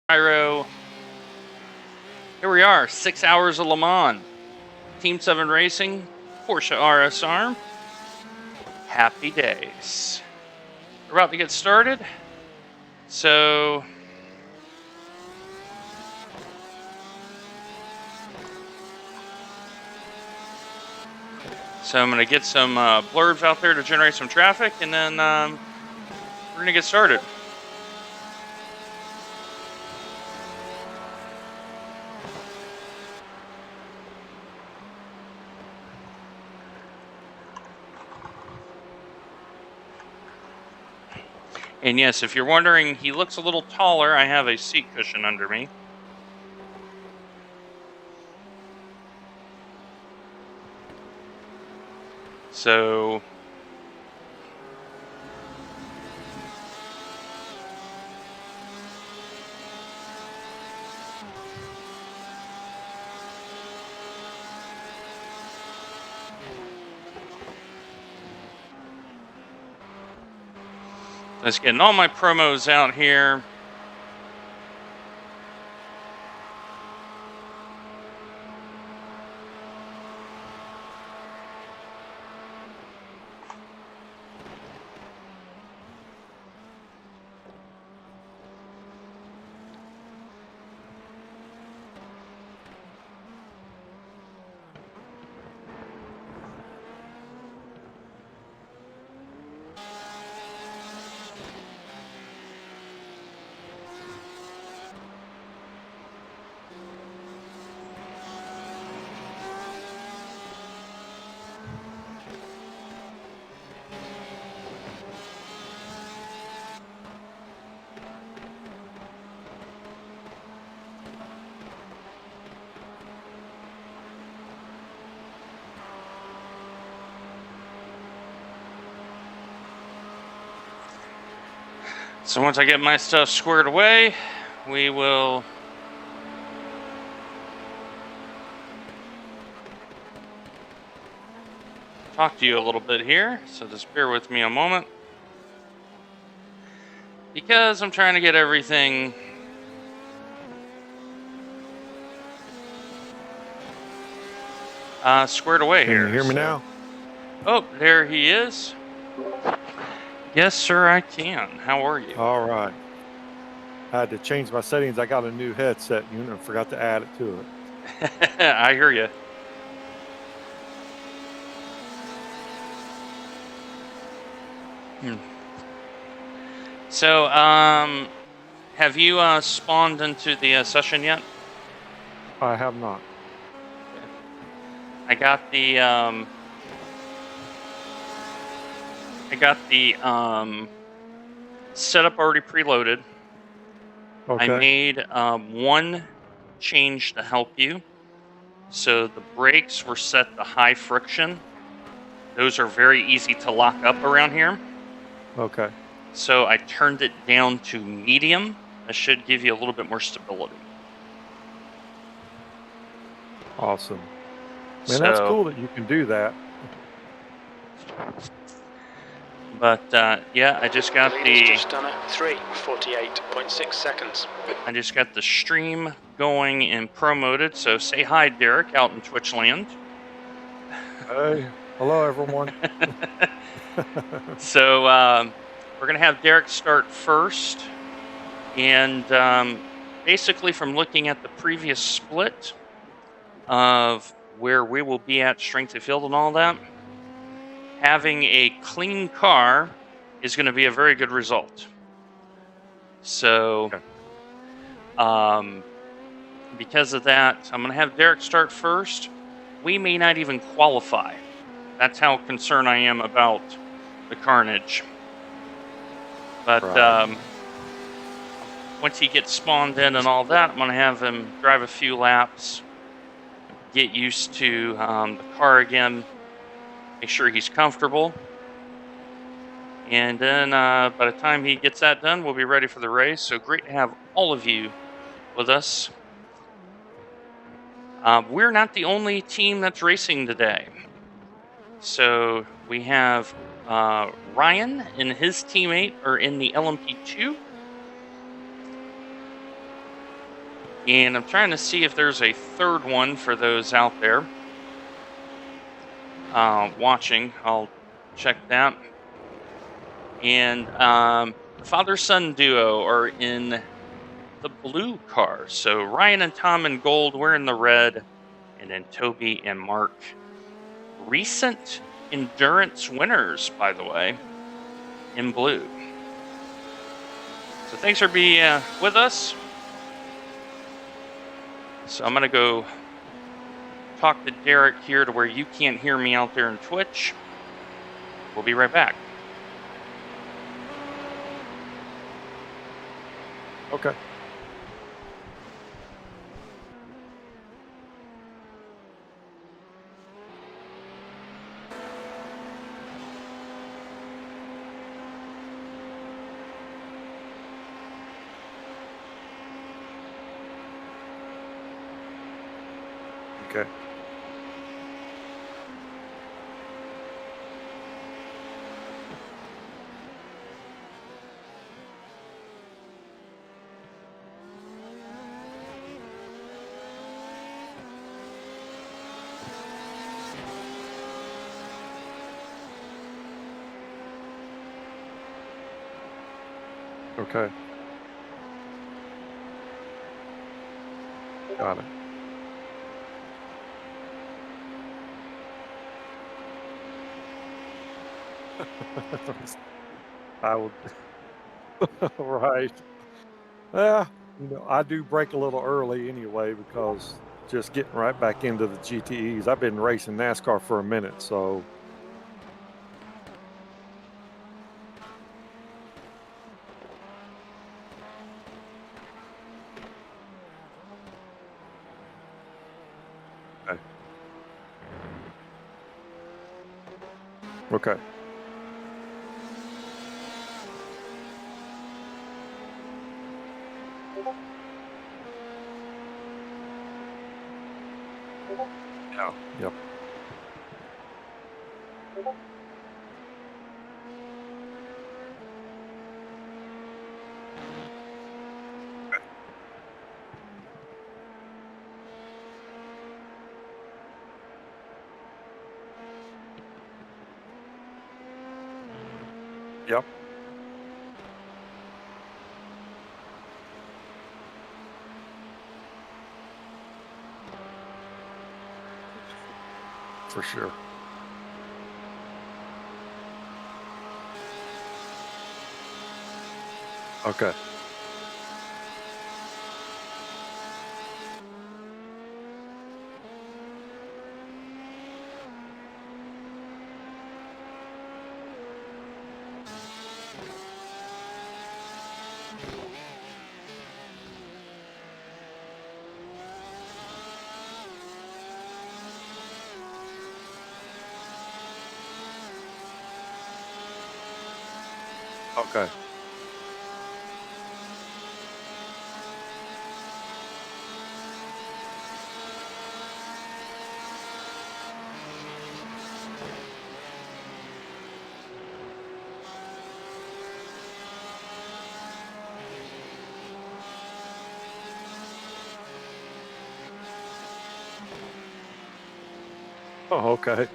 Pyro. Here we are, 6 hours of Le Mans. Team 7 Racing, Porsche RSR. Happy days. We're about to get started. So I'm going to get some blurbs out there to generate some traffic, and then we're going to get started. And yes, if you're wondering, he looks a little taller. I have a seat cushion under me. So just getting all my promos out here. So once I get my stuff squared away, we will talk to you a little bit here. So just bear with me a moment, because I'm trying to get everything squared away here. Can you hear me now? Oh, there he is. Yes, sir, I can. How are you? All right. I had to change my settings. I got a new headset and forgot to add it to it. I hear you. So, have you spawned into the session yet? I have not. I got the setup already preloaded. Okay. I made one change to help you. So the brakes were set to high friction. Those are very easy to lock up around here. Okay. So I turned it down to medium. That should give you a little bit more stability. Awesome. Man, that's cool that you can do that. But yeah, I just got the. Just done it. 3:48.6 seconds. I just got the stream going and promoted. So say hi, Derek, out in Twitch land. Hey, hello everyone. So we're gonna have Derek start first, and basically from looking at the previous split of where we will be at strength of field and all that, having a clean car is going to be a very good result. So, because of that, I'm going to have Derek start first. We may not even qualify. That's how concerned I am about the carnage. But Right. once he gets spawned in and all that, I'm going to have him drive a few laps, get used to the car again, make sure he's comfortable. And then by the time he gets that done, we'll be ready for the race. So great to have all of you with us. We're not the only team that's racing today. So we have Ryan and his teammate are in the LMP2. And I'm trying to see if there's a third one for those out there watching. I'll check that. And the father-son duo are in the blue car. So Ryan and Tom in gold, we're in the red, and then Toby and Mark, recent endurance winners, by the way, in blue. So thanks for being with us. So I'm gonna go talk to Derek here to where you can't hear me out there in Twitch. We'll be right back. Okay. Okay. Okay. Got it. I would. Right. Yeah. I do break a little early anyway because just getting right back into the GTEs. I've been racing NASCAR for a minute, so okay. Okay. Yeah. Yep. Yep. For sure. Okay. Okay. Oh, okay.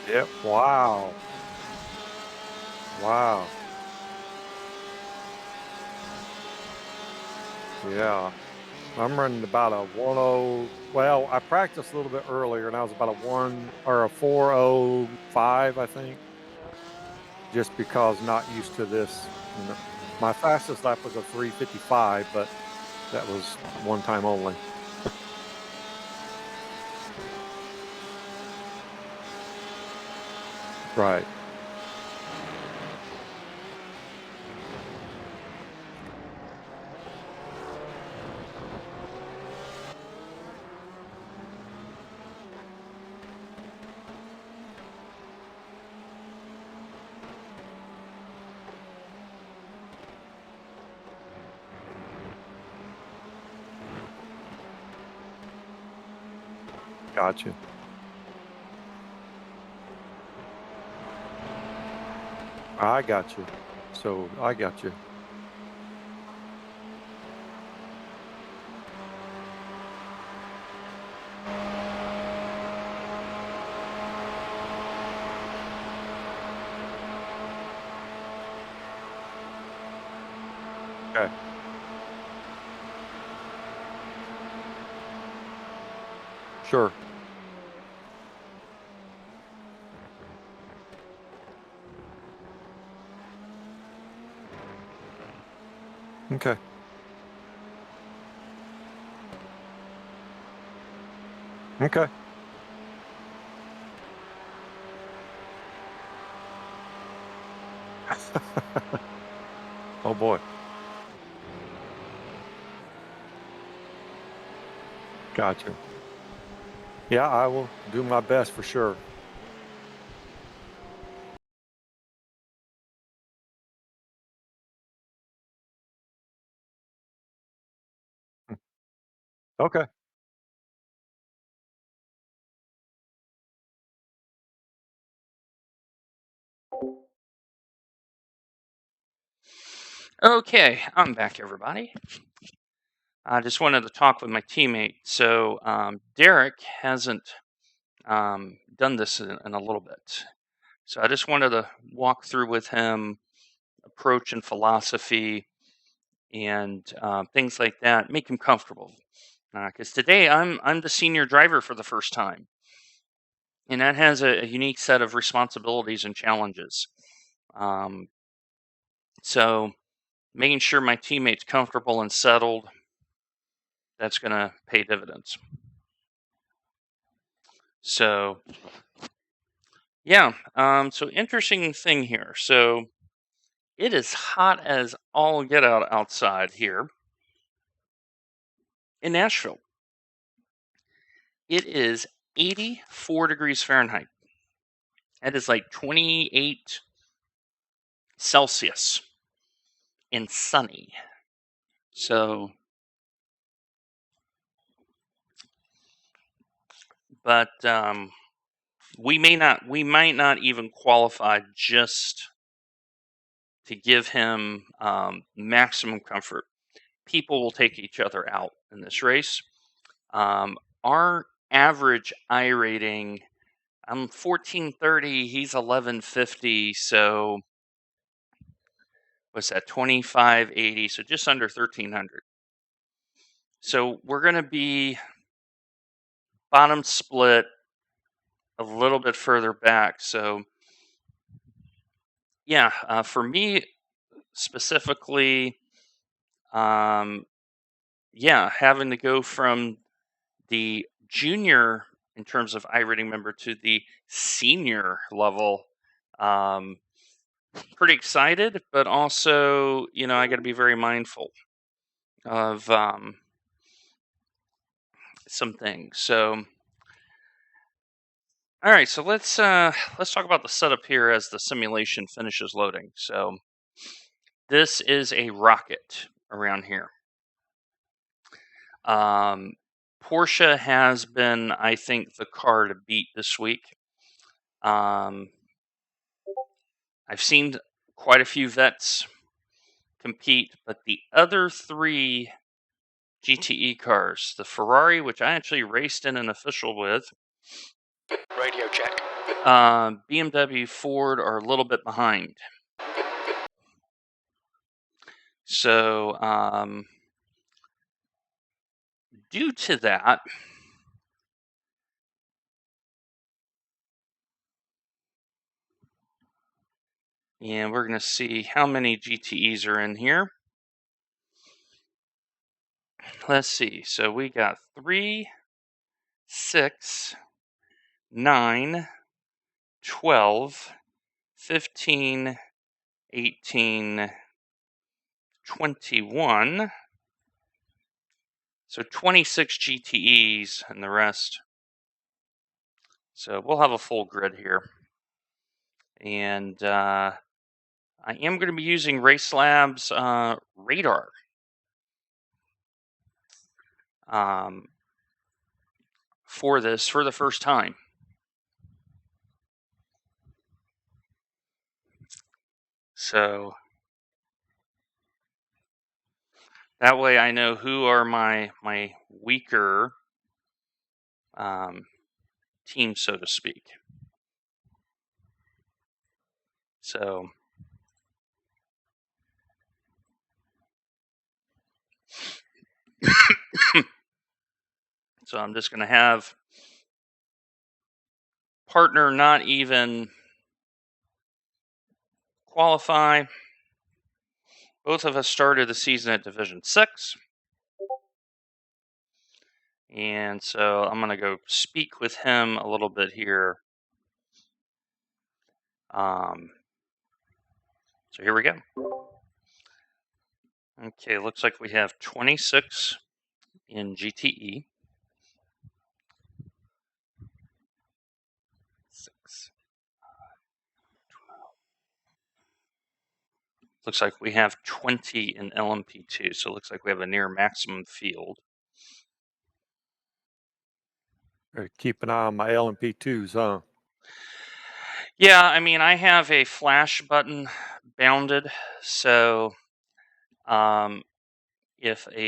Yep. Wow. Wow. Yeah. I'm running about a 10. Well, I practiced a little bit earlier and I was about a 1 or a 405, I think, just because not used to this. My fastest lap was a 355, but that was one time only. Right. Gotcha. I got you. So I got you. Okay. Sure. Okay. Okay. Oh boy. Gotcha. Yeah, I will do my best for sure. Okay. Okay, I'm back, everybody. I just wanted to talk with my teammate. So Derek hasn't done this in a little bit. So I just wanted to walk through with him approach and philosophy and things like that, make him comfortable. Because today I'm the senior driver for the first time, and that has a unique set of responsibilities and challenges. Um, so making sure my teammates comfortable and settled, that's going to pay dividends. So yeah, so interesting thing here. So it is hot as all get out outside here in Nashville. It is 84 degrees Fahrenheit. That is like 28 Celsius and sunny. So, but we might not even qualify just to give him maximum comfort. People will take each other out in this race. Our average I rating, I'm 1430, he's 1150, so what's that, 2580, so just under 1300. So we're going to be bottom split a little bit further back. So yeah, for me specifically, yeah, having to go from the junior in terms of iRating member to the senior level, um, pretty excited, but also, I got to be very mindful of some things. So, all right, so let's talk about the setup here as the simulation finishes loading. So, this is a rocket around here. Porsche has been, I think, the car to beat this week. I've seen quite a few vets compete, but the other three GTE cars, the Ferrari, which I actually raced in an official with, Radio check. BMW, Ford are a little bit behind. So, due to that, and we're going to see how many GTEs are in here. Let's see. So we got 3, 6, 9, 12, 15, 18, 21. So 26 GTEs and the rest. So we'll have a full grid here. And I am going to be using Race Labs radar. For this for the first time. So that way I know who are my weaker teams, so to speak. So so I'm just going to have partner not even qualify. Both of us started the season at Division 6. And so I'm going to go speak with him a little bit here. So here we go. Okay, looks like we have 26 in GTE. 6. Looks like we have 20 in LMP2, so it looks like we have a near maximum field. Keep an eye on my LMP2s, huh? Yeah, I mean, I have a flash button bounded, so if an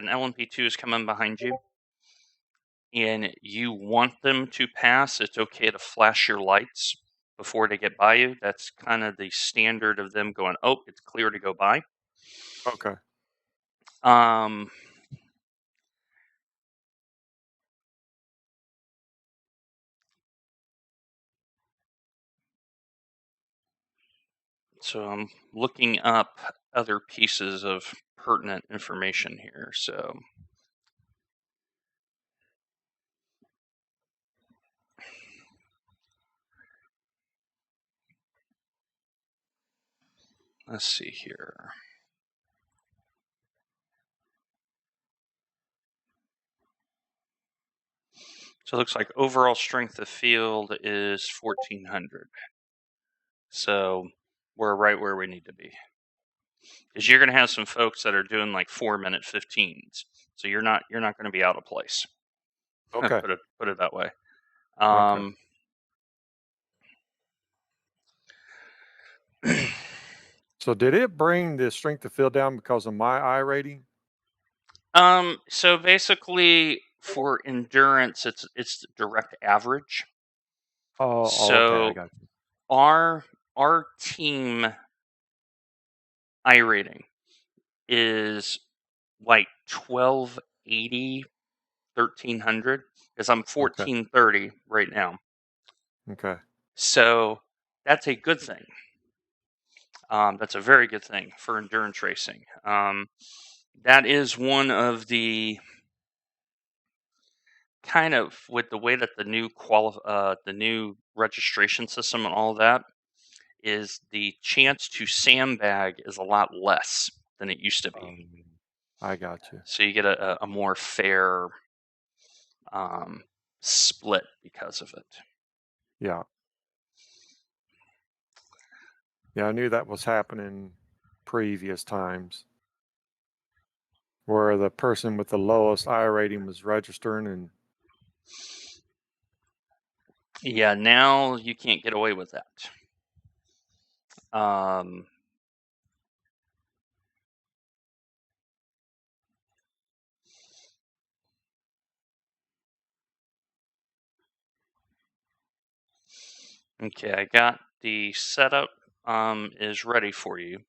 LMP2 is coming behind you and you want them to pass, it's okay to flash your lights before they get by you. That's kind of the standard of them going, oh, it's clear to go by. Okay. So I'm looking up other pieces of pertinent information here. So let's see here. So it looks like overall strength of field is 1400. So we're right where we need to be. Because you're going to have some folks that are doing like 4-minute 15s. So you're not going to be out of place. Okay. put it that way. Okay. So did it bring the strength of field down because of my I rating? So basically for endurance, it's the direct average. Oh, okay, I got you. Our team I rating is like 1280, 1300, because I'm 1430 right now. Okay. So that's a good thing. That's a very good thing for endurance racing. That is one of the kind of, with the way that the new registration system and all that is, the chance to sandbag is a lot less than it used to be. I got you. So you get a more fair split because of it. Yeah. Yeah, I knew that was happening previous times where the person with the lowest I rating was registering and Yeah, now you can't get away with that. Okay, I got the setup is ready for you.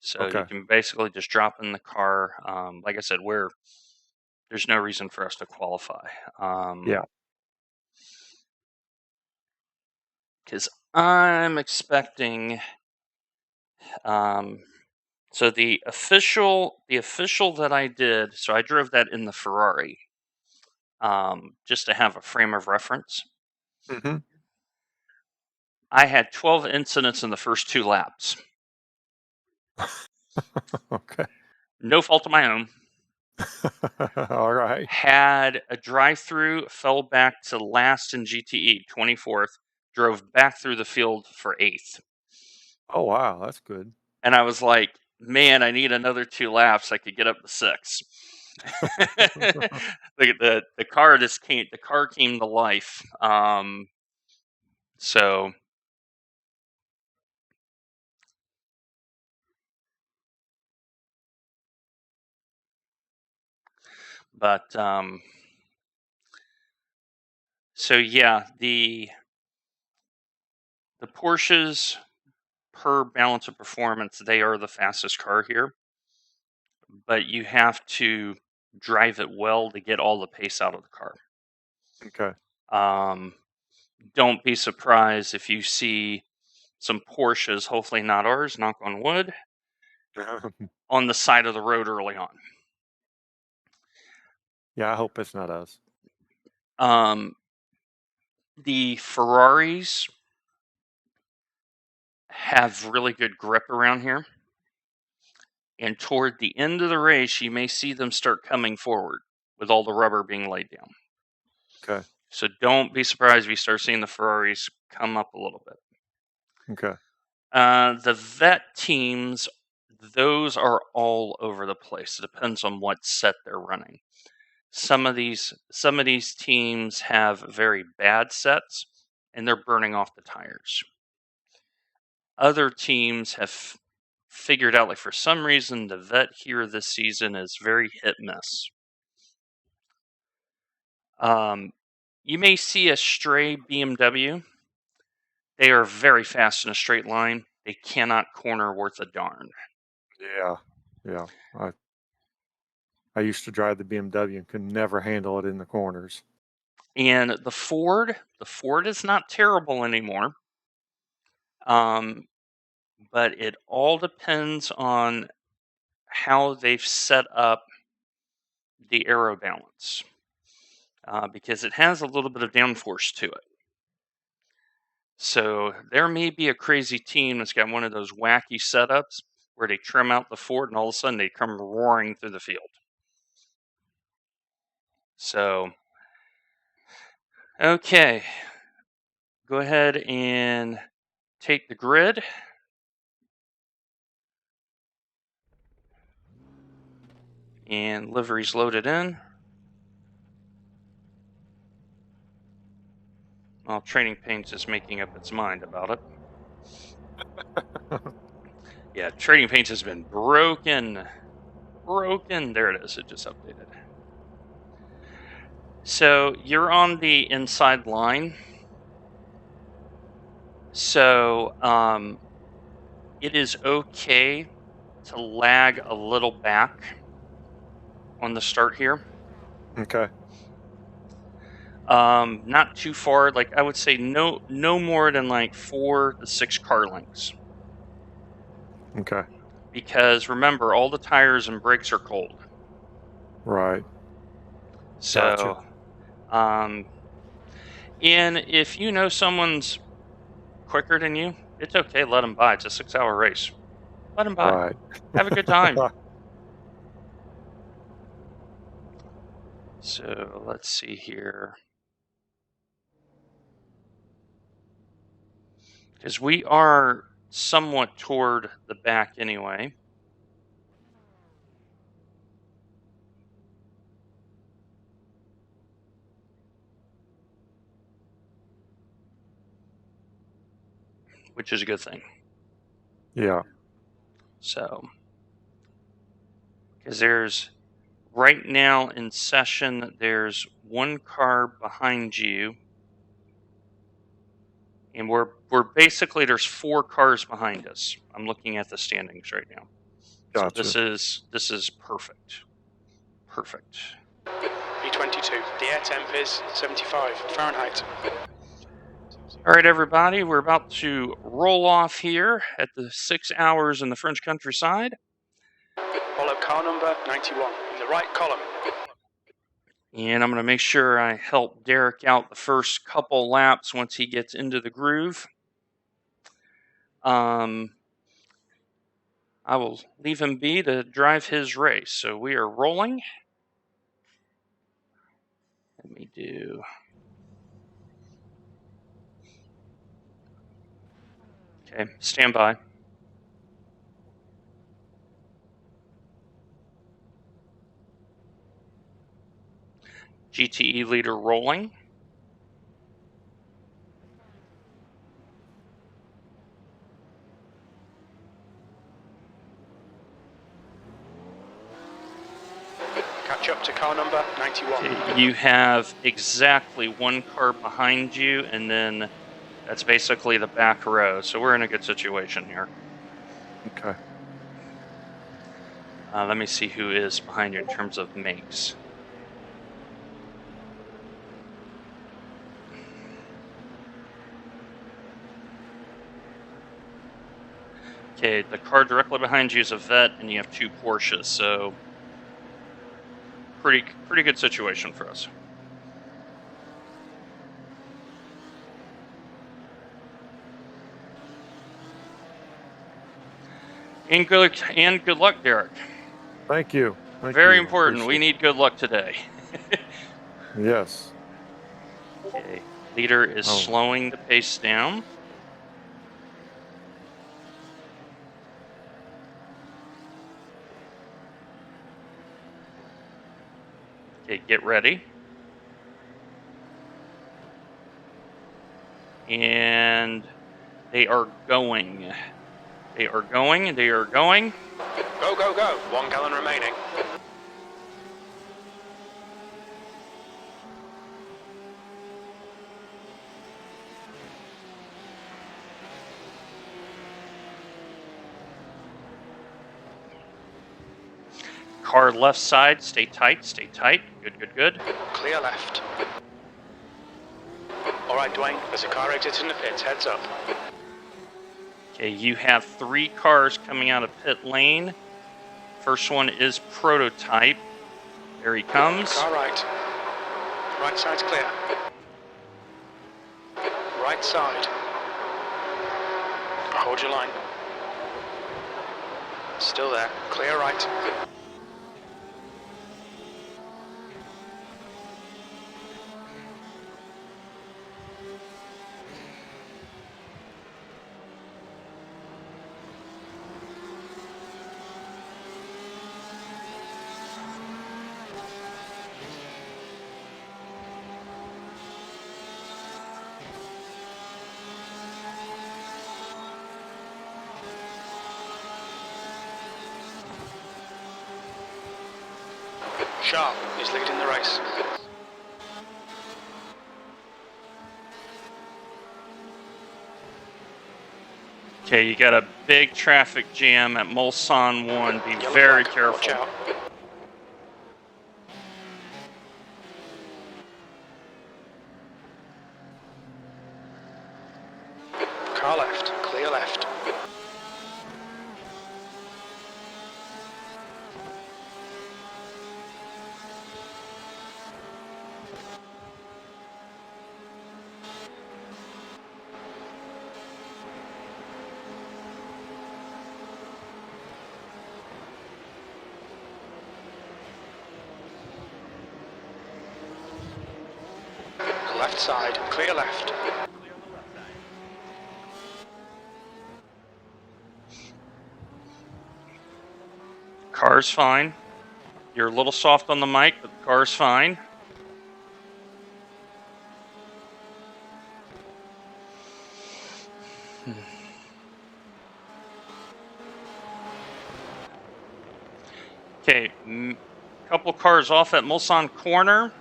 So you okay. can basically just drop in the car. Like I said, there's no reason for us to qualify. Yeah. Because I'm expecting. So the official that I did. So I drove that in the Ferrari. Just to have a frame of reference. Mm-hmm. I had 12 incidents in the first 2 laps. Okay. No fault of my own. All right. Had a drive-through, fell back to last in GTE, 24th, drove back through the field for 8th. Oh, wow. That's good. And I was like, man, I need another 2 laps. I could get up to 6. the car came to life. So But so yeah, the Porsches per balance of performance, they are the fastest car here, but you have to drive it well to get all the pace out of the car. Okay. Don't be surprised if you see some Porsches, hopefully not ours, knock on wood, on the side of the road early on. Yeah, I hope it's not us. The Ferraris have really good grip around here. And toward the end of the race, you may see them start coming forward with all the rubber being laid down. Okay. So don't be surprised if you start seeing the Ferraris come up a little bit. Okay. The vet teams, those are all over the place. It depends on what set they're running. Some of these teams have very bad sets, and they're burning off the tires. Other teams have figured out, like, for some reason, the vet here this season is very hit miss. You may see a stray BMW. They are very fast in a straight line. They cannot corner worth a darn. Yeah. Yeah. I used to drive the BMW and could never handle it in the corners. And the Ford is not terrible anymore. But it all depends on how they've set up the aero balance, because it has a little bit of downforce to it. So there may be a crazy team that's got one of those wacky setups where they trim out the Ford and all of a sudden they come roaring through the field. So, okay, go ahead and take the grid. And livery's loaded in. Well, Training Paints is making up its mind about it. Yeah, Trading Paints has been broken. There it is. It just updated. So you're on the inside line. So it is okay to lag a little back on the start here. Okay. Not too far. Like, I would say no more than like 4 to 6 car lengths. Okay. Because remember, all the tires and brakes are cold. Right. So, Gotcha. and if you know someone's quicker than you, it's okay. Let them by. It's a 6-hour race. Let them by. Right. Have a good time. So let's see here. Because we are somewhat toward the back anyway. Which is a good thing. Yeah. So, because there's, right now in session, there's one car behind you. And we're basically, there's 4 cars behind us. I'm looking at the standings right now. Gotcha. So this is perfect. Perfect. B22. The air temp is 75 Fahrenheit. All right, everybody, we're about to roll off here at the 6 hours in the French countryside. Follow car number 91 in the right column. And I'm going to make sure I help Derek out the first couple laps once he gets into the groove. I will leave him be to drive his race. So we are rolling. Let me do... Okay, stand by. GTE leader rolling. Catch up to car number 91. Okay, you have exactly one car behind you, and then that's basically the back row. So we're in a good situation here. Okay. Let me see who is behind you in terms of makes. Okay, the car directly behind you is a Vet, and you have two Porsches, so pretty good situation for us. And good luck, Derek. Thank you. Very important. We need good luck today. Yes. Okay, leader is slowing the pace down. Okay, get ready. And they are going. They are going. They are going. Go, go, go. 1 gallon remaining. Car left side, stay tight, stay tight. Good, good, good. Clear left. All right, Dwayne, there's a car exiting the pits. Heads up. Okay, you have 3 cars coming out of pit lane. First one is Prototype. There he comes. Car right. Right side's clear. Right side. Hold your line. Still there. Clear right. Sharp is leading the race. Okay, you got a big traffic jam at Mulsanne 1. Be Yellow very flag. careful. Watch out. Car left. Clear left. Left side. Clear left. Car's fine. You're a little soft on the mic, but the car's fine. Okay, couple cars off at Mulsanne corner.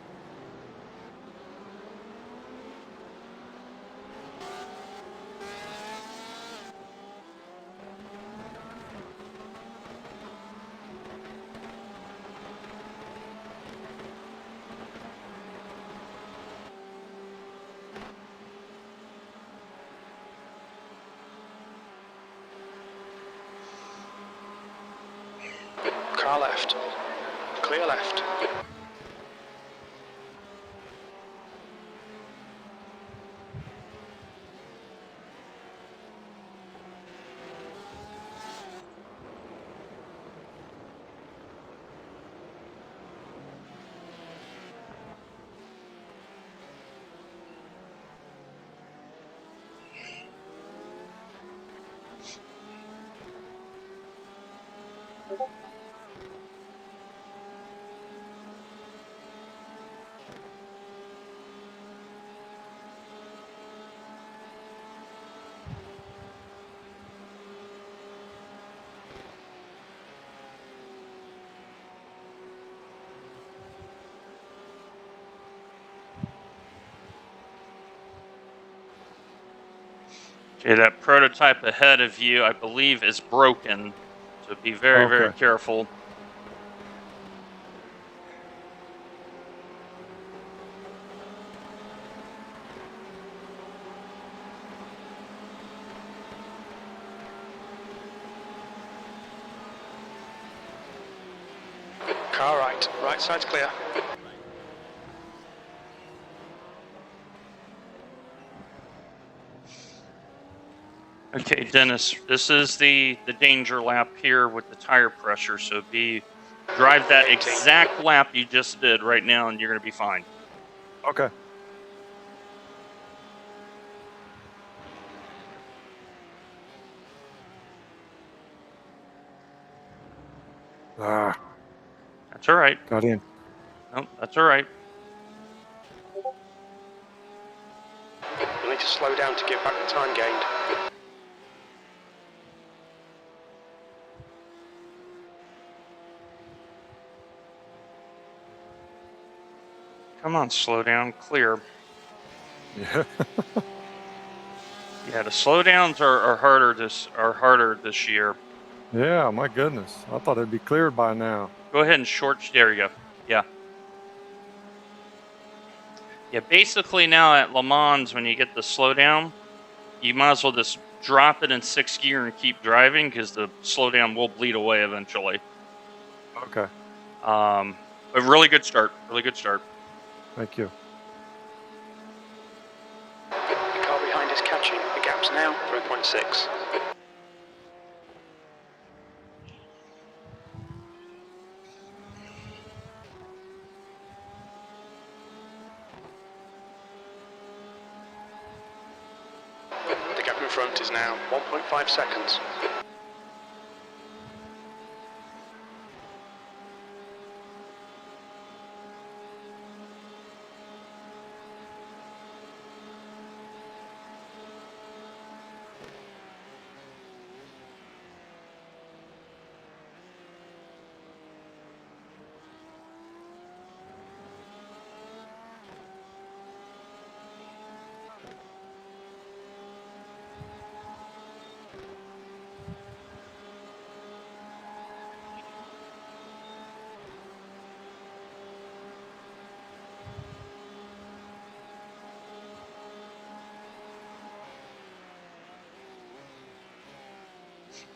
Car left. Clear left. Okay, that prototype ahead of you, I believe, is broken. So be very, very Okay. careful. Car right. Right side's clear. Okay, Dennis, this is the danger lap here with the tire pressure. So drive that 18. exact lap you just did right now, and you're going to be fine. Okay. Ah, That's all right. got in. Nope, that's all right. You'll need to slow down to get back the time gained. Come on, slow down, clear. Yeah. Yeah, the slowdowns are harder this year. Yeah, my goodness. I thought it'd be cleared by now. Go ahead and there you go. Yeah. Yeah, basically now at Le Mans, when you get the slowdown, you might as well just drop it in 6th gear and keep driving because the slowdown will bleed away eventually. Okay. But really good start. Really good start. Thank you. The car behind is catching. The gap's now 3.6. The gap in front is now 1.5 seconds.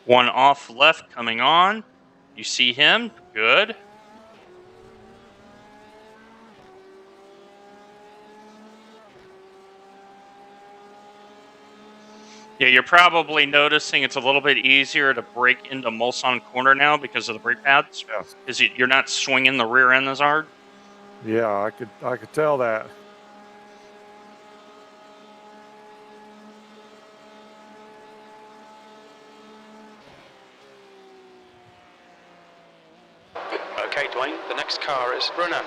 One off left coming on. You see him. Good. Yeah, you're probably noticing it's a little bit easier to brake into Mulsanne corner now because of the brake pads. Yes. Because you're not swinging the rear end as hard. Yeah, I could tell that. Okay, Dwayne, the next car is Brunner.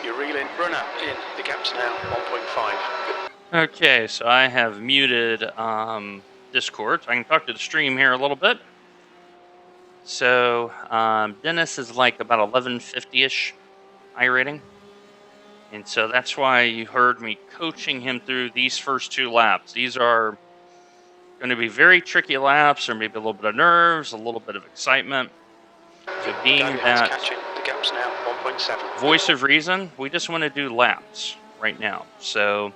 You're reeling Brunner in. The gap's now 1.5. Okay, so I have muted Discord. So I can talk to the stream here a little bit. So Dennis is like about 1150-ish iRating. And so that's why you heard me coaching him through these first 2 laps. These are going to be very tricky laps, or maybe a little bit of nerves, a little bit of excitement. So being that catching. The gap's now 1.7. voice of reason, we just want to do laps right now. So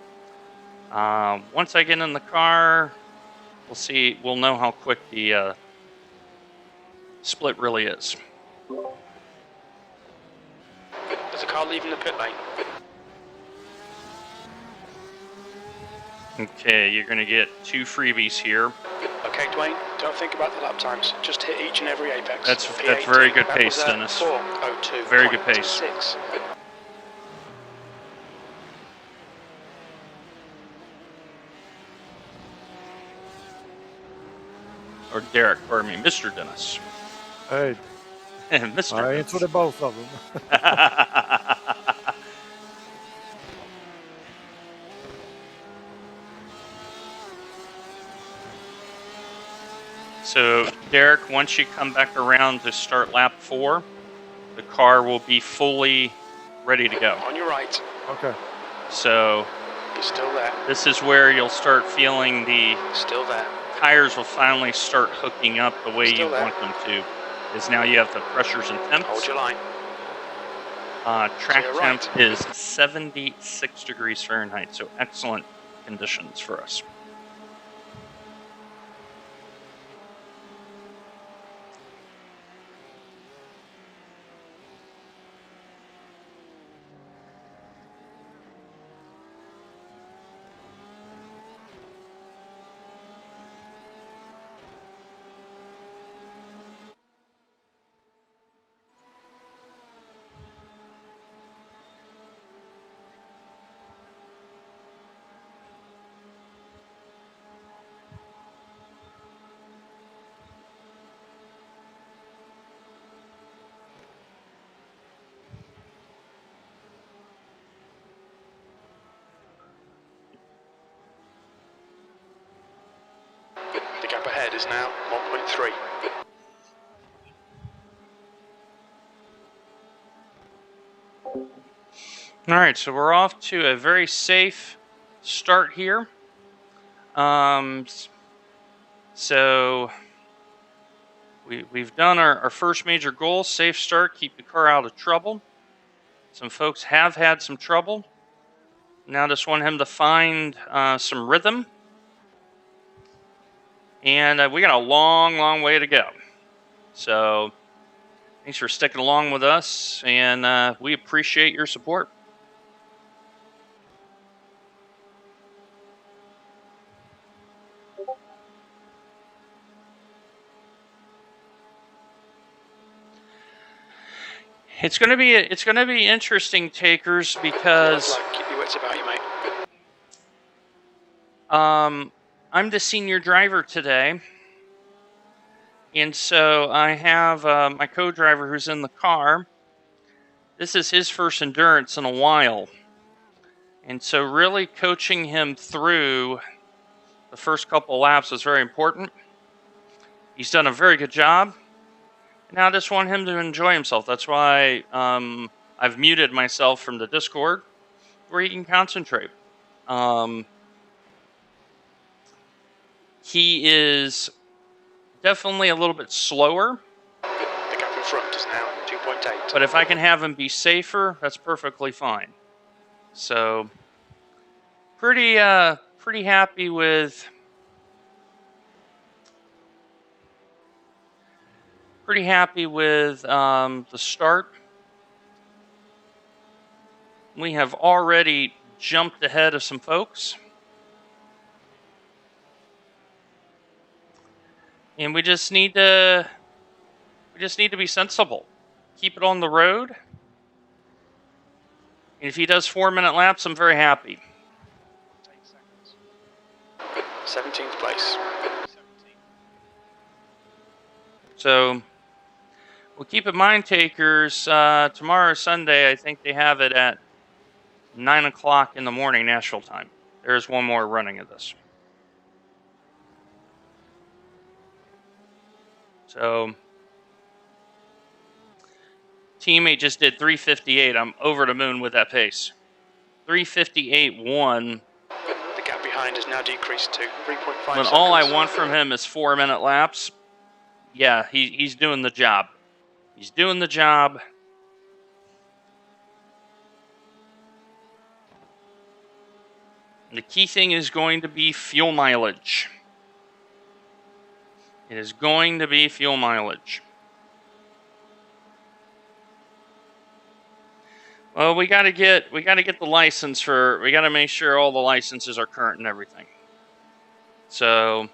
once I get in the car, we'll know how quick the split really is. There's a car leaving the pit lane. Okay, you're going to get 2 freebies here. Okay, Dwayne, don't think about the lap times. Just hit each and every apex. That's P18, very good that pace, was, Dennis. 4:02. Very good pace. 6. Or Derek, pardon me, Mr. Dennis. Hey, Mr. I Coach. answered to both of them. So, Derek, once you come back around to start lap 4, the car will be fully ready to go. On your right. Okay. So, You're still there. this is where you'll start feeling the Still there. tires will finally start hooking up the way Still you there. want them to. Is now you have the pressures and temps. Hold your line. Track To your temp right. is 76 degrees Fahrenheit, so excellent conditions for us. The gap ahead is now 1.3. All right, so we're off to a very safe start here. So we've done our first major goal, safe start, keep the car out of trouble. Some folks have had some trouble. Now just want him to find some rhythm. And we got a long way to go. So thanks for sticking along with us, and we appreciate your support. It's gonna be interesting, takers, because Keep your wits about you, mate. I'm the senior driver today, and so I have my co-driver who's in the car. This is his first endurance in a while, and so really coaching him through the first couple laps is very important. He's done a very good job. Now I just want him to enjoy himself. That's why I've muted myself from the Discord, where he can concentrate. He is definitely a little bit slower, The gap in front is now 2.8. but if I can have him be safer, that's perfectly fine. So pretty happy with the start. We have already jumped ahead of some folks, and we just need to be sensible. Keep it on the road. And if he does 4-minute laps, I'm very happy. 17th place. So we'll keep in mind, takers, tomorrow, Sunday, I think they have it at 9 o'clock in the morning, Nashville time. There's one more running of this. So teammate just did 3:58. I'm over the moon with that pace. 3:58.1. The gap behind has now decreased to 3.5 When seconds. all I want from him is 4-minute laps, yeah, he's doing the job. He's doing the job. The key thing is going to be fuel mileage. It is going to be fuel mileage. Well, we got to get the license for. We got to make sure all the licenses are current and everything. So,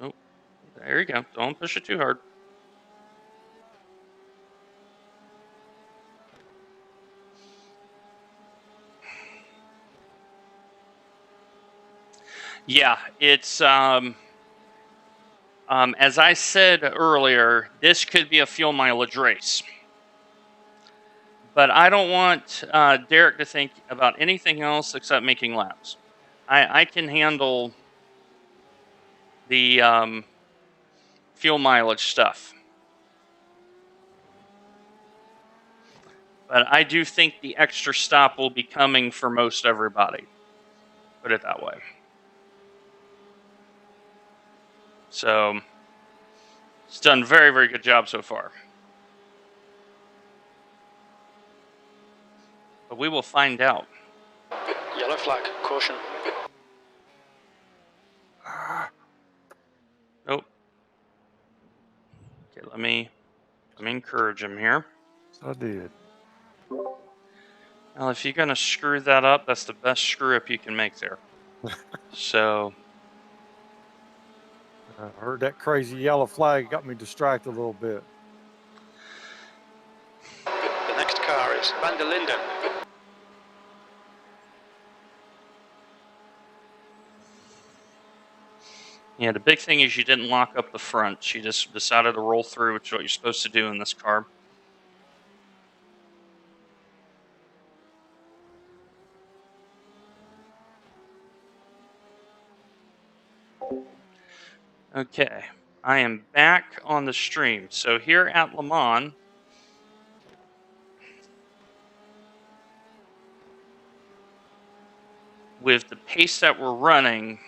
oh, there you go. Don't push it too hard. Yeah, it's as I said earlier, this could be a fuel mileage race. But I don't want Derek to think about anything else except making laps. I can handle the fuel mileage stuff. But I do think the extra stop will be coming for most everybody. Put it that way. So it's done very, very good job so far. But we will find out. Yellow flag, caution. Nope. Okay, let me encourage him here. I did. Well, if you're gonna screw that up, that's the best screw up you can make there. So I heard that crazy yellow flag, got me distracted a little bit. The next car is Van der Linden. yeah, the big thing is you didn't lock up the front. She just decided to roll through, which is what you're supposed to do in this car. Okay, I am back on the stream. So here at Le Mans, with the pace that we're running,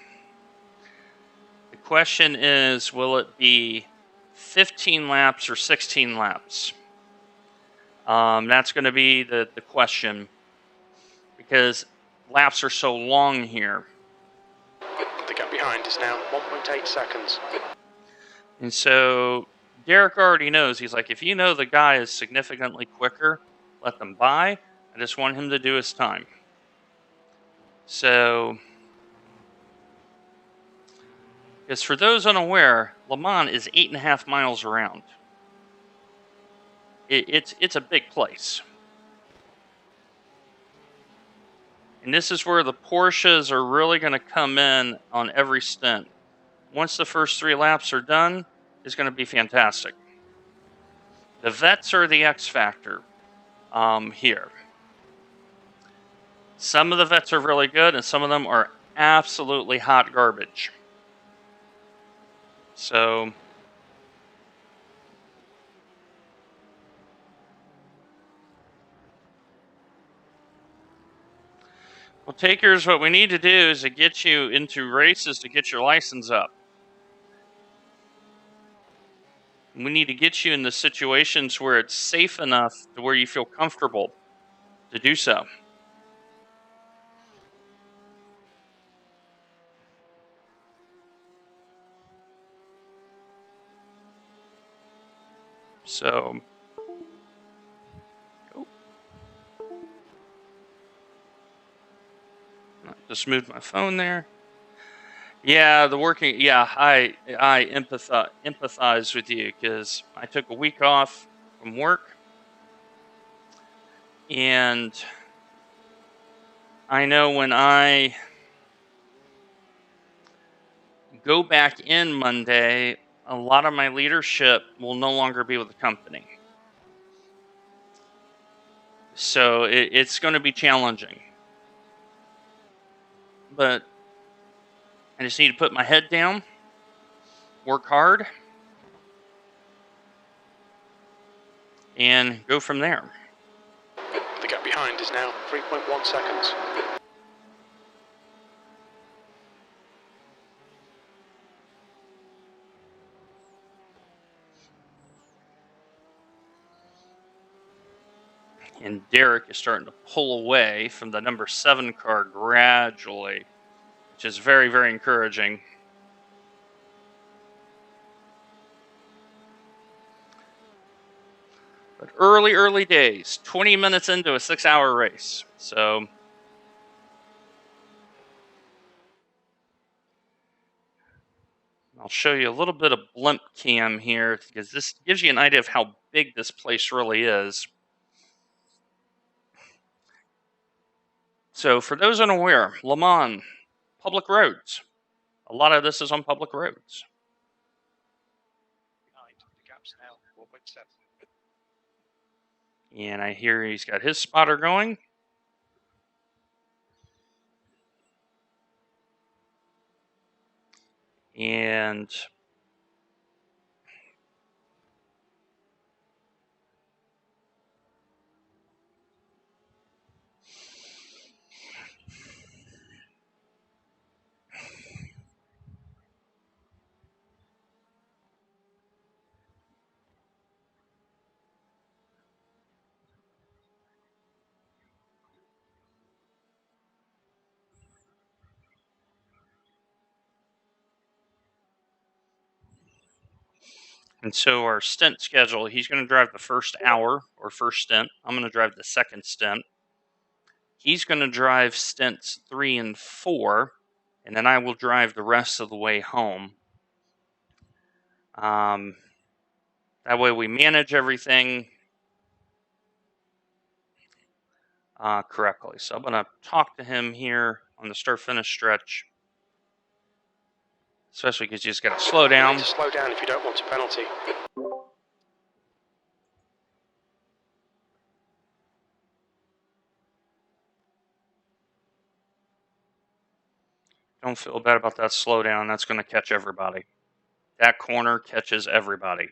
the question is, will it be 15 laps or 16 laps? That's going to be the question, because laps are so long here. The gap behind is now 1.8 seconds. And so Derek already knows. He's like, if you know the guy is significantly quicker, let them by. I just want him to do his time. So, because for those unaware, Le Mans is 8.5 miles around. It's a big place. And this is where the Porsches are really going to come in on every stint. Once the first 3 laps are done, it's going to be fantastic. The vets are the X factor here. Some of the vets are really good, and some of them are absolutely hot garbage. So, well, takers, what we need to do is to get you into races to get your license up. We need to get you in the situations where it's safe enough to where you feel comfortable to do so. So, just moved my phone there. Yeah, the working. Yeah, I empathize with you because I took a week off from work, and I know when I go back in Monday, a lot of my leadership will no longer be with the company. So it's going to be challenging. But I just need to put my head down, work hard, and go from there. The gap behind is now 3.1 seconds. And Derek is starting to pull away from the number 7 car gradually, which is very, very encouraging. But early days, 20 minutes into a 6-hour race. So I'll show you a little bit of blimp cam here because this gives you an idea of how big this place really is. So for those unaware, Le Mans, public roads. a lot of this is on public roads. The gap's now 4.7. And I hear he's got his spotter going. And so our stint schedule, he's going to drive the first hour or first stint. I'm going to drive the second stint. He's going to drive stints 3 and 4, and then I will drive the rest of the way home. That way we manage everything correctly. So I'm going to talk to him here on the start-finish stretch, especially because you just got to slow down. You need to slow down if you don't want a penalty. Don't feel bad about that slowdown. That's going to catch everybody. That corner catches everybody.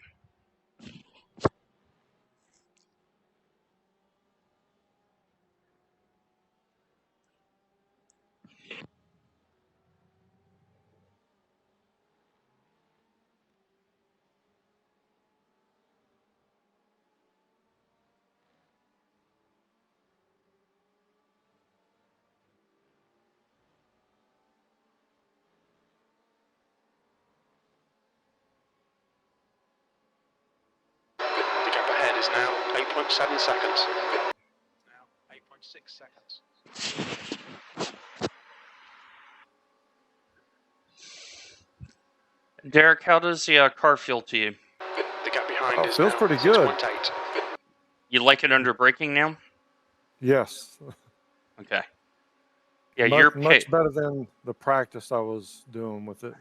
The gap ahead is now 8.7 seconds. Now 8.6 seconds. Derek, how does the car feel to you? The gap behind is feels now pretty good. 6.8. You like it under braking now? Yes. Okay. Yeah, much better than the practice I was doing with it.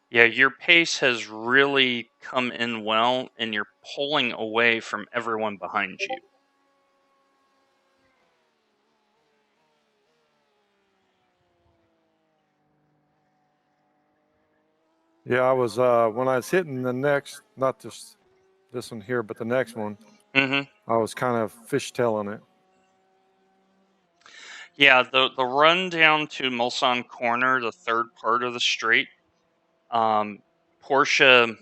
Yeah, your pace has really come in well, and you're pulling away from everyone behind you. Yeah, I was when I was hitting the next, not just this one here, but the next one. Mm-hmm. I was kind of fishtailing it. Yeah, the run down to Mulsanne Corner, the third part of the straight, Porsche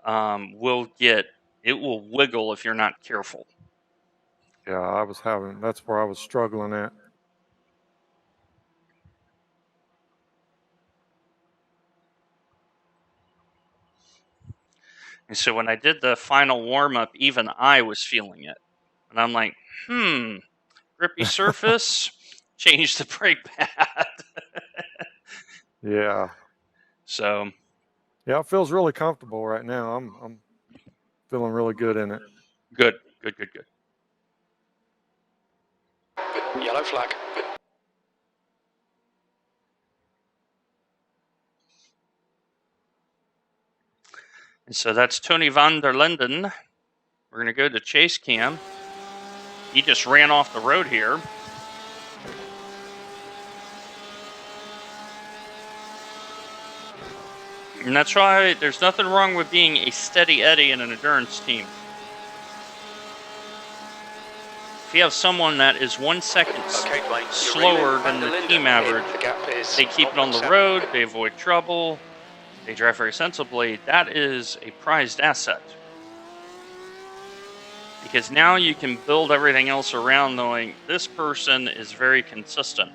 will wiggle if you're not careful. Yeah, that's where I was struggling at. And so when I did the final warm-up, even I was feeling it. And I'm like, grippy surface, change the brake pad. Yeah. So yeah, it feels really comfortable right now. I'm feeling really good in it. Good. Yellow flag. And so that's Tony van der Linden. We're going to go to chase cam. He just ran off the road here. And that's why there's nothing wrong with being a steady Eddie in an endurance team. If you have someone that is 1 second slower than the team average, they keep it on the road, they avoid trouble, they drive very sensibly, that is a prized asset. Because now you can build everything else around knowing this person is very consistent.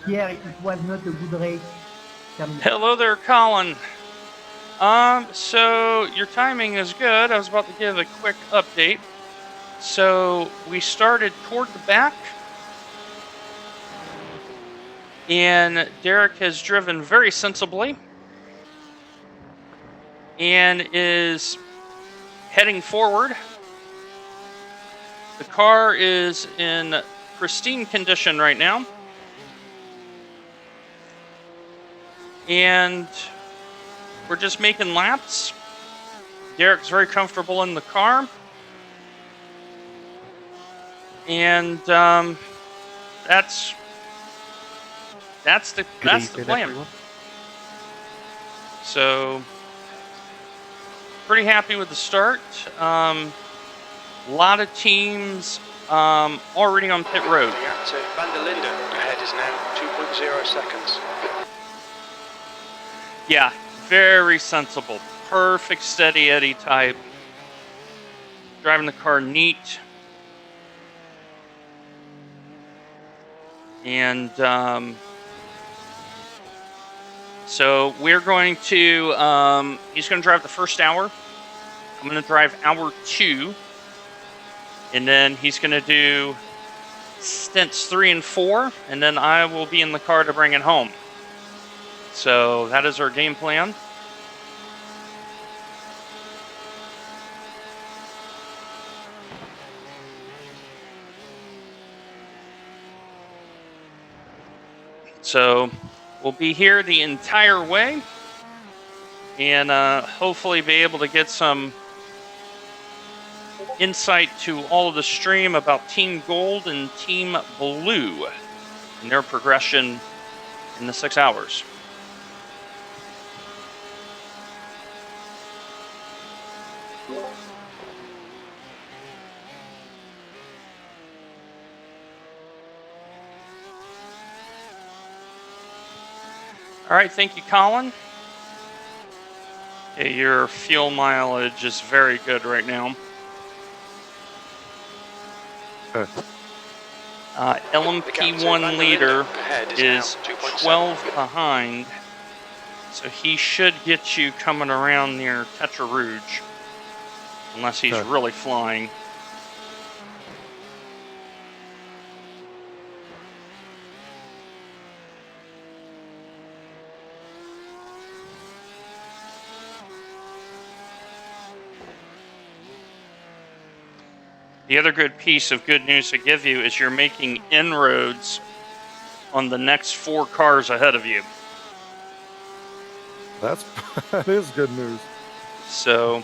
Pierre, it was not a good race. Terminé. Hello there, Colin. So your timing is good. I was about to give a quick update. So we started toward the back, and Derek has driven very sensibly and is heading forward. The car is in pristine condition right now. And we're just making laps. Derek's very comfortable in the car. And that's the plan. Everyone. So pretty happy with the start. A lot of teams already on pit road. The gap to Van der Linden ahead is now 2.0 seconds. Yeah, very sensible. Perfect steady Eddie type. Driving the car neat. And so we're going to, he's going to drive the first hour. I'm going to drive hour 2. And then he's going to do stints 3 and 4. And then I will be in the car to bring it home. So that is our game plan. So we'll be here the entire way and hopefully be able to get some insight to all of the stream about Team Gold and Team Blue and their progression in the 6 hours. All right, thank you, Colin. Okay, your fuel mileage is very good right now. Okay. LMP1 leader is 12 behind, so he should get you coming around near Tetra Rouge, unless he's really flying. The other good piece of good news to give you is you're making inroads on the next 4 cars ahead of you. That is good news. So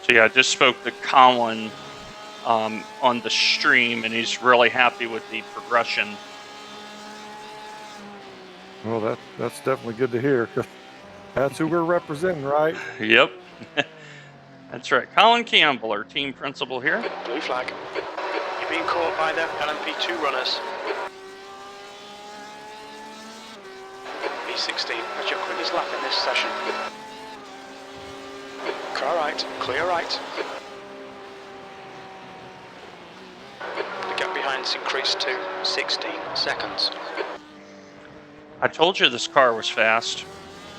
yeah, I just spoke to Colin on the stream, and he's really happy with the progression. Well, that's definitely good to hear. 'Cause that's who we're representing, right? Yep. That's right. Colin Campbell, our team principal here. Blue flag. You're being caught by the LMP2 runners. B16, that's your quickest lap in this session. Car right, clear right. The gap behind's increased to 16 seconds. I told you this car was fast.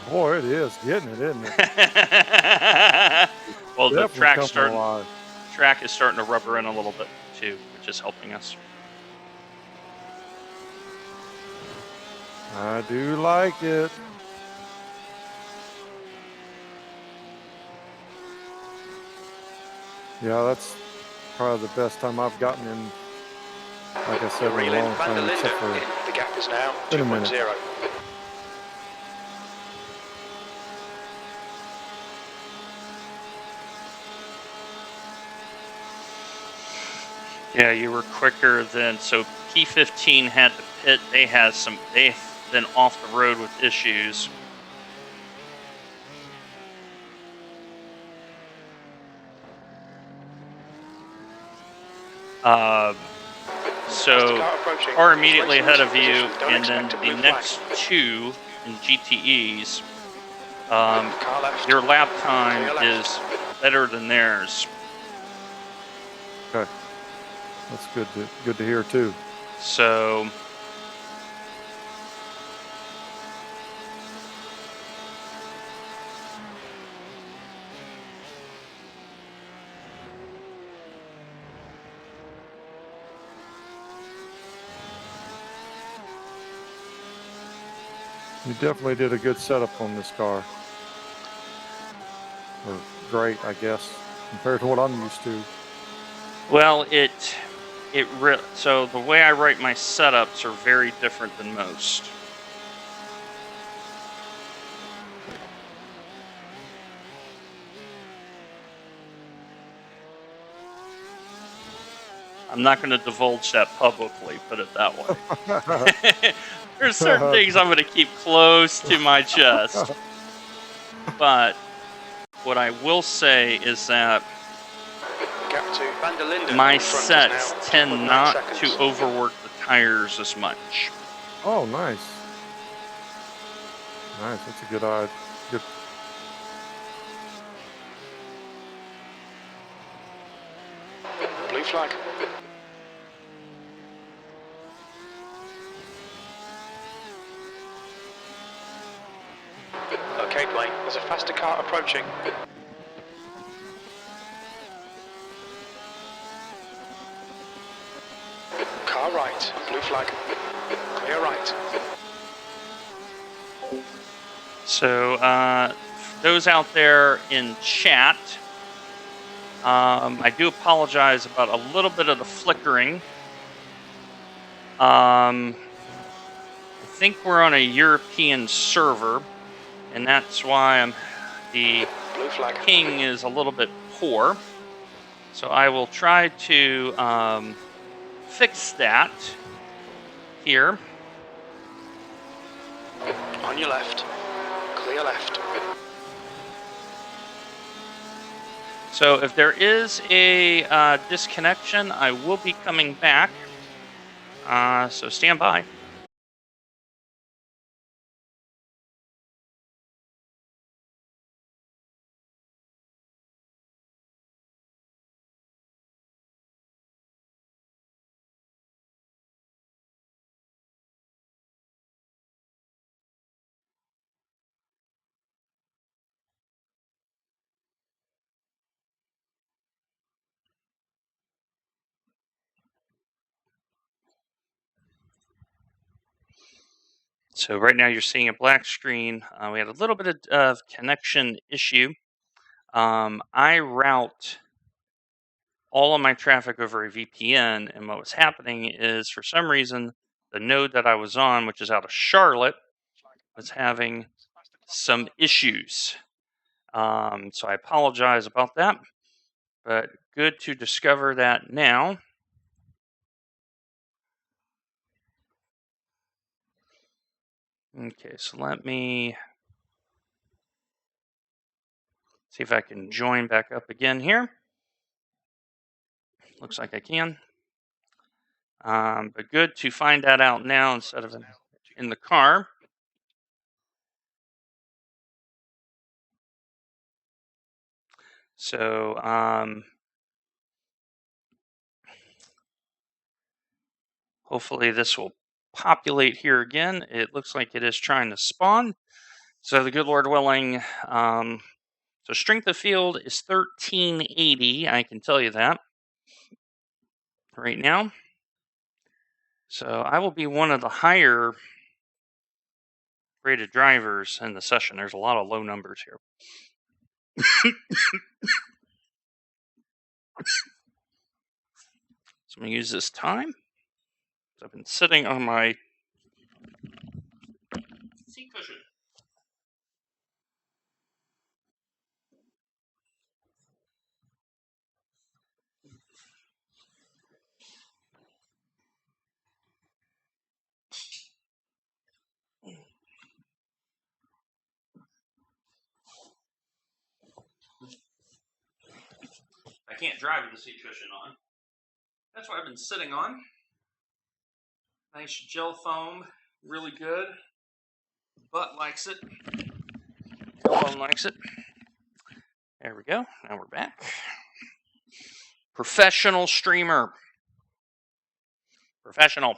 Boy, it is getting it, isn't it? Well, the Definitely track is starting to rubber in a little bit too, which is helping us. I do like it. Yeah, that's probably the best time I've gotten in, like I said, in a long time, except for the gap is now in a minute. 2.0. Yeah, you were quicker than, so P15 had to pit. They've been off the road with issues. So are immediately ahead of you, and then the next two in GTEs, your lap time is better than theirs. Okay, that's good to hear too. So You definitely did a good setup on this car. Or great, I guess, compared to what I'm used to. well, so the way I write my setups are very different than most. I'm not going to divulge that publicly, put it that way. There's certain things I'm going to keep close to my chest. But what I will say is that my sets tend not to overwork the tires as much. Oh, nice. Nice, that's a good idea. Good. Blue flag. Okay, Blaine, there's a faster car approaching. Car right, blue flag. Clear right. So, those out there in chat, I do apologize about a little bit of the flickering. I think we're on a European server, and that's why the ping is a little bit poor. So I will try to fix that here. On your left. Clear left. So if there is a disconnection, I will be coming back. So stand by. So right now you're seeing a black screen. We had a little bit of connection issue. I route all of my traffic over a VPN, and what was happening is, for some reason, the node that I was on, which is out of Charlotte, was having some issues. So I apologize about that, but good to discover that now. Okay, so let me see if I can join back up again here. Looks like I can. But good to find that out now instead of in the car. So hopefully this will populate here again. It looks like it is trying to spawn. So the good Lord willing, so strength of field is 1380. I can tell you that right now. So I will be one of the higher rated drivers in the session. There's a lot of low numbers here. So I'm going to use this time. So I've been sitting on my seat cushion. can't drive with the seat cushion on. That's what I've been sitting on. Nice gel foam, really good. Butt likes it. Elbow likes it. There we go. Now we're back. Professional streamer. Professional.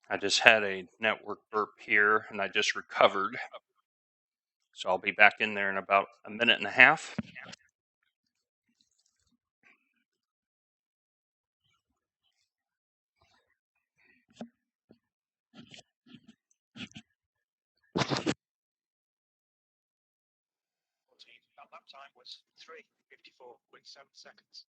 I just had a network burp here, and I just recovered. So I'll be back in there in about a minute and a half. That lap time was 3:54.7 seconds.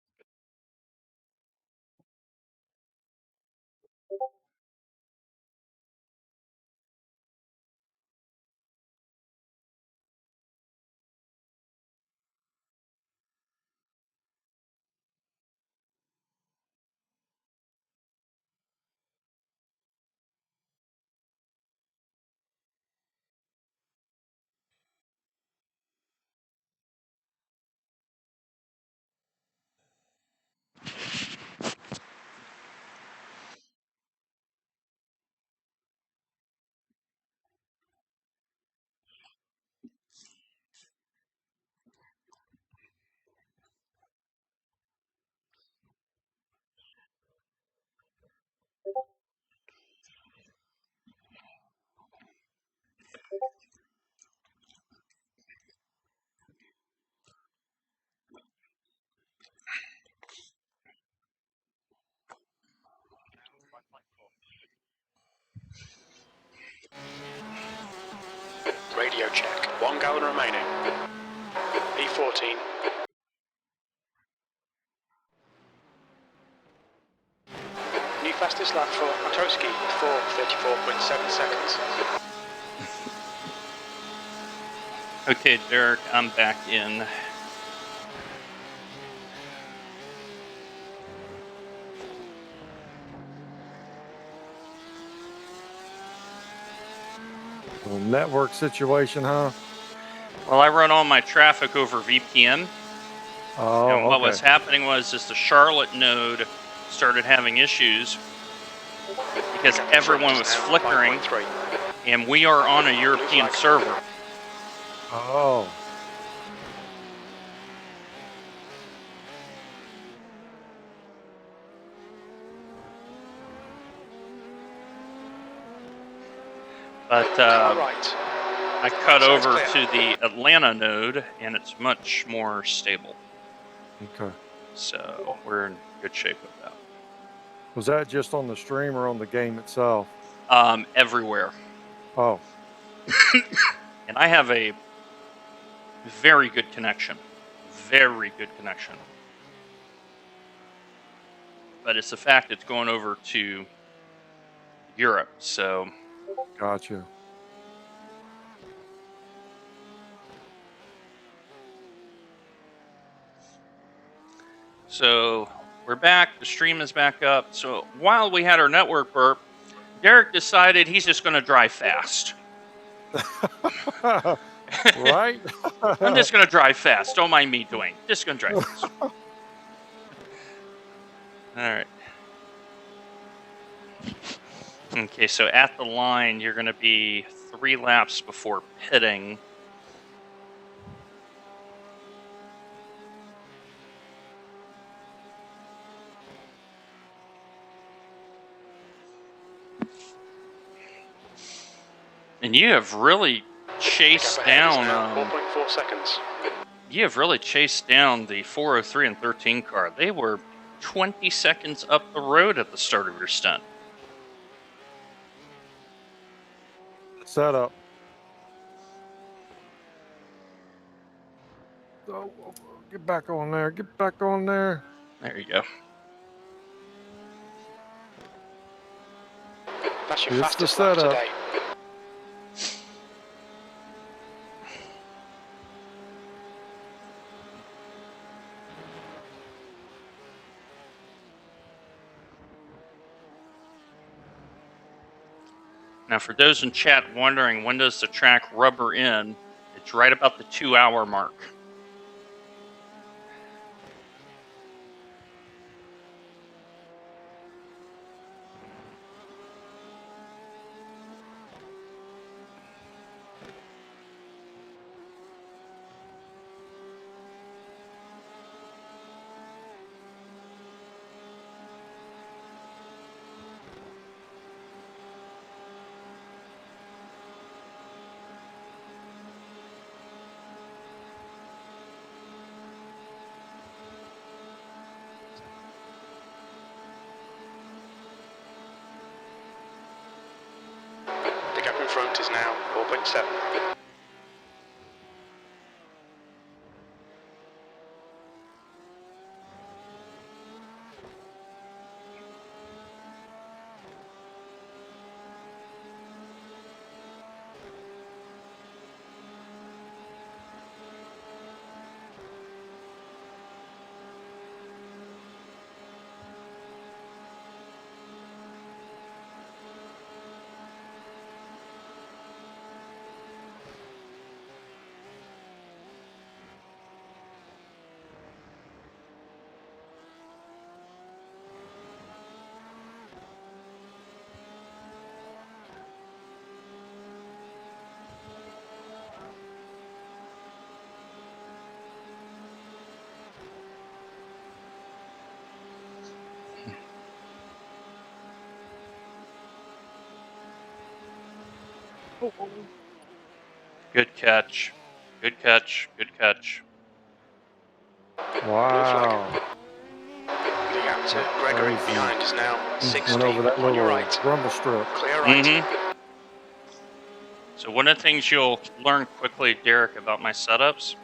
Radio check. 1 gallon remaining. P14. New fastest lap for Matoski, 4:34.7 seconds. Okay, Derek, I'm back in. Well, network situation, huh? Well, I run all my traffic over VPN. Oh, And what okay. was happening was the Charlotte node started having issues because everyone was flickering, and we are on a European server. Oh. But I cut over to the Atlanta node, and it's much more stable. Okay. So we're in good shape with that. Was that just on the stream or on the game itself? Everywhere. Oh. And I have a very good connection. Very good connection. But it's the fact it's going over to Europe, so... Gotcha. So we're back. The stream is back up. So while we had our network burp, Derek decided he's just going to drive fast. Right? I'm just going to drive fast. Don't mind me, Dwayne. Just going to drive fast. All right. Okay, so at the line, you're going to be 3 laps before pitting. And you have really chased down. 4.4 seconds. You have really chased down the 403 and 13 car. They were 20 seconds up the road at the start of your stunt. Setup. Oh, get back on there. Get back on there. There you go. That's your It's the fastest lap setup. today. Now, for those in chat wondering when does the track rubber in, it's right about the 2-hour mark. The gap in front is now 4.7. Good catch. Good catch. Good catch. Wow. The gap to Gregory Crazy. behind is now Just 60 went over that on your little right. rumble strip. Clear right. Mm-hmm. So one of the things you'll learn quickly, Derek, about my setups,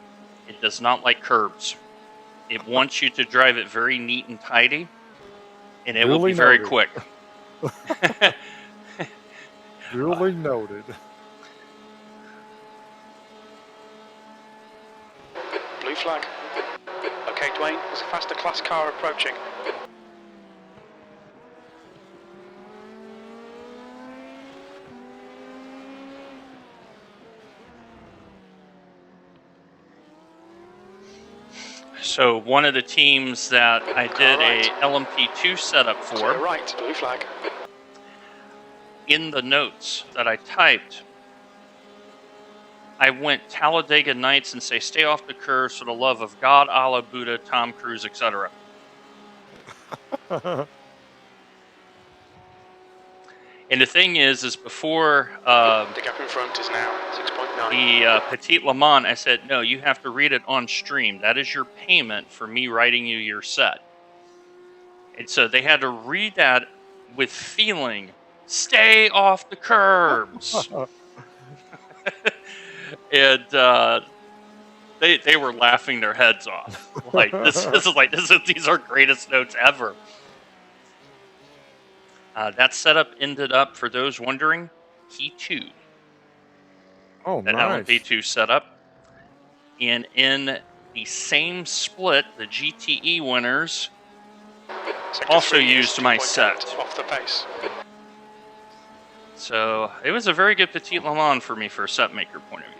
it does not like curbs. It wants you to drive it very neat and tidy, and it will be Duly very noted. quick. Duly noted. Blue flag. Okay, Dwayne, there's a faster class car approaching. So one of the teams that I did right. a LMP2 setup Clear for, right, blue flag. in the notes that I typed, I went Talladega Nights and say, stay off the curves for the love of God, Allah, Buddha, Tom Cruise, etc. And the thing is before The gap in front is now 6.9. the Petite Le Mans, I said, no, you have to read it on stream. That is your payment for me writing you your set. And so they had to read that with feeling. Stay off the curbs. And they were laughing their heads off. Like these are greatest notes ever. That setup ended up, for those wondering, P2. Oh, That nice. LMP2 setup. And in the same split, the GTE winners Sector also 3 is used my 2.8 set. off the pace. So it was a very good Petite Le Mans for me for a set maker point of view.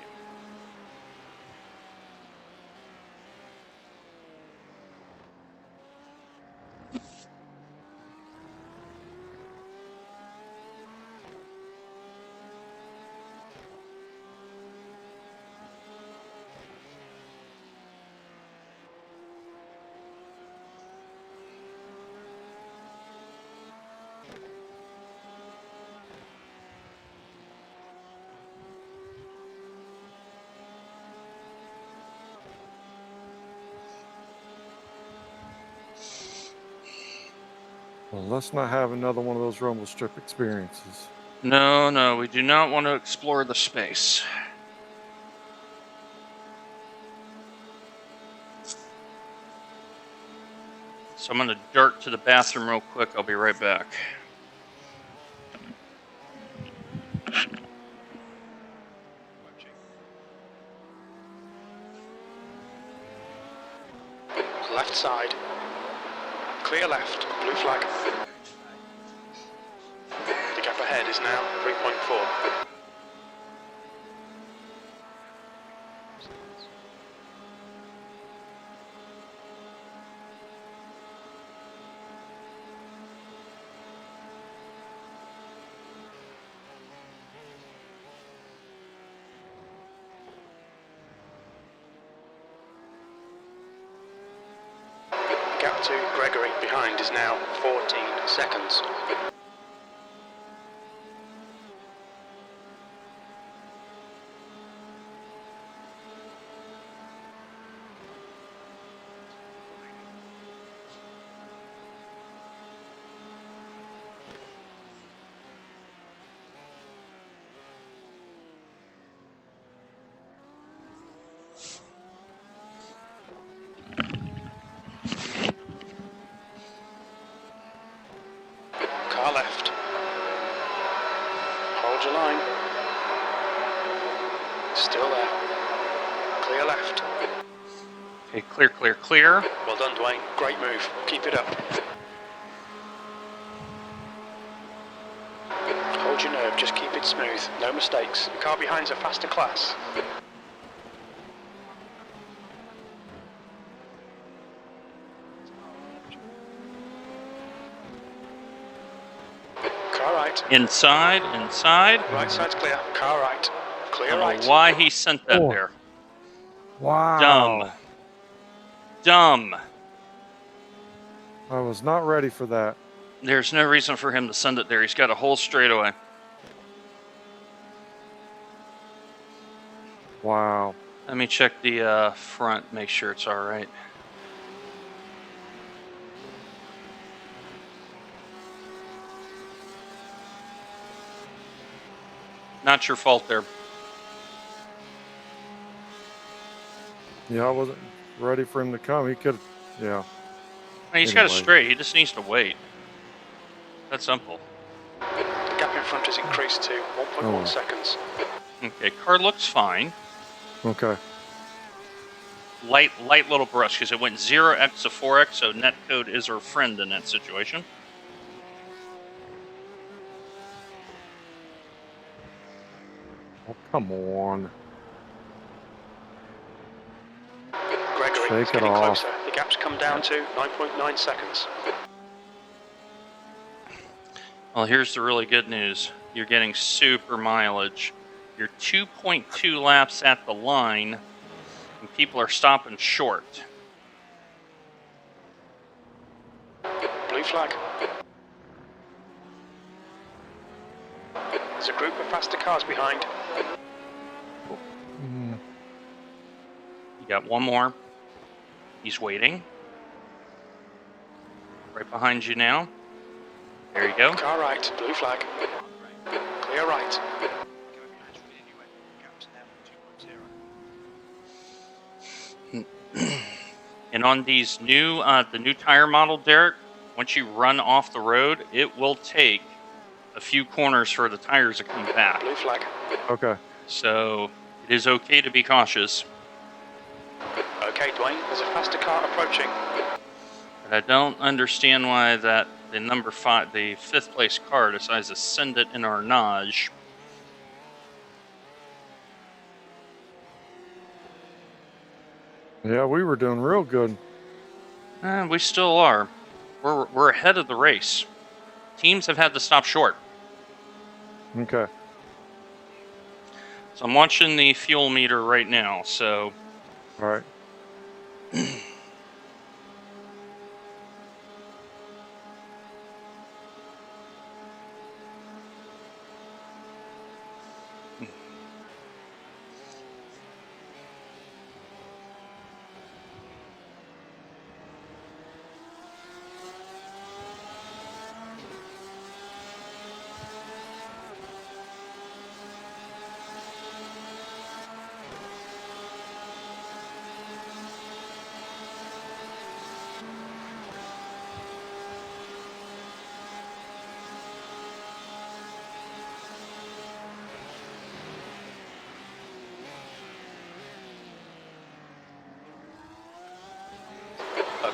Well, let's not have another one of those rumble strip experiences. No, we do not want to explore the space. So I'm going to dart to the bathroom real quick. I'll be right back. left side. Clear left, blue flag. The gap ahead is now 3.4. Gap to Gregory behind is now 14 seconds. Car left. Hold your line. Still there. Clear left. Okay, clear, clear, clear. Well done, Dwayne. Great move. Keep it up. Hold your nerve. Just keep it smooth. No mistakes. The car behind's a faster class. Car right. Inside, inside. Right side's clear. Car right. I Clear don't right. know why he sent that Oh. there. Wow. Dumb. Dumb. I was not ready for that. There's no reason for him to send it there. He's got a whole straightaway. Wow. Let me check the front, make sure it's all right. Not your fault there. Yeah, I wasn't ready for him to come. He could, yeah. He's got it Anyway. straight. He just needs to wait. That's simple. The gap in front has increased to 1.1 Oh. seconds. Okay, car looks fine. Okay. Light little brush because it went 0x to 4x, so netcode is our friend in that situation. Oh, come on. Gregory Shake is it getting off. closer. The gap's come down to 9.9 seconds. Well, here's the really good news. You're getting super mileage. You're 2.2 laps at the line, and people are stopping short. Blue flag. There's a group of faster cars behind. Mm. You got one more. He's waiting. Right behind you now. There you go. Car right, blue flag. Clear right. And on these new, the new tire model, Derek, once you run off the road, it will take a few corners for the tires to come back. Blue flag. Okay. So it is okay to be cautious. Okay, Dwayne, there's a faster car approaching. But I don't understand why that the number 5, the 5th place car decides to send it in our nage. Yeah, we were doing real good. We still are. We're ahead of the race. Teams have had to stop short. Okay. So I'm watching the fuel meter right now. So All right.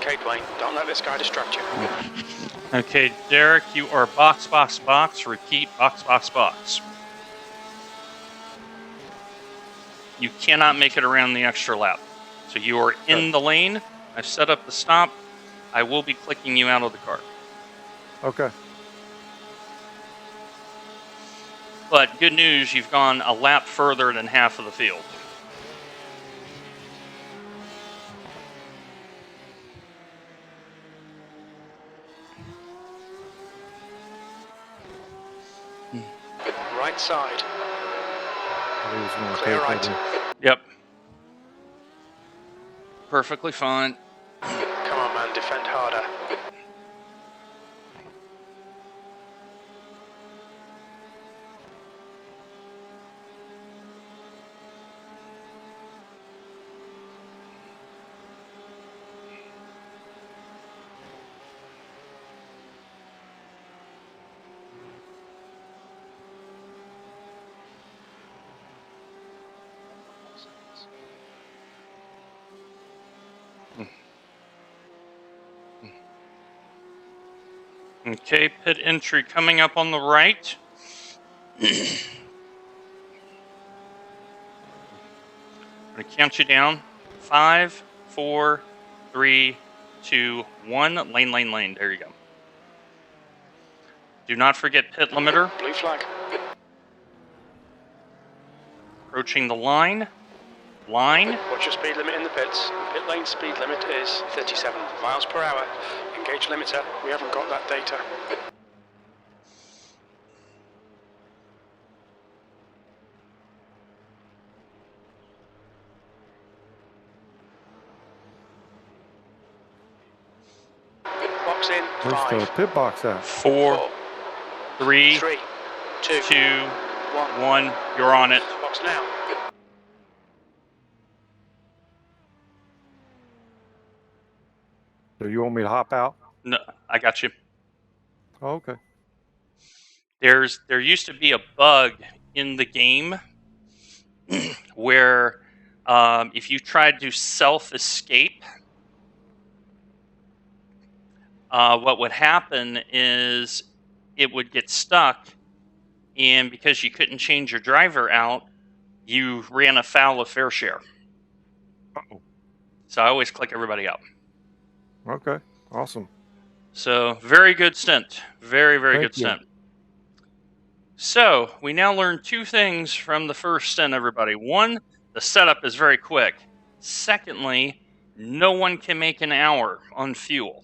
Okay, Dwayne, don't let this guy distract you. Okay, Derek, you are box, box, box. Repeat, box, box, box. You cannot make it around the extra lap. So you are in the lane. I've set up the stop. I will be clicking you out of the car. Okay. But good news, you've gone a lap further than half of the field. Right side. He was gonna Clear take right. it. Yep. Perfectly fine. Come on, man, defend harder. Okay, pit entry coming up on the right. I'm going to count you down. 5, 4, 3, 2, 1. Lane, lane, lane. There you go. Do not forget pit limiter. Blue flag. Approaching the line. Line. What's your speed limit in the pits? Pit lane speed limit is 37 miles per hour. Engage limiter. We haven't got that data. Box in. Where's the 5, pit box at? 4, 3, 3, 2, 2, 1. You're on it. Box now. Do you want me to hop out? No, I got you. Oh, okay. There used to be a bug in the game where if you tried to self-escape, what would happen is it would get stuck, and because you couldn't change your driver out, you ran afoul of fair share. Uh-oh. So I always click everybody out. Okay. Awesome. So very good stint. Very, very Thank good you. stint. So we now learned 2 things from the first stint, everybody. 1, the setup is very quick. Secondly, no one can make an hour on fuel.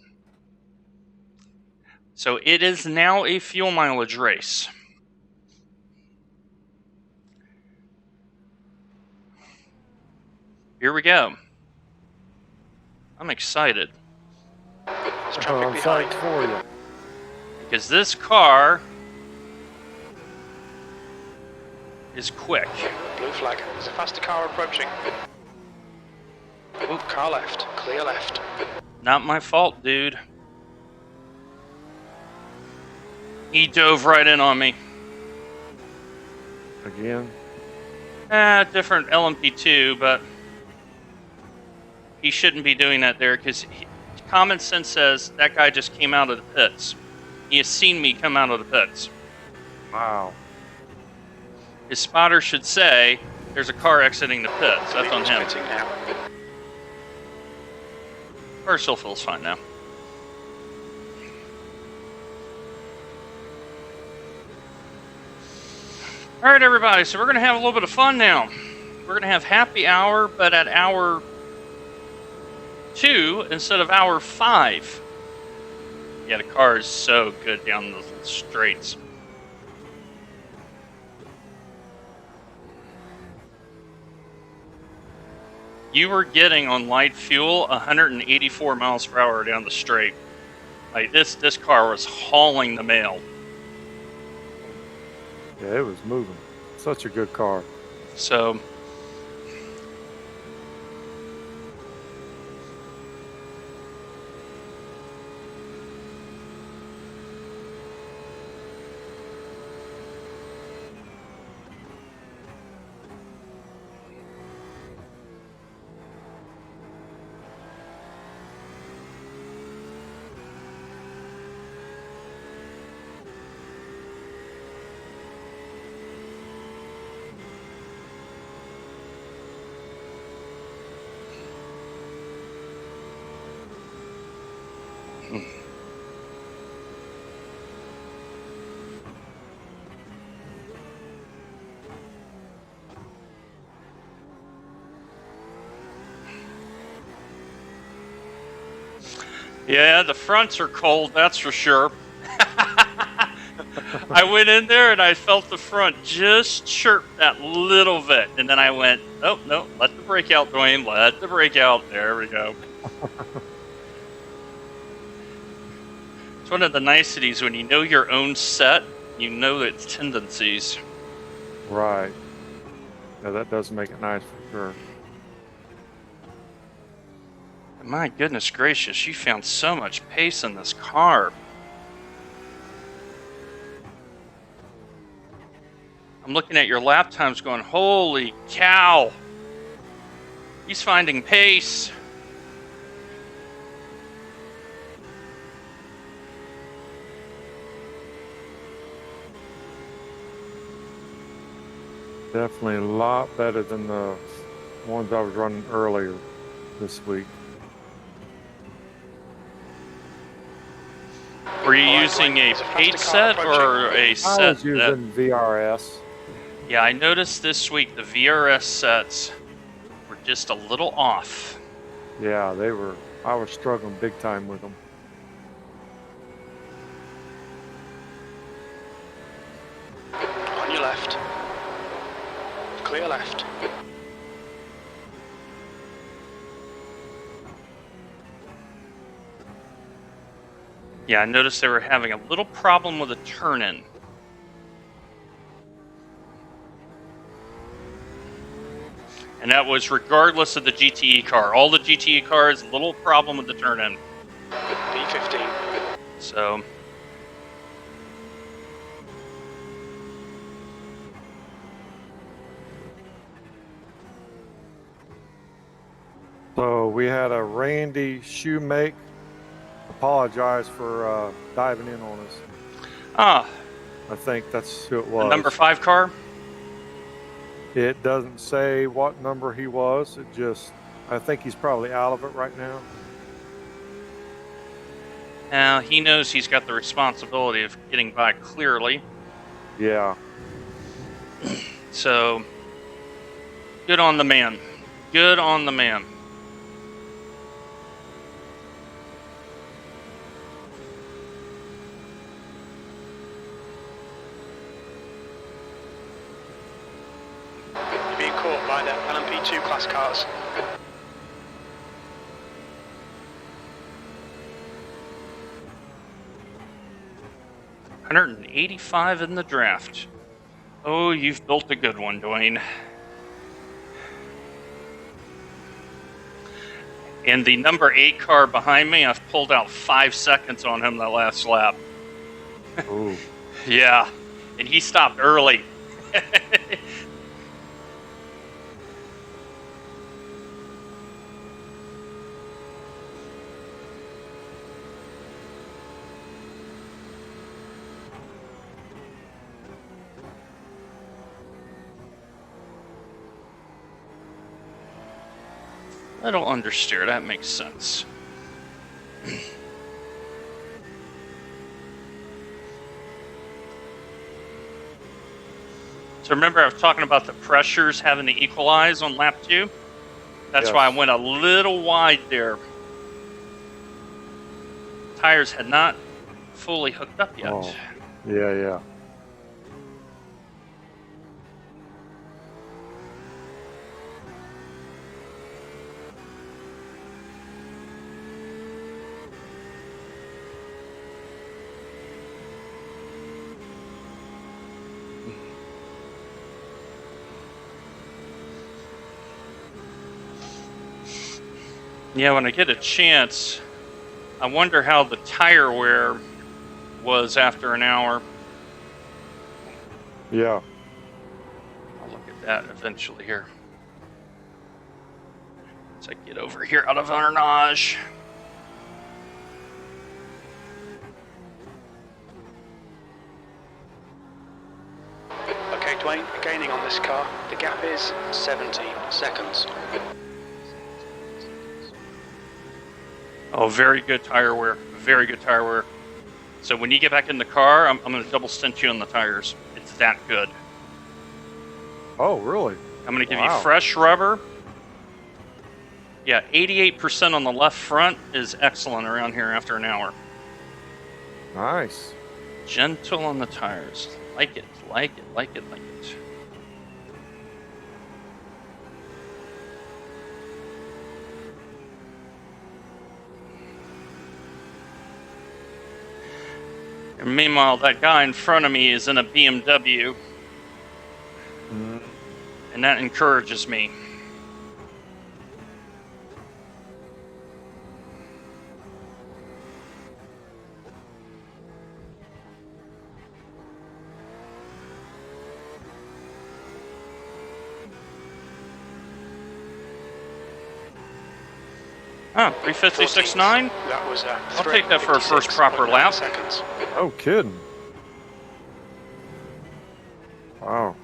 So it is now a fuel mileage race. Here we go. I'm excited. There's I'm traffic behind. psyched for you. Because this car is quick. Blue flag. There's a faster car approaching. Oh, car left. Clear left. Not my fault, dude. He dove right in on me. Again. Different LMP2, but he shouldn't be doing that there because common sense says that guy just came out of the pits. He has seen me come out of the pits. Wow. His spotter should say, there's a car exiting the pits. That's on him. Pitting now. Car still feels fine now. All right, everybody. So we're going to have a little bit of fun now. We're going to have happy hour, but at hour 2 instead of hour 5. Yeah, the car is so good down the straights. You were getting on light fuel 184 miles per hour down the straight. Like this car was hauling the mail. Yeah, it was moving. Such a good car. So Yeah, the fronts are cold, that's for sure. I went in there and I felt the front just chirp that little bit. And then I went, oh, no, let the brake out, Dwayne. Let the brake out. There we go. It's one of the niceties when you know your own set, you know its tendencies. Right. Yeah, that does make it nice for sure. My goodness gracious, you found so much pace in this car. I'm looking at your lap times going, holy cow. He's finding pace. Definitely a lot better than the ones I was running earlier this week. Were you All right, using Dwayne, a there's a paid faster car set or a I set was using VRS. Yeah, I noticed this week the VRS sets were just a little off. Yeah, they were. I was struggling big time with them. On your left. Clear left. Yeah, I noticed they were having a little problem with a turn-in. And that was regardless of the GTE car. All the GTE cars, little problem with the turn-in. P15. So, So we had a Randy Shoemake apologize for diving in on us. I think that's who it the was. number 5 car? It doesn't say what number he was. It just, I think he's probably out of it right now. Now, he knows he's got the responsibility of getting by clearly. Yeah. So, good on the man. Good on the man. You're being caught by the LMP2 class cars. $185 in the draft. Oh, you've built a good one, Dwayne. And the number 8 car behind me, I've pulled out 5 seconds on him that last lap. Ooh. Yeah, and he stopped early. Little understeer, that makes sense. So remember I was talking about the pressures having to equalize on lap 2? That's Yes. why I went a little wide there. Tires had not fully hooked up yet. Oh. Yeah, yeah. Yeah, when I get a chance, I wonder how the tire wear was after an hour. Yeah. I'll look at that eventually here. As I get over here out of Arnage. Okay, Dwayne, gaining on this car. The gap is 17 seconds. Oh, very good tire wear. Very good tire wear. So when you get back in the car, I'm going to double stint you on the tires. It's that good. Oh, really? I'm going to give Wow. you fresh rubber. Yeah, 88% on the left front is excellent around here after an hour. Nice. Gentle on the tires. Like it, like it, like it, like it. And meanwhile, that guy in front of me is in a BMW, and that encourages me. Oh, 356.9? That was I'll take that for a first proper lap. Seconds. Oh, kidding. Wow.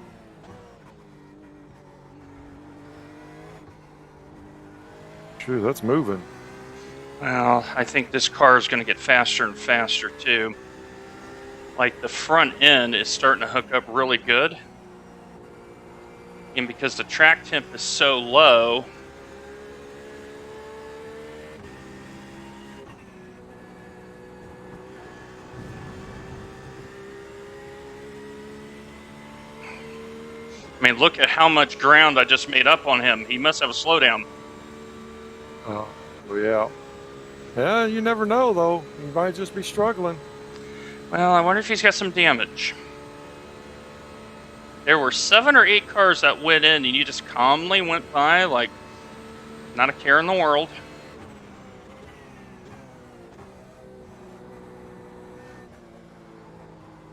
Sure, that's moving. Well, I think this car is going to get faster and faster, too. Like, the front end is starting to hook up really good. And because the track temp is so low, I mean, look at how much ground I just made up on him. He must have a slowdown. Oh, yeah. Yeah, you never know, though. You might just be struggling. Well, I wonder if he's got some damage. There were 7 or 8 cars that went in, and you just calmly went by like not a care in the world.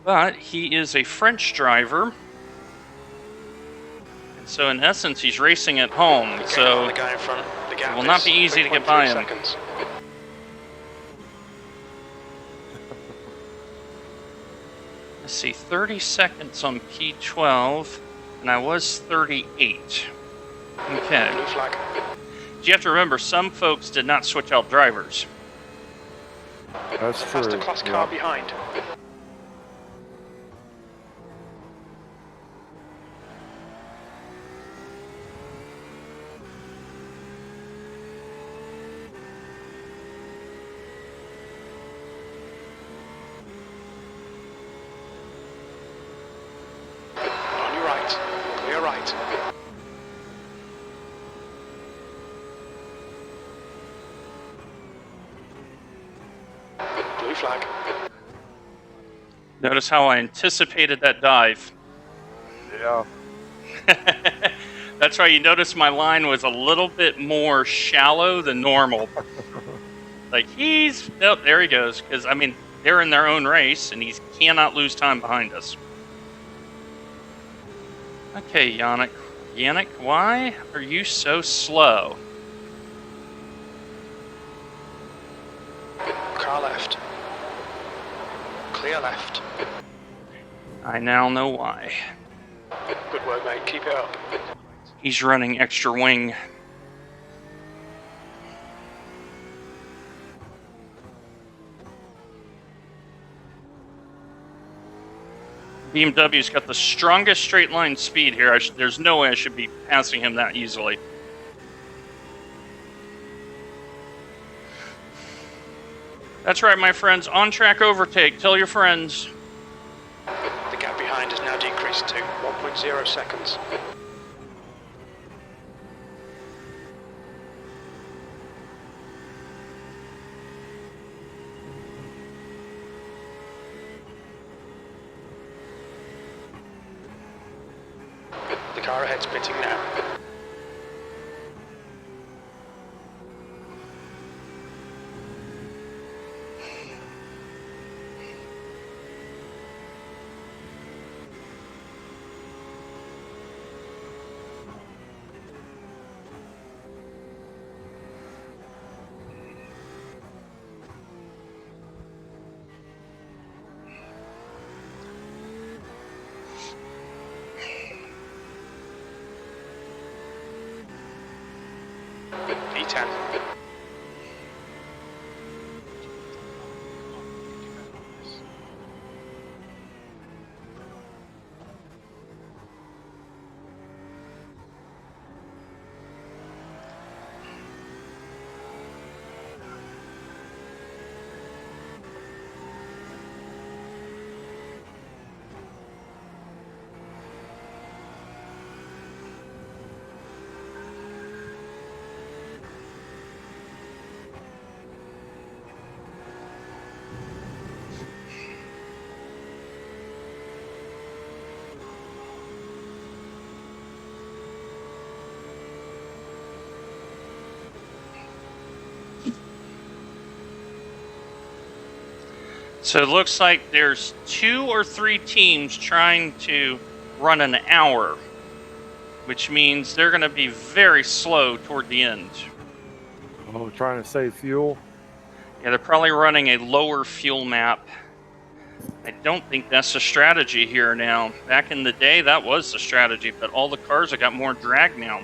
But he is a French driver. And so in essence, he's racing at home. So The guy in front, the gap it will not be easy to get by him. Seconds. Let's see, 30 seconds on P12, and I was 38. Okay. Blue flag. You have to remember, some folks did not switch out drivers. That's true. Faster class car behind. On your right. Clear right. Blue flag. Notice how I anticipated that dive. Yeah. That's right, you notice my line was a little bit more shallow than normal. Like, nope, there he goes. Because, I mean, they're in their own race, and he cannot lose time behind us. Okay, Yannick. Yannick, why are you so slow? Car left. Clear left. I now know why. Good work, mate. Keep it up. He's running extra wing. BMW's got the strongest straight line speed here. There's no way I should be passing him that easily. That's right, my friends. On-track overtake. Tell your friends. The gap behind has now decreased to 1.0 seconds. The car ahead's pitting now. E10. So it looks like there's 2 or 3 teams trying to run an hour, which means they're going to be very slow toward the end. Oh, trying to save fuel. Yeah, they're probably running a lower fuel map. I don't think that's the strategy here now. Back in the day, that was the strategy, but all the cars have got more drag now.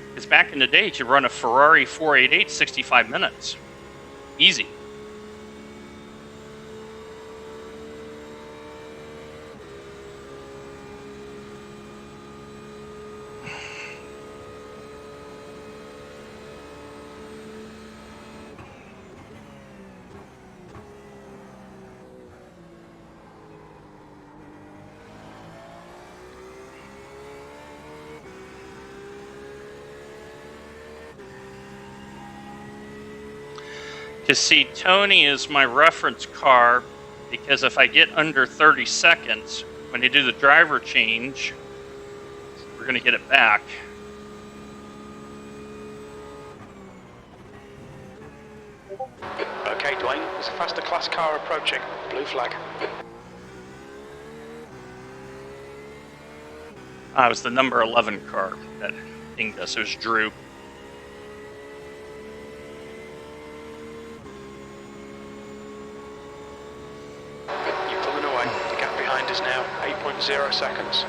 Because back in the day, you could run a Ferrari 488 65 minutes. Easy. To see, Tony is my reference car because if I get under 30 seconds, when you do the driver change, we're going to get it back. Okay, Dwayne, there's a faster class car approaching. Blue flag. It was the number 11 car that dinged us. It was Drew. You're pulling away. The gap behind is now 8.0 seconds.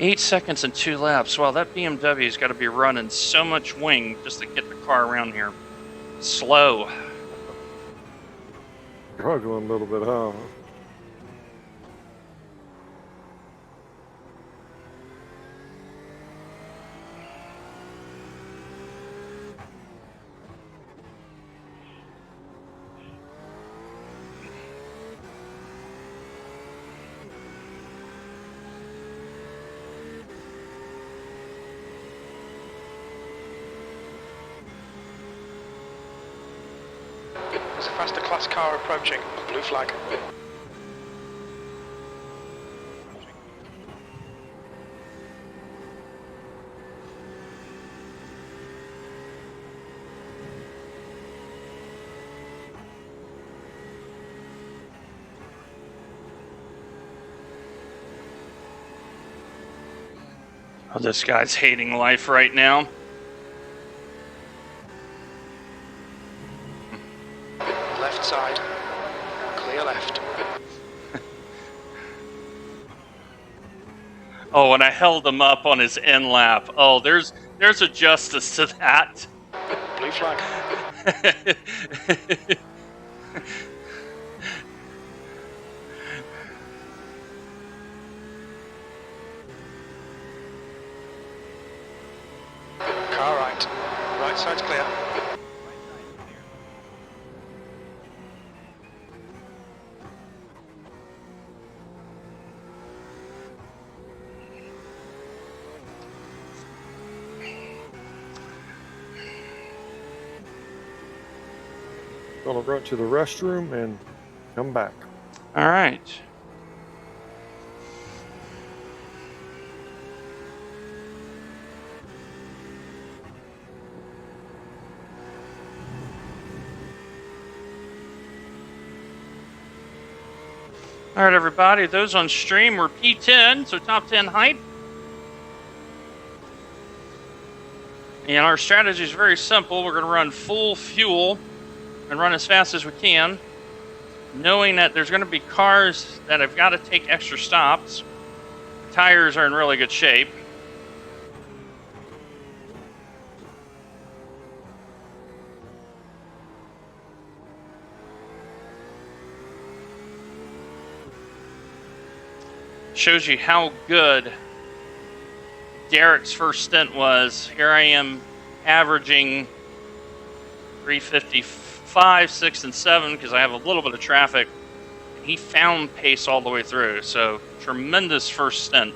8 seconds and 2 laps. Wow, that BMW's got to be running so much wing just to get the car around here. Slow. Struggling a little bit, huh? There's a faster class car approaching. Blue flag. Oh, this guy's hating life right now. Left side. Clear left. Oh, and I held him up on his end lap. Oh, there's a justice to that. Blue flag. Car right. Right side's clear. Gonna run to the restroom and come back. All right. All right, everybody. Those on stream were P10, so top 10 hype. And our strategy is very simple. We're going to run full fuel and run as fast as we can, knowing that there's going to be cars that have got to take extra stops. The tires are in really good shape. Shows you how good Derek's first stint was. Here I am averaging 355, 6, and 7 because I have a little bit of traffic. He found pace all the way through, so tremendous first stint.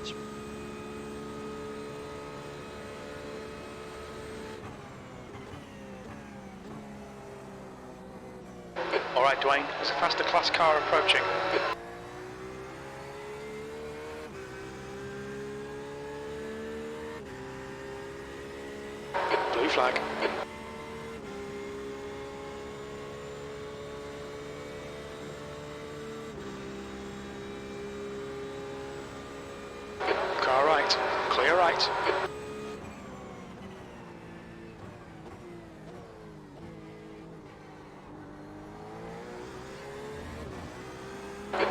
All right, Dwayne, there's a faster class car approaching. Blue flag. right, clear right.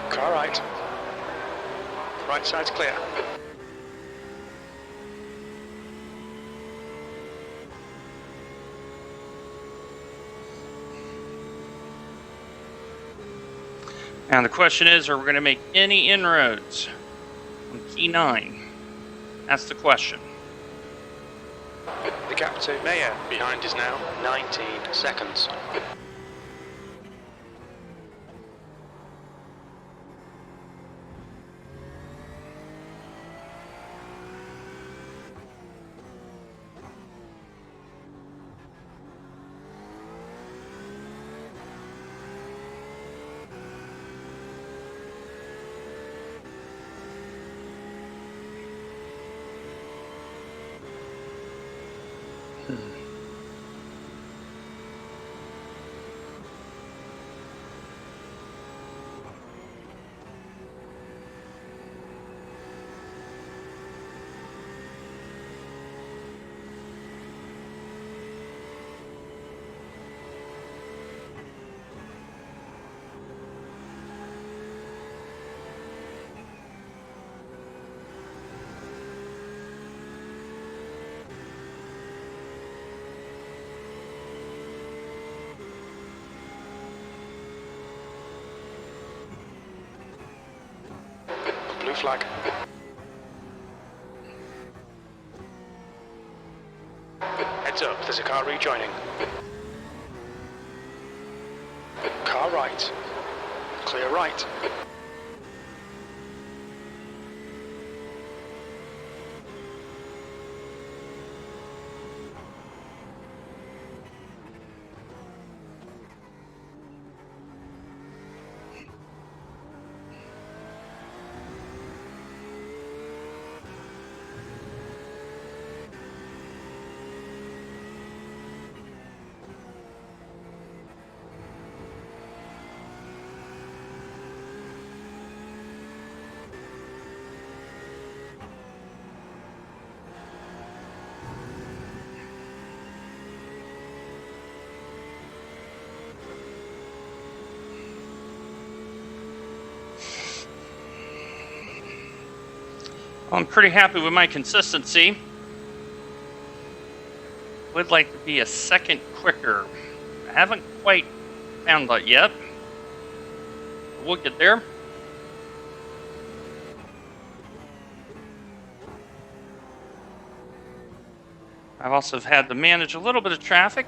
Car right. Right side's clear. Now the question is, are we going to make any inroads on key 9? That's the question. The gap to Mayer behind is now 19 seconds. Blue flag. Heads up, there's a car rejoining. Car right. Clear right. I'm pretty happy with my consistency. Would like to be a second quicker. I haven't quite found that yet. We'll get there. I've also had to manage a little bit of traffic.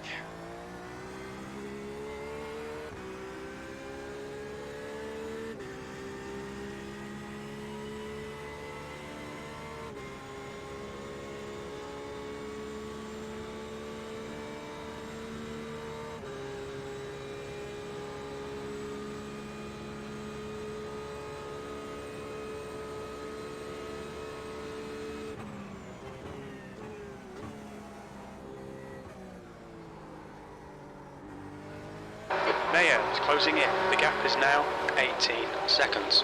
Mayer is closing in. The gap is now 18 seconds.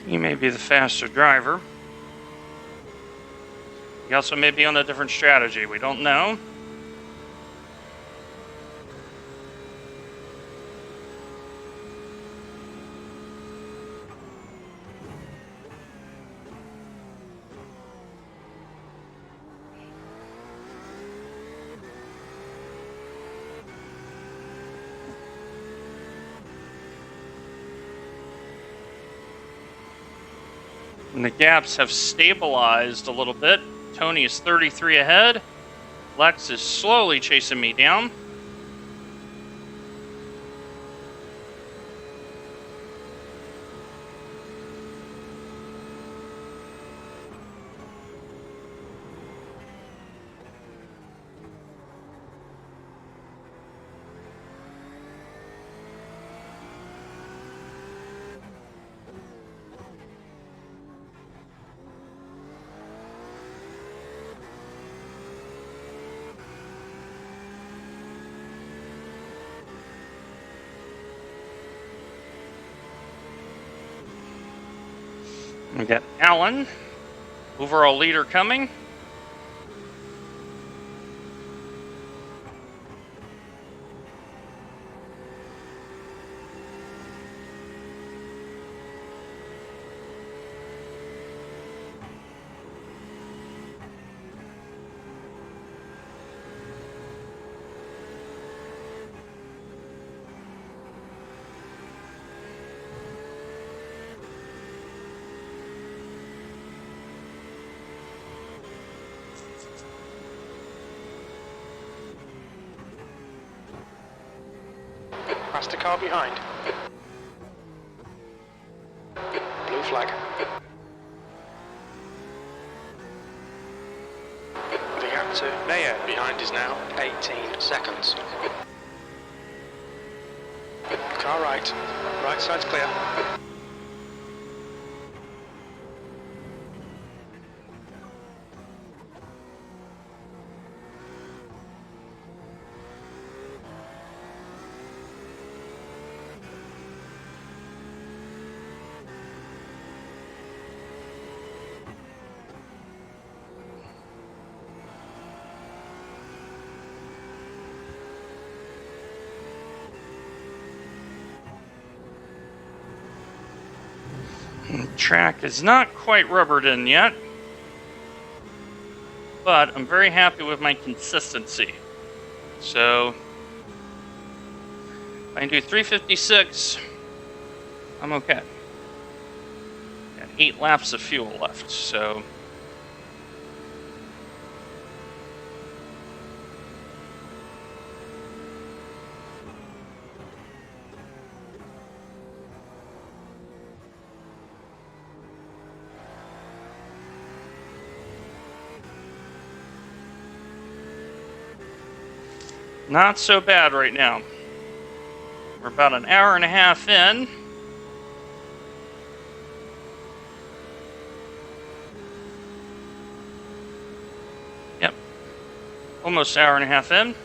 He may be the faster driver. He also may be on a different strategy. We don't know. And the gaps have stabilized a little bit. Tony is 33 ahead. Lex is slowly chasing me down. We got Allen, overall leader coming. Faster car behind. Blue flag. The gap to Mayer behind is now 18 seconds. Car right. Right side's clear. Track is not quite rubbered in yet, but I'm very happy with my consistency. So, if I can do 356, I'm okay. Got 8 laps of fuel left, so. Not so bad right now. We're about an hour and a half in. Yep. Almost an hour and a half in.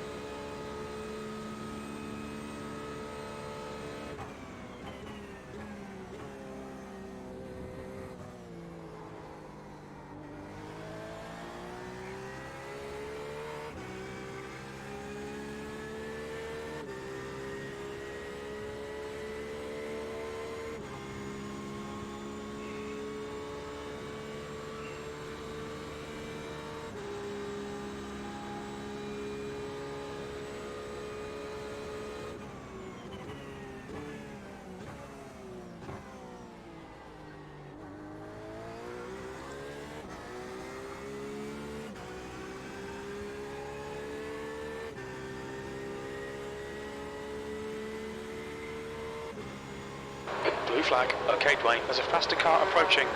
Blue flag. Okay, Dwayne. There's a faster car approaching.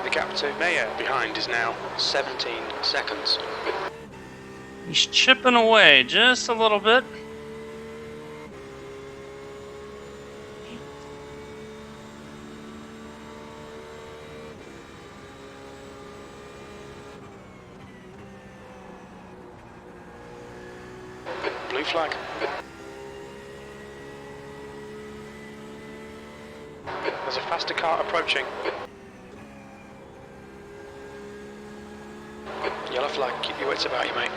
The gap to Mayer behind is now 17 seconds. He's chipping away just a little bit. Blue flag. There's a faster car approaching. Yellow flag, keep your wits about you, mate.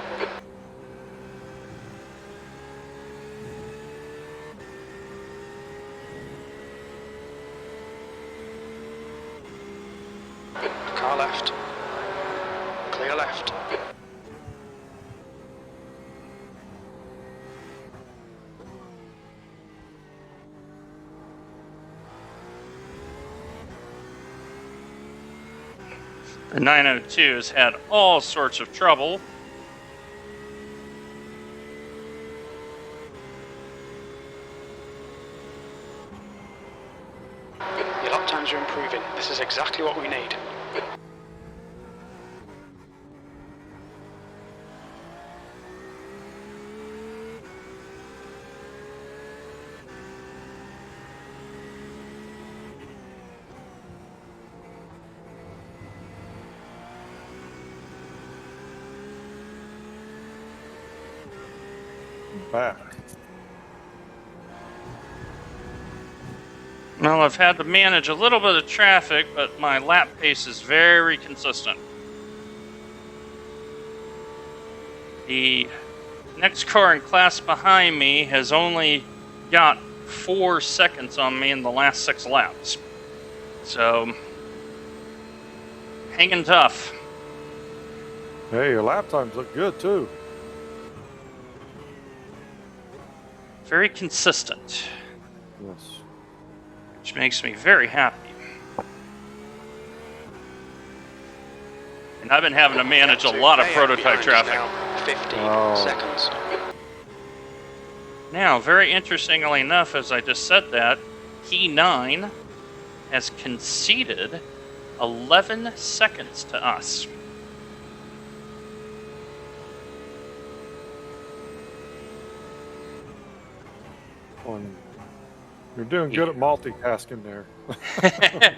Car left. Clear left. The 902 has had all sorts of trouble. Your lap times are improving. This is exactly what we need. Back. Well, I've had to manage a little bit of traffic, but my lap pace is very consistent. The next car in class behind me has only got 4 seconds on me in the last 6 laps. So, hanging tough. Hey, your lap times look good too. Very consistent, Yes. which makes me very happy. And I've been having to manage a lot of prototype traffic. Now 15 Oh. seconds. Now, very interestingly enough, as I just said that, P9 has conceded 11 seconds to us. You're doing good at multitasking there. I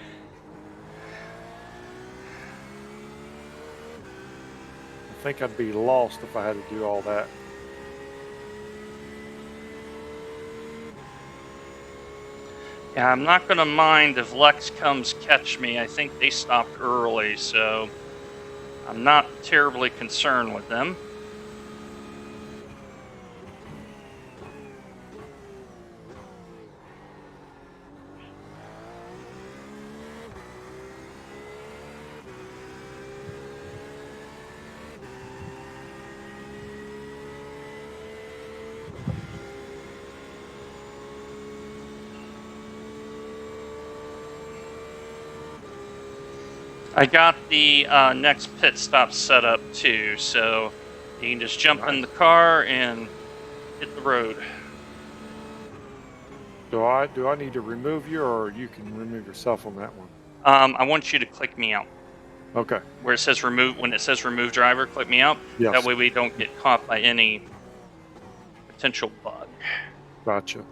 think I'd be lost if I had to do all that. Yeah, I'm not going to mind if Lex comes catch me. I think they stopped early, so I'm not terribly concerned with them. I got the next pit stop set up too, so you can just jump in the car and hit the road. Do I need to remove you, or you can remove yourself on that one? I want you to click me out. Okay. Where it says remove, when it says remove driver, click me out. Yes. That way we don't get caught by any potential bug. Gotcha.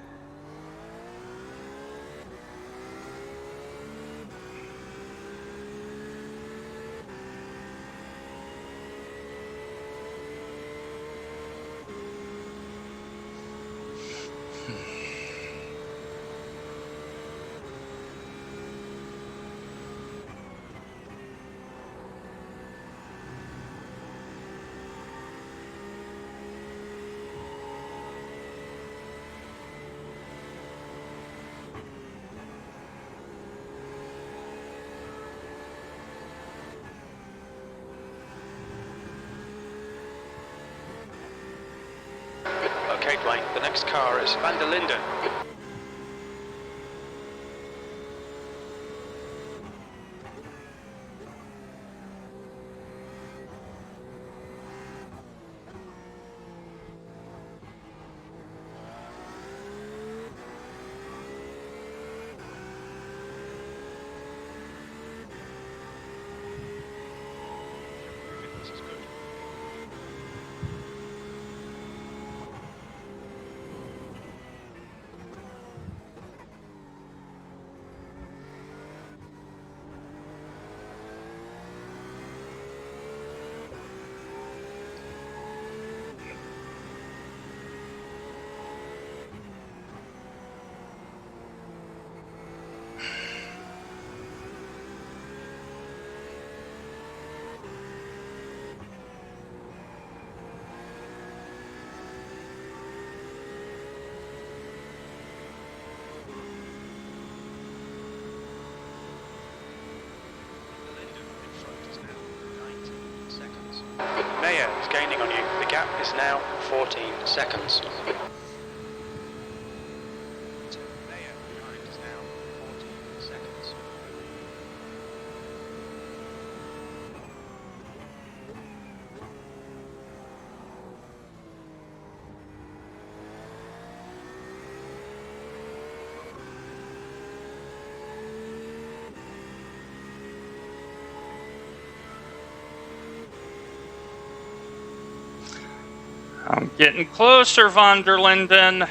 Okay, Blaine, the next car is Van der Linden. This is good. Mayer is gaining on you. The gap is now 14 seconds. Mayer behind is now 14 seconds. I'm getting closer, Von der Linden.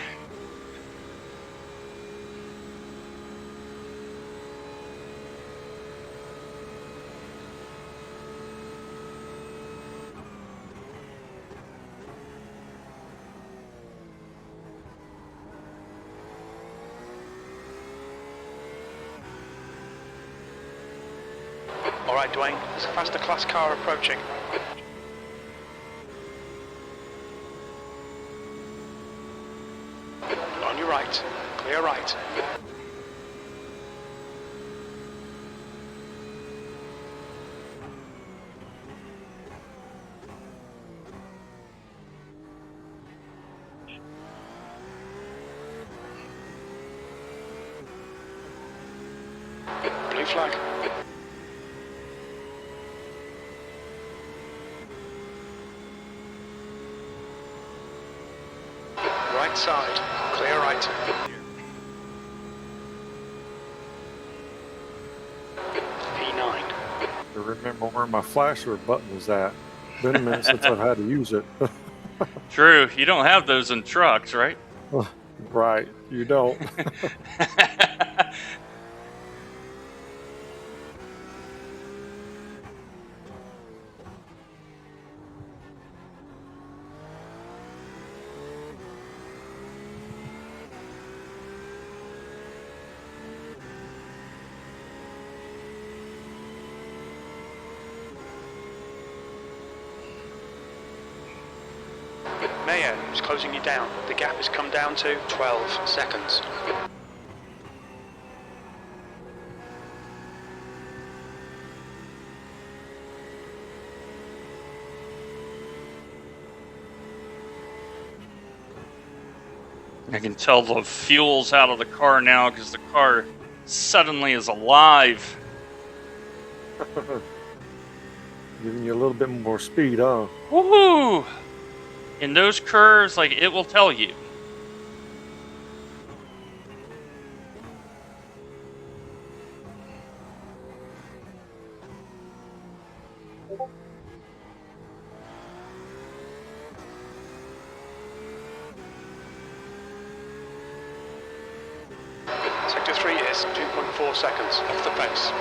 All right, Dwayne, there's a faster class car approaching. On your right, clear right. Blue flag. Right side, clear right. P9. To remember where my flasher button was at. Been a minute since I've had to use it. True, you don't have those in trucks, right? Right, you don't. Mayer is closing you down. The gap has come down to 12 seconds. I can tell the fuel's out of the car now because the car suddenly is alive. Giving you a little bit more speed, huh? Woohoo! In those curves, like, it will tell you. Sector 3 is 2.4 seconds off the pace.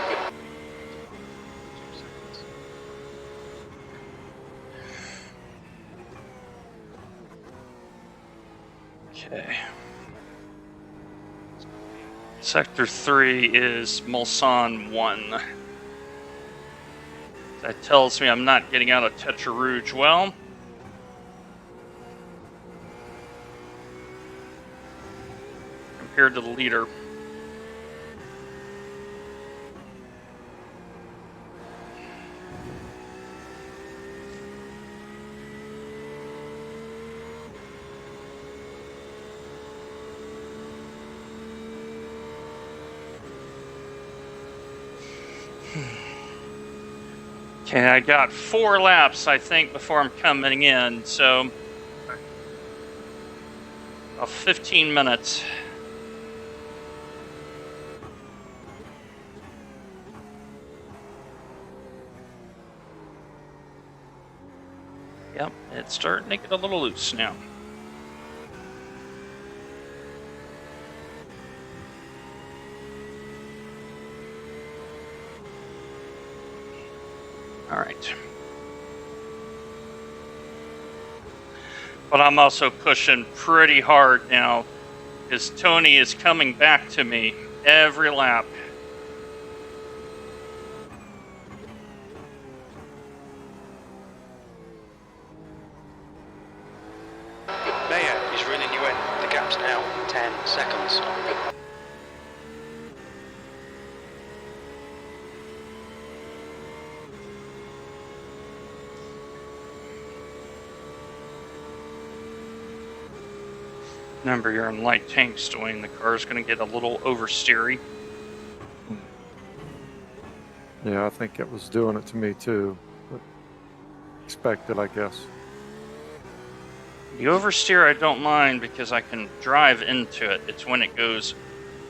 Okay. Sector 3 is Mulsanne 1. That tells me I'm not getting out of Tetra Rouge well. Compared to the leader. Okay, I got 4 laps, I think, before I'm coming in, so about 15 minutes. Yep, it's starting to get a little loose now. All right. But I'm also pushing pretty hard now because Tony is coming back to me every lap. Mayer is reeling you in. The gap's now 10 seconds. Remember, you're in light tanks, Dwayne. The car's going to get a little oversteery. Yeah, I think it was doing it to me too. But expected, I guess. The oversteer I don't mind because I can drive into it. It's when it goes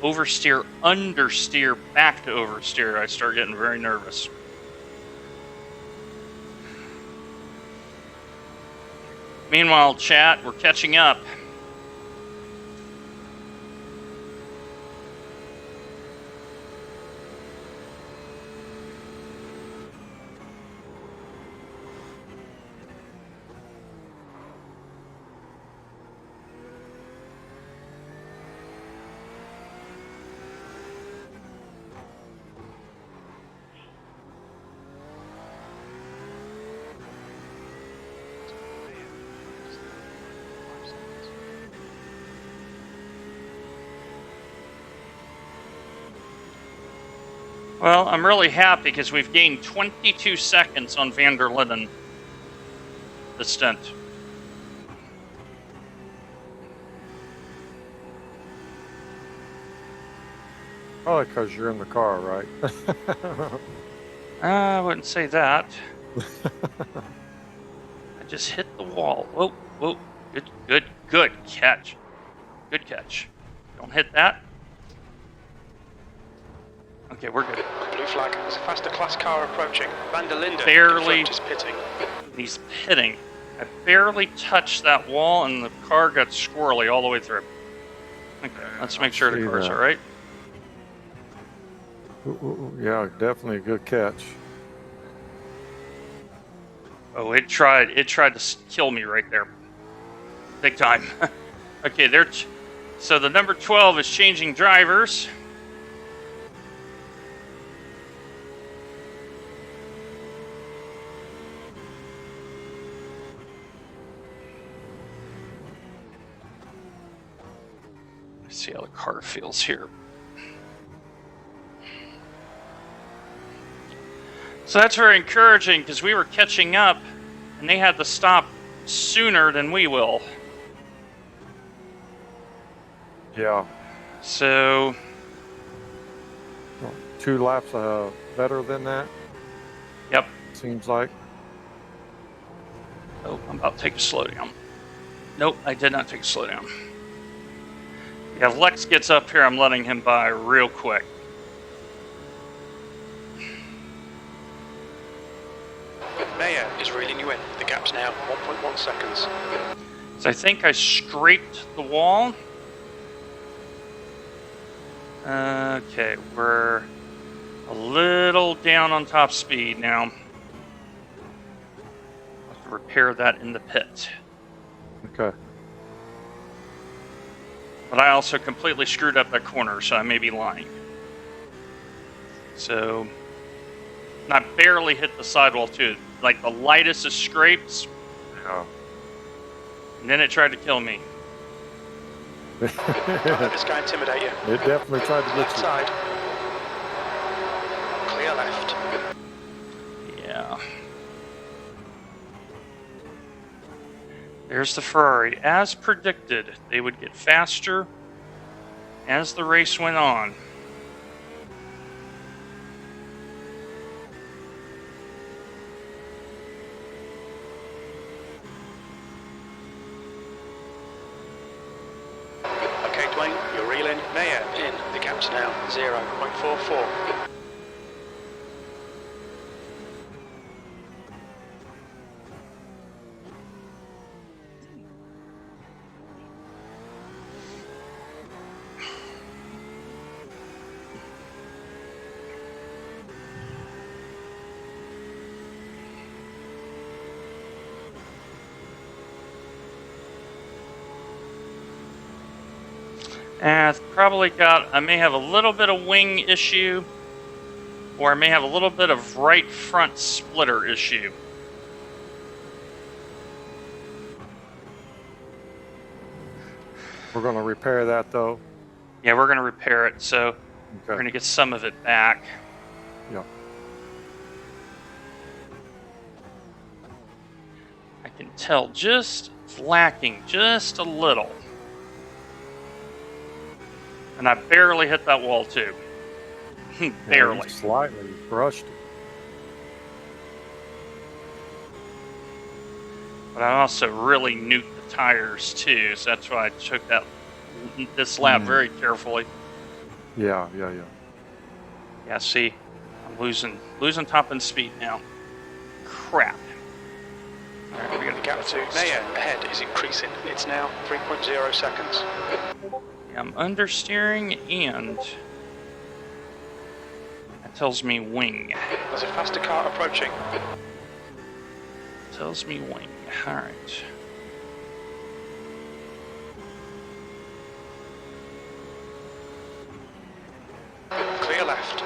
oversteer, understeer, back to oversteer, I start getting very nervous. Meanwhile, chat, we're catching up. Well, I'm really happy because we've gained 22 seconds on Van der Linden, the stint. Probably because you're in the car, right? I wouldn't say that. I just hit the wall. Whoa, whoa. Good catch. Good catch. Don't hit that. Okay, we're good. Blue flag. There's a faster class car approaching. Van der Linden Barely. is pitting. He's pitting. I barely touched that wall and the car got squirrely all the way through. Okay, let's make sure the car's all right. Yeah, definitely a good catch. Oh, it tried to kill me right there. Big time. Okay, so the number 12 is changing drivers. Let's see how the car feels here. So that's very encouraging because we were catching up and they had to stop sooner than we will. Yeah. So 2 laps better than that, yep. seems like. Oh, I'm about to take a slowdown. Nope, I did not take a slowdown. Yeah, Lex gets up here, I'm letting him by real quick. Mayer is reeling you in. The gap's now 1.1 seconds. So I think I scraped the wall. Okay, we're a little down on top speed now. I'll have to repair that in the pit. Okay. But I also completely screwed up that corner, so I may be lying. So, and I barely hit the sidewall too. Like the lightest of scrapes. Yeah. And then it tried to kill me. Don't let this guy intimidate you. It definitely tried to get Left you. side. Clear left. Yeah. There's the Ferrari. As predicted, they would get faster as the race went on. Okay, Dwayne, you're reeling. Mayer in. The gap's now 0.44. And I may have a little bit of wing issue, or I may have a little bit of right front splitter issue. We're going to repair that though. Yeah, we're going to repair it, so we're Okay. going to get some of it back. Yeah. I can tell just it's lacking just a little. And I barely hit that wall too. Barely. Yeah, slightly brushed it. But I also really nuked the tires too, so that's why I took this lap very carefully. Yeah. Yeah, see, I'm losing top end speed now. Crap. All right, we gotta gap to Mayer ahead is increasing. It's now 3.0 seconds. Yeah, I'm understeering, and that tells me wing. There's a faster car approaching. Tells me wing. All right. Clear left.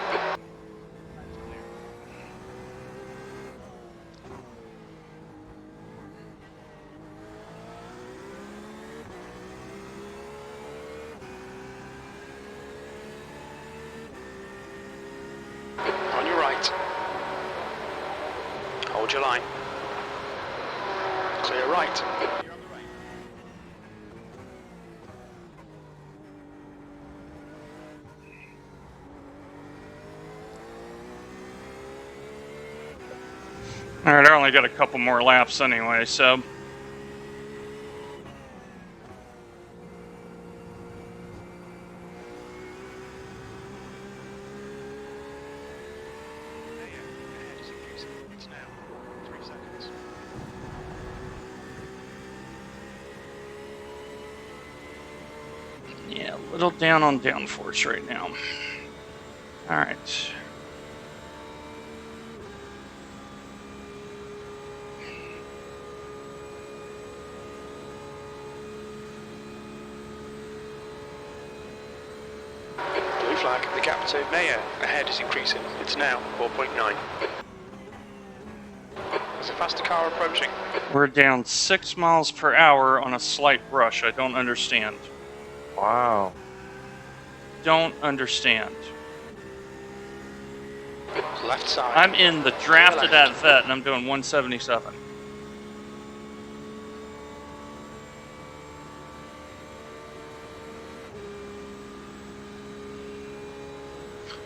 On your right. Hold your line. Clear right. All right, I only got a couple more laps anyway, so. Ahead is increasing. It's now 3 seconds. Yeah, a little down on downforce right now. All right. Blue flag. The gap to Mayer ahead is increasing. It's now 4.9. There's a faster car approaching. We're down 6 miles per hour on a slight brush. I don't understand. Wow. Don't understand. Left side. I'm in the draft of that vet, and I'm doing 177.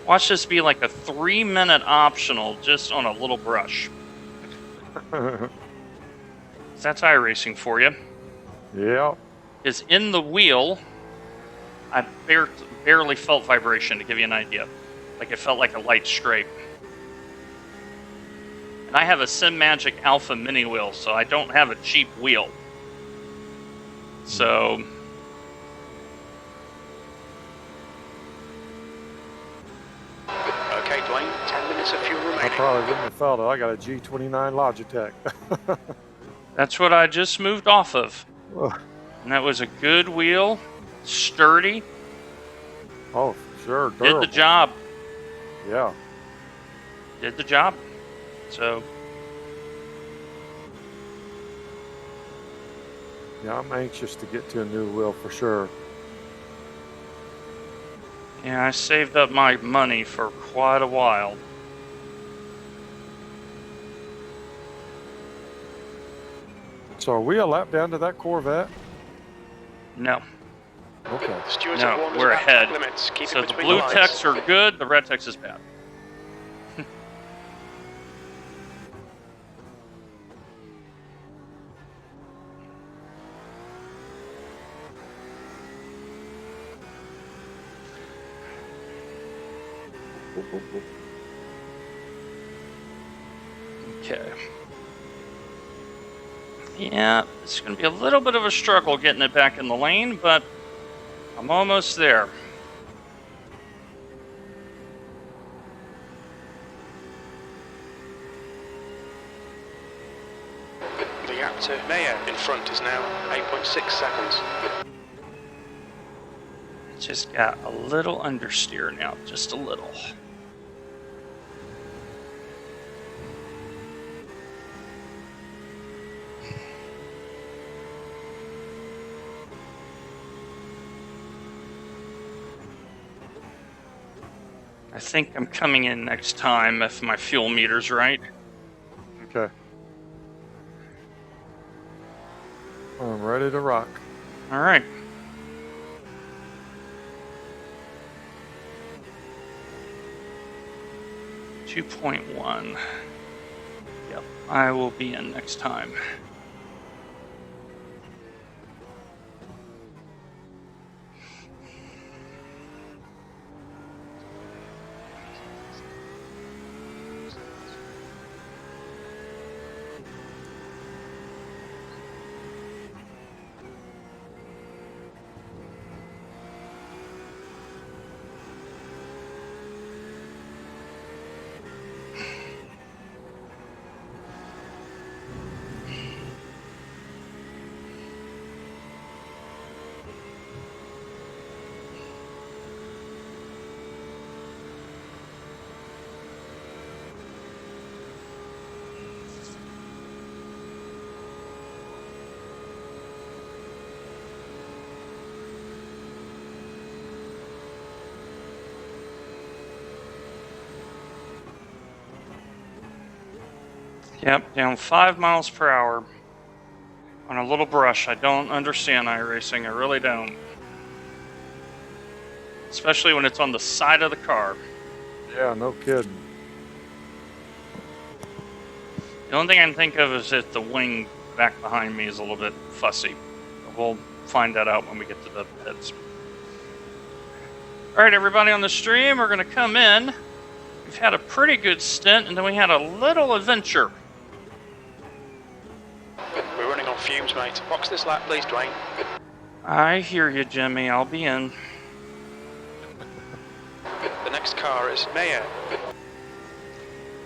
Watch this be like a 3-minute optional just on a little brush. That's iRacing for you. Yeah. Is in the wheel, I barely felt vibration, to give you an idea. Like it felt like a light scrape. And I have a SimMagic Alpha mini wheel, so I don't have a cheap wheel. So Okay, Dwayne. 10 minutes of fuel I remaining. probably wouldn't have felt it. I got a G29 Logitech. that's what I just moved off of. And that was a good wheel, sturdy, Oh, sure. did Durable. the job. Yeah. Did the job. So Yeah, I'm anxious to get to a new wheel for sure. yeah, I saved up my money for quite a while. So are we a lap down to that Corvette? No. Okay. Stewards No, have warned us we're about ahead. track limits. Keep So it the between blue lines. techs are good, the red techs is bad. Okay. Yeah, it's going to be a little bit of a struggle getting it back in the lane, but I'm almost there. The gap to Mayer in front is now 8.6 seconds. Just got a little understeer now, just a little. I think I'm coming in next time if my fuel meter's right. Okay. I'm ready to rock. All right. .1. Yep, I will be in next time. Yep, down 5 miles per hour on a little brush. I don't understand iRacing. I really don't. Especially when it's on the side of the car. Yeah, no kidding. The only thing I can think of is that the wing back behind me is a little bit fussy. We'll find that out when we get to the pits. All right, everybody on the stream, we're going to come in. We've had a pretty good stint, and then we had a little adventure. We're running on fumes, mate. Box this lap, please, Dwayne. I hear you, Jimmy. I'll be in. The next car is Mayer.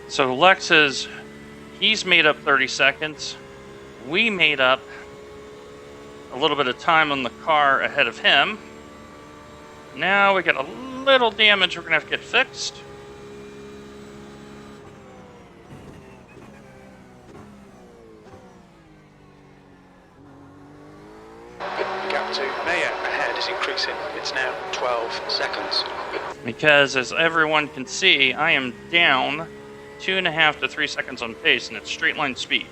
So he's made up 30 seconds. We made up a little bit of time on the car ahead of him. Now we got a little damage we're going to have to get fixed. The gap to Mayer ahead is increasing. It's now 12 seconds. Because as everyone can see, I am down 2.5 to 3 seconds on pace, and it's straight line speed.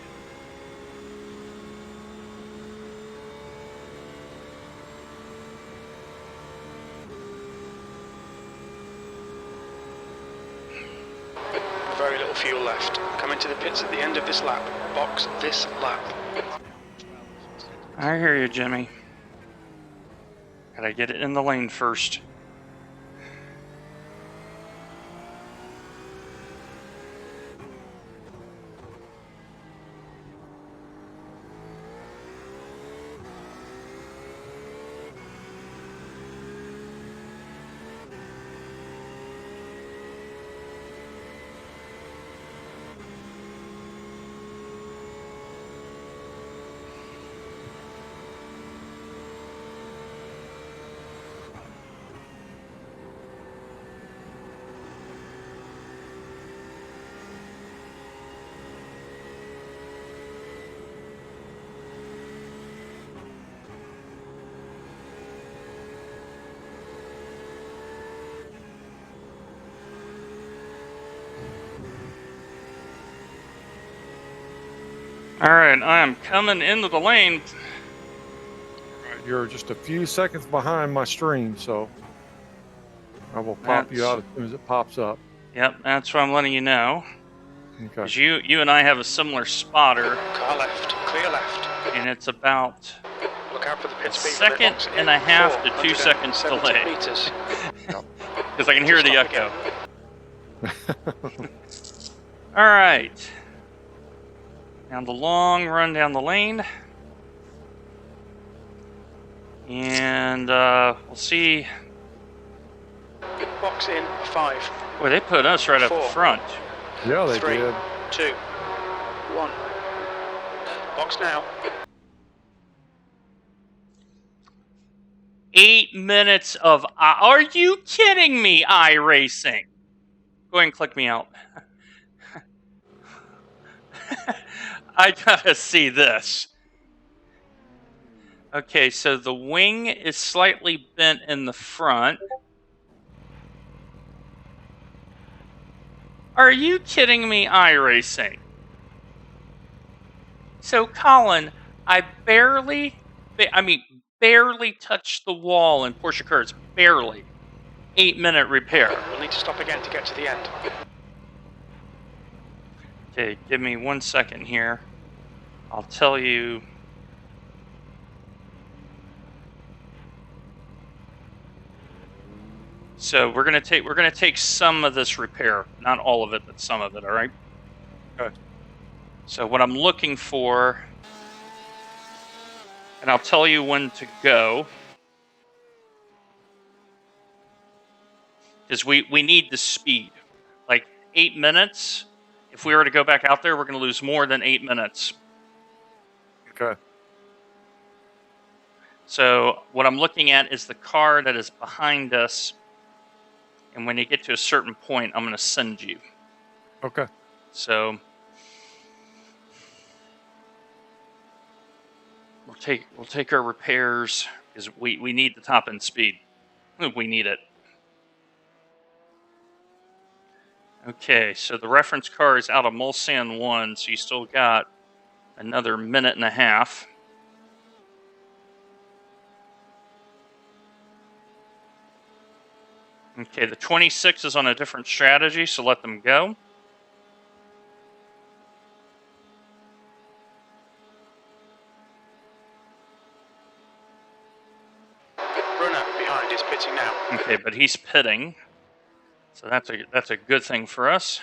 Very little fuel left. Come into the pits at the end of this lap. Box this lap. I hear you, Jimmy. Gotta get it in the lane first. Alright, I am coming into the lane. You're just a few seconds behind my stream, so I will pop you out as soon as it pops up. Yep, that's what I'm letting you know. Okay. 'Cause you and I have a similar spotter, Car left. Clear left. and it's about Look out for the pit speed second limit. Box and a half to 2 470 seconds delay. meters. Because I can hear the Stop echo. again. Alright. Now the long run down the lane. And we'll see. Box in 5. Boy, they put us right up 4. front. Yeah, they 3, did. 2, 1. Box now. 8 minutes of... Are you kidding me, iRacing? Go ahead and click me out. I gotta see this. Okay, so the wing is slightly bent in the front. Are you kidding me, iRacing? So, Colin, I barely touched the wall in Porsche Curves. Barely. 8-minute repair. We'll need to stop again to get to the end. Okay, give me 1 second here. I'll tell you. So we're gonna take some of this repair, not all of it, but some of it. All right. Okay. So what I'm looking for, and I'll tell you when to go, because we need the speed. Like 8 minutes. If we were to go back out there, we're going to lose more than 8 minutes. Okay. So what I'm looking at is the car that is behind us. And when you get to a certain point, I'm going to send you. Okay. So we'll take our repairs because we need the top end speed. We need it. Okay, so the reference car is out of Mulsanne 1, so you still got another minute and a half. Okay, the 26 is on a different strategy, so let them go. Runner behind is pitting now. Okay, but he's pitting, so that's a good thing for us.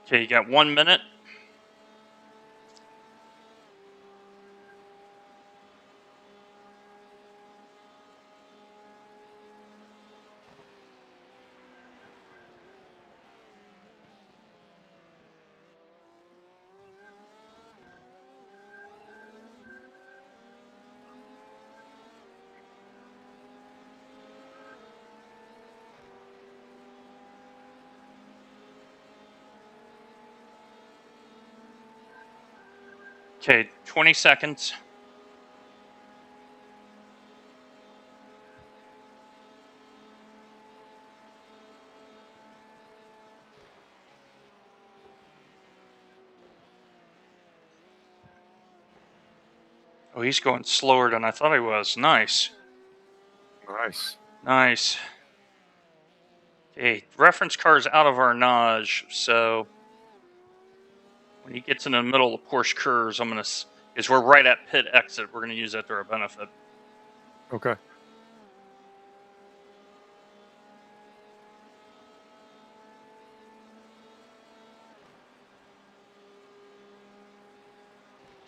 Okay, you got 1 minute. Okay, 20 seconds. Oh, he's going slower than I thought he was. Nice. Nice. Nice. Okay, reference car's out of our nage, so when he gets in the middle of the Porsche curves, because we're right at pit exit, we're gonna use that to our benefit. Okay. Okay,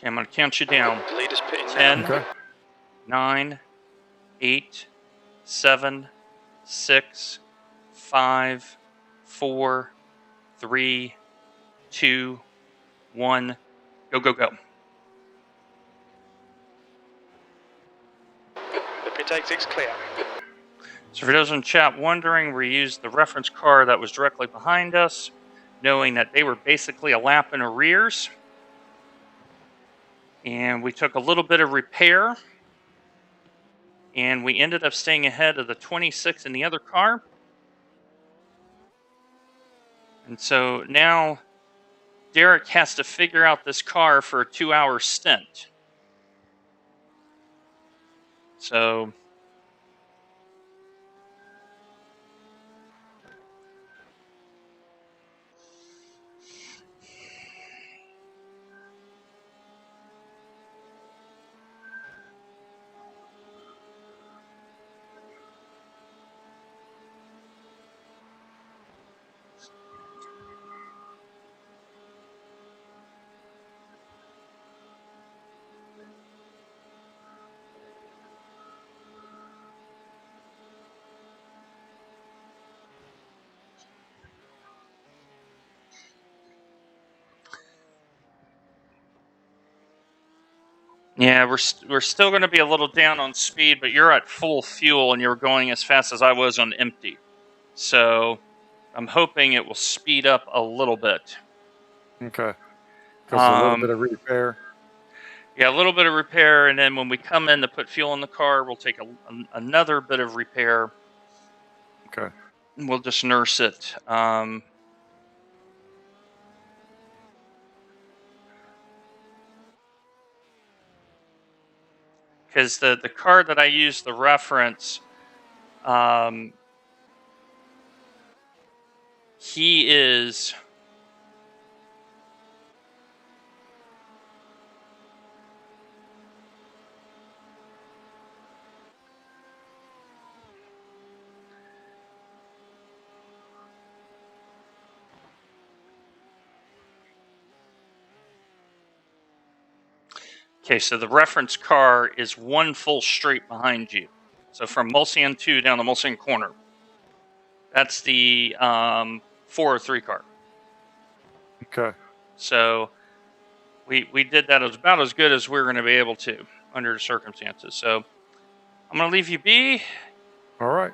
I'm gonna count you down. The leader's pitting 10, now. Okay. 9, 8, 7, 6, 5, 4, 3, 2, 1. Go, go, go. The pit exit's clear. So for those in chat wondering, we used the reference car that was directly behind us, knowing that they were basically a lap in arrears. And we took a little bit of repair, and we ended up staying ahead of the 26 in the other car. And so now Derek has to figure out this car for a 2-hour stint. So yeah, we're still going to be a little down on speed, but you're at full fuel and you're going as fast as I was on empty. So I'm hoping it will speed up a little bit. Okay. Because a little bit of repair. Yeah, a little bit of repair, and then when we come in to put fuel in the car, we'll take another bit of repair. Okay. And we'll just nurse it. Because the car that I used, the reference, he is. Okay, so the reference car is one full straight behind you. So from Mulsanne 2 down to Mulsanne Corner. That's the 403 car. Okay. So we did that. It was about as good as we were going to be able to under the circumstances. So I'm going to leave you be. All right.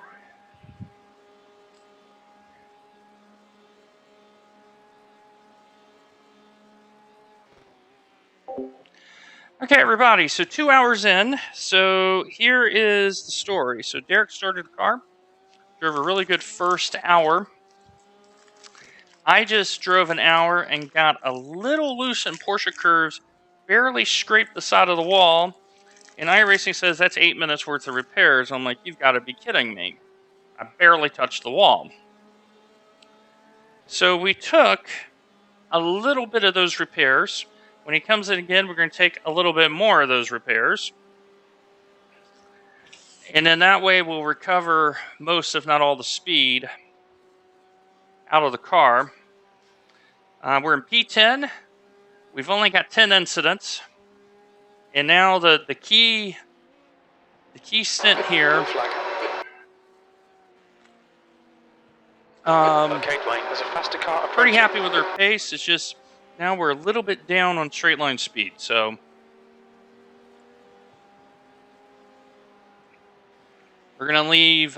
Okay, everybody, so 2 hours in. So here is the story. So Derek started the car, drove a really good first hour. I just drove an hour and got a little loose in Porsche curves, barely scraped the side of the wall. And iRacing says that's 8 minutes worth of repairs. I'm like, you've got to be kidding me. I barely touched the wall. So we took a little bit of those repairs. When he comes in again, we're going to take a little bit more of those repairs. And then that way we'll recover most, if not all, the speed out of the car. We're in P10. We've only got 10 incidents. And now the key stint here. Okay, Dwayne, there's a faster car approaching. Pretty happy with our pace. It's just now we're a little bit down on straight line speed. So we're going to leave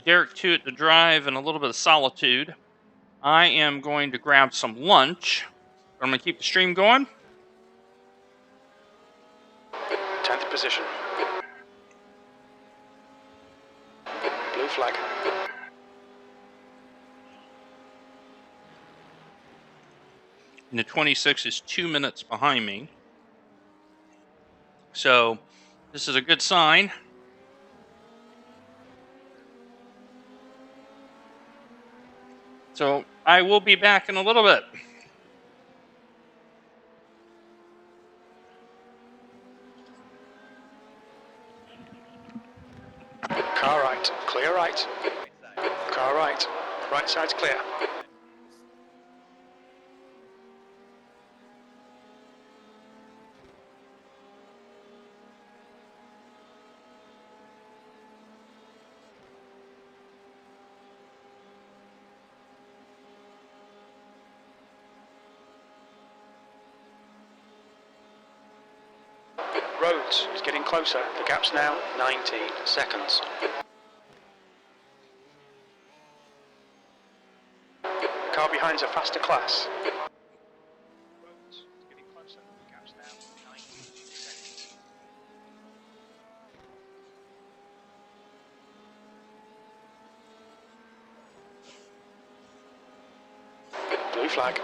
Derek 2 at the drive and a little bit of solitude. I am going to grab some lunch. I'm going to keep the stream going. 10th position. Blue flag. And the 26 is 2 minutes behind me. So this is a good sign. So I will be back in a little bit. Car right, clear right. Car right, right side's clear. Rhodes is getting closer. The gap's now 19 seconds. Car behind's a faster class. Rhodes is getting closer. The gap's now 19 seconds. Blue flag.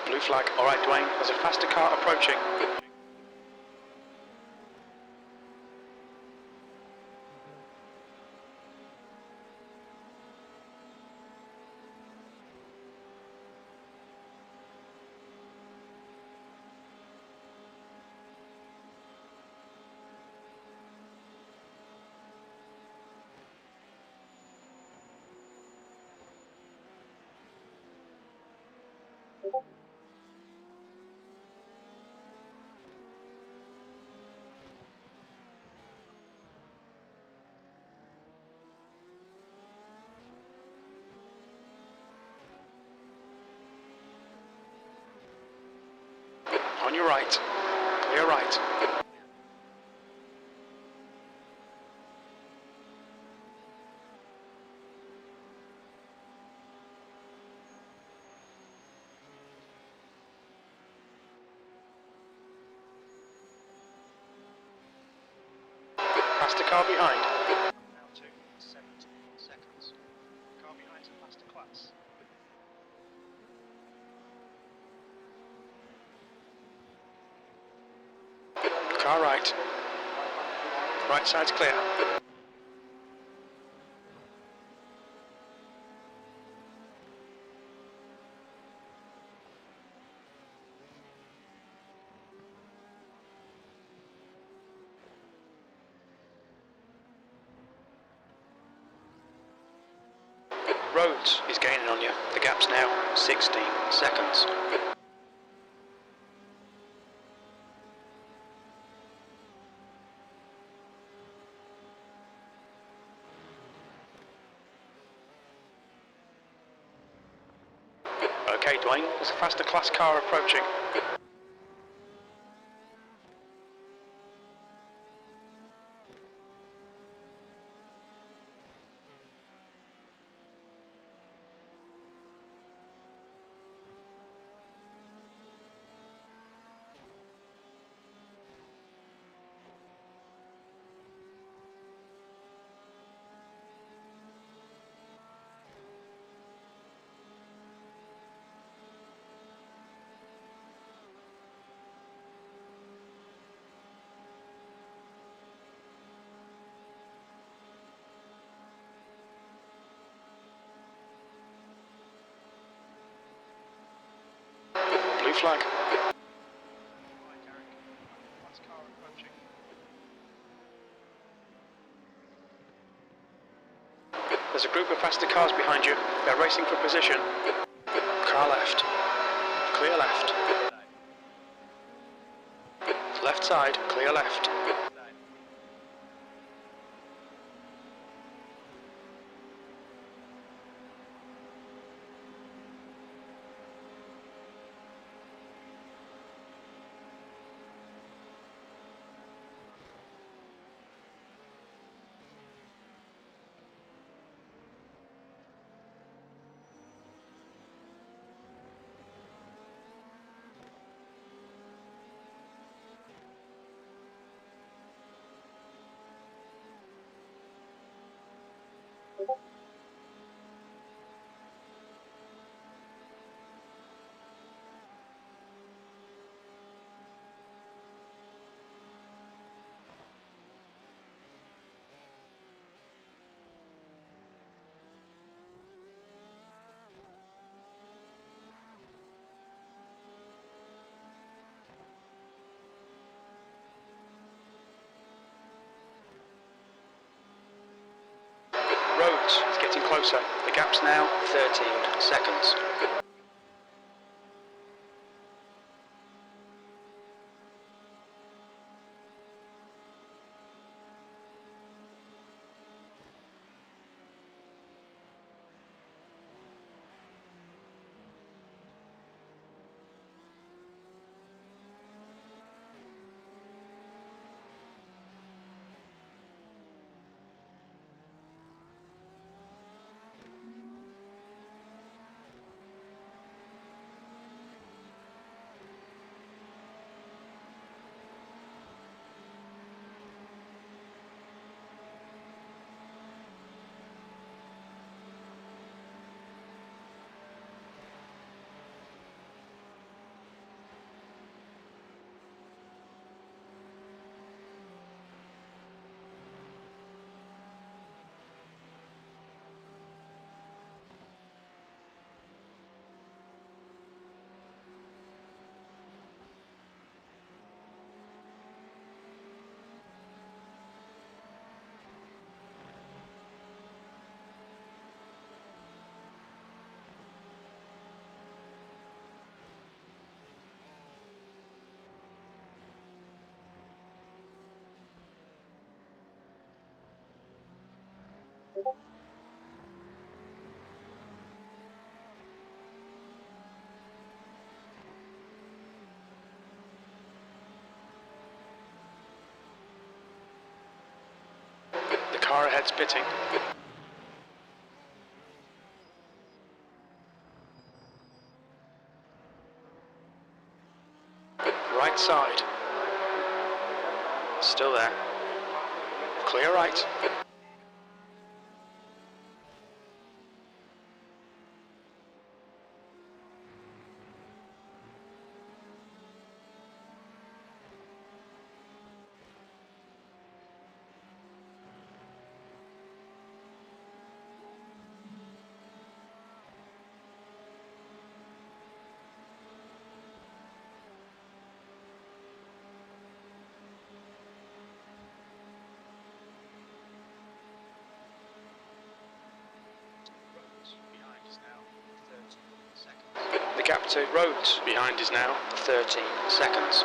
Blue flag. All right, Dwayne, there's a faster car approaching. On your right. Clear right. Faster car behind. Now to 17 seconds. Car behind's a faster class. Car right. Right side's clear. Rhodes is gaining on you. The gap's now 16 seconds. Okay, Dwayne, there's a faster class car approaching. Blue flag. Right, Derek. Last car approaching. There's a group of faster cars behind you. They're racing for position. Car left. Clear left. Left side, clear left. Rhodes is getting closer. The gap's now 13 seconds. The car ahead's pitting. Right side. Still there. Clear right. gap to Rhodes behind is now 13 seconds.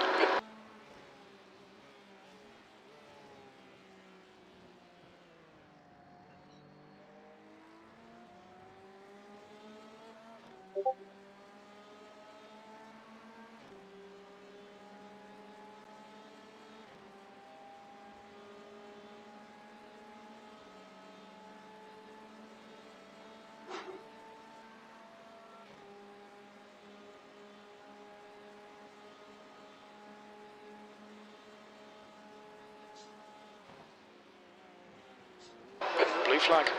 Blue flag.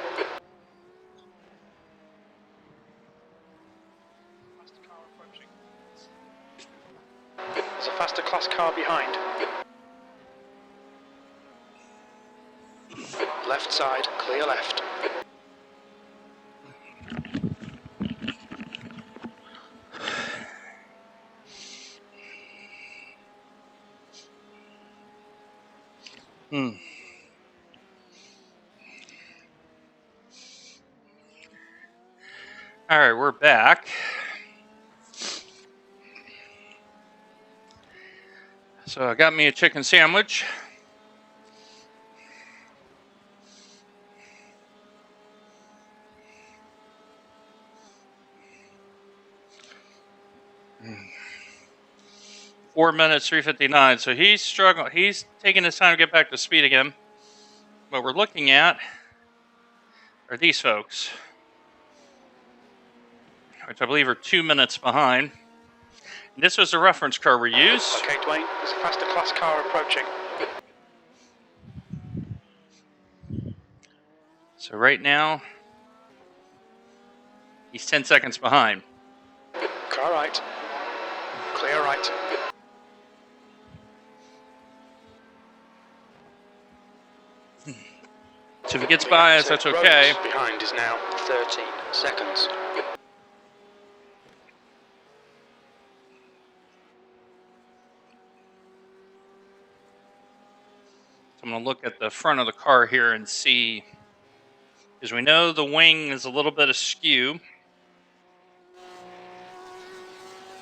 Faster car approaching. There's a faster class car behind. Left side, clear left. All right, we're back. So I got me a chicken sandwich. Mm. 4 minutes, 3:59. So he's struggling. He's taking his time to get back to speed again. What we're looking at are these folks, which I believe are 2 minutes behind. This was the reference car we used. Okay, Dwayne, there's a faster class car approaching. So right now, he's 10 seconds behind. Car right. Clear right. So if he gets by us, that's okay. Rhodes behind is now 13 seconds. So I'm going to look at the front of the car here and see, because we know the wing is a little bit askew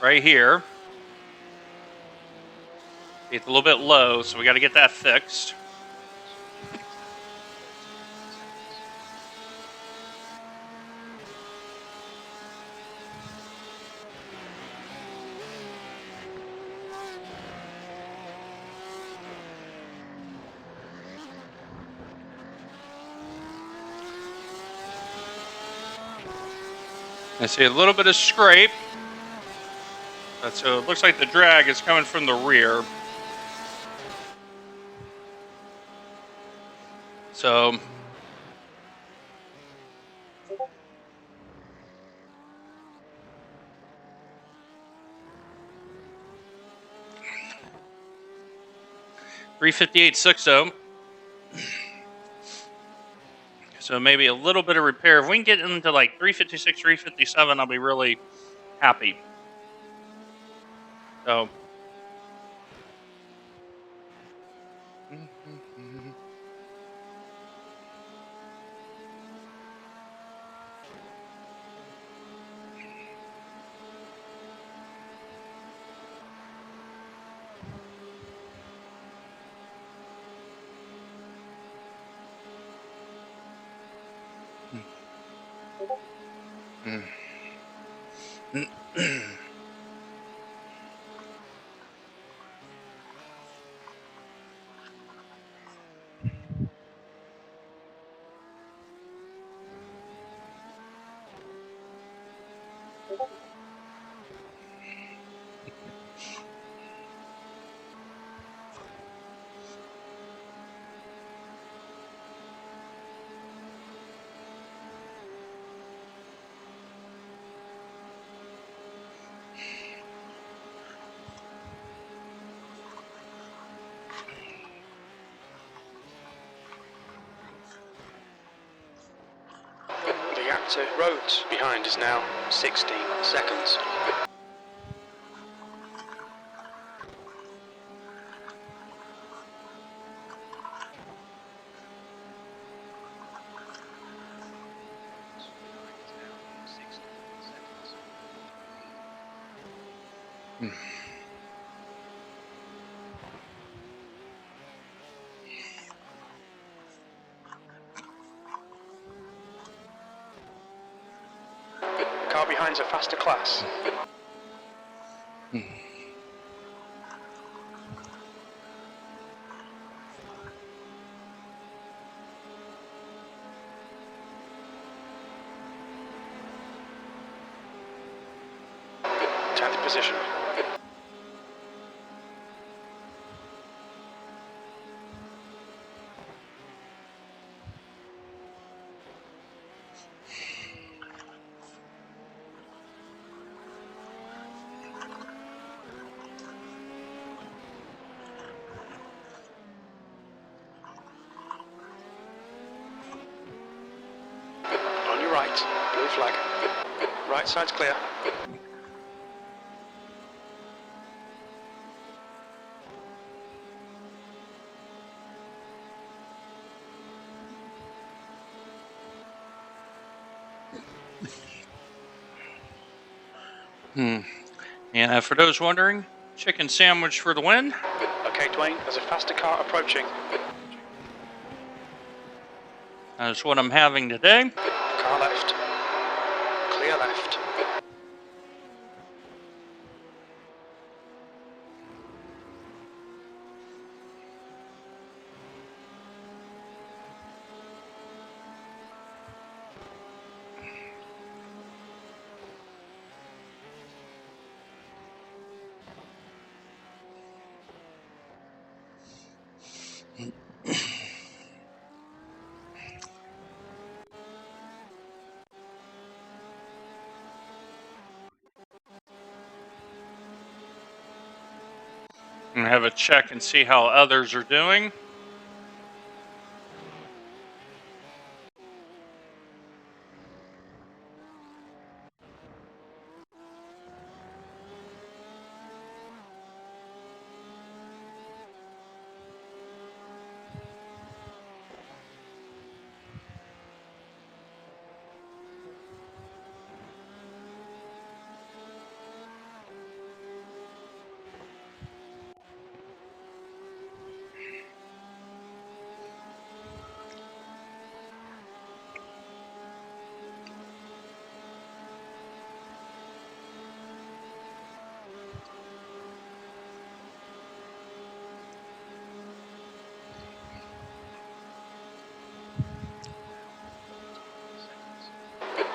right here. It's a little bit low, so we got to get that fixed. I see a little bit of scrape. So it looks like the drag is coming from the rear. So .358.60. So maybe a little bit of repair. If we can get into like 356, 357, I'll be really happy. So. The gap to Rhodes behind is now 16 seconds. Behind is now 16 seconds. Car behind's a faster class. Tenth position. On your right, blue flag. Right side's clear. Yeah, for those wondering, chicken sandwich for the win. Okay, Dwayne, there's a faster car approaching. That's what I'm having today. Car left. Clear left. And have a check and see how others are doing.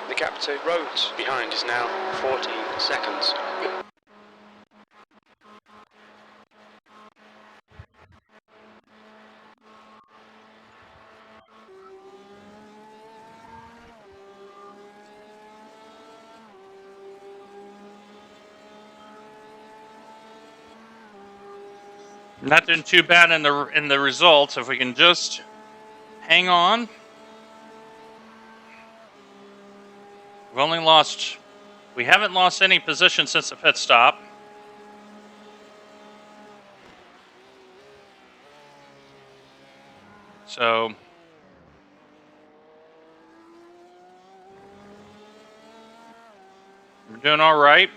The gap to Rhodes behind is now 14 seconds. Not doing too bad in the results. If we can just hang on. We haven't lost any position since the pit stop. So we're doing all right.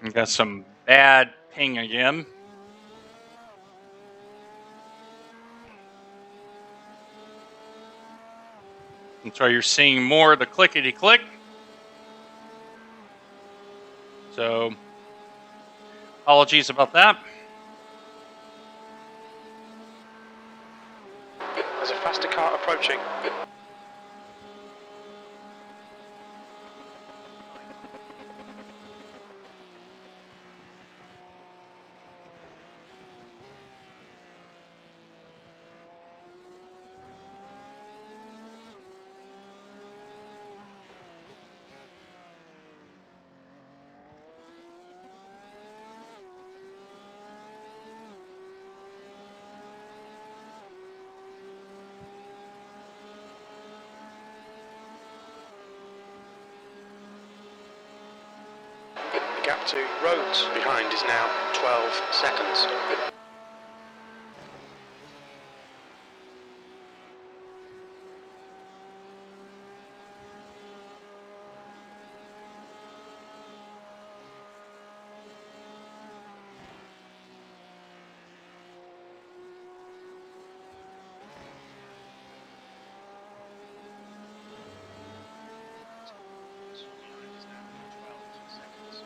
We got some bad ping again. And so you're seeing more of the clickety click. So apologies about that. There's a faster car approaching. Gap to Rhodes behind is now 12 seconds. Behind is now 12 seconds.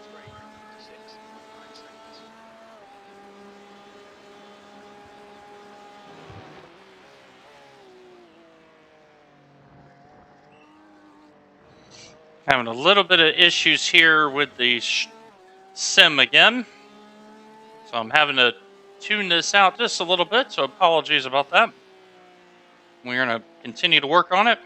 Three, 6, 9 seconds. Having a little bit of issues here with the sim again. So I'm having to tune this out just a little bit, so apologies about that. We're going to continue to work on it.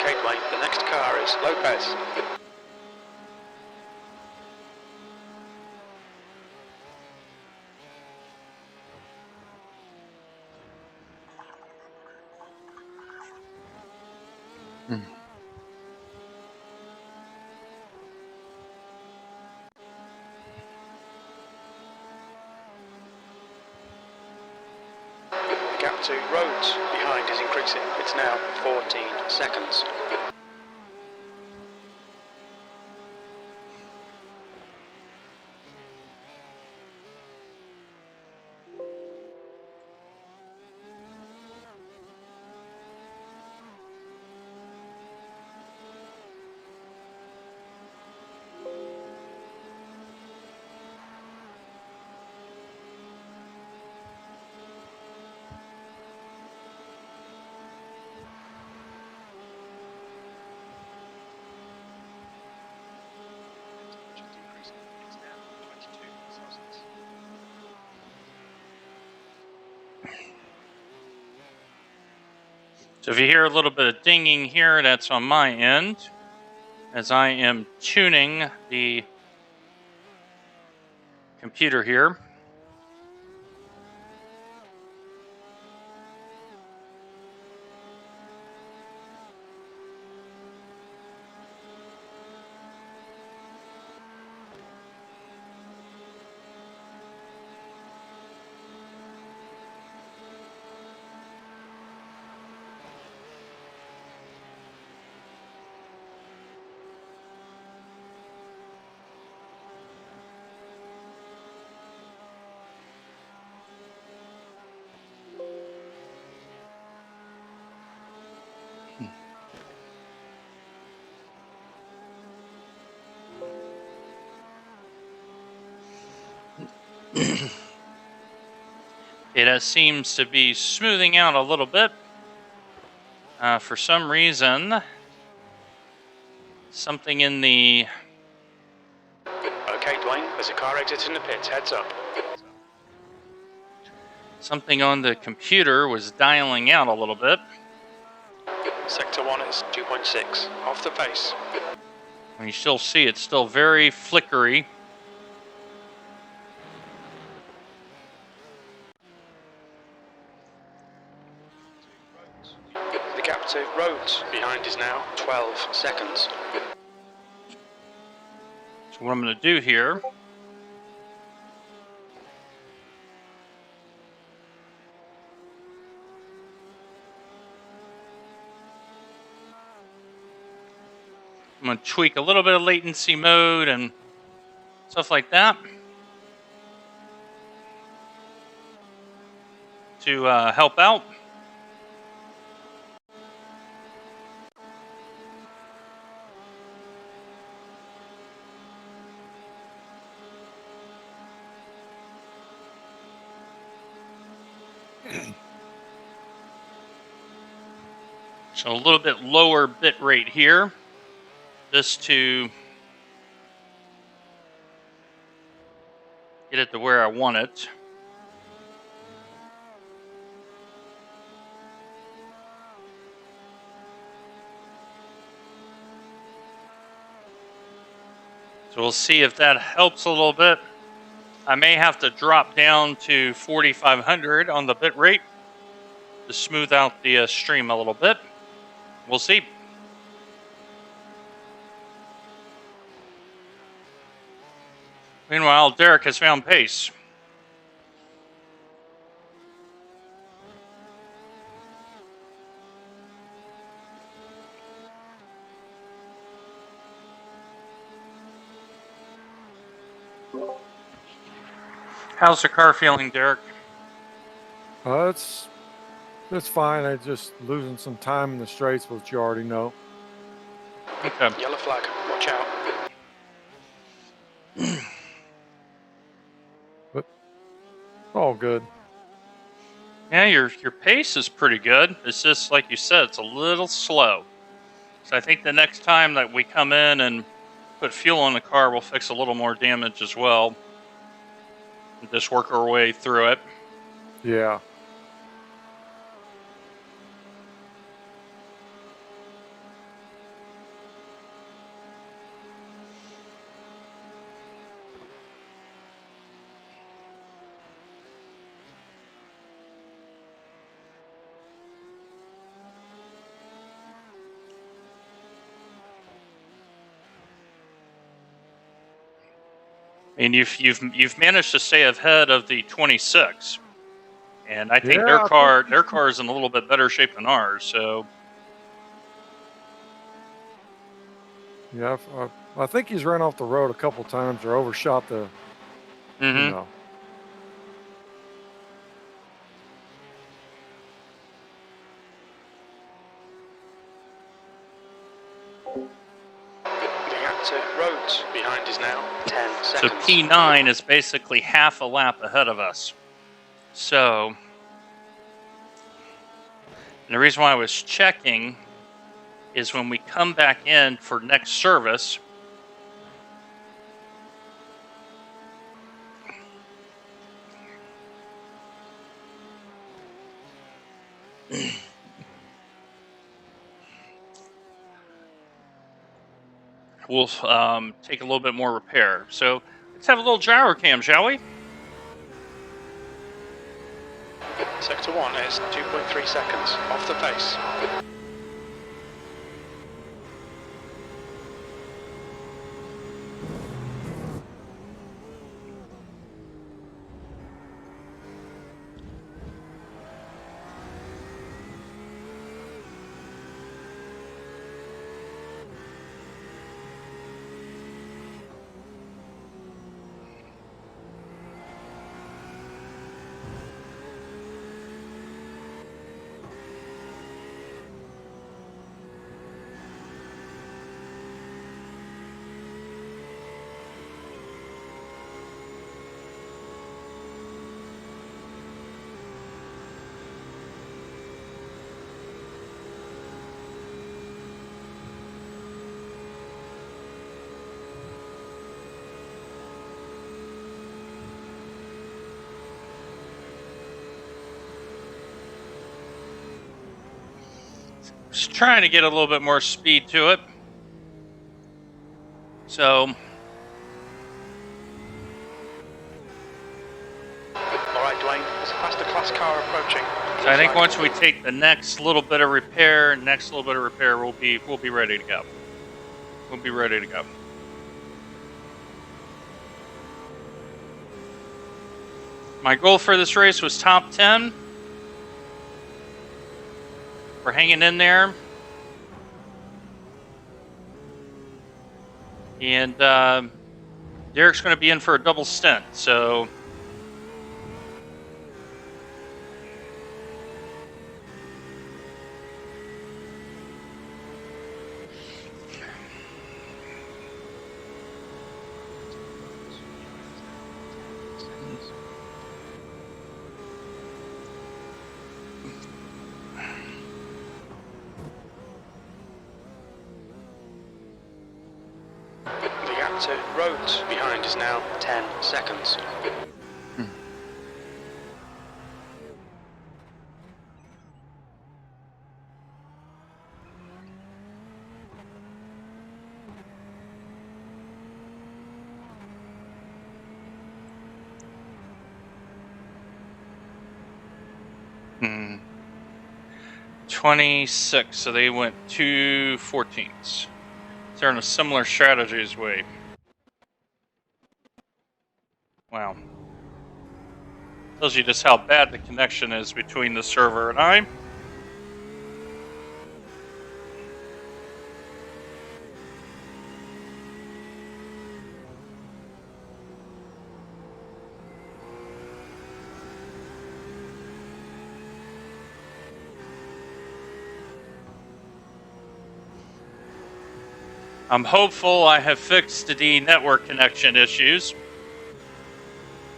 Okay, Dwayne, the next car is Lopez. The gap to Rhodes behind is increasing. It's now 14 seconds. Which is decreasing. It's now 22 thousandths. So if you hear a little bit of dinging here, that's on my end, as I am tuning the computer here. It seems to be smoothing out a little bit. For some reason, something in the... Okay, Dwayne, there's a car exiting the pits. Heads up. Something on the computer was dialing out a little bit. Sector 1 is 2.6, off the pace. And you still see it's still very flickery. roads. Behind is now 12 seconds. So what I'm going to do here, I'm going to tweak a little bit of latency mode and stuff like that to help out. So a little bit lower bit rate here, just to get it to where I want it. So we'll see if that helps a little bit. I may have to drop down to 4,500 on the bit rate to smooth out the stream a little bit. We'll see. Meanwhile, Derek has found pace. How's the car feeling, Derek? It's fine. I'm just losing some time in the straights, which you already know. Okay. Yellow flag, watch out. But all good. Yeah, your pace is pretty good. It's just like you said, it's a little slow. So I think the next time that we come in and put fuel on the car, we'll fix a little more damage as well. And just work our way through it. Yeah. And you've managed to stay ahead of the 26, and I think Yeah, their car is in a little bit better shape than ours. So Yeah, I think he's ran off the road a couple times or overshot the, you know. Moving out to roads. Behind is now 10 So seconds. P9 is basically half a lap ahead of us. So, and the reason why I was checking is when we come back in for next service, we'll take a little bit more repair. So let's have a little gyro cam, shall we? Sector 1 is 2.3 seconds off the pace. Just trying to get a little bit more speed to it. So, Alright, Dwayne, there's a faster class car approaching. So I think once we take the next little bit of repair, we'll be ready to go. We'll be ready to go. My goal for this race was top 10. We're hanging in there. And Derek's going to be in for a double stint, so... The gap to Rhodes behind is now 10 seconds. Hmm. 26, so they went 2/14. They're in a similar strategy as we. Wow. Tells you just how bad the connection is between the server and I. I'm hopeful I have fixed the network connection issues.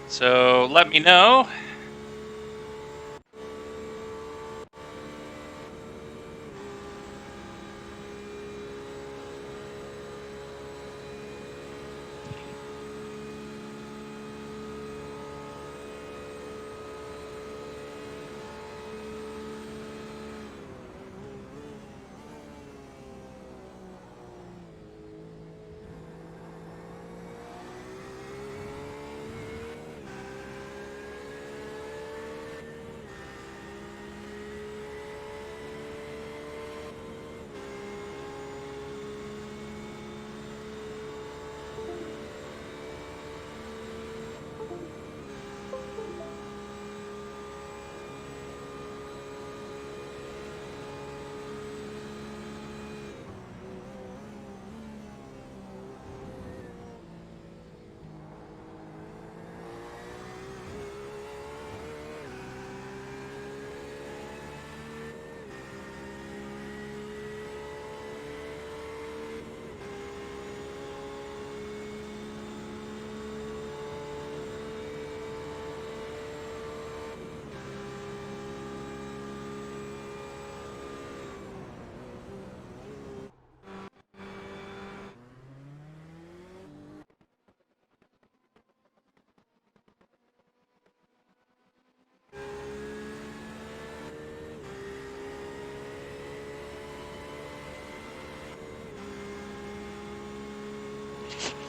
So let me know.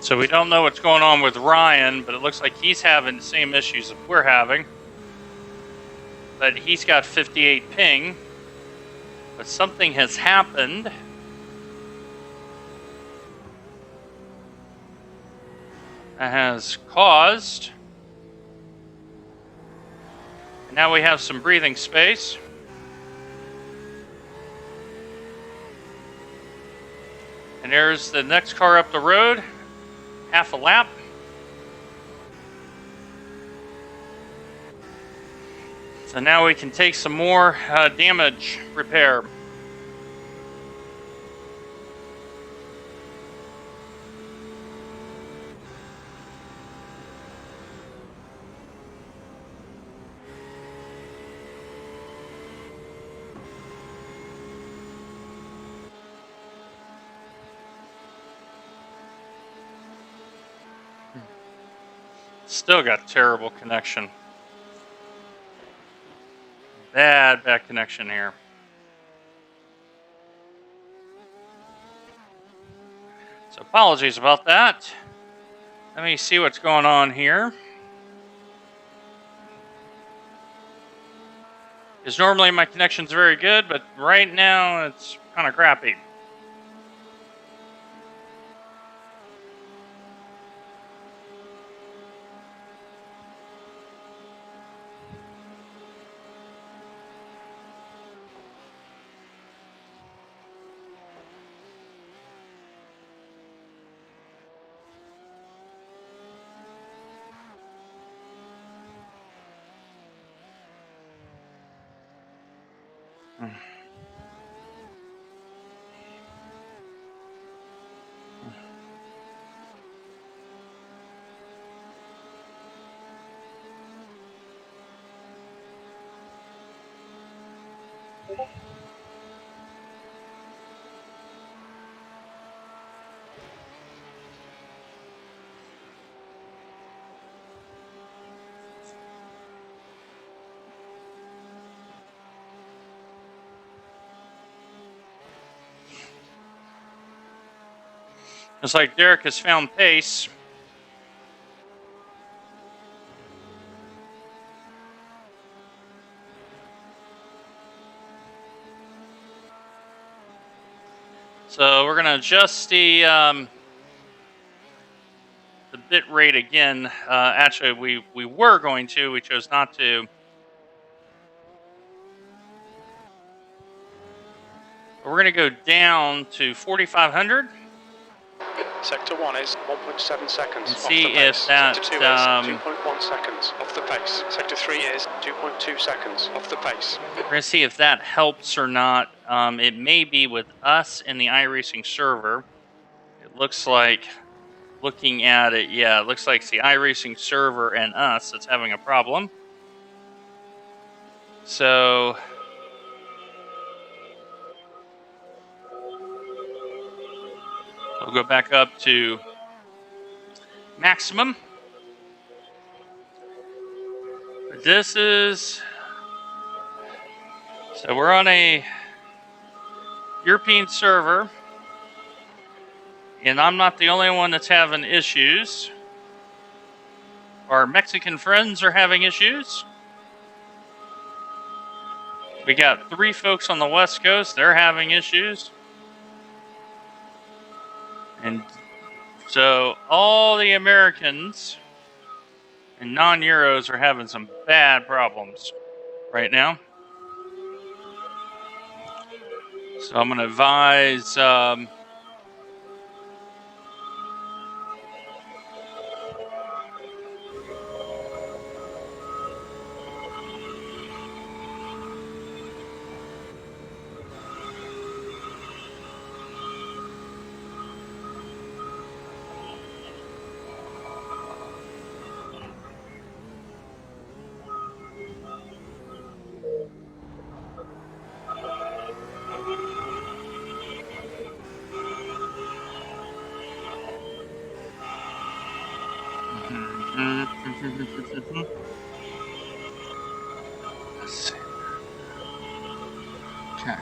So we don't know what's going on with Ryan, but it looks like he's having the same issues that we're having. But he's got 58 ping. But something has happened. That has caused. And now we have some breathing space. And there's the next car up the road. Half a lap. So now we can take some more damage repair. Still got terrible connection. Bad connection here. So apologies about that. Let me see what's going on here. Because normally my connection's very good, but right now it's kind of crappy. It's like Derek has found pace. So we're going to adjust the bit rate again. Actually, we were going to. We chose not to. We're going to go down to 4,500. Sector 1 is 1.7 seconds And off see the pace. if that, Sector 2 is 2.1 seconds off the pace. Sector 3 is 2.2 seconds off the pace. We're going to see if that helps or not. It may be with us and the iRacing server. It looks like, looking at it, yeah, it looks like it's the iRacing server and us that's having a problem. So we'll go back up to maximum. This is, so we're on a European server, and I'm not the only one that's having issues. Our Mexican friends are having issues. We got 3 folks on the West Coast, they're having issues. And so all the Americans and non-Euros are having some bad problems right now. So I'm going to advise let's see. Okay.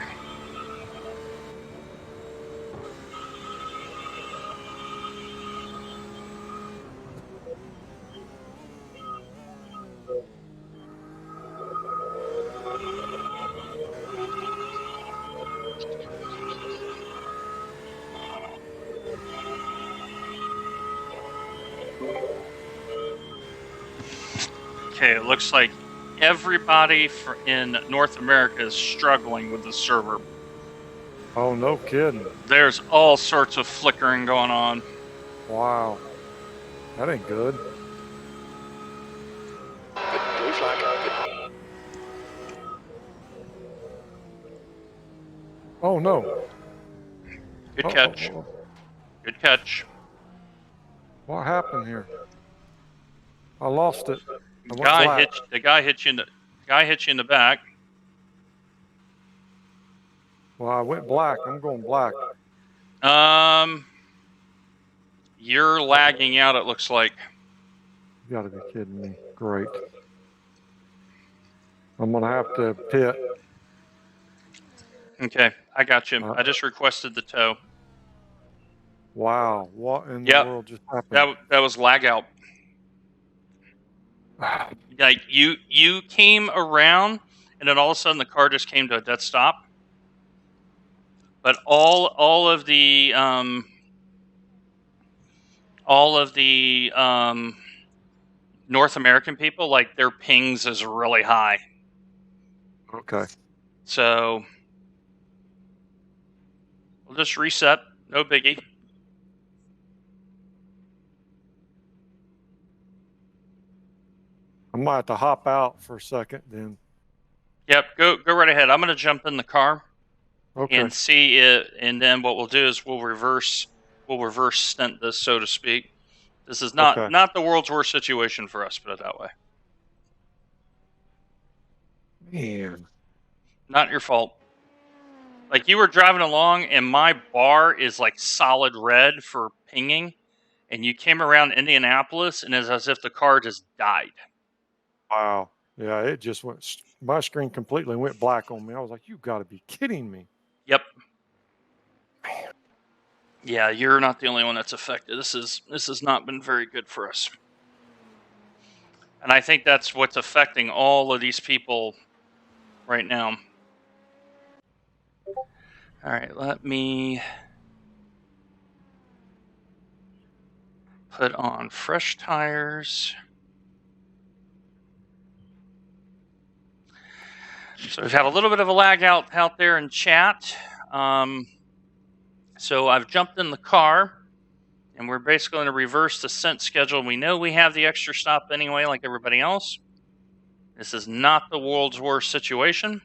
Okay, it looks like everybody in North America is struggling with the server. Oh, no kidding. There's all sorts of flickering going on. Wow. That ain't good. Blue flag. Oh, no. Good catch. Good catch. What happened here? I lost it. I went Guy black. hit the guy hit you in the back. Well, I went black. I'm going black. You're lagging out, it looks like. You gotta be kidding me. Great. I'm gonna have to pit. Okay, I got you. I just requested the tow. Wow. What in the world just happened? That was lag out. Like you came around and then all of a sudden the car just came to a dead stop. But all of the North American people, like, their pings is really high. Okay. So we'll just reset. No biggie. I might have to hop out for a second then. Yep, go right ahead. I'm gonna jump in the car Okay. and see it, and then what we'll do is we'll reverse stint this, so to speak. This is not Okay. not the world's worst situation for us, put it that way. Man. Not your fault. Like, you were driving along and my bar is like solid red for pinging, and you came around Indianapolis and it's as if the car just died. Wow. Yeah, it just went. My screen completely went black on me. I was like, "You got to be kidding me!" Yep. Yeah, you're not the only one that's affected. This has not been very good for us. And I think that's what's affecting all of these people right now. All right, let me put on fresh tires. So we've had a little bit of a lag out there in chat. So I've jumped in the car, and we're basically going to reverse the scent schedule. We know we have the extra stop anyway, like everybody else. This is not the world's worst situation.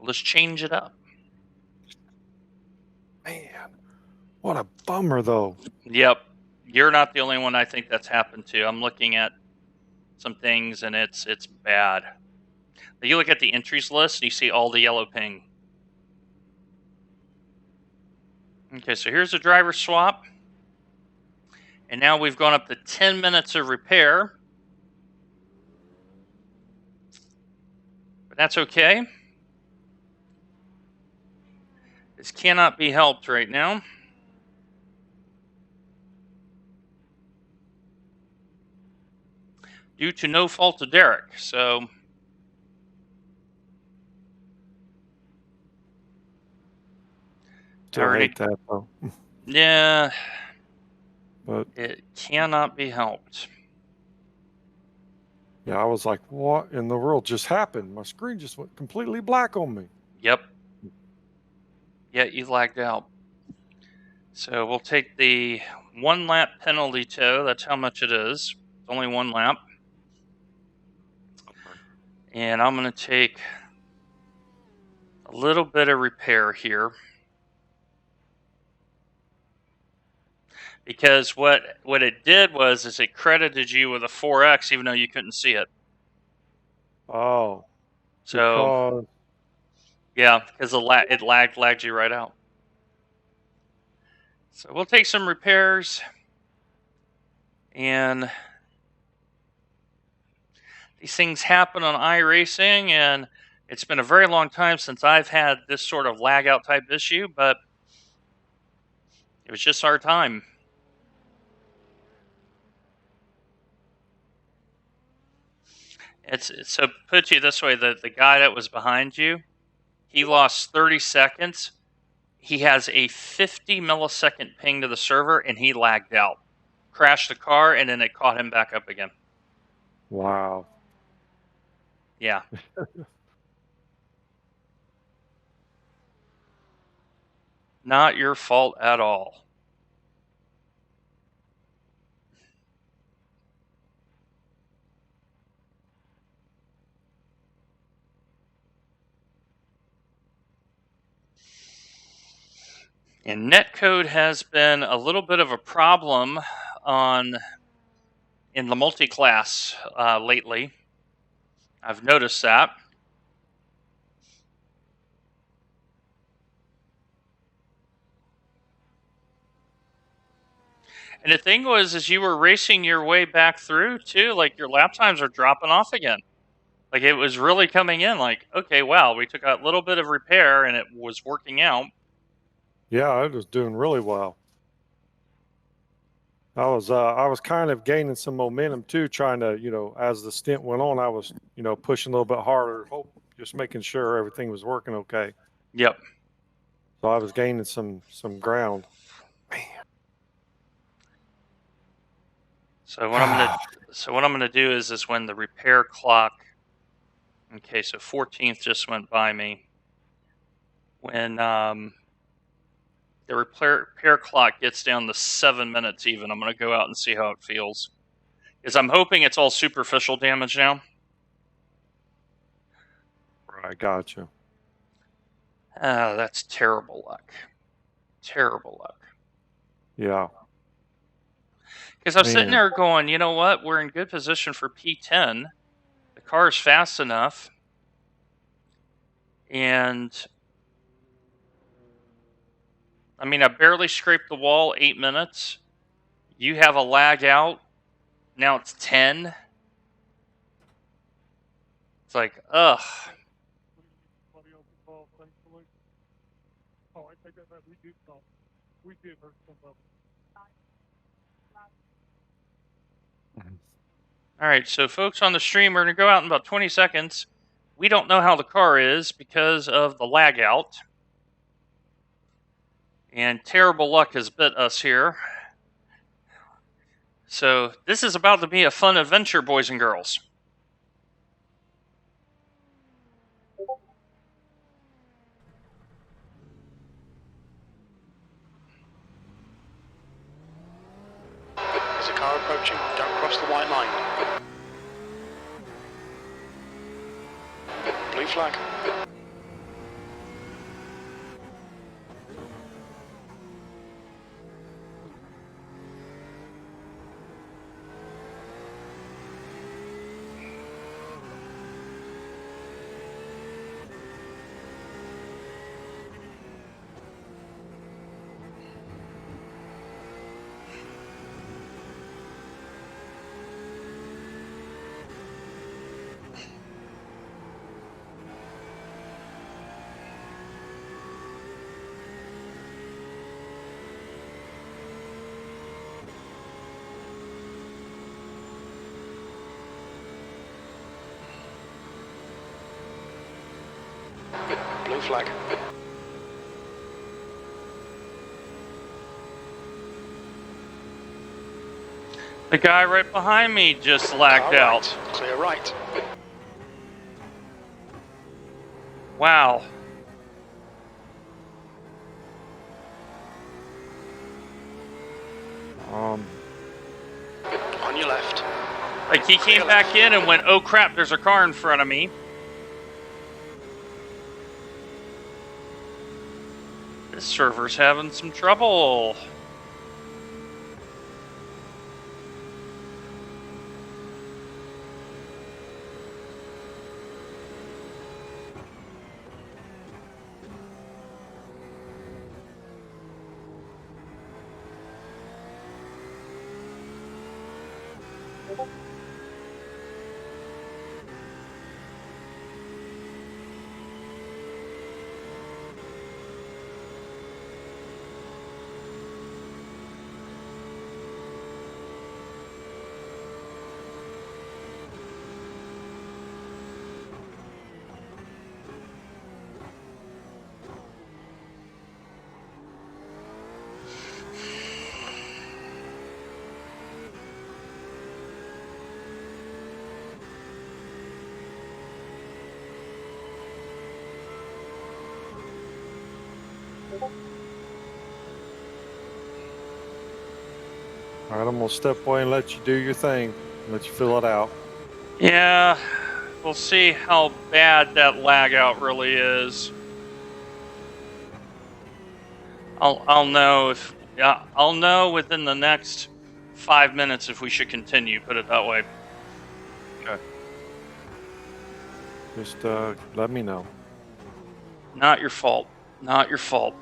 Let's change it up. Man, what a bummer, though. Yep. You're not the only one I think that's happened to. I'm looking at some things, and it's bad. You look at the entries list, and you see all the yellow ping. Okay, so here's the driver swap. And now we've gone up to 10 minutes of repair. But that's okay. This cannot be helped right now. Due to no fault of Derek, so... Still hate that, though. Yeah. But it cannot be helped. Yeah, I was like, what in the world just happened? My screen just went completely black on me. Yep. Yeah, you lagged out. So we'll take the 1 lap penalty tow. That's how much it is. It's only 1 lap. And I'm going to take a little bit of repair here. Because what it did was it credited you with a 4X even though you couldn't see it. Oh. So yeah, because it lagged you right out. So we'll take some repairs, and these things happen on iRacing, and it's been a very long time since I've had this sort of lag out type issue, but it was just our time. So put you this way, the guy that was behind you, he lost 30 seconds. He has a 50 millisecond ping to the server, and he lagged out. Crashed the car, and then it caught him back up again. Wow. Yeah. Not your fault at all. And netcode has been a little bit of a problem in the multi-class lately. I've noticed that. And the thing was, as you were racing your way back through too, like, your lap times are dropping off again. Like, it was really coming in like, okay, wow, we took a little bit of repair and it was working out. Yeah, it was doing really well. I was kind of gaining some momentum too, trying to, as the stint went on, I was, pushing a little bit harder, just making sure everything was working okay. Yep. So I was gaining some ground. So what I'm gonna do is when the repair clock. Okay, so 14th just went by me. When the repair clock gets down to 7 minutes even, I'm gonna go out and see how it feels. Because I'm hoping it's all superficial damage now. Right, gotcha. Ah, that's terrible luck. Terrible luck. Yeah. Because I'm sitting Man. there going, you know what? We're in good position for P10. The car's fast enough. And I mean, I barely scraped the wall, 8 minutes. You have a lag out. Now it's 10. It's like, ugh. All right, so folks on the stream, we're going to go out in about 20 seconds. We don't know how the car is because of the lag out. And terrible luck has bit us here. So this is about to be a fun adventure, boys and girls. There's a car approaching. Don't cross the white line. Blue flag. Blue flag. The guy right behind me just lagged Car out. right. Clear right. Wow. On your left. Like he came back in and went, oh crap, there's a car in front of me. This server's having some trouble. All right, I'm gonna step away and let you do your thing. Let you fill it out. Yeah, we'll see how bad that lag out really is. I'll know if I'll know within the next 5 minutes if we should continue. Put it that way. Okay. Just let me know. Not your fault. Not your fault.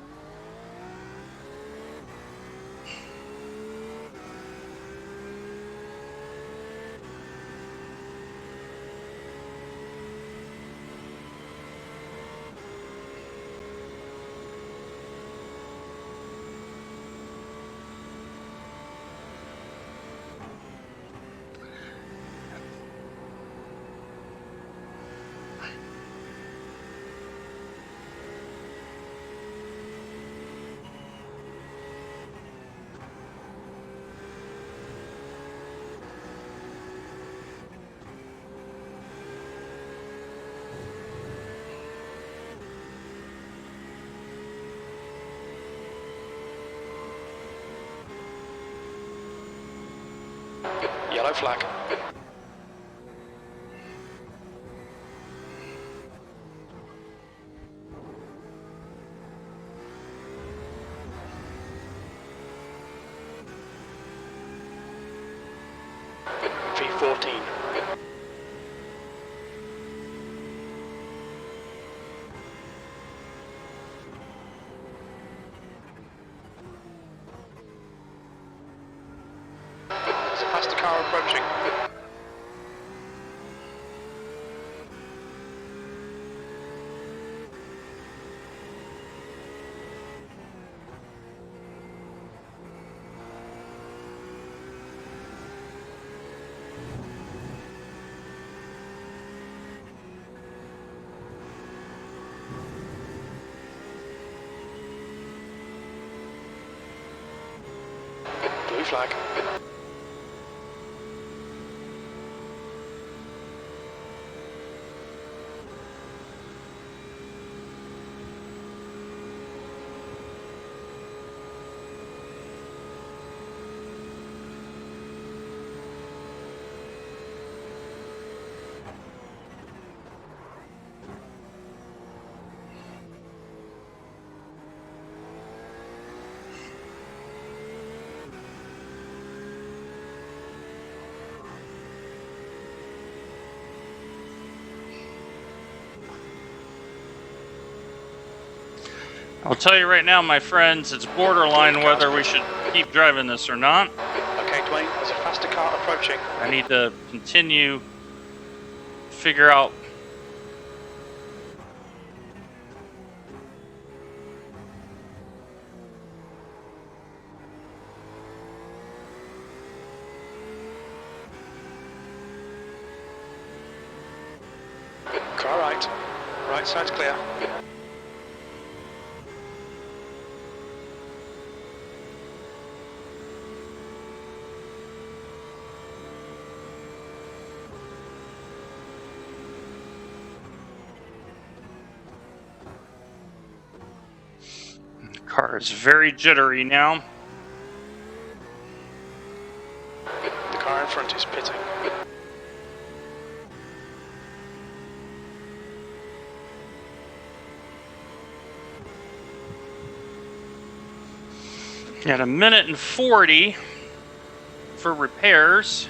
Yellow flag. V14. There's a faster car approaching. Blue flag. I'll tell you right now, my friends, it's borderline whether we should keep driving this or not. Okay, Dwayne, there's a faster car approaching. I need to continue to figure out. Car right. Right side's clear. Car is very jittery now. The car in front is pitting. Got a minute and 40 for repairs.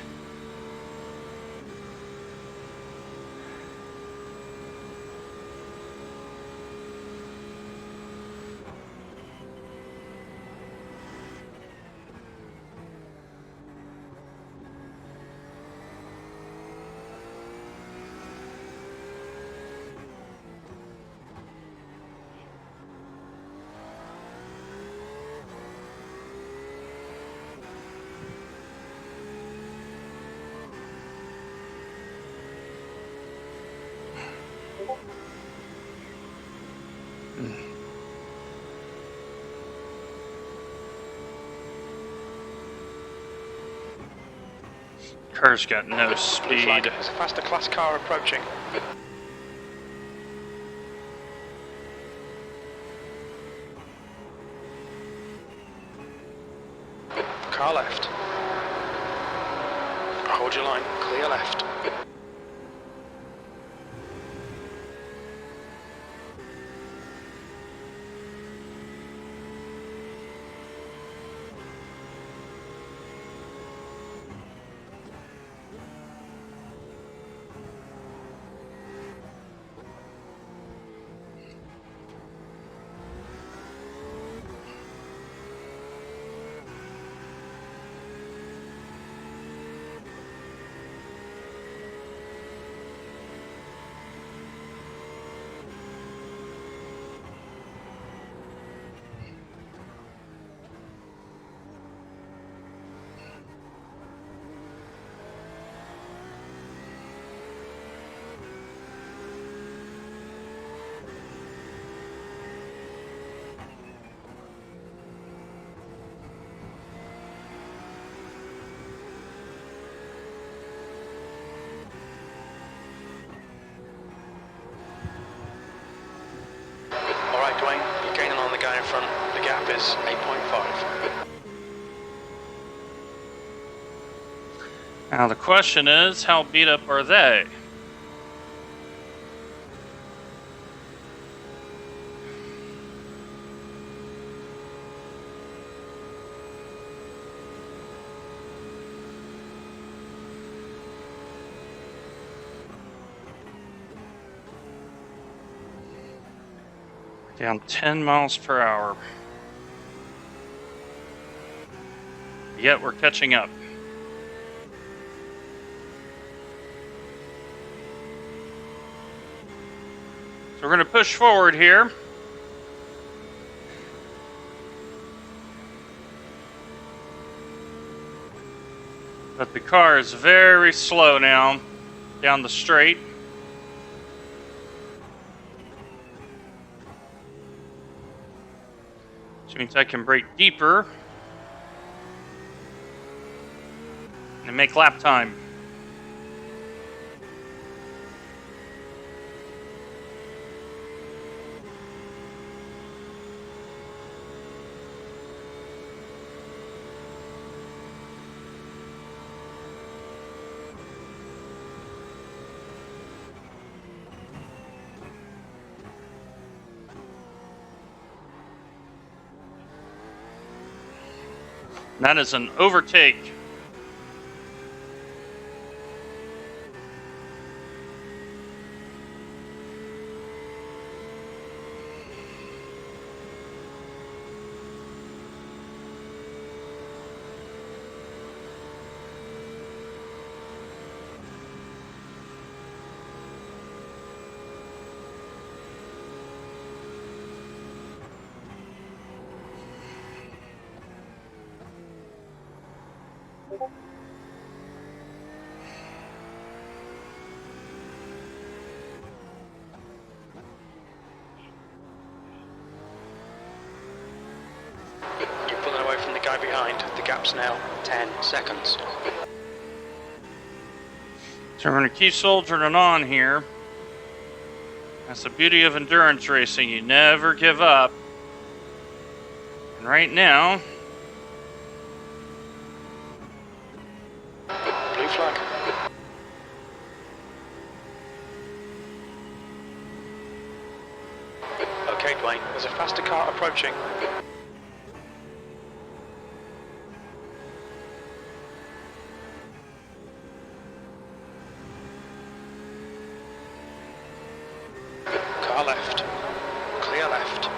Car's got no Blue flag. speed. There's a faster class car approaching. Car left. Hold your line. Clear left. Alright, Dwayne, you're gaining on the guy in front. The gap is 8.5. Now the question is, how beat up are they? Down 10 miles per hour. Yet we're catching up. So we're going to push forward here. But the car is very slow now down the straight. Which means I can brake deeper and make lap time. That is an overtake. You're pulling away from the guy behind. The gap's now 10 seconds. So we're going to keep soldiering on here. That's the beauty of endurance racing. You never give up. And right now, Blue flag. Okay, Dwayne, there's a faster car approaching. Car left. Clear left.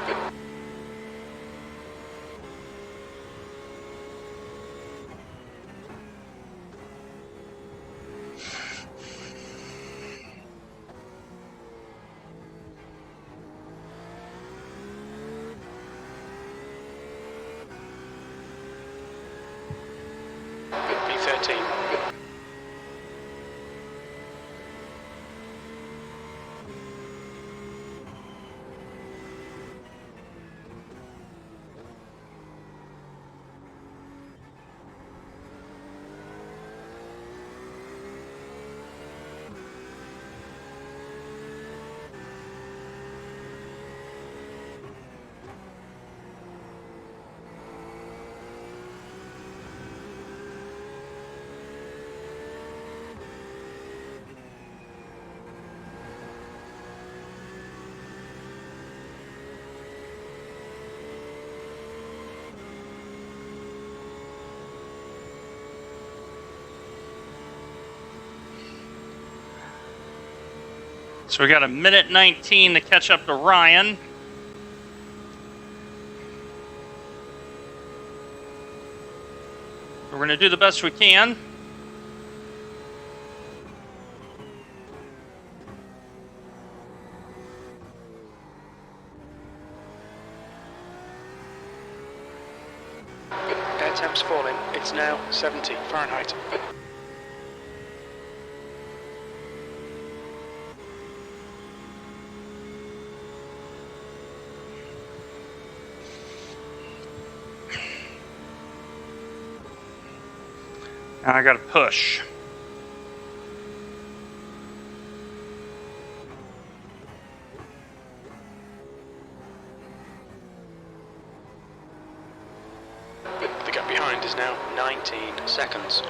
B13. so we got a minute 19 to catch up to Ryan. We're going to do the best we can. Air temp's falling. It's now 70 Fahrenheit. Now I got to push. The gap behind is now 19 seconds.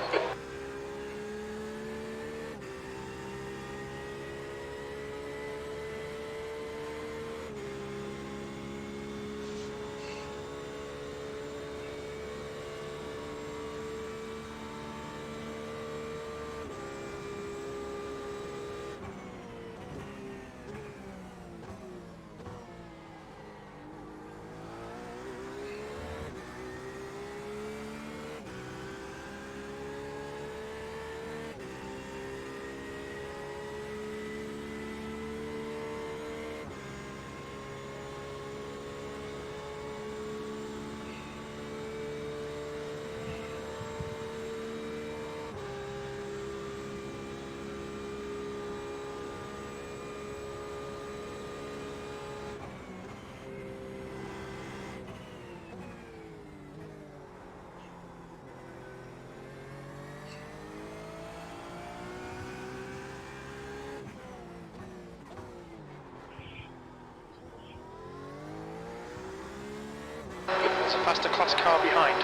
There's a faster class car behind.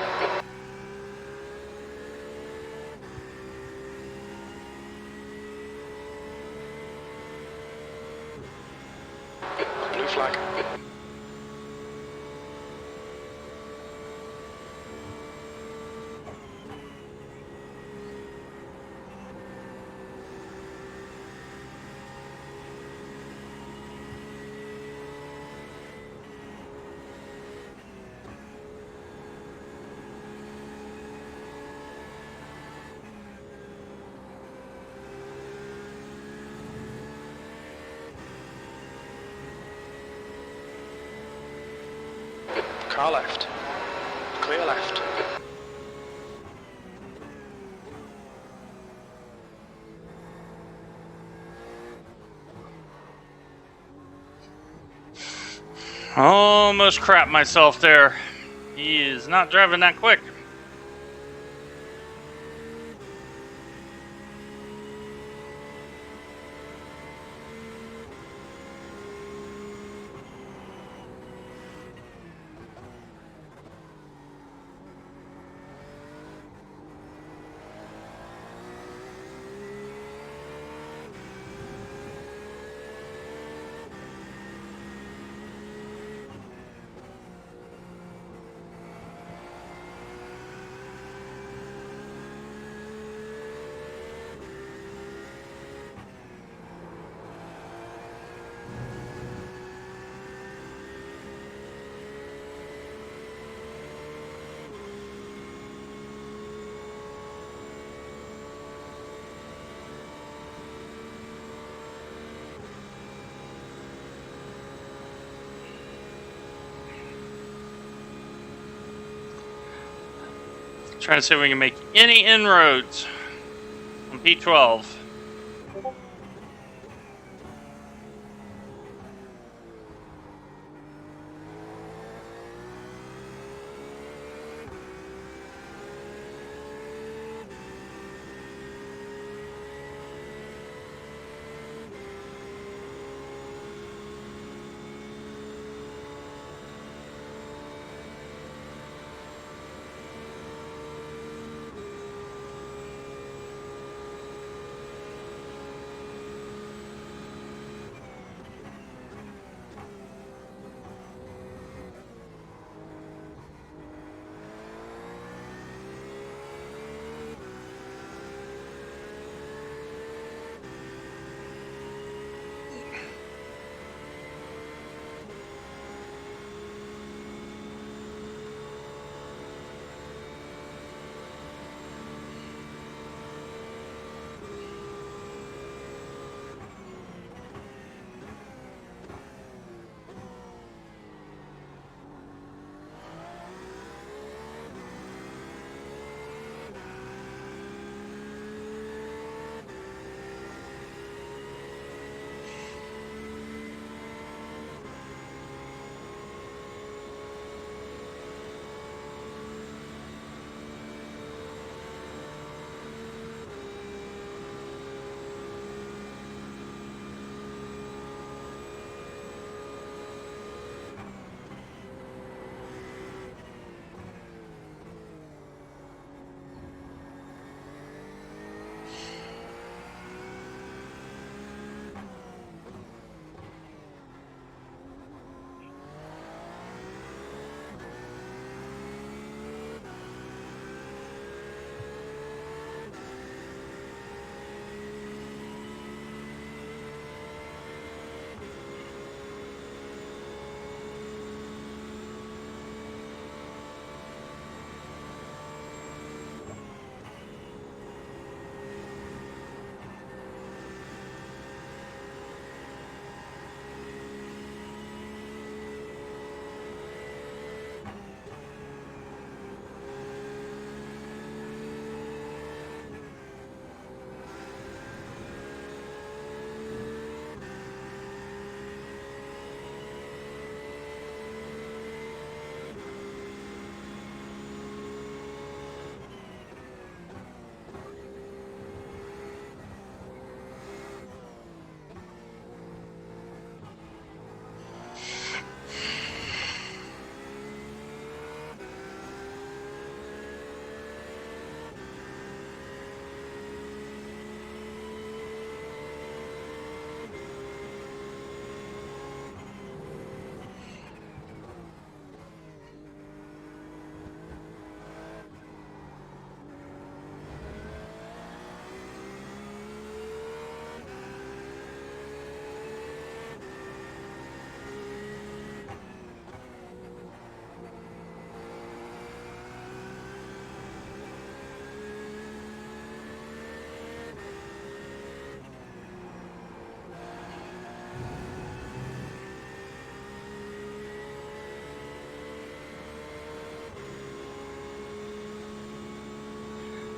Blue flag. Car left. Clear left. Almost crapped myself there. He is not driving that quick. Trying to see if we can make any inroads on P12.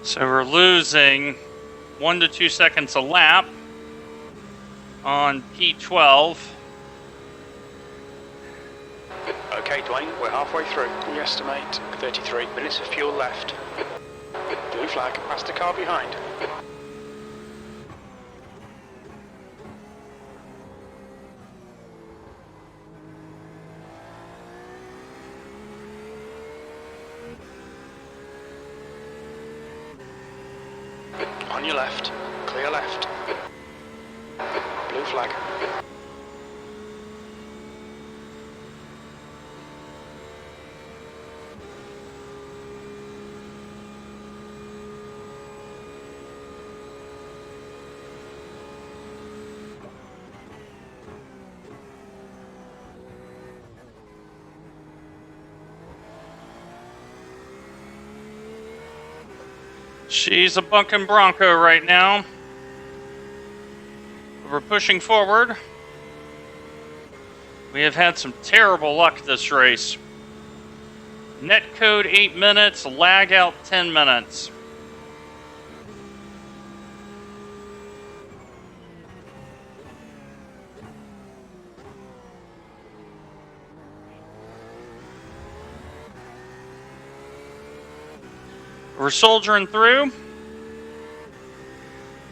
So we're losing 1 to 2 seconds a lap on P12. Okay, Dwayne, we're halfway through. We estimate 33 minutes of fuel left. Blue flag, past the car behind. On your left, clear left. Blue flag. She's a bunkin' Bronco right now. We're pushing forward. We have had some terrible luck this race. Net code 8 minutes, lag out 10 minutes. We're soldiering through.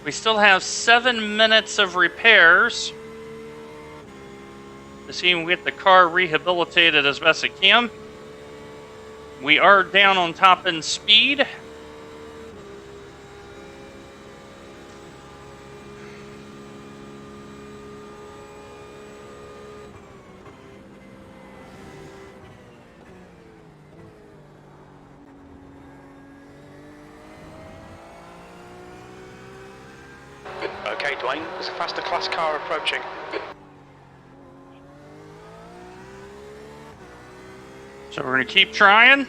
We still have 7 minutes of repairs to see if we get the car rehabilitated as best it can. We are down on top end speed. Okay, Dwayne, there's a faster class car approaching. So we're going to keep trying.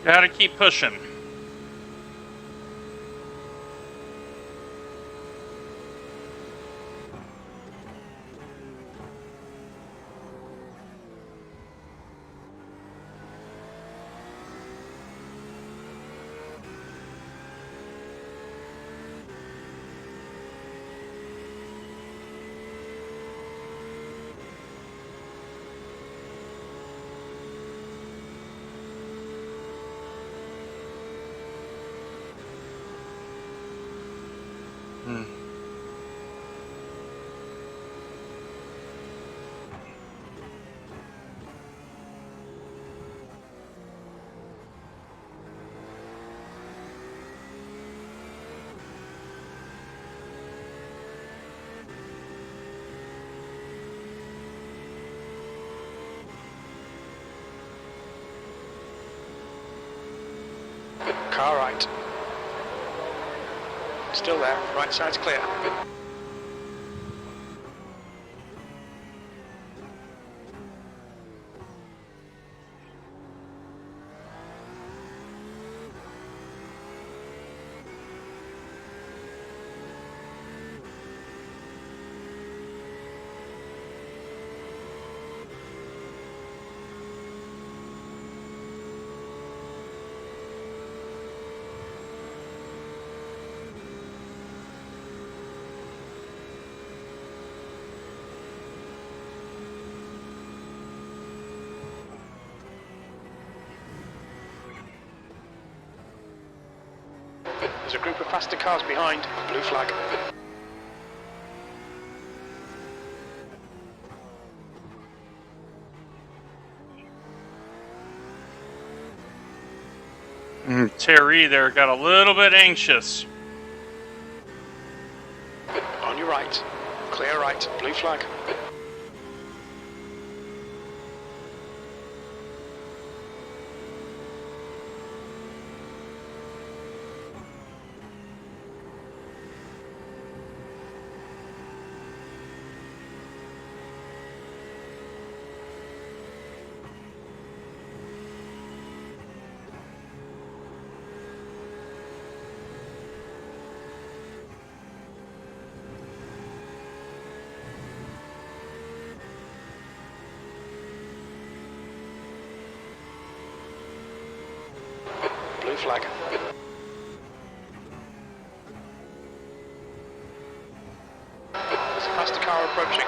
Gotta keep pushing. Car right. Still there, right side's clear. There's a group of faster cars behind. Blue flag. Terry there got a little bit anxious. On your right. Clear right. Blue flag. Blue flag. There's a faster car approaching.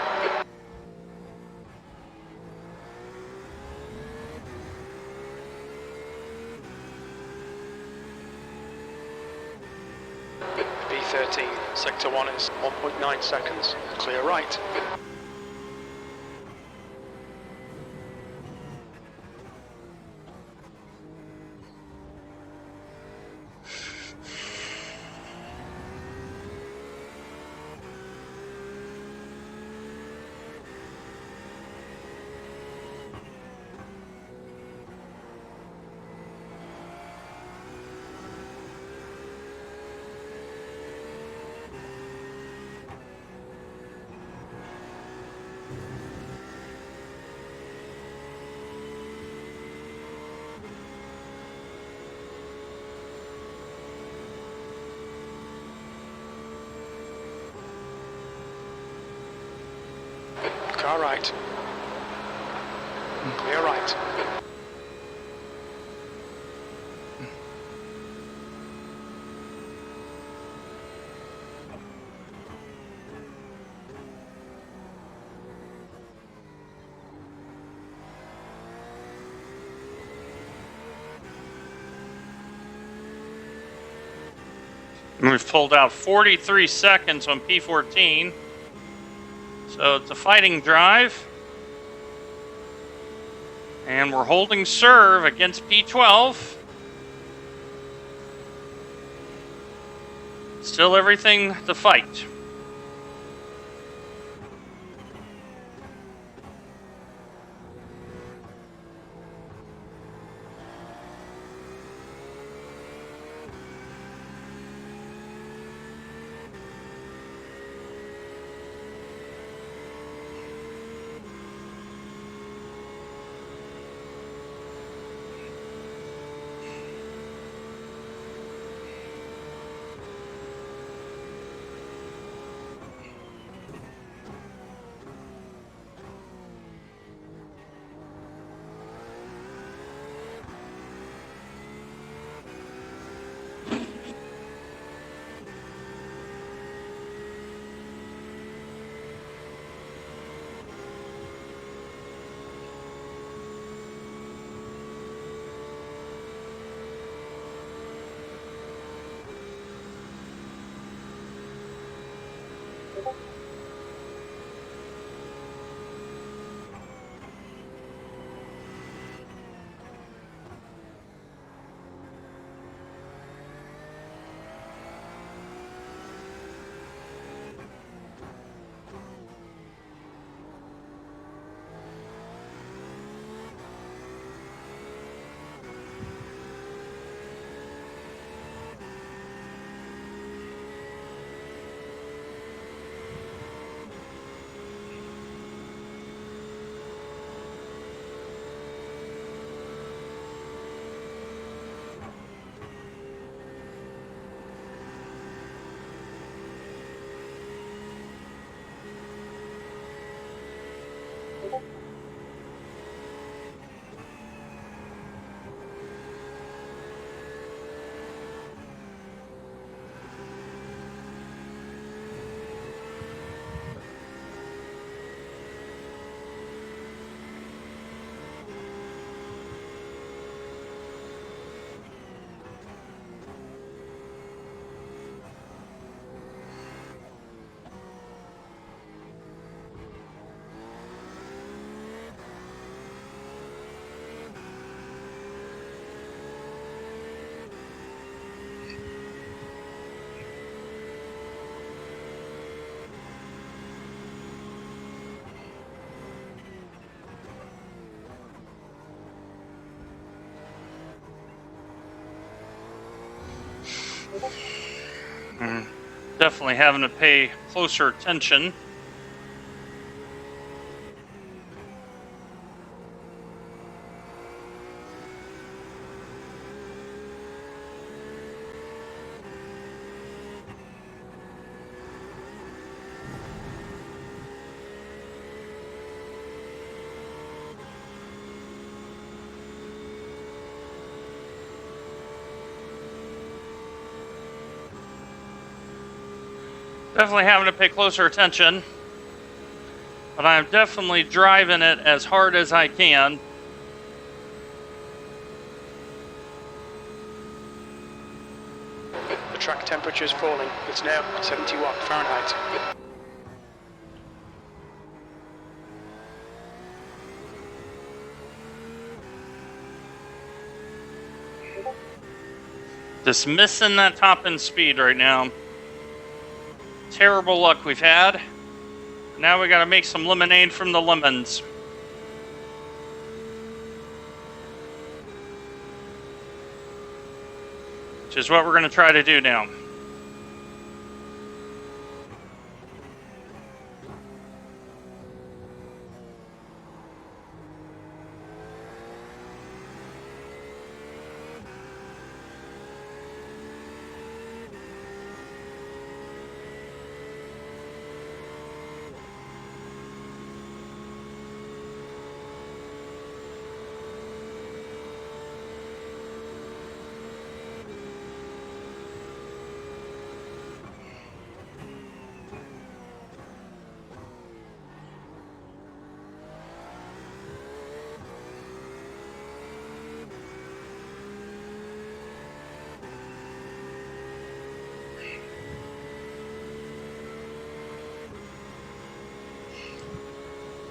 B13, sector 1 is 1.9 seconds. Clear right. Car right. Clear right. And we've pulled out 43 seconds on P14. So it's a fighting drive. And we're holding serve against P12. Still everything to fight. Definitely having to pay closer attention. Definitely having to pay closer attention. But I'm definitely driving it as hard as I can. The track temperature is falling. It's now 71 Fahrenheit. Just missing that top end speed right now. Terrible luck we've had. Now we got to make some lemonade from the lemons. Which is what we're going to try to do now.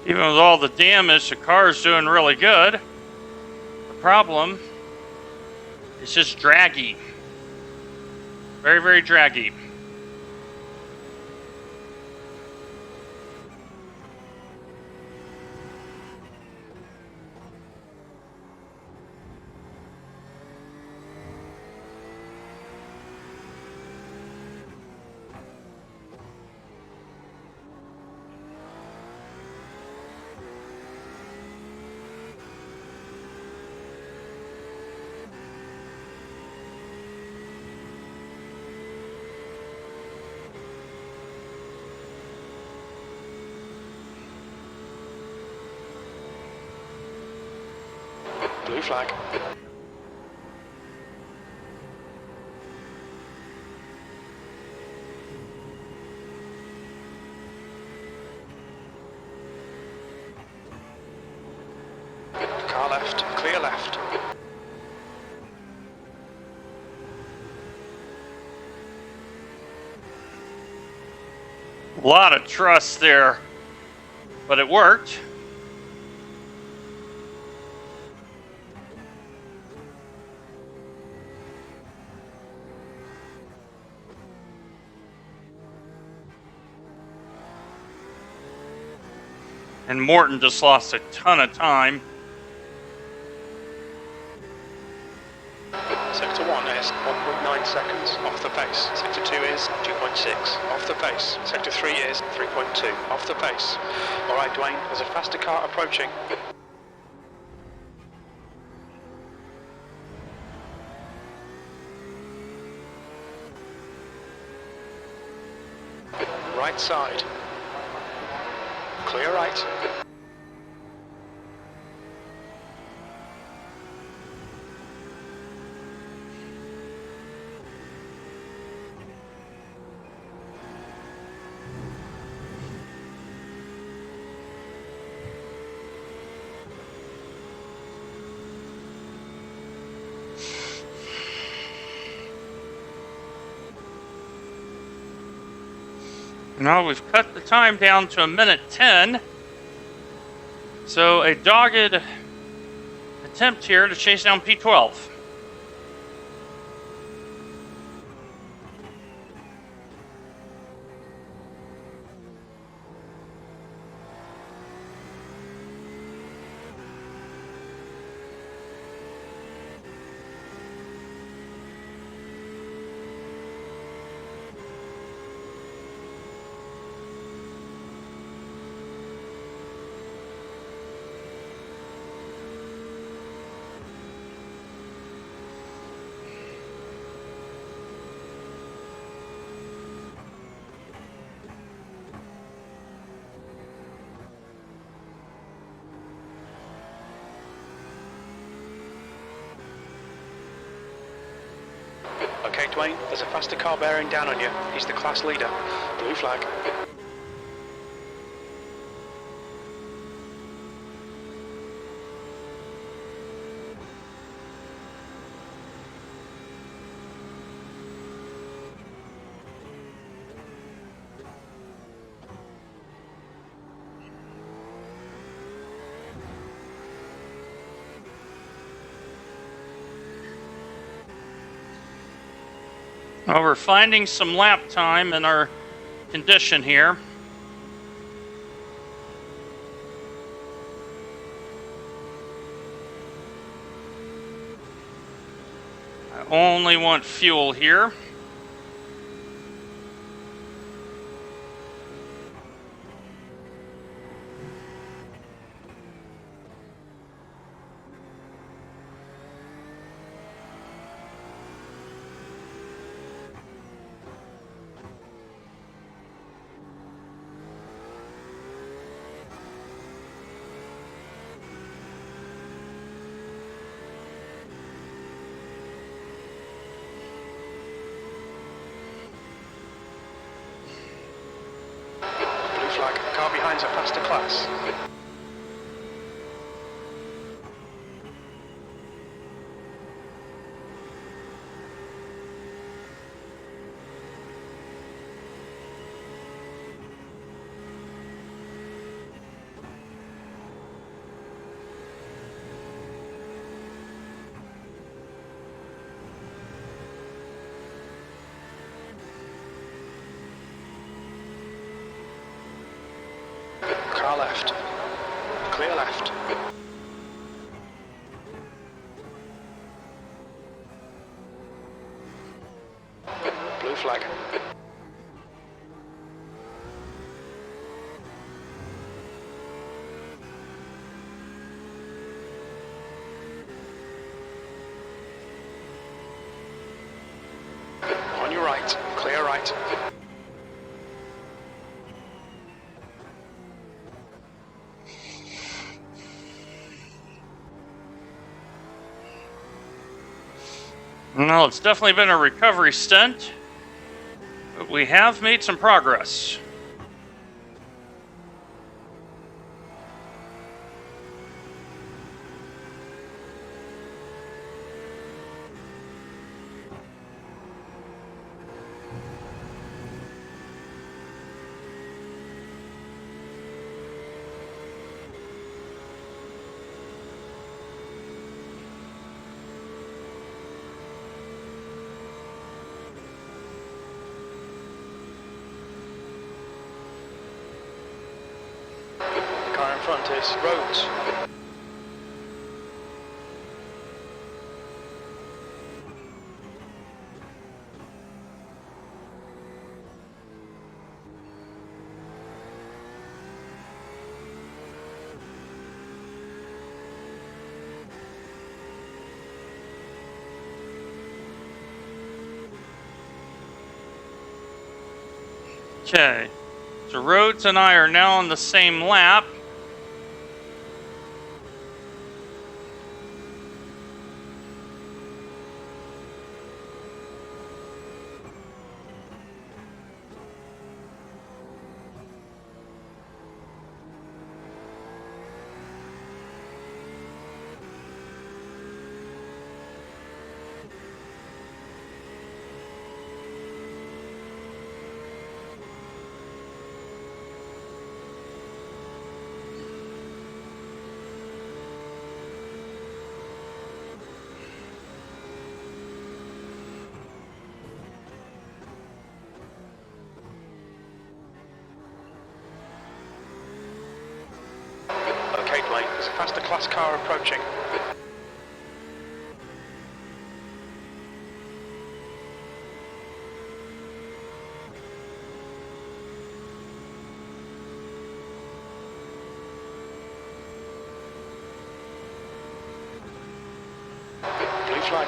Even with all the damage, the car's doing really good. The problem is just draggy. Very, very draggy. Blue flag. Car left, clear left. A lot of trust there, but it worked. And Morton just lost a ton of time. Sector 1 is 1.9 seconds off the pace. Sector 2 is 2.6 off the pace. Sector 3 is 3.2 off the pace. Alright Dwayne, there's a faster car approaching. Right side. Clear right. Now we've cut the time down to 1:10. So a dogged attempt here to chase down P12. Okay, Dwayne, there's a faster car bearing down on you. He's the class leader. Blue flag. Well, we're finding some lap time in our condition here. I only want fuel here. Blue flag. Car behind's a faster class. Car left. Clear left. Blue flag. On your right. Clear right. Well, it's definitely been a recovery stint, but we have made some progress. The car in front is Rhodes. Okay, so Rhodes and I are now on the same lap. Dwayne. There's a faster class car approaching. Blue flag.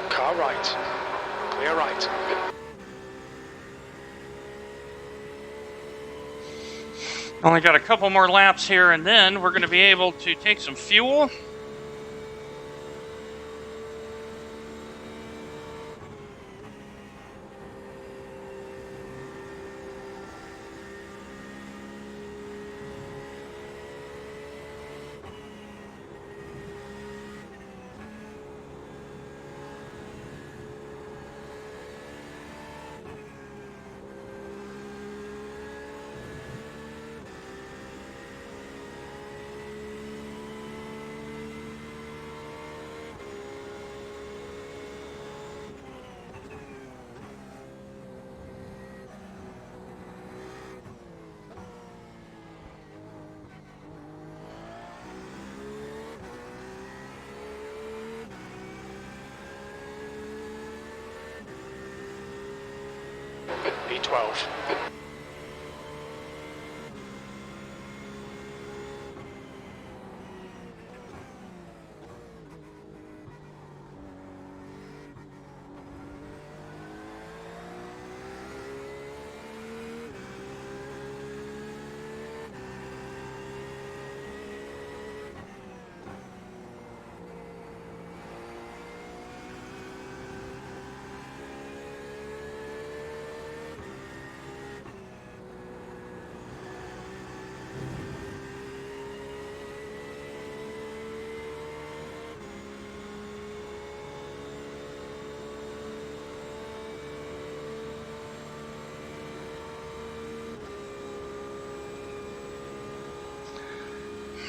Car right. Clear right. Only got a couple more laps here, and then we're going to be able to take some fuel. B12.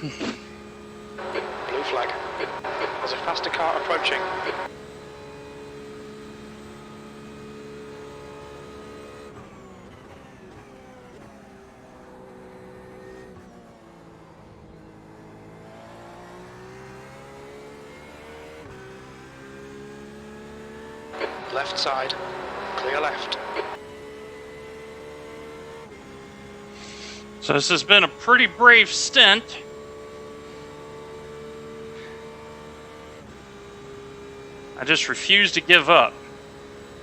Blue flag. There's a faster car approaching. Left side. Clear left. So this has been a pretty brave stint. I just refuse to give up.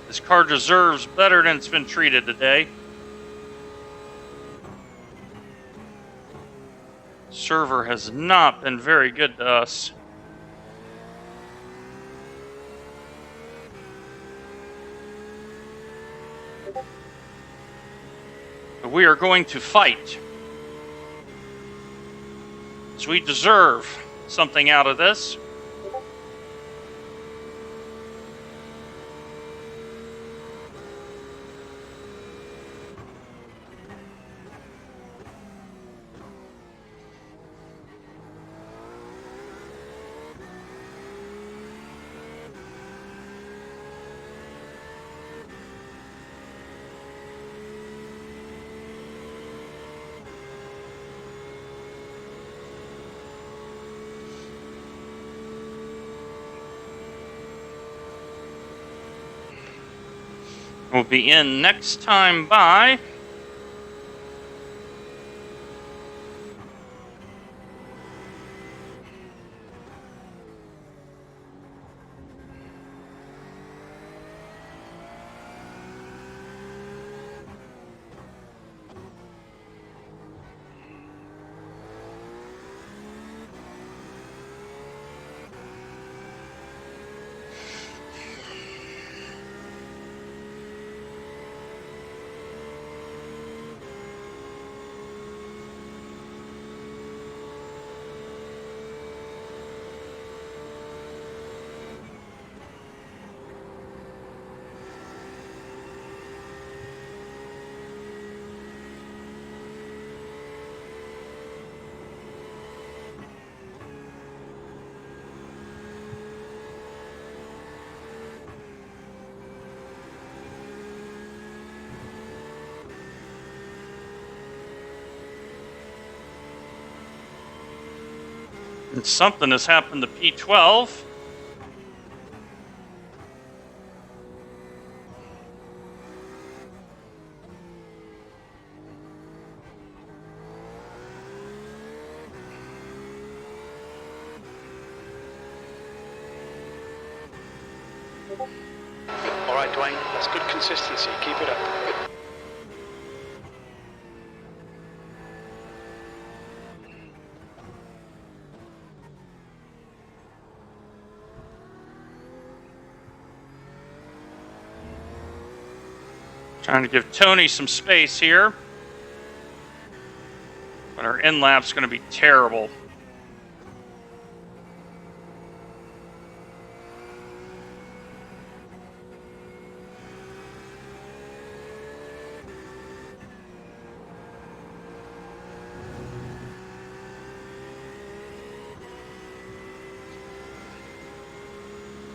This car deserves better than it's been treated today. Server has not been very good to us. But we are going to fight. So we deserve something out of this. We'll be in next time by And something has happened to P12. All right, Dwayne, that's good consistency. Keep it up. Trying to give Tony some space here. But our end lap's going to be terrible.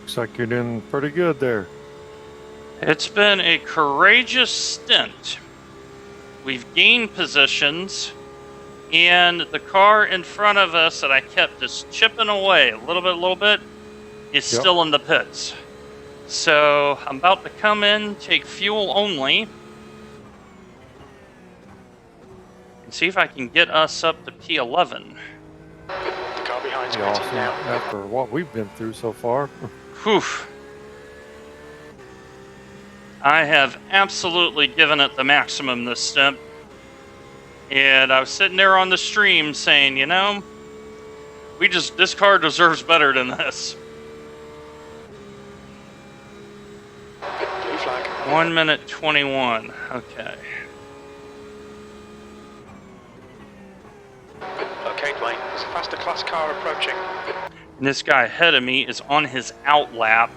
Looks like you're doing pretty good there. It's been a courageous stint. We've gained positions, and the car in front of us that I kept just chipping away a little bit, is still in the pits. So I'm about to come in, take fuel only, and see if I can get us up to P11. The car behind's Be waiting awesome now. after what we've been through so far. Whew. I have absolutely given it the maximum this stint. And I was sitting there on the stream saying, you know, this car deserves better than this. Blue flag. 1 minute 21. Okay. Okay, Dwayne, there's a faster class car approaching. And this guy ahead of me is on his out lap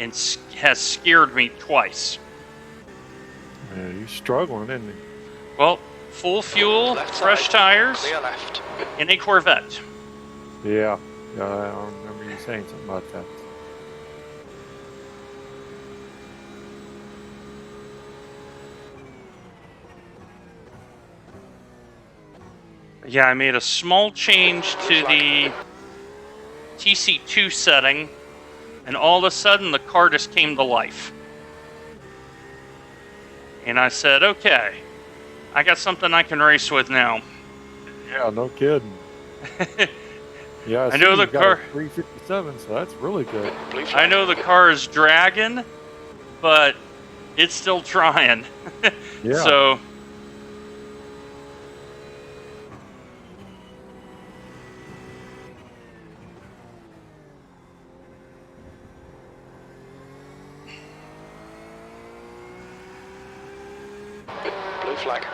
and has scared me twice. Yeah, he's struggling, isn't he? Well, full fuel, Left fresh side, tires, clear left. in a Corvette. Yeah. I remember you saying something about that. Yeah, I made a small change to the TC2 setting, and all of a sudden the car just came to life. And I said, okay, I got something I can race with now. Yeah, no kidding. Yeah, I know the car. 357, so that's really good. Blue flag. I know the car is dragging, but it's still trying. Yeah. So, Blue flag.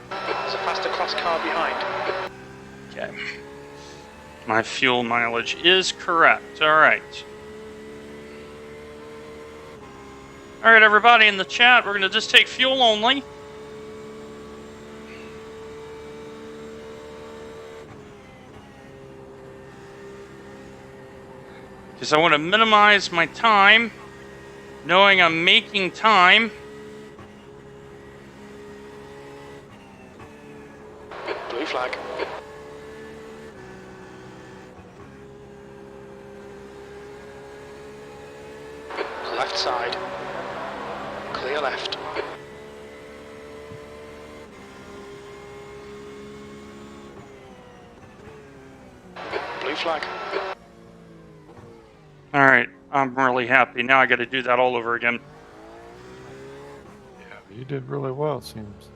There's a faster class car behind. okay. My fuel mileage is correct. All right. All right, everybody in the chat, we're going to just take fuel only. Because I want to minimize my time, knowing I'm making time. Blue flag. Left side. Clear left. Blue flag. All right, I'm really happy. Now I got to do that all over again. Yeah, you did really well, it seems.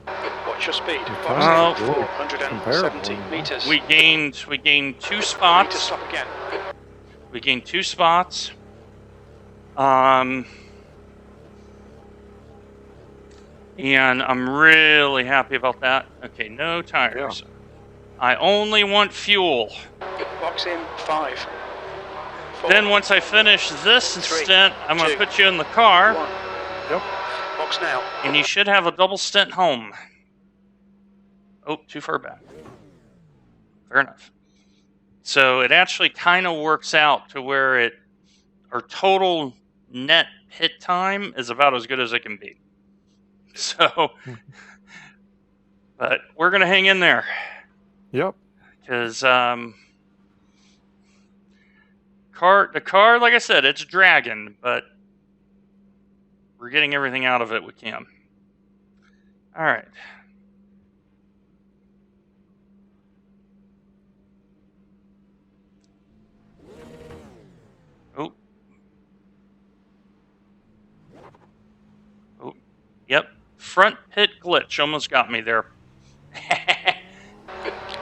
Watch your speed. Well, Boxing 470 comparable. meters. We gained 2 Need to spots. stop again. We gained 2 spots. And I'm really happy about that. Okay, no tires. I only want fuel. Box in 5. 4, Then once I finish this 3, stint, I'm going to 2, put you in the car, 1. Yep. Box now. and you should have a double stint home. Oh, too far back. Fair enough. So it actually kind of works out to where our total net hit time is about as good as it can be. So But we're going to hang in there. Yep. Because the car, like I said, it's dragging, but we're getting everything out of it we can. All right. Oh. Oh. Yep. Front pit glitch almost got me there.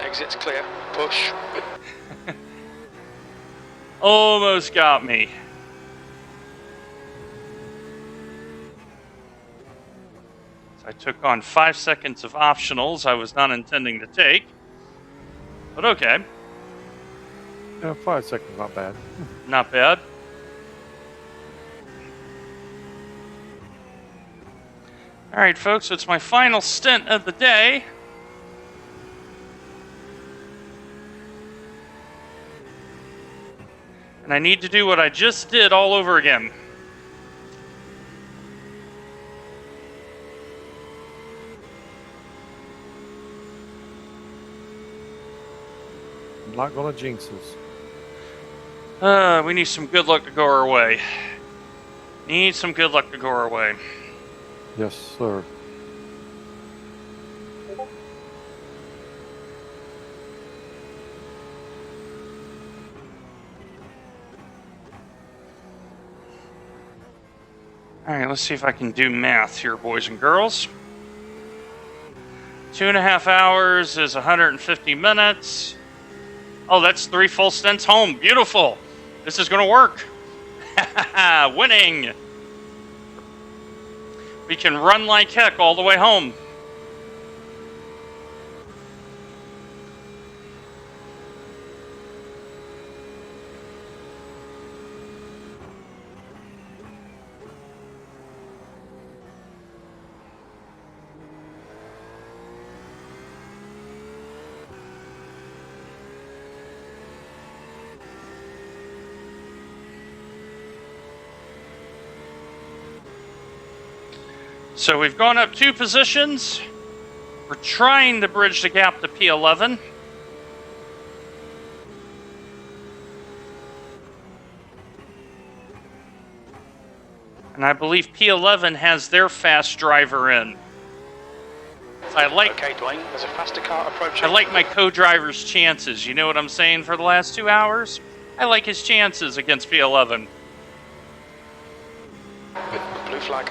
Exit's clear. Push. Almost got me. So I took on 5 seconds of optionals I was not intending to take. But okay. Yeah, 5 seconds, not bad. Not bad. All right, folks, it's my final stint of the day. And I need to do what I just did all over again. I'm not going to jinx us. We need some good luck to go our way. Need some good luck to go our way. Yes, sir. All right, let's see if I can do math here, boys and girls. 2.5 hours is 150 minutes. Oh, that's 3 full stints home. Beautiful. This is going to work. Winning. We can run like heck all the way home. So we've gone up 2 positions. We're trying to bridge the gap to P11. And I believe P11 has their fast driver in. I like Okay, Dwayne, there's a faster car approaching. I like my co-driver's chances. You know what I'm saying for the last 2 hours? I like his chances against P11. Blue flag.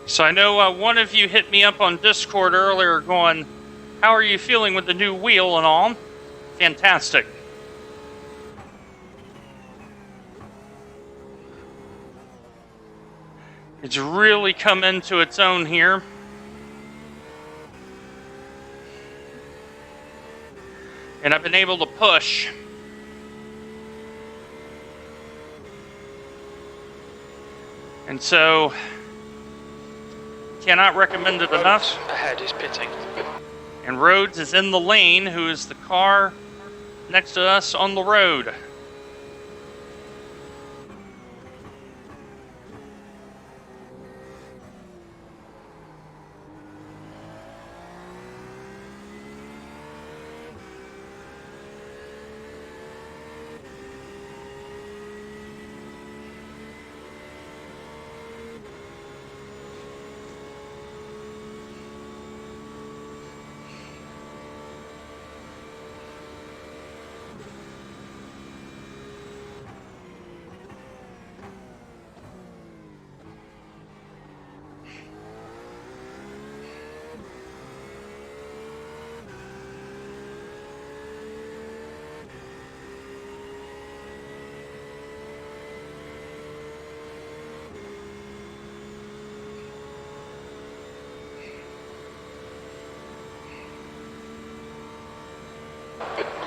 So I know one of you hit me up on Discord earlier going, how are you feeling with the new wheel and all? Fantastic. It's really come into its own here. And I've been able to push. And so, cannot recommend it enough. Ahead is pitting. And Rhodes is in the lane, who is the car next to us on the road.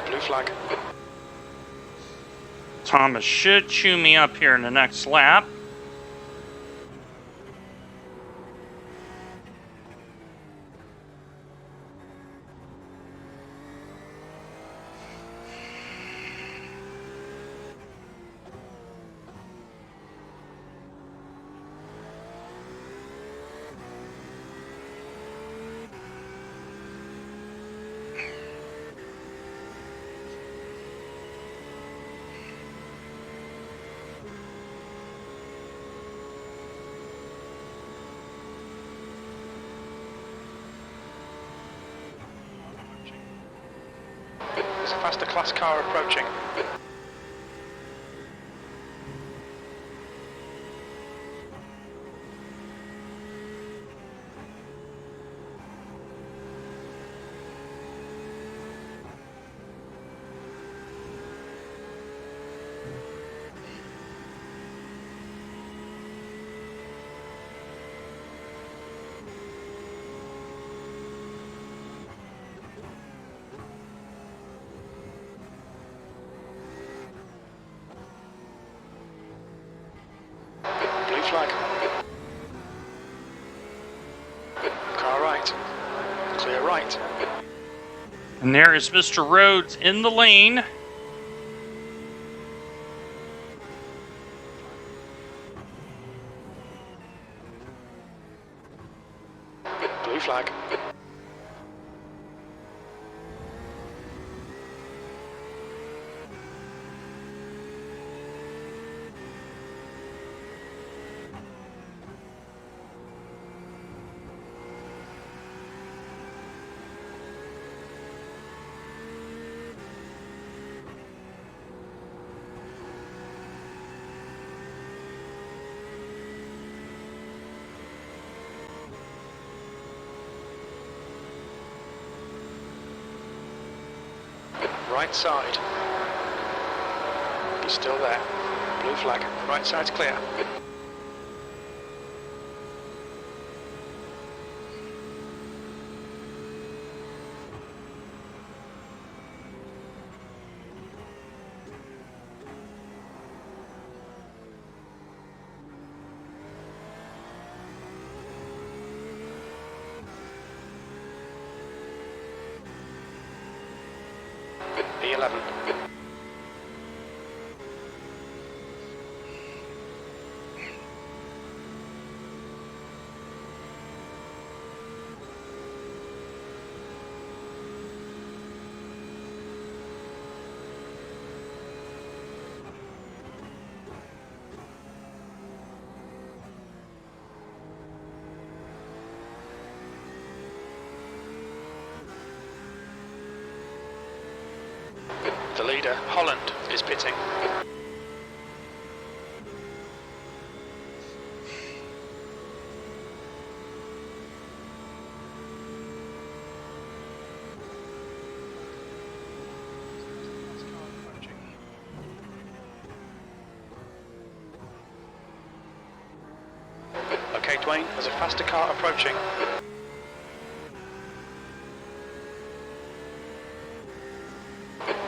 Blue flag. Thomas should chew me up here in the next lap. There's a faster class car approaching. Blue flag. Car right. Clear right. And there is Mr. Rhodes in the lane. Blue flag. Right side. He's still there. Blue flag. Right side's clear. P11. The leader, Holland, is pitting. Okay, Dwayne, there's a faster car approaching.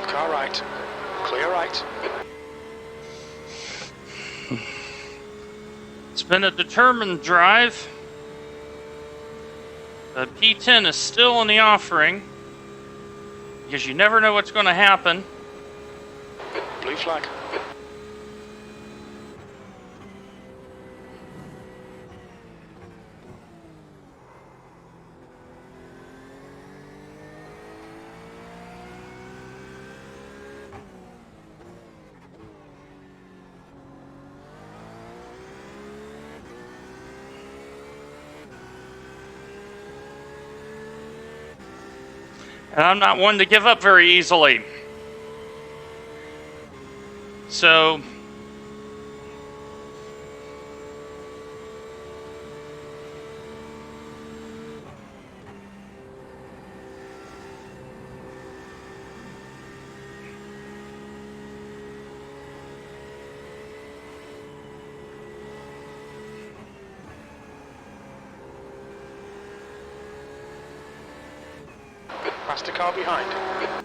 Car right. Clear right. It's been a determined drive. The P10 is still in the offering because you never know what's going to happen. Blue flag. And I'm not one to give up very easily. So, Faster car behind.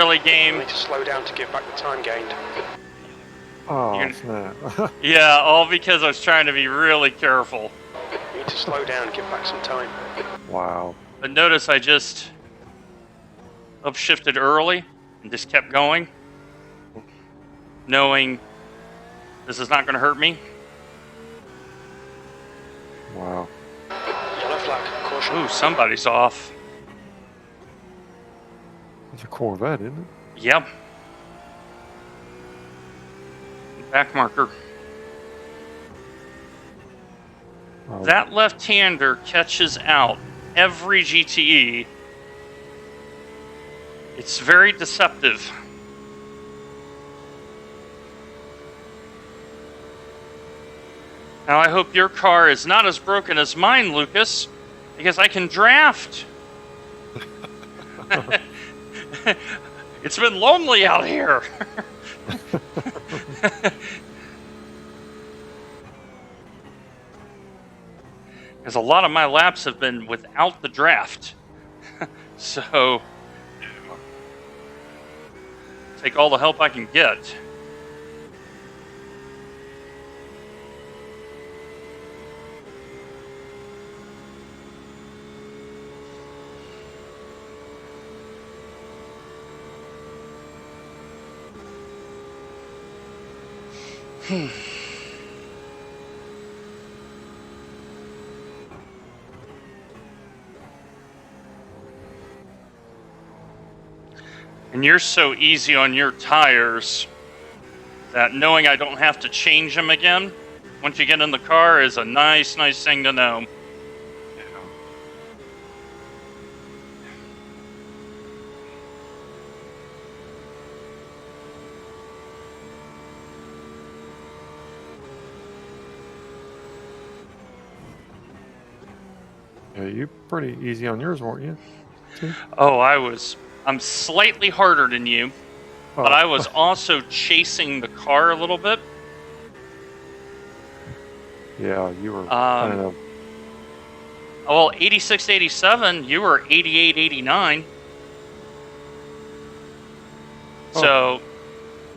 really game. You need to slow down to give back the time gained. Oh, You're- snap. Yeah, all because I was trying to be really careful. You need to slow down and give back some time. Wow. But notice I just upshifted early and just kept going, knowing this is not going to hurt me. Wow. Yellow flag. Caution. Ooh, somebody's off. It's a Corvette, isn't it? Yep. Back marker. Oh, That left-hander catches out every GTE. It's very deceptive. Now I hope your car is not as broken as mine, Lucas, because I can draft. It's been lonely out here. Because a lot of my laps have been without the draft. So, take all the help I can get. And you're so easy on your tires that knowing I don't have to change them again once you get in the car is a nice thing to know. Yeah, you pretty easy on yours, weren't you? Too? Oh, I'm slightly harder than you, but Oh, I was also chasing the car a little bit. Yeah, you were kind of. Well, 86, 87, you were 88, 89. Oh. So,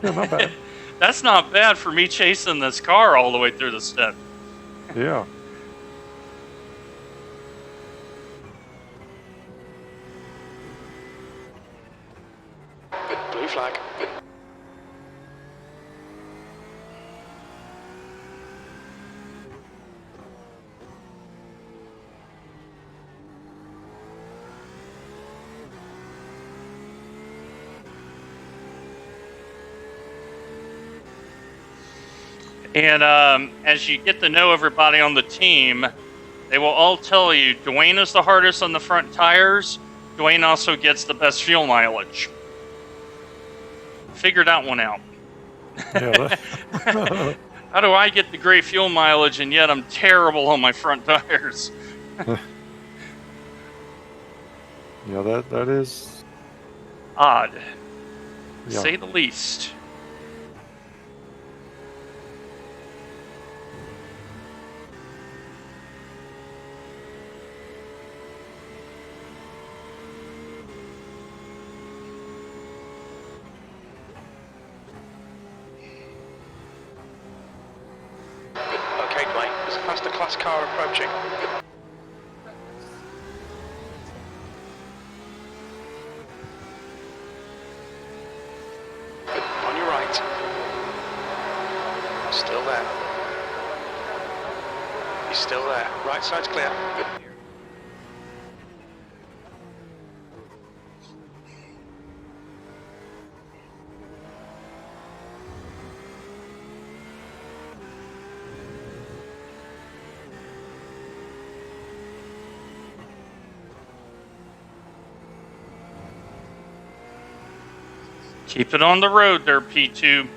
Yeah, not bad. that's not bad for me chasing this car all the way through the step. Yeah. Blue flag. And as you get to know everybody on the team, they will all tell you Dwayne is the hardest on the front tires, Dwayne also gets the best fuel mileage. Figure that one out. Yeah. How do I get the great fuel mileage and yet I'm terrible on my front tires? Yeah, that is Odd, to yeah. say the least. Okay, Dwayne, there's a faster class car approaching. On your right. Still there. He's still there. Right side's clear. Keep it on the road there, P2.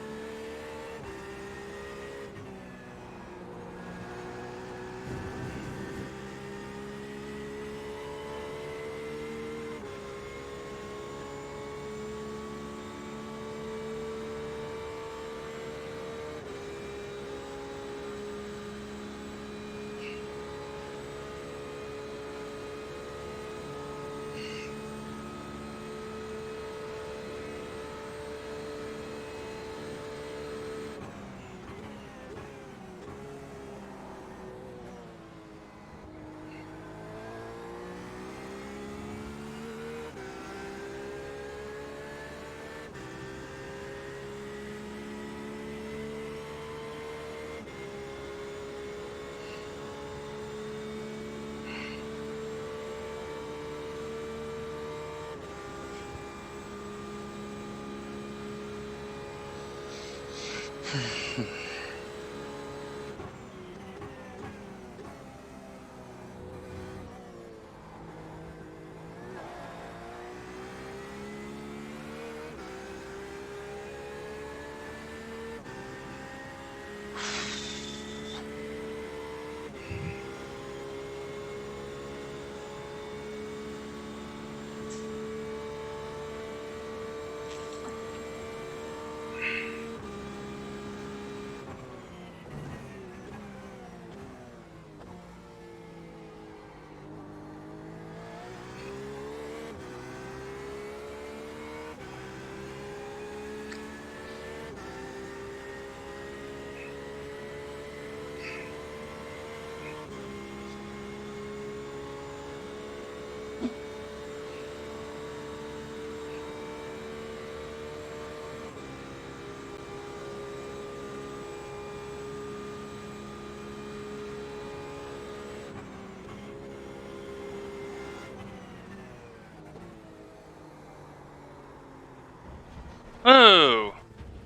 Oh,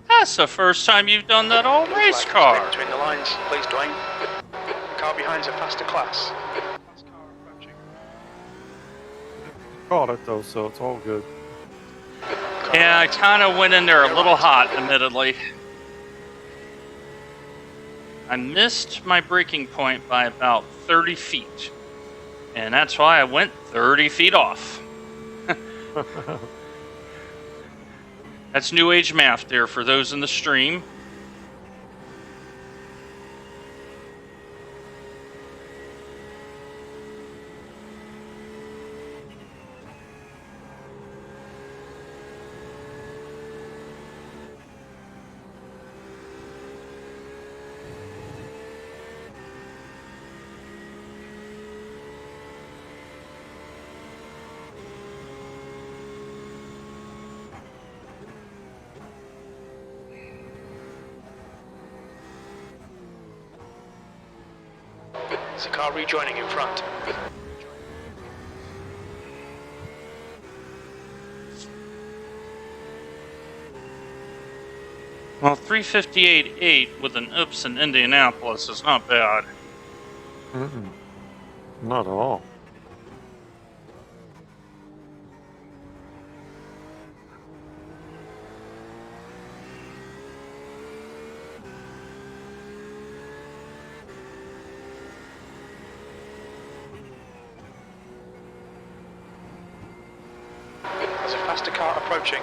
that's the first time you've done that all Blue race flag, car. stay between the lines, please, Dwayne. Car behind's a faster class. Class car approaching. Caught it though, so it's all good. Car Yeah, I right. kind of went in there a You're little right. hot, admittedly. I missed my braking point by about 30 feet. And that's why I went 30 feet off. That's new age math there for those in the stream. There's a car rejoining in front. Well, 358.8 with an oops in Indianapolis is not bad. Mm-mm. Not at all. Faster car approaching.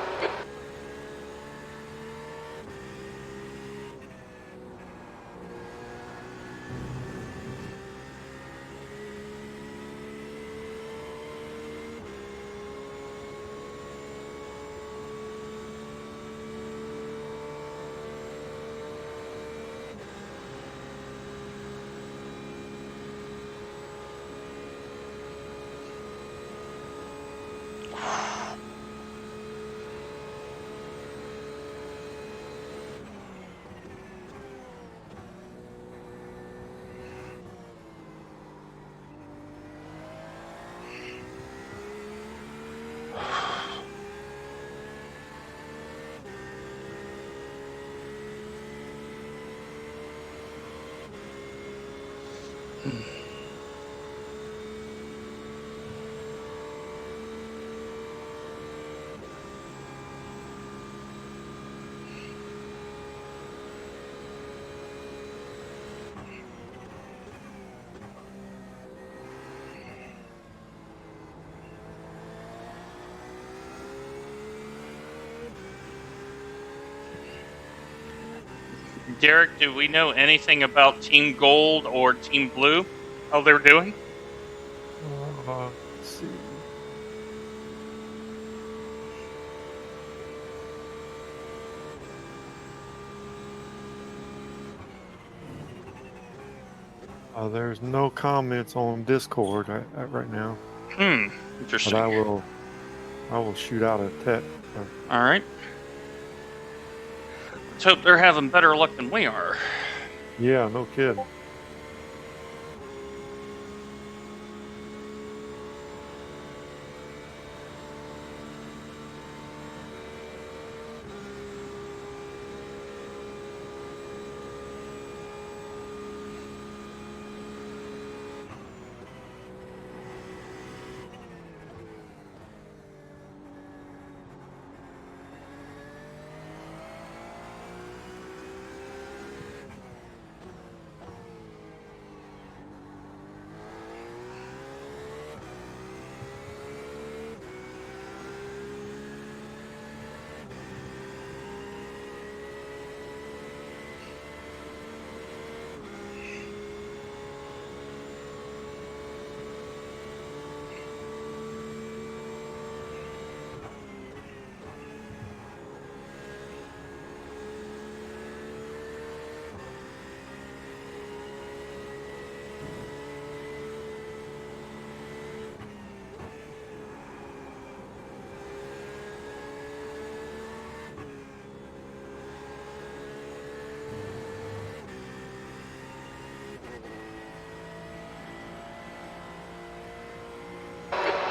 Derek, do we know anything about Team Gold or Team Blue? How they're doing? Let's see. There's no comments on Discord right now, but Interesting. I will shoot out a text. All right. Let's hope they're having better luck than we are. Yeah, no kidding.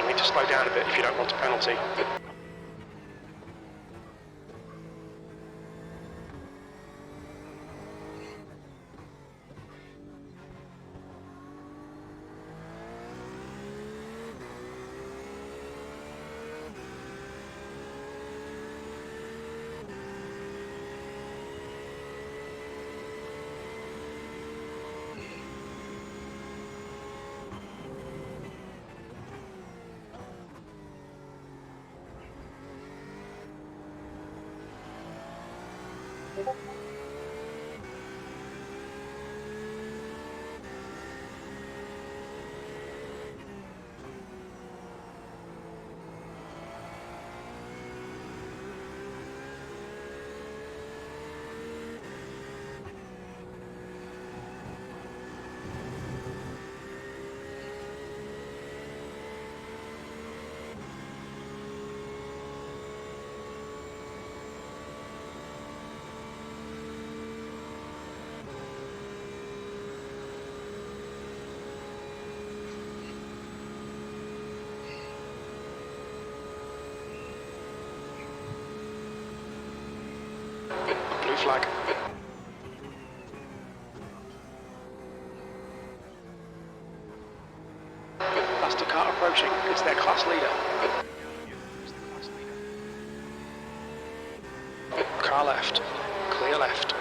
You need to slow down a bit if you don't want a penalty. Blue flag. Faster car approaching. It's their class leader. Who's the class leader? Car left. Clear left.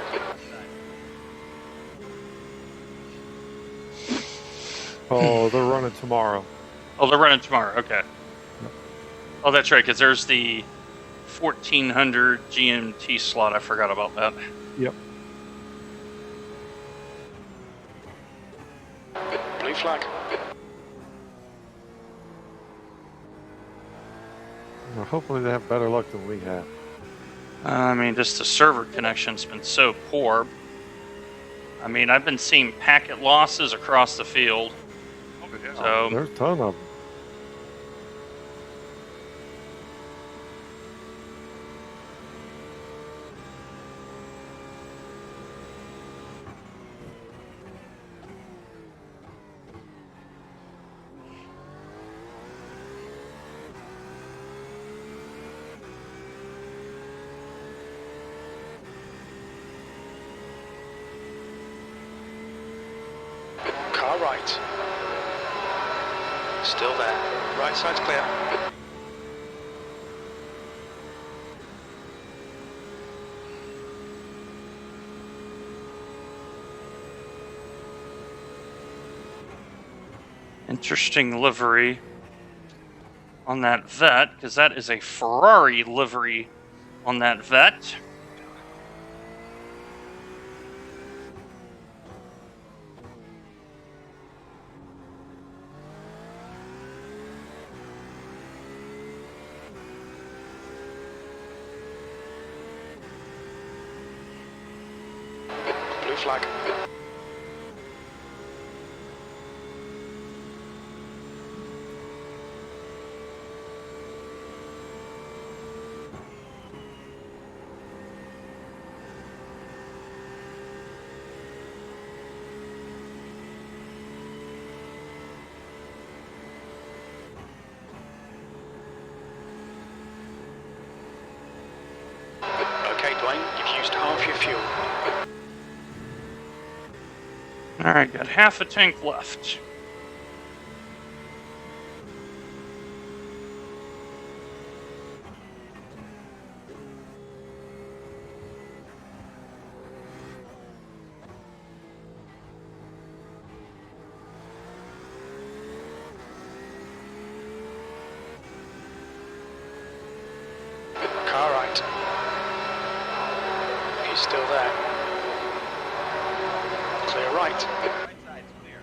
Oh, they're running tomorrow. Oh, they're running tomorrow. Okay. Oh, that's right, because there's the 1400 GMT slot. I forgot about that. Yep. Blue flag. Well, hopefully they have better luck than we have. I mean, just the server connection's been so poor. I mean, I've been seeing packet losses across the field. Oh, yeah. So There's a ton of them. Car right. Still there. Right side's clear. interesting livery on that vet, because that is a Ferrari livery on that vet. Blue flag. Okay, Dwayne, you've used half your fuel. All right, got half a tank left. Car right. He's still there. Clear right. Right side's clear.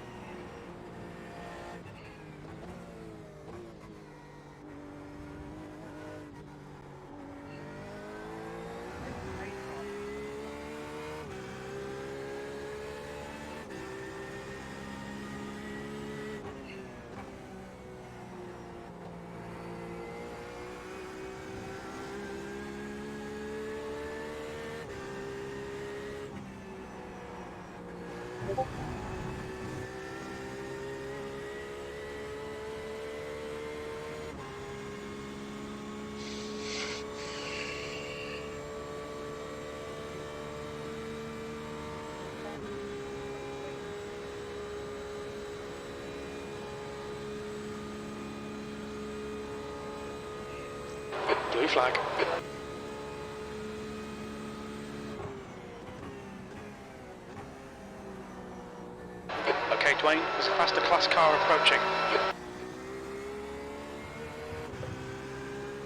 Blue flag. Okay, Dwayne, there's a faster class car approaching.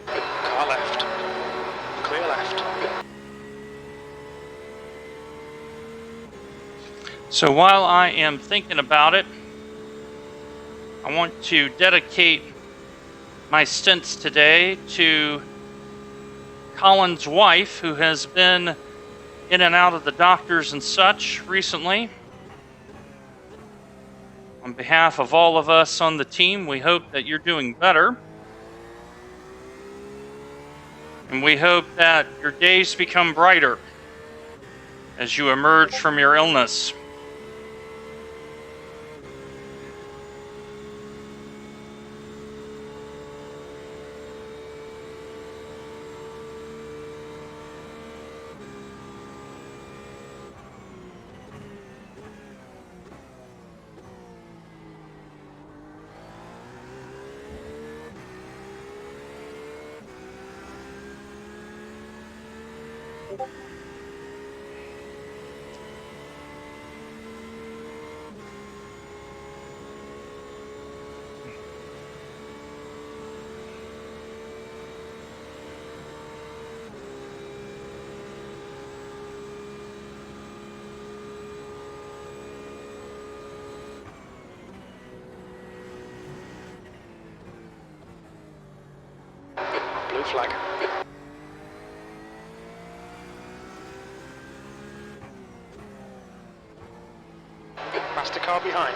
Car left. Clear left. So while I am thinking about it, I want to dedicate my stints today to Colin's wife, who has been in and out of the doctors and such recently. On behalf of all of us on the team, we hope that you're doing better. And we hope that your days become brighter as you emerge from your illness. Blue flag. Faster car behind.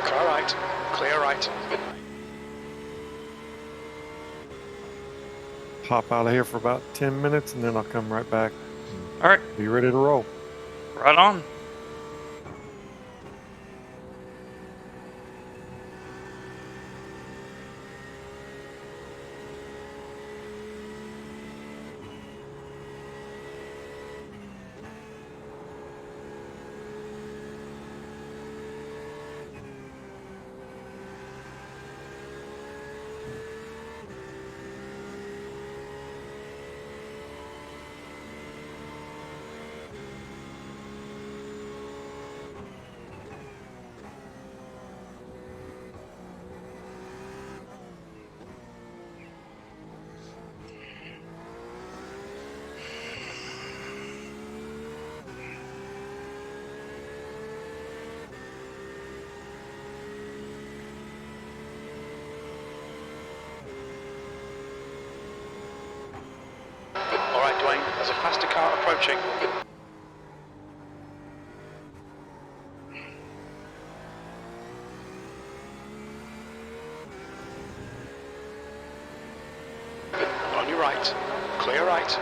Car right. Clear right. Hop out of here for about 10 minutes and then I'll come right back. All right, Be ready to roll. right on. Alright, Dwayne, there's a faster car approaching. On your right. Clear right.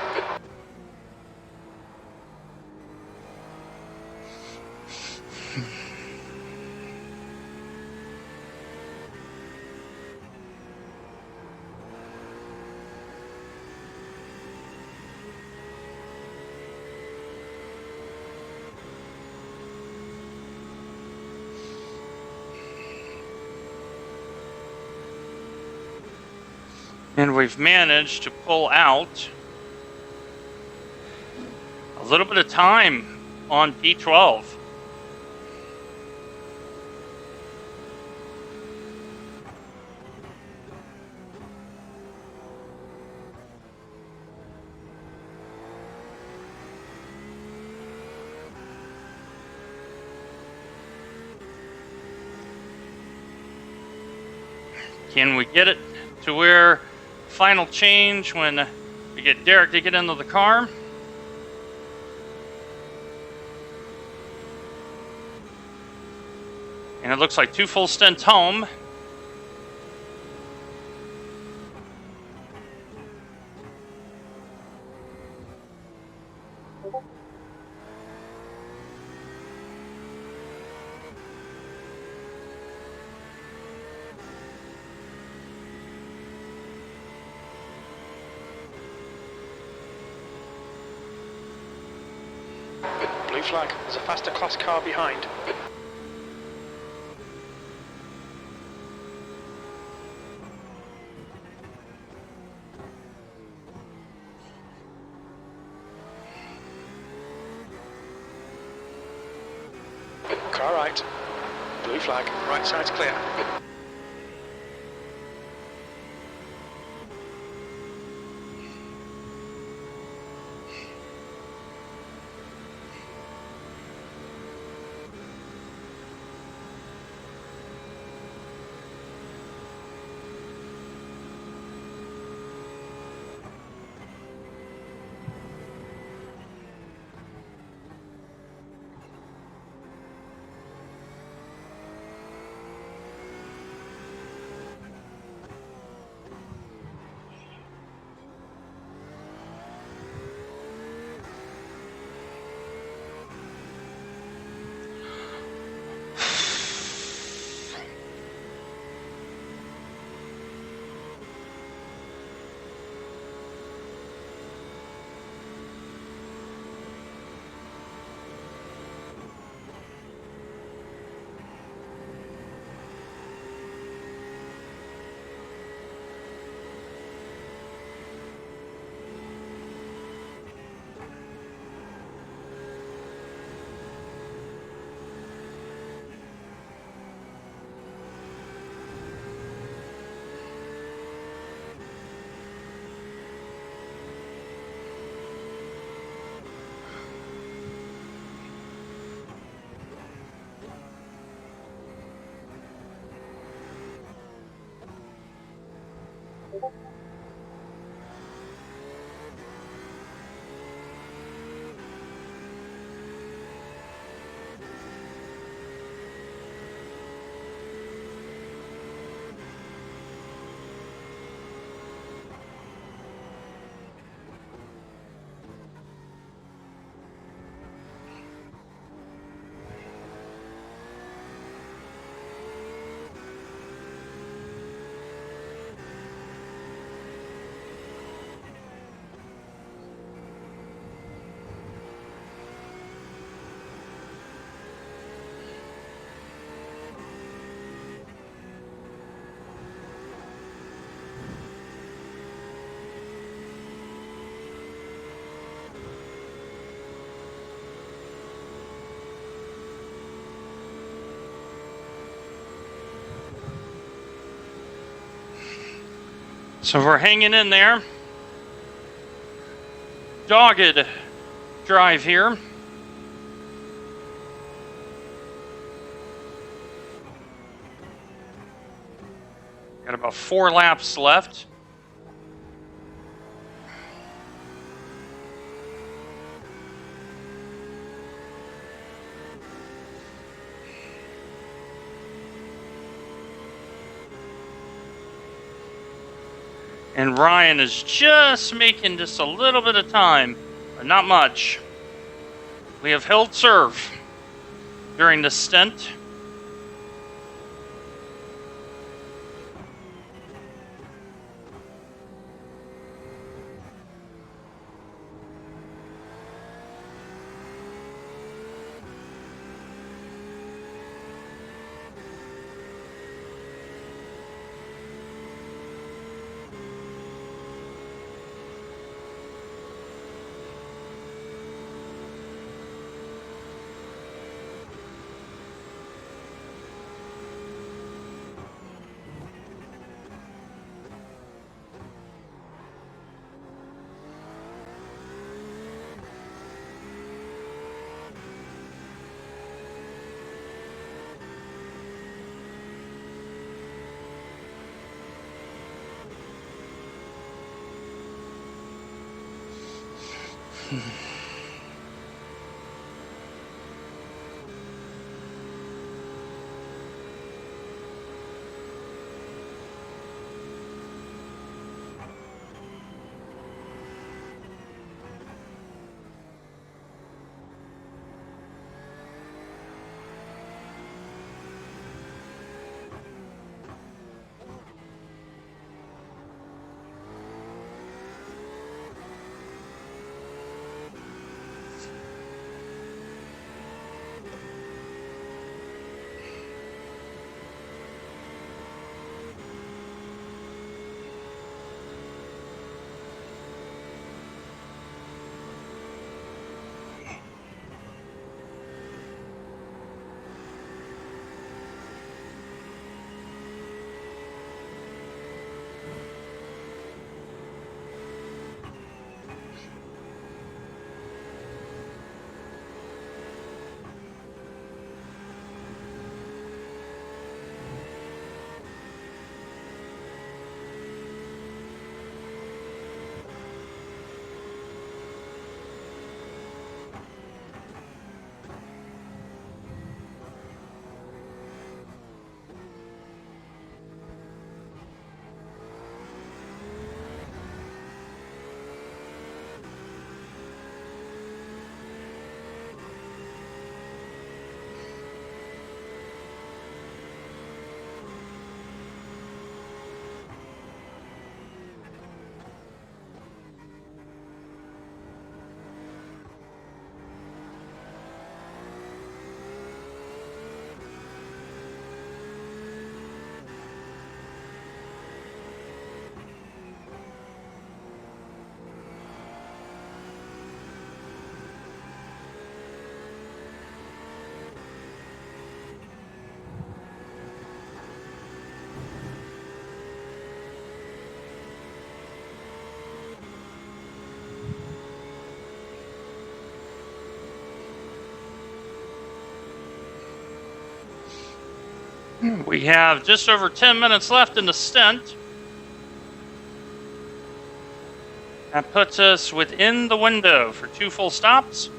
And we've managed to pull out a little bit of time on P12. Can we get it to where final change when we get Derek to get into the car? And it looks like 2 full stints home. Blue flag, there's a faster class car behind. Car right. Blue flag, right side's clear. So we're hanging in there. Dogged drive here. Got about 4 laps left. And Ryan is just making just a little bit of time, but not much. We have held serve during the stint. We have just over 10 minutes left in the stint. That puts us within the window for 2 full stops.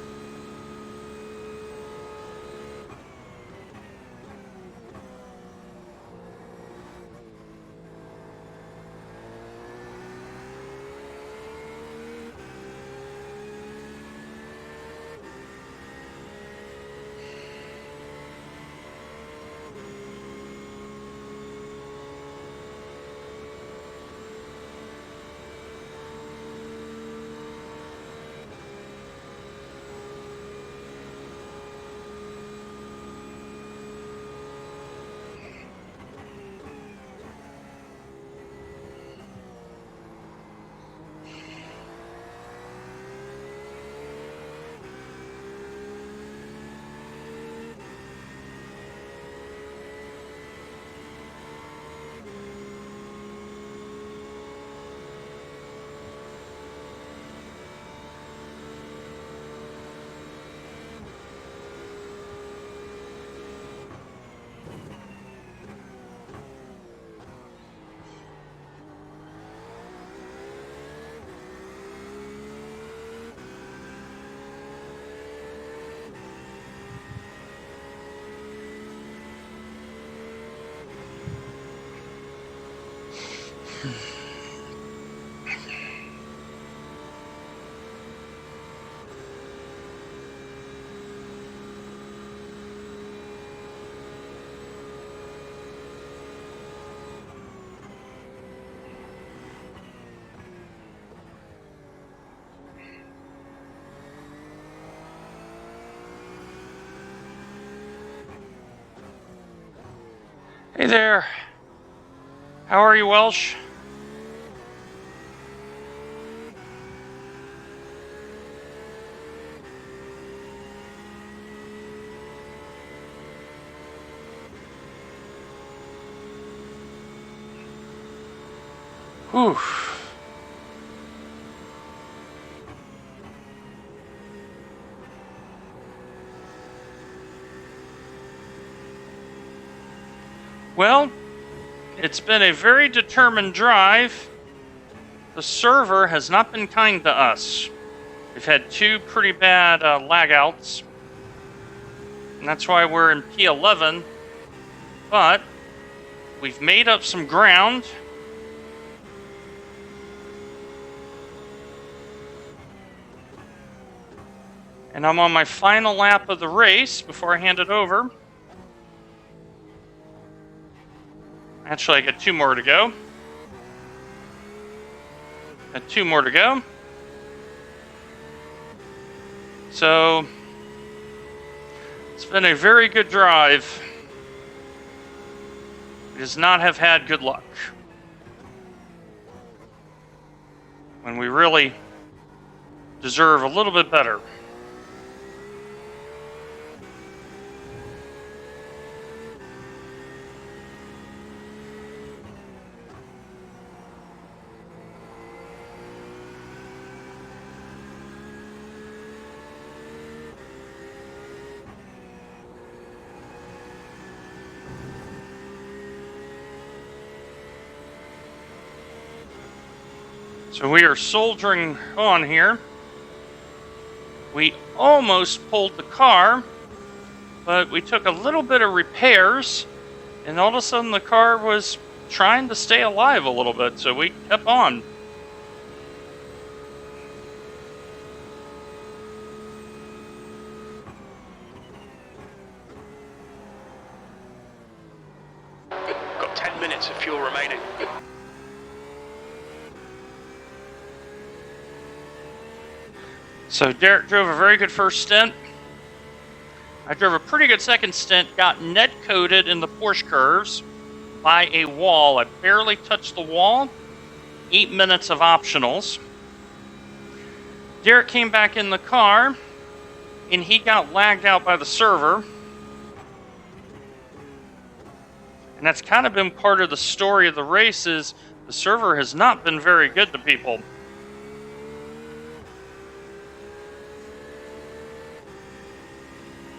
Hey there. How are you, Welsh? Whew. Well, it's been a very determined drive. The server has not been kind to us. We've had 2 pretty bad lag outs, and that's why we're in P11. But we've made up some ground. And I'm on my final lap of the race before I hand it over. Actually, I got 2 more to go. Got 2 more to go. So, it's been a very good drive. It does not have had good luck. When we really deserve a little bit better. So we are soldiering on here. We almost pulled the car, but we took a little bit of repairs, and all of a sudden the car was trying to stay alive a little bit, so we kept on. Got 10 minutes of fuel remaining. So Derek drove a very good first stint. I drove a pretty good second stint, got net-coated in the Porsche curves by a wall. I barely touched the wall. 8 minutes of optionals. Derek came back in the car, and he got lagged out by the server. And that's kind of been part of the story of the race is the server has not been very good to people.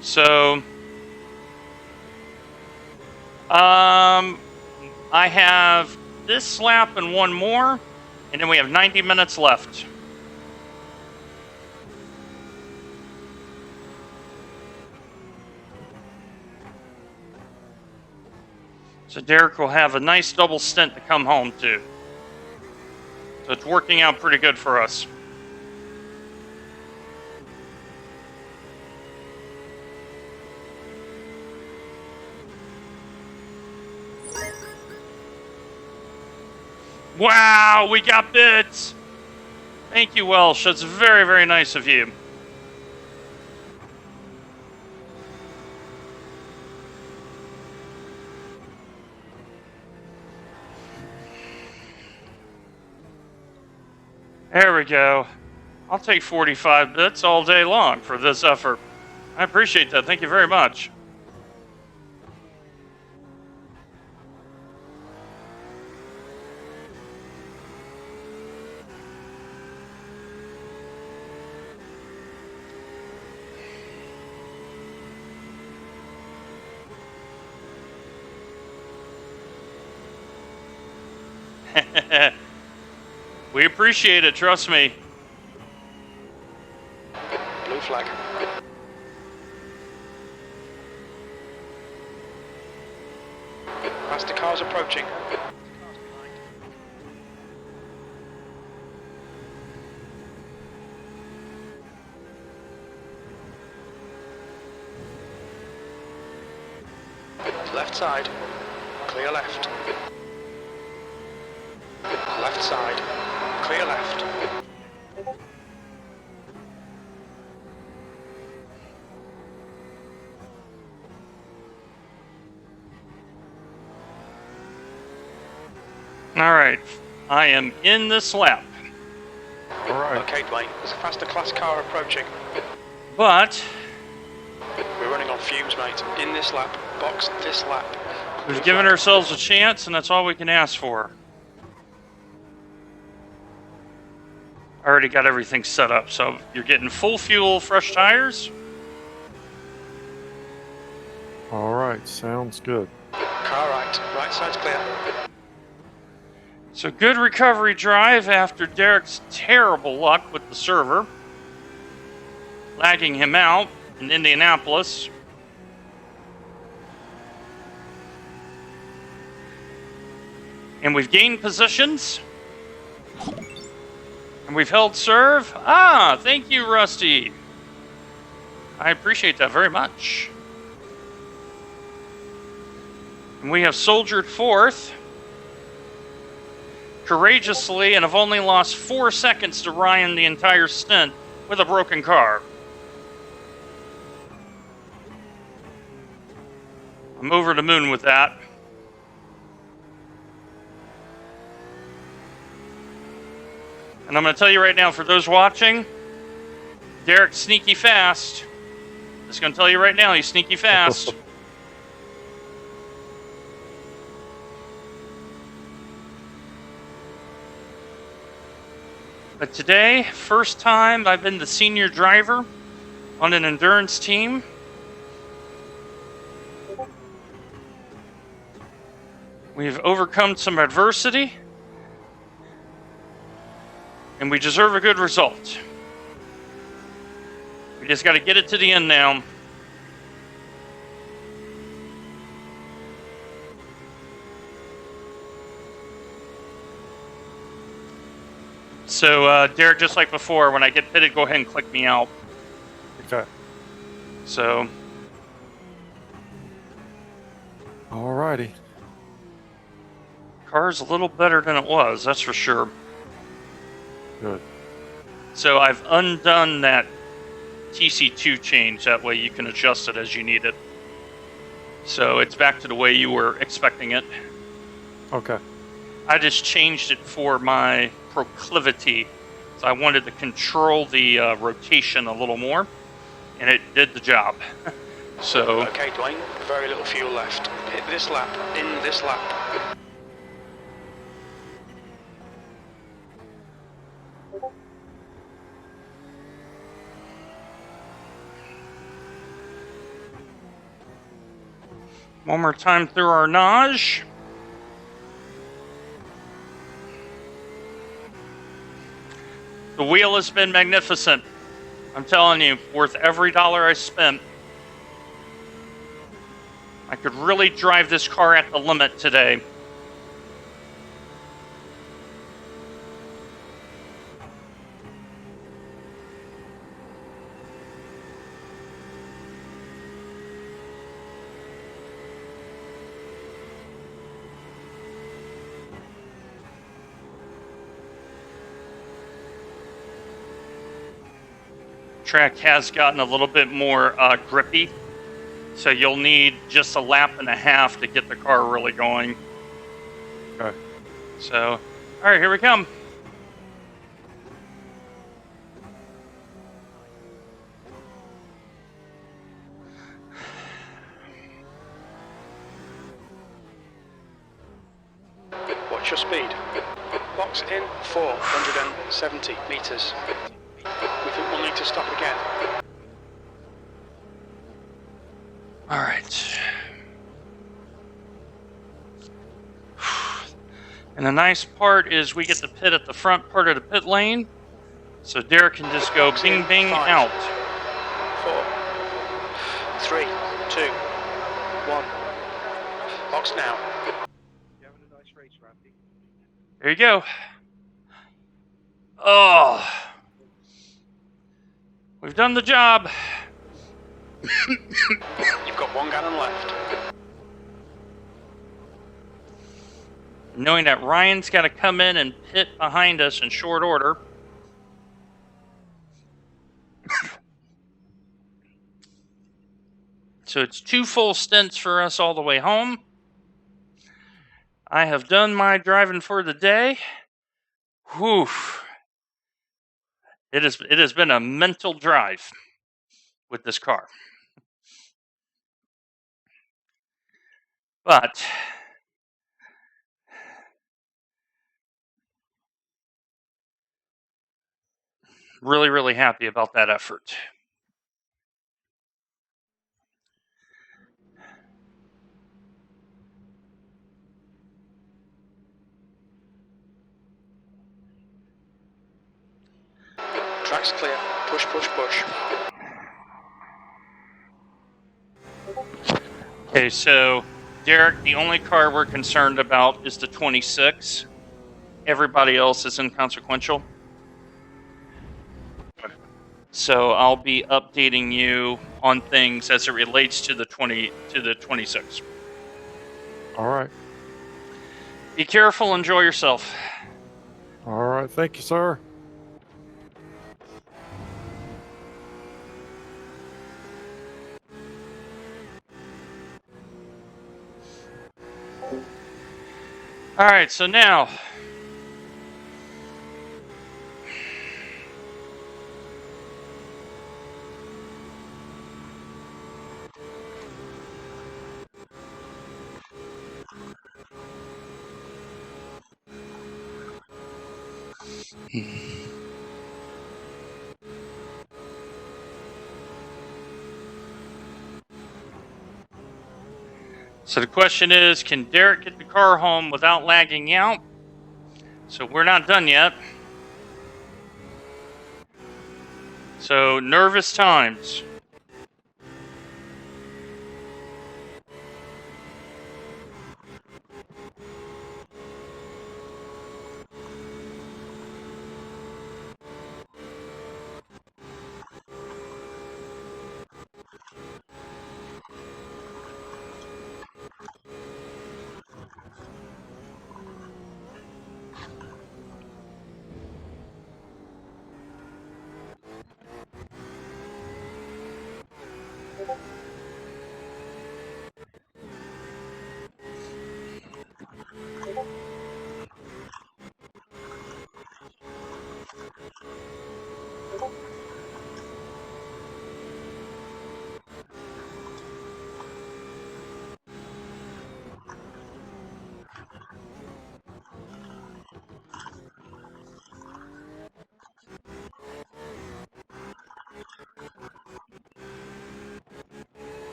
So, I have this lap and 1 more, and then we have 90 minutes left. So Derek will have a nice double stint to come home to. So it's working out pretty good for us. Wow, we got bits. Thank you, Welsh. That's very, very nice of you. There we go. I'll take 45 bits all day long for this effort. I appreciate that. Thank you very much. We appreciate it, trust me. Blue flag. Faster cars approaching. Cars behind. Left side. Clear left. Left side. Clear left. All right, I am in this lap, All right. Okay, Dwayne. There's a faster class car approaching. but We're running on fumes, mate. In this lap. Box this lap. we've given ourselves a chance, and that's all we can ask for. I already got everything set up, so you're getting full fuel, fresh tires. All right. Sounds good. Car right. Right side's clear. So good recovery drive after Derek's terrible luck with the server, lagging him out in Indianapolis. And we've gained positions. And we've held serve. Ah, thank you, Rusty. I appreciate that very much. And we have soldiered fourth courageously and have only lost 4 seconds to Ryan the entire stint with a broken car. I'm over the moon with that. And I'm going to tell you right now, for those watching, Derek's sneaky fast. Just going to tell you right now, he's sneaky fast. But today, first time I've been the senior driver on an endurance team. We've overcome some adversity, and we deserve a good result. We just got to get it to the end now. So, Derek, just like before, when I get pitted, go ahead and click me out. Okay. So, All righty. car's a little better than it was, that's for sure. Good. So I've undone that TC2 change. That way you can adjust it as you need it. So it's back to the way you were expecting it. Okay. I just changed it for my proclivity. So I wanted to control the rotation a little more, and it did the job. So Okay, Dwayne. Very little fuel left. Hit this lap. In this lap. one more time through our nage. The wheel has been magnificent. I'm telling you, worth every dollar I spent. I could really drive this car at the limit today. Track has gotten a little bit more grippy, so you'll need just a lap and a half to get the car really going. Okay. So, all right, here we come. Watch your speed. Box in 470 metres. We think we'll need to stop again. All right. And the nice part is we get to pit at the front part of the pit lane, so Derek can just go bing, bing, out. 4, 3, 2, 1. Box now. You're having a nice race, Randy. There you go. Oh, we've done the job. You've got 1 gallon left. Knowing that Ryan's got to come in and pit behind us in short order. So it's 2 full stints for us all the way home. I have done my driving for the day. Whew. It has been a mental drive with this car. But really, really happy about that effort. Track's clear. Push, push, push. Okay, so Derek, the only car we're concerned about is the 26. Everybody else is inconsequential. So I'll be updating you on things as it relates to the 26. All right. Be careful, enjoy yourself. All right. Thank you, sir. All right, so now so the question is, can Derek get the car home without lagging out? So we're not done yet. So nervous times.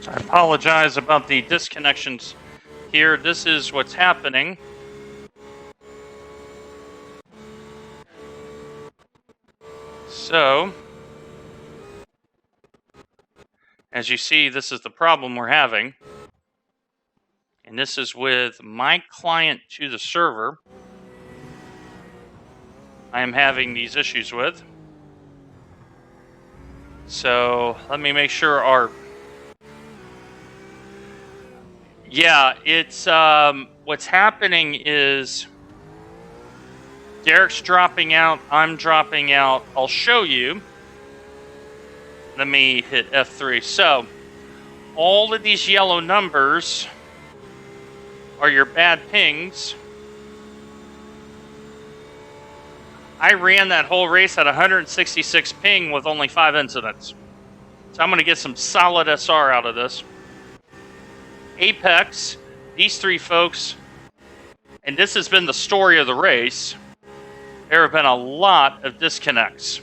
I apologize about the disconnections here. This is what's happening. So, As you see, this is the problem we're having. And this is with my client to the server. I am having these issues with. So let me make sure our... Yeah, it's... what's happening is Derek's dropping out, I'm dropping out. I'll show you. Let me hit F3. So, all of these yellow numbers are your bad pings. I ran that whole race at 166 ping with only 5 incidents. So I'm going to get some solid SR out of this. Apex, these 3 folks, and this has been the story of the race. There have been a lot of disconnects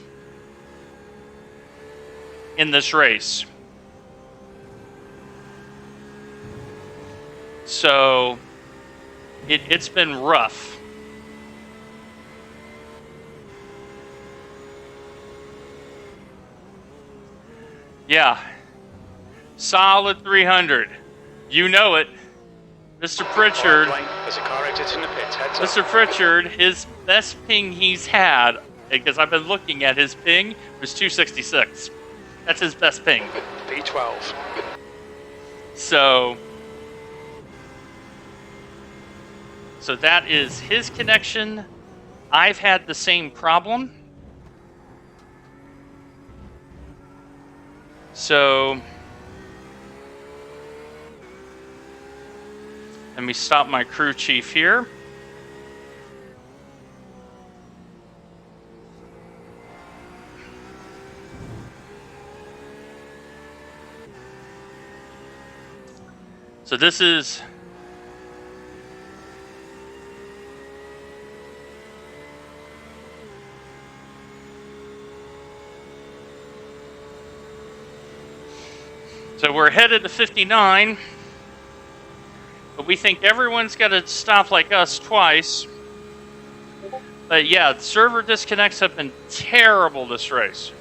in this race. So it's been rough. Yeah. Solid 300. You know it. Mr. Pritchard. There's a car exiting the pits. Heads Mr. up. Pritchard, his best ping he's had, because I've been looking at his ping, was 266. That's his best ping. V12. So that is his connection. I've had the same problem. So let me stop my crew chief here. So this is... So we're headed to 59, but we think everyone's got to stop like us twice. But yeah, server disconnects have been terrible this race.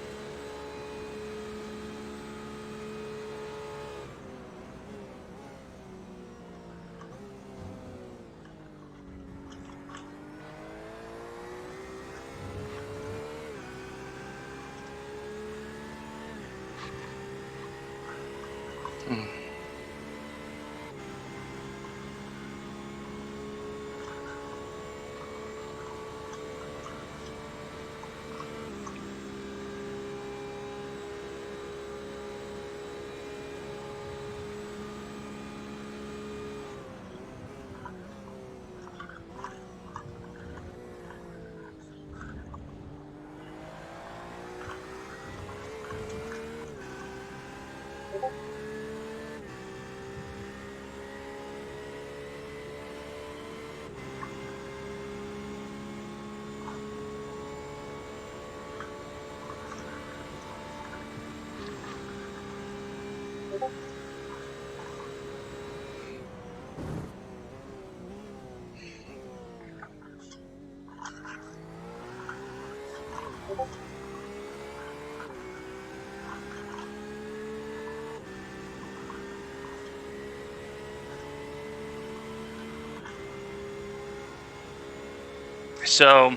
So,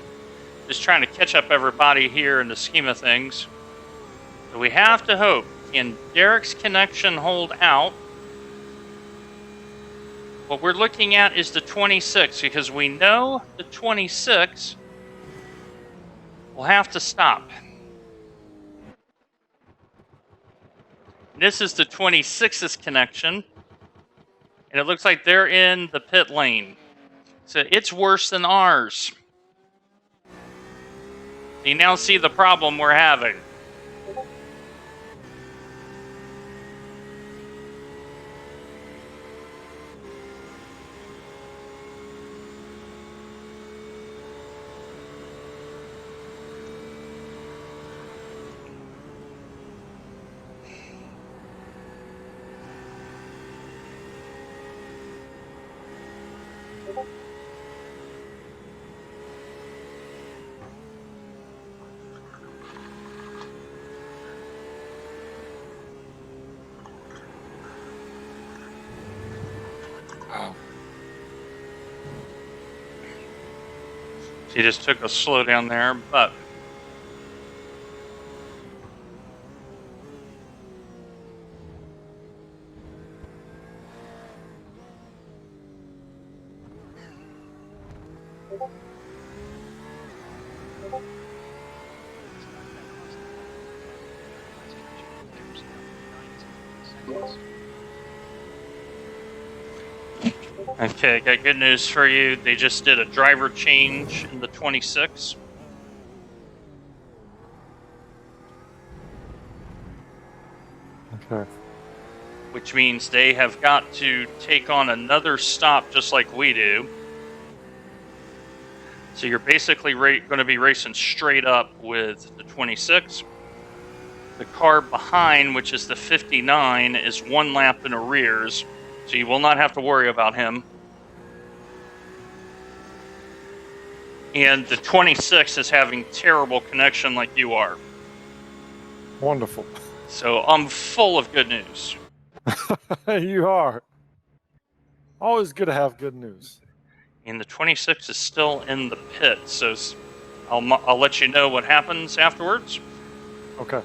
just trying to catch up everybody here in the scheme of things. So we have to hope. Can Derek's connection hold out? What we're looking at is the 26, because we know the 26 will have to stop. This is the 26's connection, and it looks like they're in the pit lane. So it's worse than ours. You now see the problem we're having. He just took a slow down there, but okay, got good news for you. They just did a driver change in the 26. Okay. Which means they have got to take on another stop just like we do. So you're basically going to be racing straight up with the 26. The car behind, which is the 59, is 1 lap in arrears, so you will not have to worry about him. And the 26 is having terrible connection like you are. Wonderful. So I'm full of good news. You are. Always good to have good news. And the 26 is still in the pit, so I'll let you know what happens afterwards. Okay.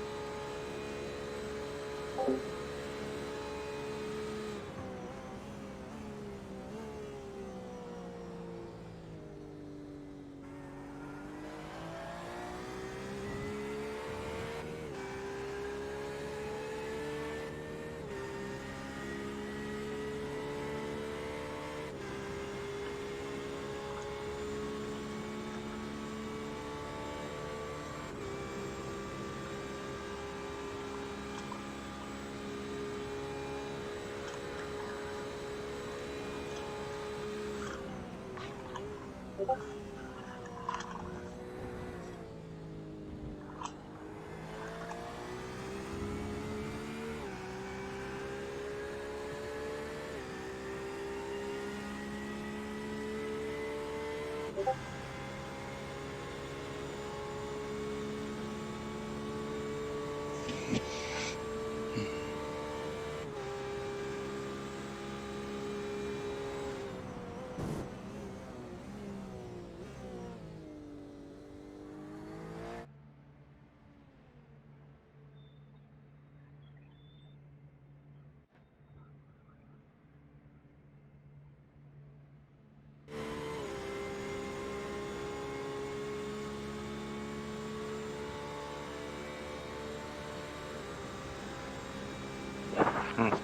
Seconds.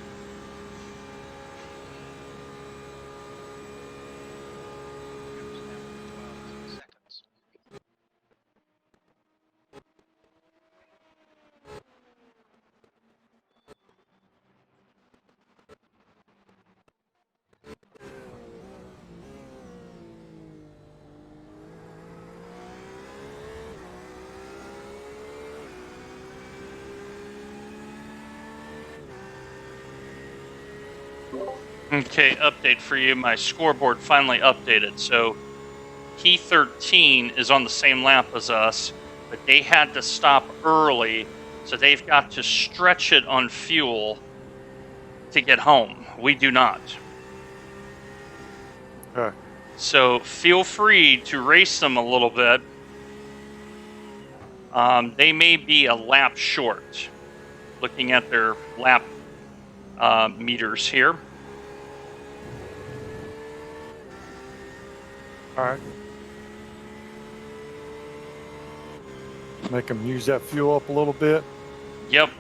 Okay, update for you. My scoreboard finally updated. So P13 is on the same lap as us, but they had to stop early, so they've got to stretch it on fuel to get home. We do not. Okay. So feel free to race them a little bit. They may be a lap short, looking at their lap meters here. All right. Make them use that fuel up a little bit. Yep.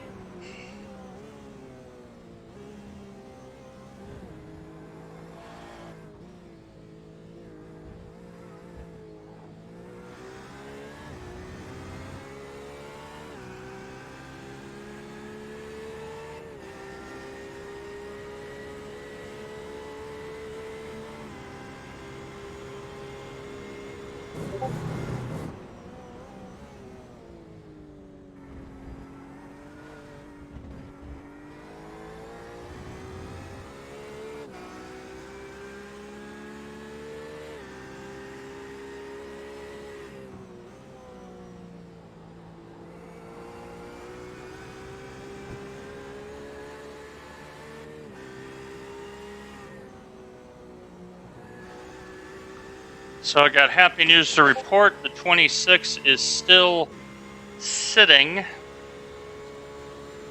So I got happy news to report. The 26 is still sitting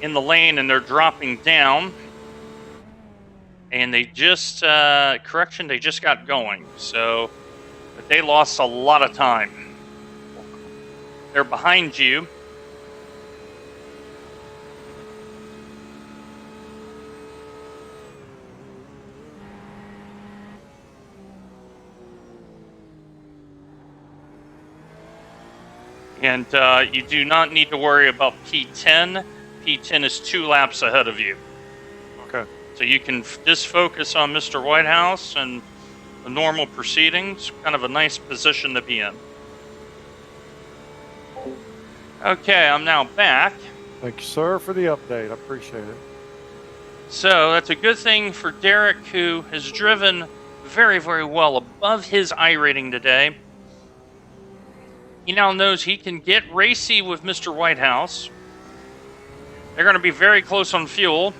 in the lane and they're dropping down. And they just, correction, they just got going. So, but they lost a lot of time. They're behind you. And you do not need to worry about P10. P10 is 2 laps ahead of you. Okay. So you can just focus on Mr. Whitehouse and the normal proceedings. Kind of a nice position to be in. Okay, I'm now back. Thank you, sir, for the update. I appreciate it. So that's a good thing for Derek, who has driven very, very well above his iRating today. He now knows he can get racy with Mr. Whitehouse. They're going to be very close on fuel.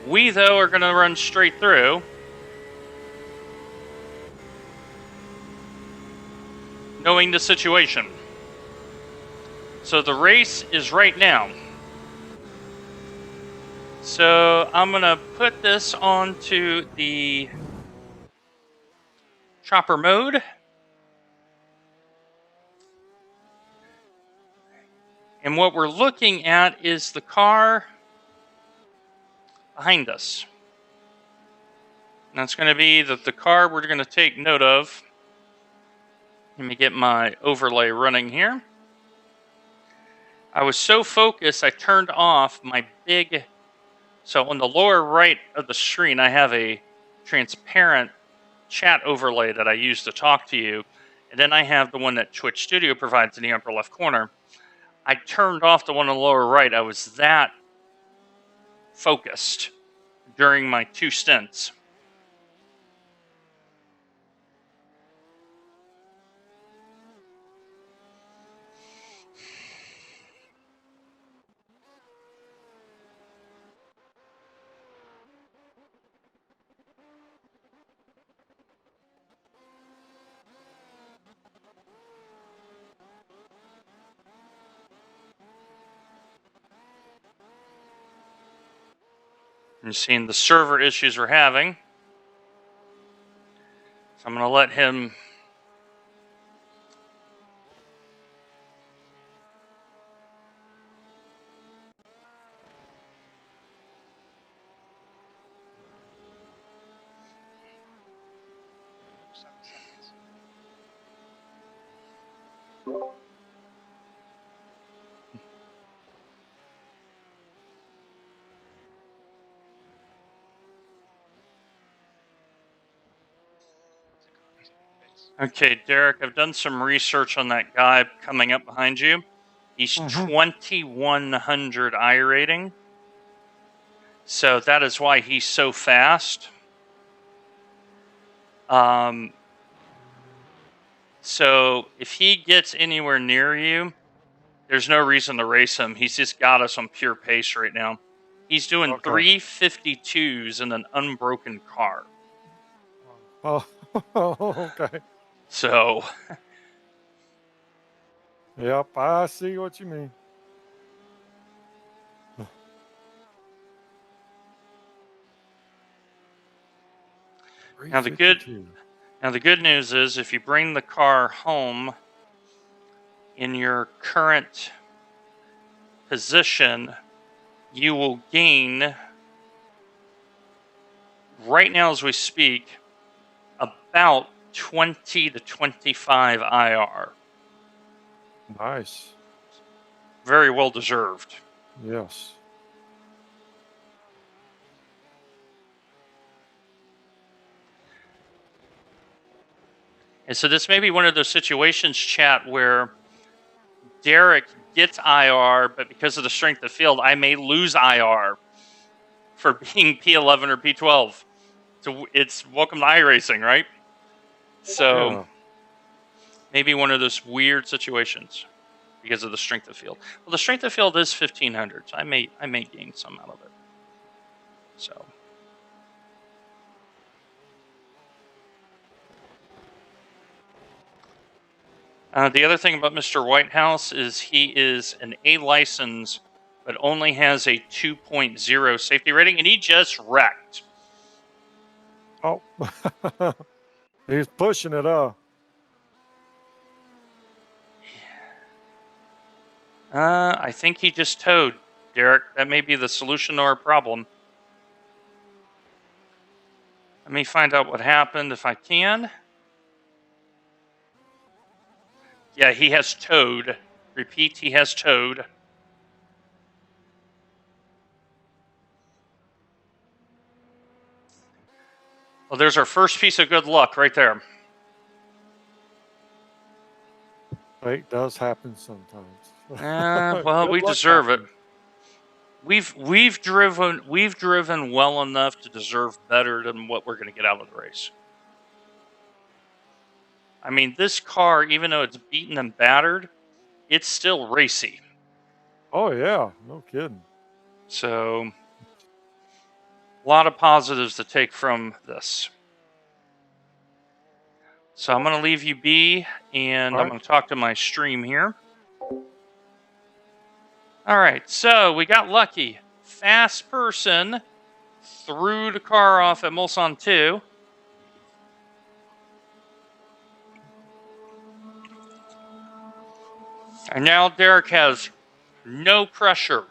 We, though, are going to run straight through. Knowing the situation. So the race is right now. So I'm going to put this onto the chopper mode. And what we're looking at is the car behind us. And that's going to be the car we're going to take note of. Let me get my overlay running here. I was so focused, I turned off my big... So on the lower right of the screen, I have a transparent chat overlay that I use to talk to you. And then I have the one that Twitch Studio provides in the upper left corner. I turned off the one on the lower right. I was that focused during my 2 stints. You're seeing the server issues we're having. So I'm going to let him... Okay, Derek, I've done some research on that guy coming up behind you. He's 2100 iRating. So that is why he's so fast. So if he gets anywhere near you, there's no reason to race him. He's just got us on pure pace right now. He's doing 352s in an unbroken car. Oh, okay. So... Yep, I see what you mean. Now the good news is if you bring the car home in your current position, you will gain, right now as we speak, about 20 to 25 IR. Nice. Very well deserved. Yes. And so this may be one of those situations, chat, where Derek gets IR, but because of the strength of field, I may lose IR for being P11 or P12. So it's welcome to iRacing, right? So maybe one of those weird situations because of the strength of field. Well, the strength of field is 1500, so I may gain some out of it. So The other thing about Mr. Whitehouse is he is an A license, but only has a 2.0 safety rating, and he just wrecked. Oh, he's pushing it up. I think he just towed, Derek. That may be the solution to our problem. Let me find out what happened if I can. Yeah, he has towed. Repeat, he has towed. Well, there's our first piece of good luck right there. It does happen sometimes. Well, Good we luck deserve it. happened. We've driven well enough to deserve better than what we're going to get out of the race. I mean, this car, even though it's beaten and battered, it's still racy. Oh yeah, no kidding. So, a lot of positives to take from this. So I'm going to leave you be, and All I'm right. going to talk to my stream here. All right, so we got lucky. Fast person threw the car off at Mulsanne 2. And now Derek has no pressure.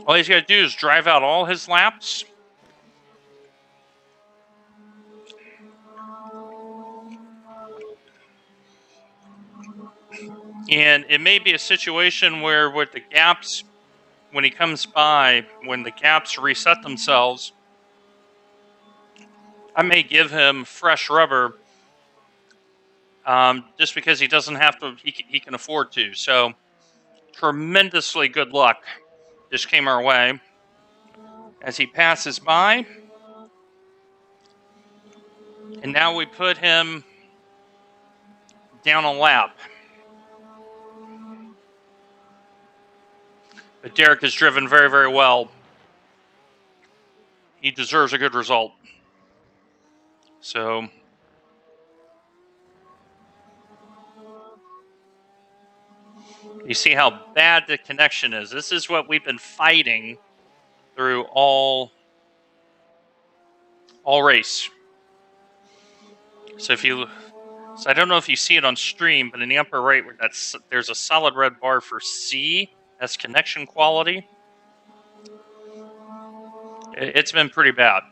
All he's got to do is drive out all his laps. And it may be a situation where with the gaps, when he comes by, when the gaps reset themselves, I may give him fresh rubber just because he doesn't have to, he can afford to. So tremendously good luck just came our way. As he passes by, and now we put him down a lap. But Derek has driven very, very well. He deserves a good result. So, you see how bad the connection is. This is what we've been fighting through all race. So I don't know if you see it on stream, but in the upper right, there's a solid red bar for C. That's connection quality. It's been pretty bad.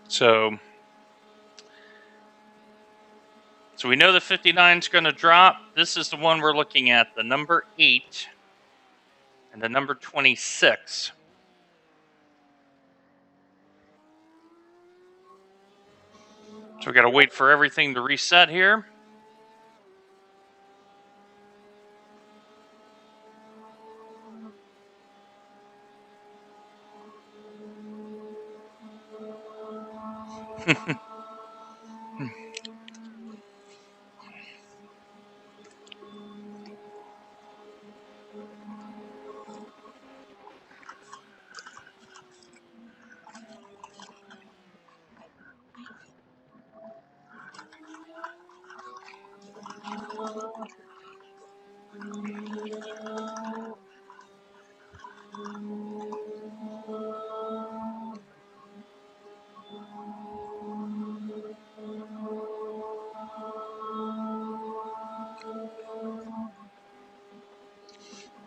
So we know the 59 is going to drop. This is the one we're looking at, the number 8 and the number 26. So we got to wait for everything to reset here.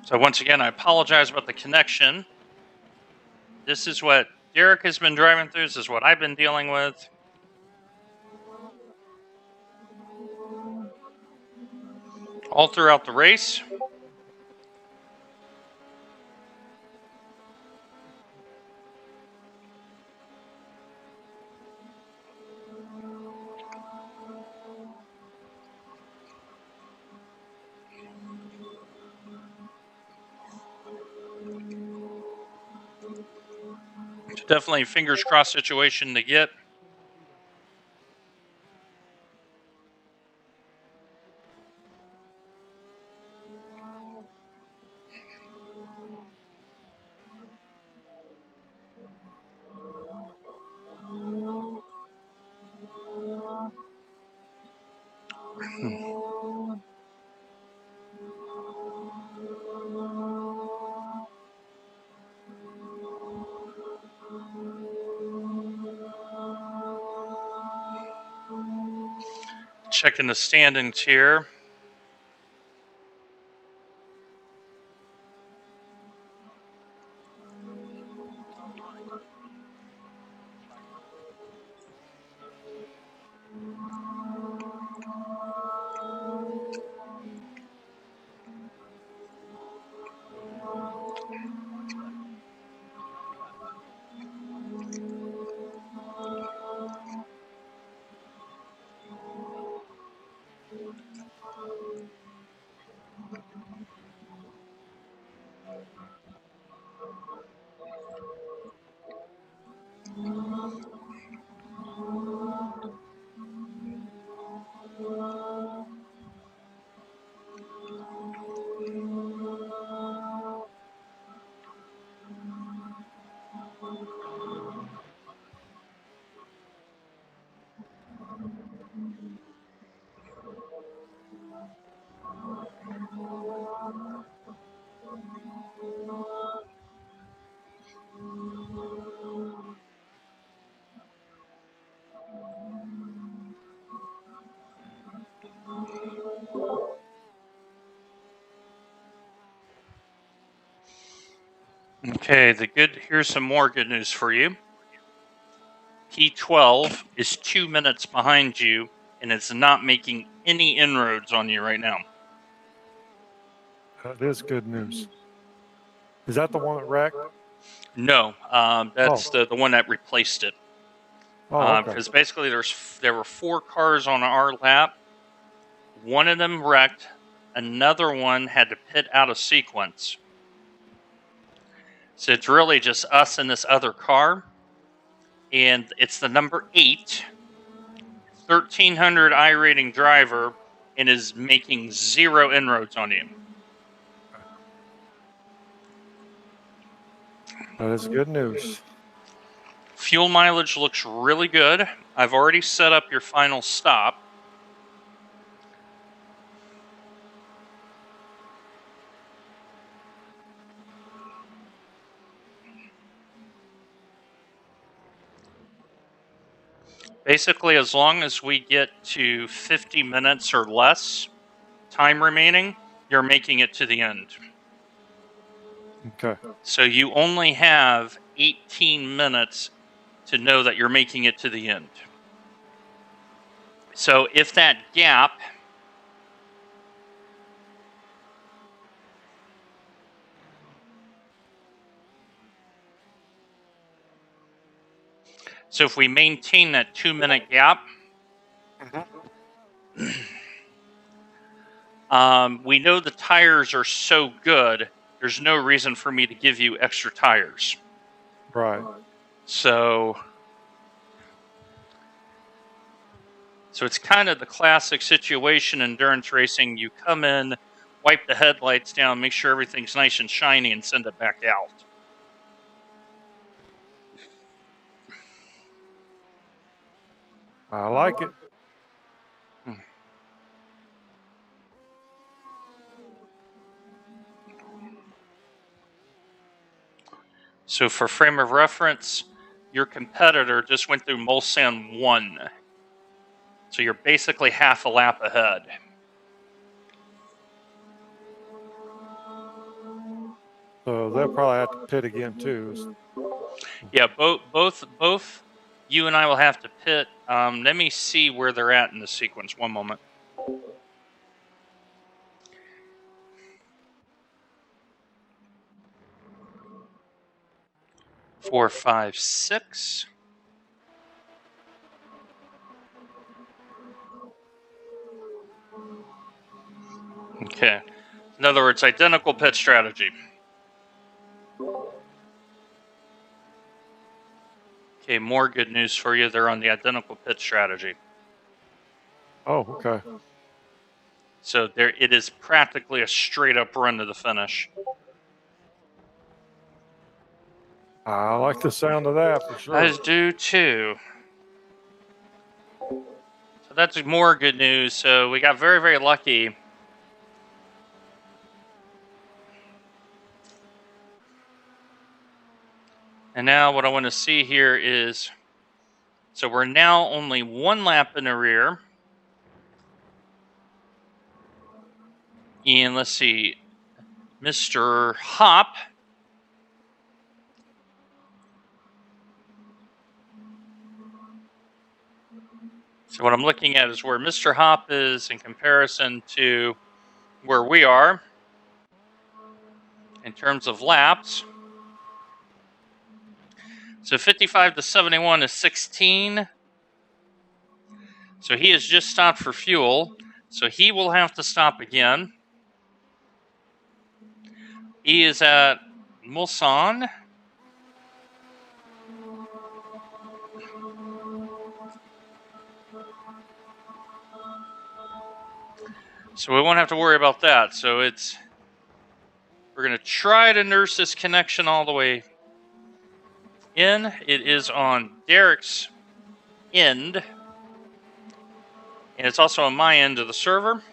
So once again, I apologize about the connection. This is what Derek has been driving through. This is what I've been dealing with. All throughout the race. Definitely fingers crossed situation to get. Checking the standings here. Okay, here's some more good news for you. P12 is 2 minutes behind you and it's not making any inroads on you right now. That is good news. Is that the one that wrecked? No, that's the one that replaced it. Oh, okay. Because basically there were 4 cars on our lap. One of them wrecked. Another one had to pit out of sequence. So it's really just us and this other car. And it's the number 8, 1300 iRating driver, and is making 0 inroads on you. That is good news. Fuel mileage looks really good. I've already set up your final stop. Basically, as long as we get to 50 minutes or less time remaining, you're making it to the end. Okay. So you only have 18 minutes to know that you're making it to the end. So if that gap So if we maintain that 2-minute gap, we know the tires are so good, there's no reason for me to give you extra tires. Right. So it's kind of the classic situation in endurance racing. You come in, wipe the headlights down, make sure everything's nice and shiny, and send it back out. I like it. So for frame of reference, your competitor just went through Mulsanne 1. So you're basically half a lap ahead. So they'll probably have to pit again too. Yeah, both you and I will have to pit. Let me see where they're at in the sequence. One moment. 4, 5, 6. Okay. In other words, identical pit strategy. Okay, more good news for you. They're on the identical pit strategy. Oh, okay. So it is practically a straight up run to the finish. I like the sound of that for sure. I do too. So But that's more good news. So we got very, very lucky. And now what I want to see here is, so we're now only 1 lap in the rear. And let's see, Mr. Hop. So what I'm looking at is where Mr. Hop is in comparison to where we are in terms of laps. So 55 to 71 is 16. So he has just stopped for fuel. So he will have to stop again. He is at Mulsanne. So we won't have to worry about that. So we're going to try to nurse this connection all the way in. It is on Derek's end. And it's also on my end of the server.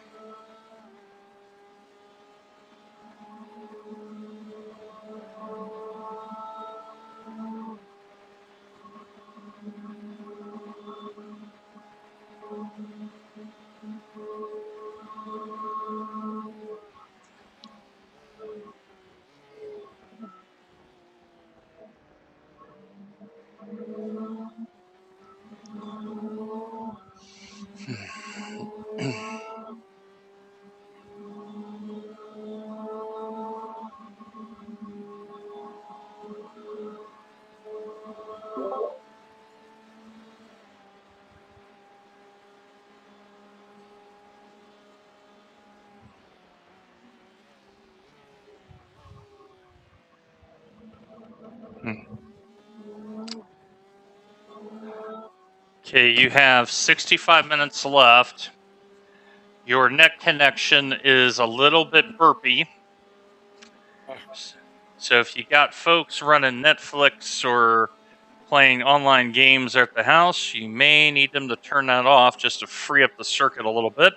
Okay, you have 65 minutes left. Your net connection is a little bit burpy. So if you got folks running Netflix or playing online games at the house, you may need them to turn that off just to free up the circuit a little bit.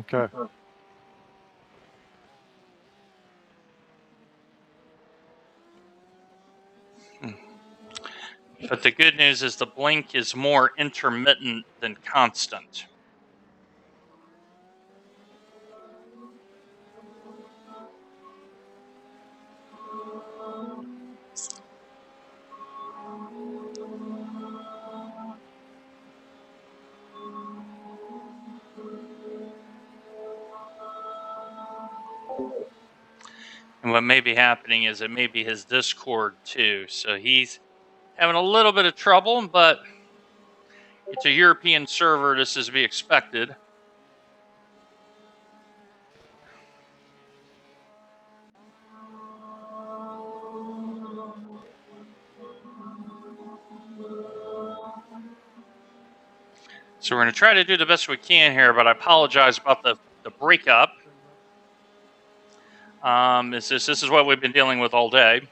Okay. But the good news is the blink is more intermittent than constant. And what may be happening is it may be his Discord too. So he's having a little bit of trouble, but it's a European server. This is to be expected. So we're going to try to do the best we can here, but I apologize about the breakup. This is what we've been dealing with all day.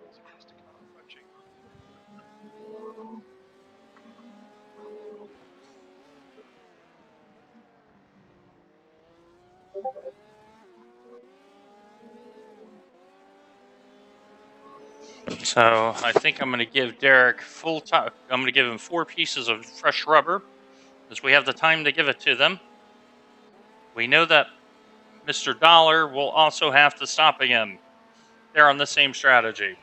There's a faster car approaching. So I think I'm going to give Derek full time. I'm going to give him 4 pieces of fresh rubber, because we have the time to give it to them. We know that Mr. Dollar will also have to stop again. They're on the same strategy.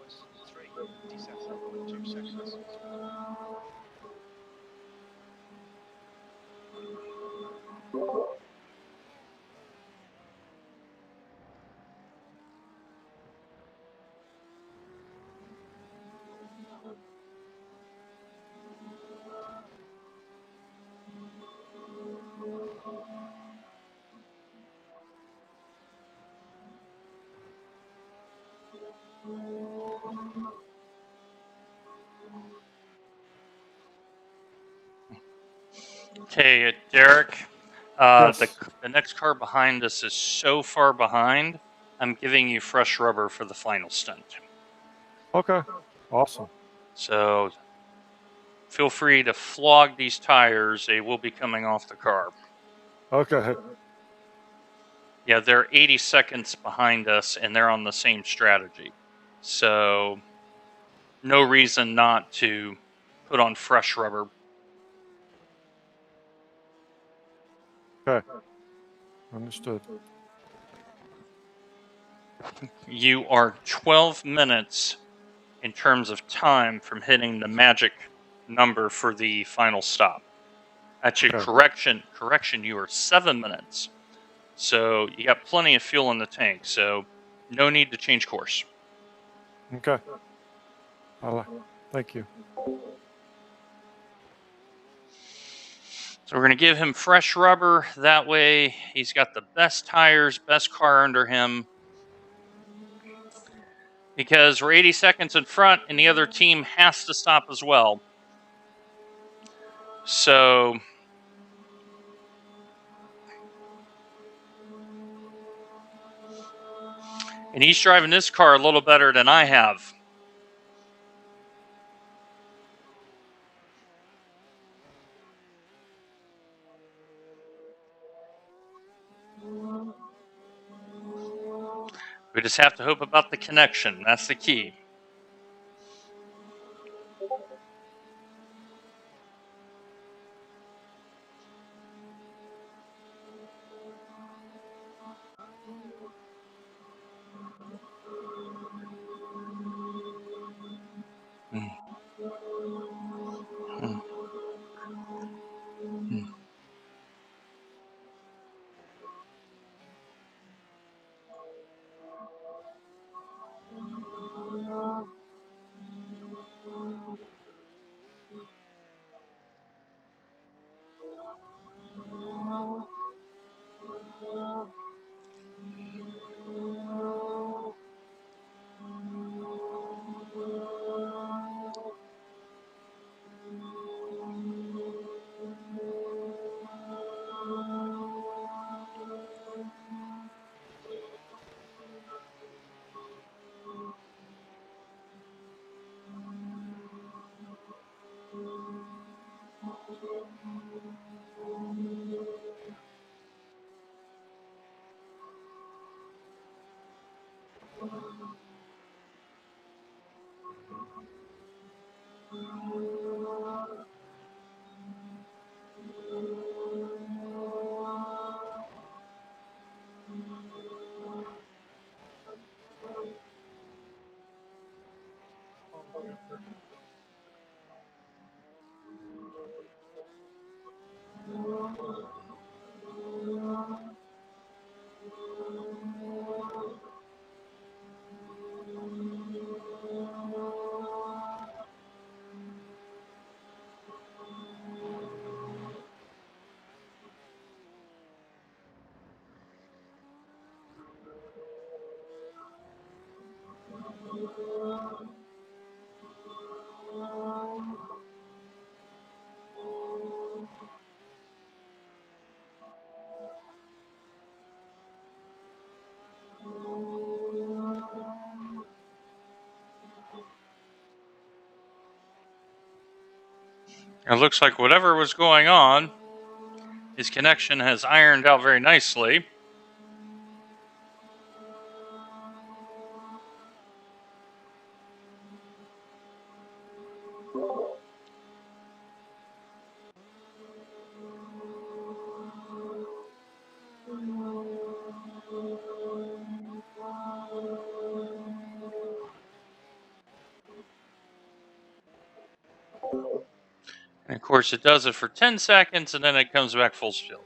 Was 3:57.2 seconds. Okay, Derek. Yes. The next car behind us is so far behind. I'm giving you fresh rubber for the final stunt. Okay. Awesome. So feel free to flog these tires. They will be coming off the car. Okay. Yeah, they're 80 seconds behind us, and they're on the same strategy. So no reason not to put on fresh rubber. Okay. Understood. You are 12 minutes in terms of time from hitting the magic number for the final stop. Actually, Okay. correction, you are 7 minutes. So you got plenty of fuel in the tank, so no need to change course. Okay. Thank you. So we're going to give him fresh rubber. That way he's got the best tires, best car under him. Because we're 80 seconds in front and the other team has to stop as well. So and he's driving this car a little better than I have. We just have to hope about the connection. That's the key. Mm. Mm. Mm. It looks like whatever was going on, his connection has ironed out very nicely. And of course, it does it for 10 seconds and then it comes back full speed.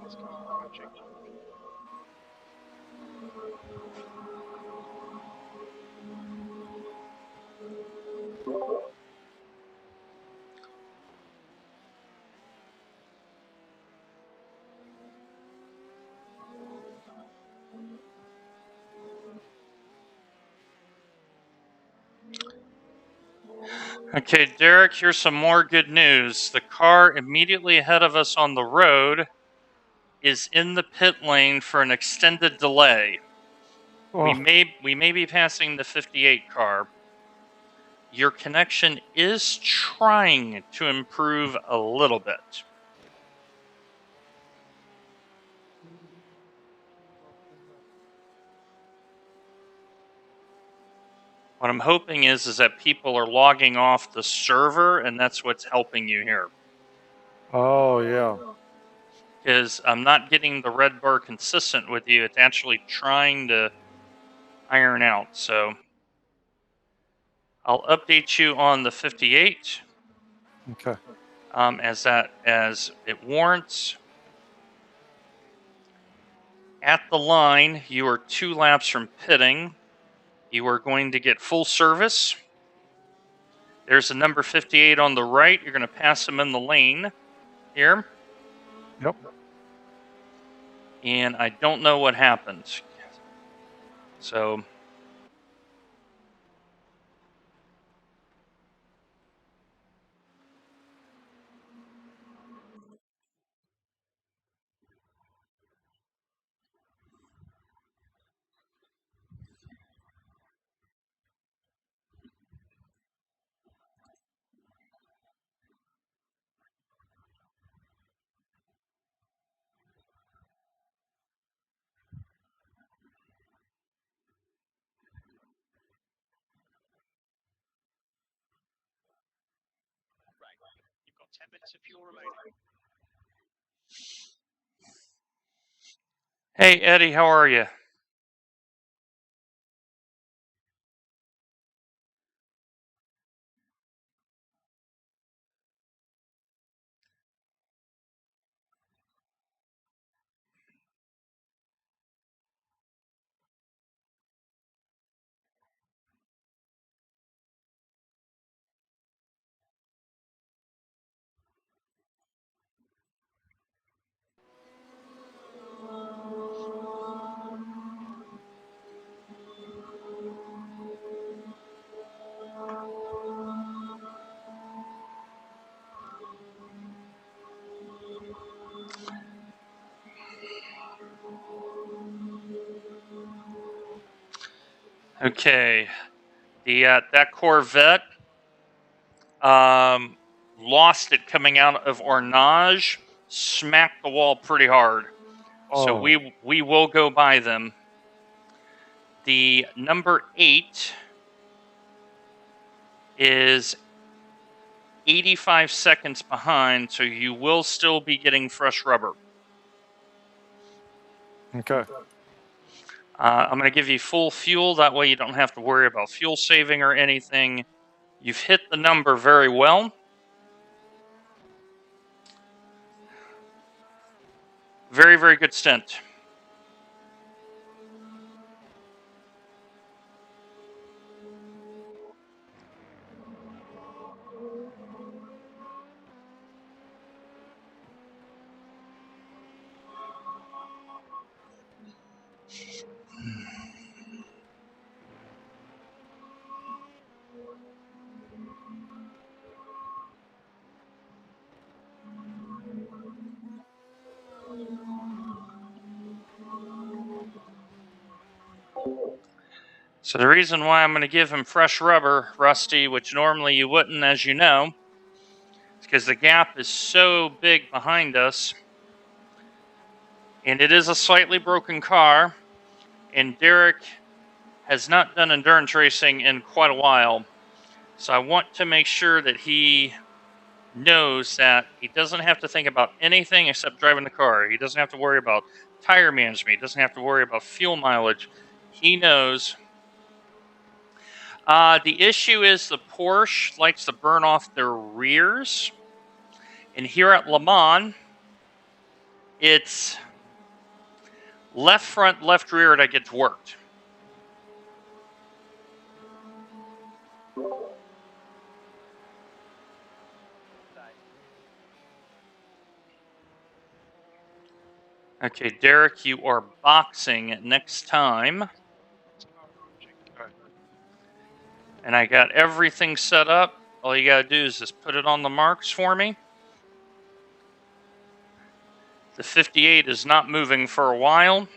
This car approaching. Okay, Derek, here's some more good news. The car immediately ahead of us on the road is in the pit lane for an extended delay. We may be passing the 58 car. Your connection is trying to improve a little bit. What I'm hoping is that people are logging off the server, and that's what's helping you here. Oh, yeah. Because I'm not getting the red bar consistent with you. It's actually trying to iron out. So I'll update you on the 58 Okay. as it warrants. At the line, you are 2 laps from pitting. You are going to get full service. There's a number 58 on the right. You're going to pass him in the lane here. Yep. And I don't know what happened. So You've got 10 minutes of fuel remaining. hey, Eddie, how are you? Okay. That Corvette lost it coming out of Ornage, smacked the wall pretty hard. So Oh. we will go by them. The number 8 is 85 seconds behind, so you will still be getting fresh rubber. Okay. I'm going to give you full fuel. That way you don't have to worry about fuel saving or anything. You've hit the number very well. Very, very good stint. So the reason why I'm going to give him fresh rubber, Rusty, which normally you wouldn't, as you know, is because the gap is so big behind us. And it is a slightly broken car. And Derek has not done endurance racing in quite a while. So I want to make sure that he knows that he doesn't have to think about anything except driving the car. He doesn't have to worry about tire management. He doesn't have to worry about fuel mileage. He knows. The issue is the Porsche likes to burn off their rears. And here at Le Mans, it's left front, left rear that gets worked. Okay, Derek, you are boxing next time. And I got everything set up. All you got to do is just put it on the marks for me. The 58 is not moving for a while.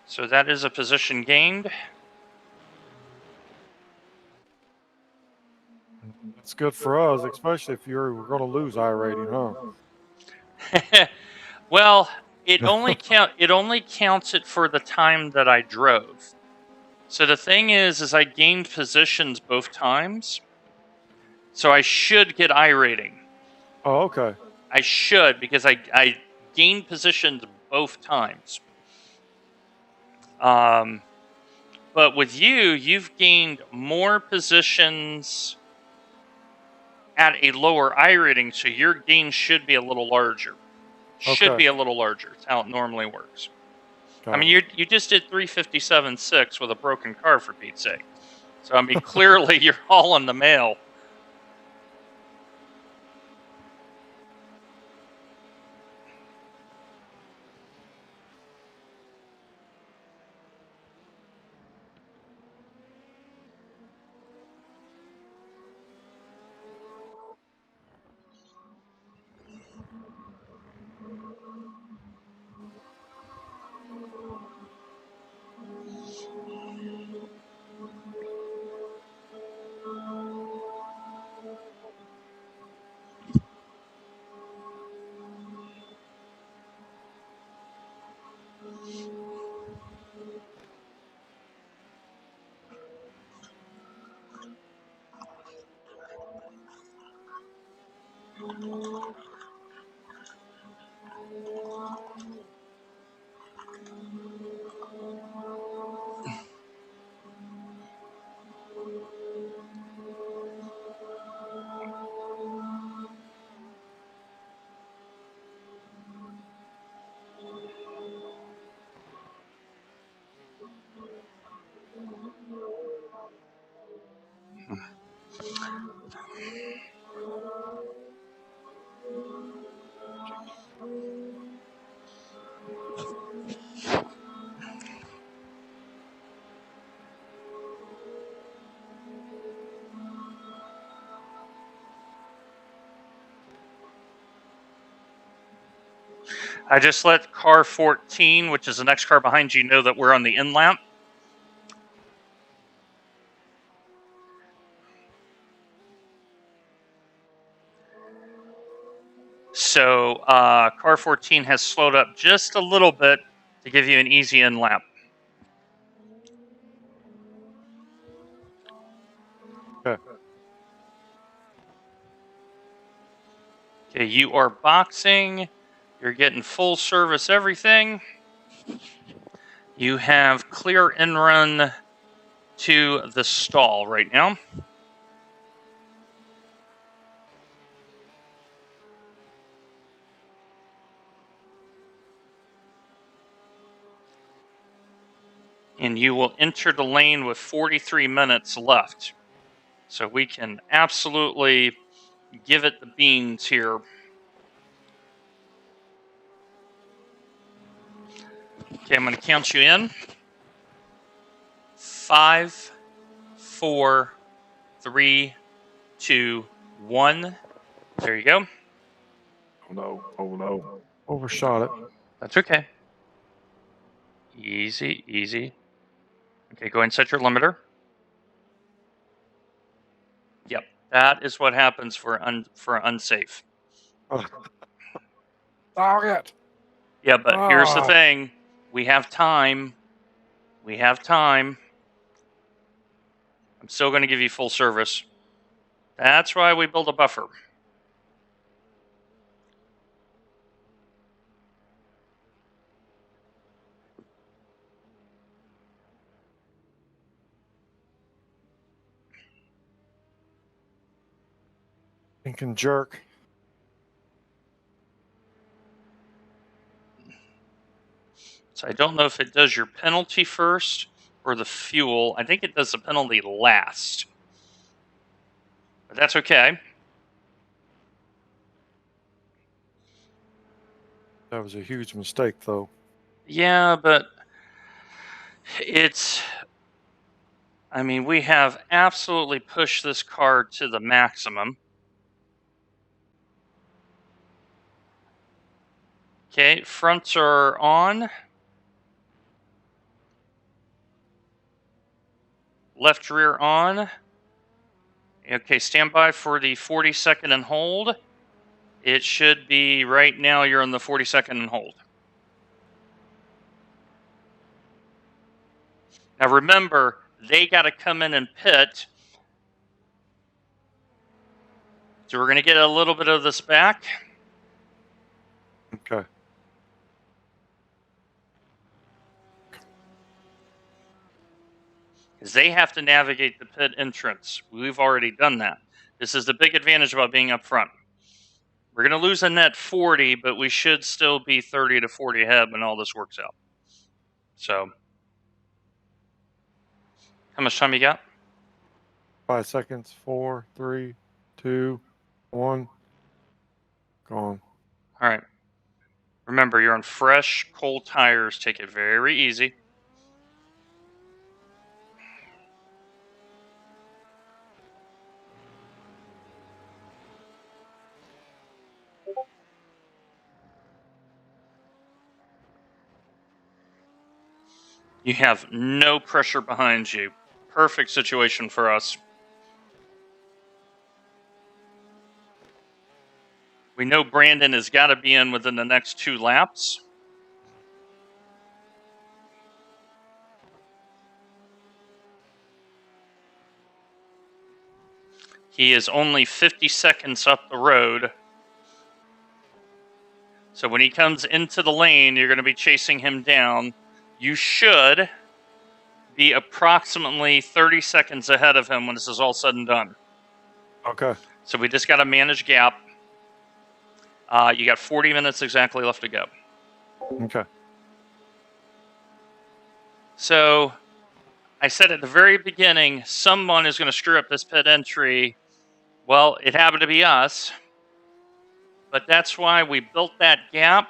So that is a position gained. That's good for us, especially if you're going to lose iRating, huh? Well, it only counts it for the time that I drove. So the thing is I gained positions both times. So I should get I rating. Oh, okay. I should, because I gained positions both times. But with you've gained more positions at a lower I rating, so your gain should be a little larger. Should Okay. be a little larger. It's how it normally works. I Got mean, it. you just did 357.6 with a broken car, for Pete's sake. So I mean, clearly you're all in the mail. I just let car 14, which is the next car behind you, know that we're on the in lap. So car 14 has slowed up just a little bit to give you an easy in lap. Okay. Okay, you are boxing. You're getting full service everything. You have clear in run to the stall right now. And you will enter the lane with 43 minutes left. So we can absolutely give it the beans here. Okay, I'm going to count you in. 5, 4, 3, 2, 1. There you go. Oh no. Oh no. Overshot it. That's okay. Easy, easy. Okay, go ahead and set your limiter. Yep, that is what happens for unsafe. Target. Yeah, but here's the thing. We have time. We have time. I'm still going to give you full service. That's why we build a buffer. And can jerk. So I don't know if it does your penalty first or the fuel. I think it does the penalty last. But that's okay. That was a huge mistake, though. Yeah, but it's... I mean, we have absolutely pushed this car to the maximum. Okay, fronts are on. Left rear on. Okay, stand by for the 40-second and hold. It should be right now. You're on the 40-second and hold. Now remember, they got to come in and pit. So we're going to get a little bit of this back. Okay. Because they have to navigate the pit entrance. We've already done that. This is the big advantage about being up front. We're going to lose a net 40, but we should still be 30 to 40 ahead when all this works out. So, how much time you got? 5 seconds. 4, 3, 2, 1. Gone. All right. Remember, you're on fresh, cold tires. Take it very easy. You have no pressure behind you. Perfect situation for us. We know Brandon has got to be in within the next 2 laps. He is only 50 seconds up the road. So when he comes into the lane, you're going to be chasing him down. You should be approximately 30 seconds ahead of him when this is all said and done. Okay. So we just got to manage gap. You got 40 minutes exactly left to go. Okay. So I said at the very beginning, someone is going to screw up this pit entry. Well, it happened to be us. But that's why we built that gap.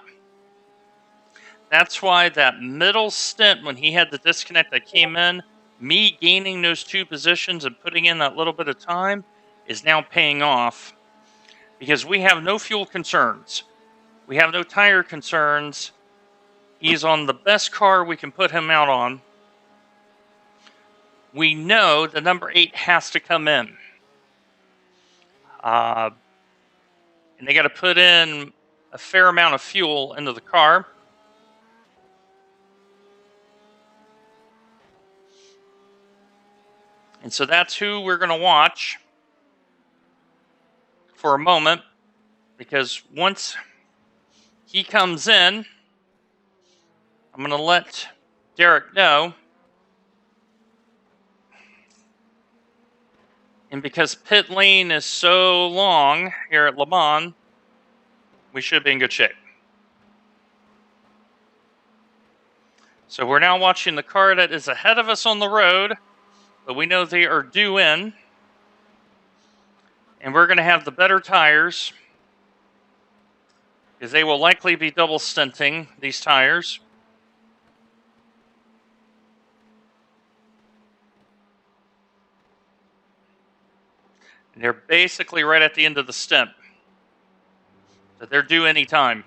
That's why that middle stint when he had the disconnect that came in, me gaining those 2 positions and putting in that little bit of time is now paying off because we have no fuel concerns. We have no tire concerns. He's on the best car we can put him out on. We know the number 8 has to come in. And they got to put in a fair amount of fuel into the car. And so that's who we're going to watch for a moment, because once he comes in, I'm going to let Derek know. And because pit lane is so long here at Le Mans, we should be in good shape. So we're now watching the car that is ahead of us on the road, but we know they are due in. And we're going to have the better tires, because they will likely be double stinting these tires. And they're basically right at the end of the stint. So they're due any time.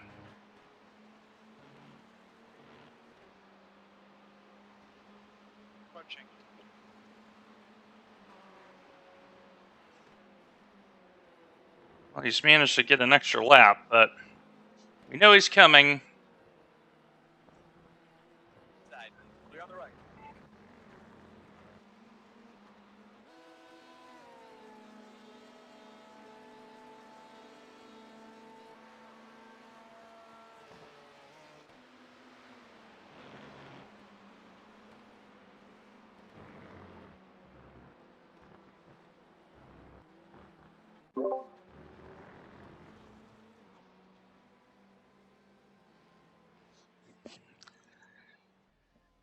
Approaching. Well, he's managed to get an extra lap, but we know he's coming. Clear on the right.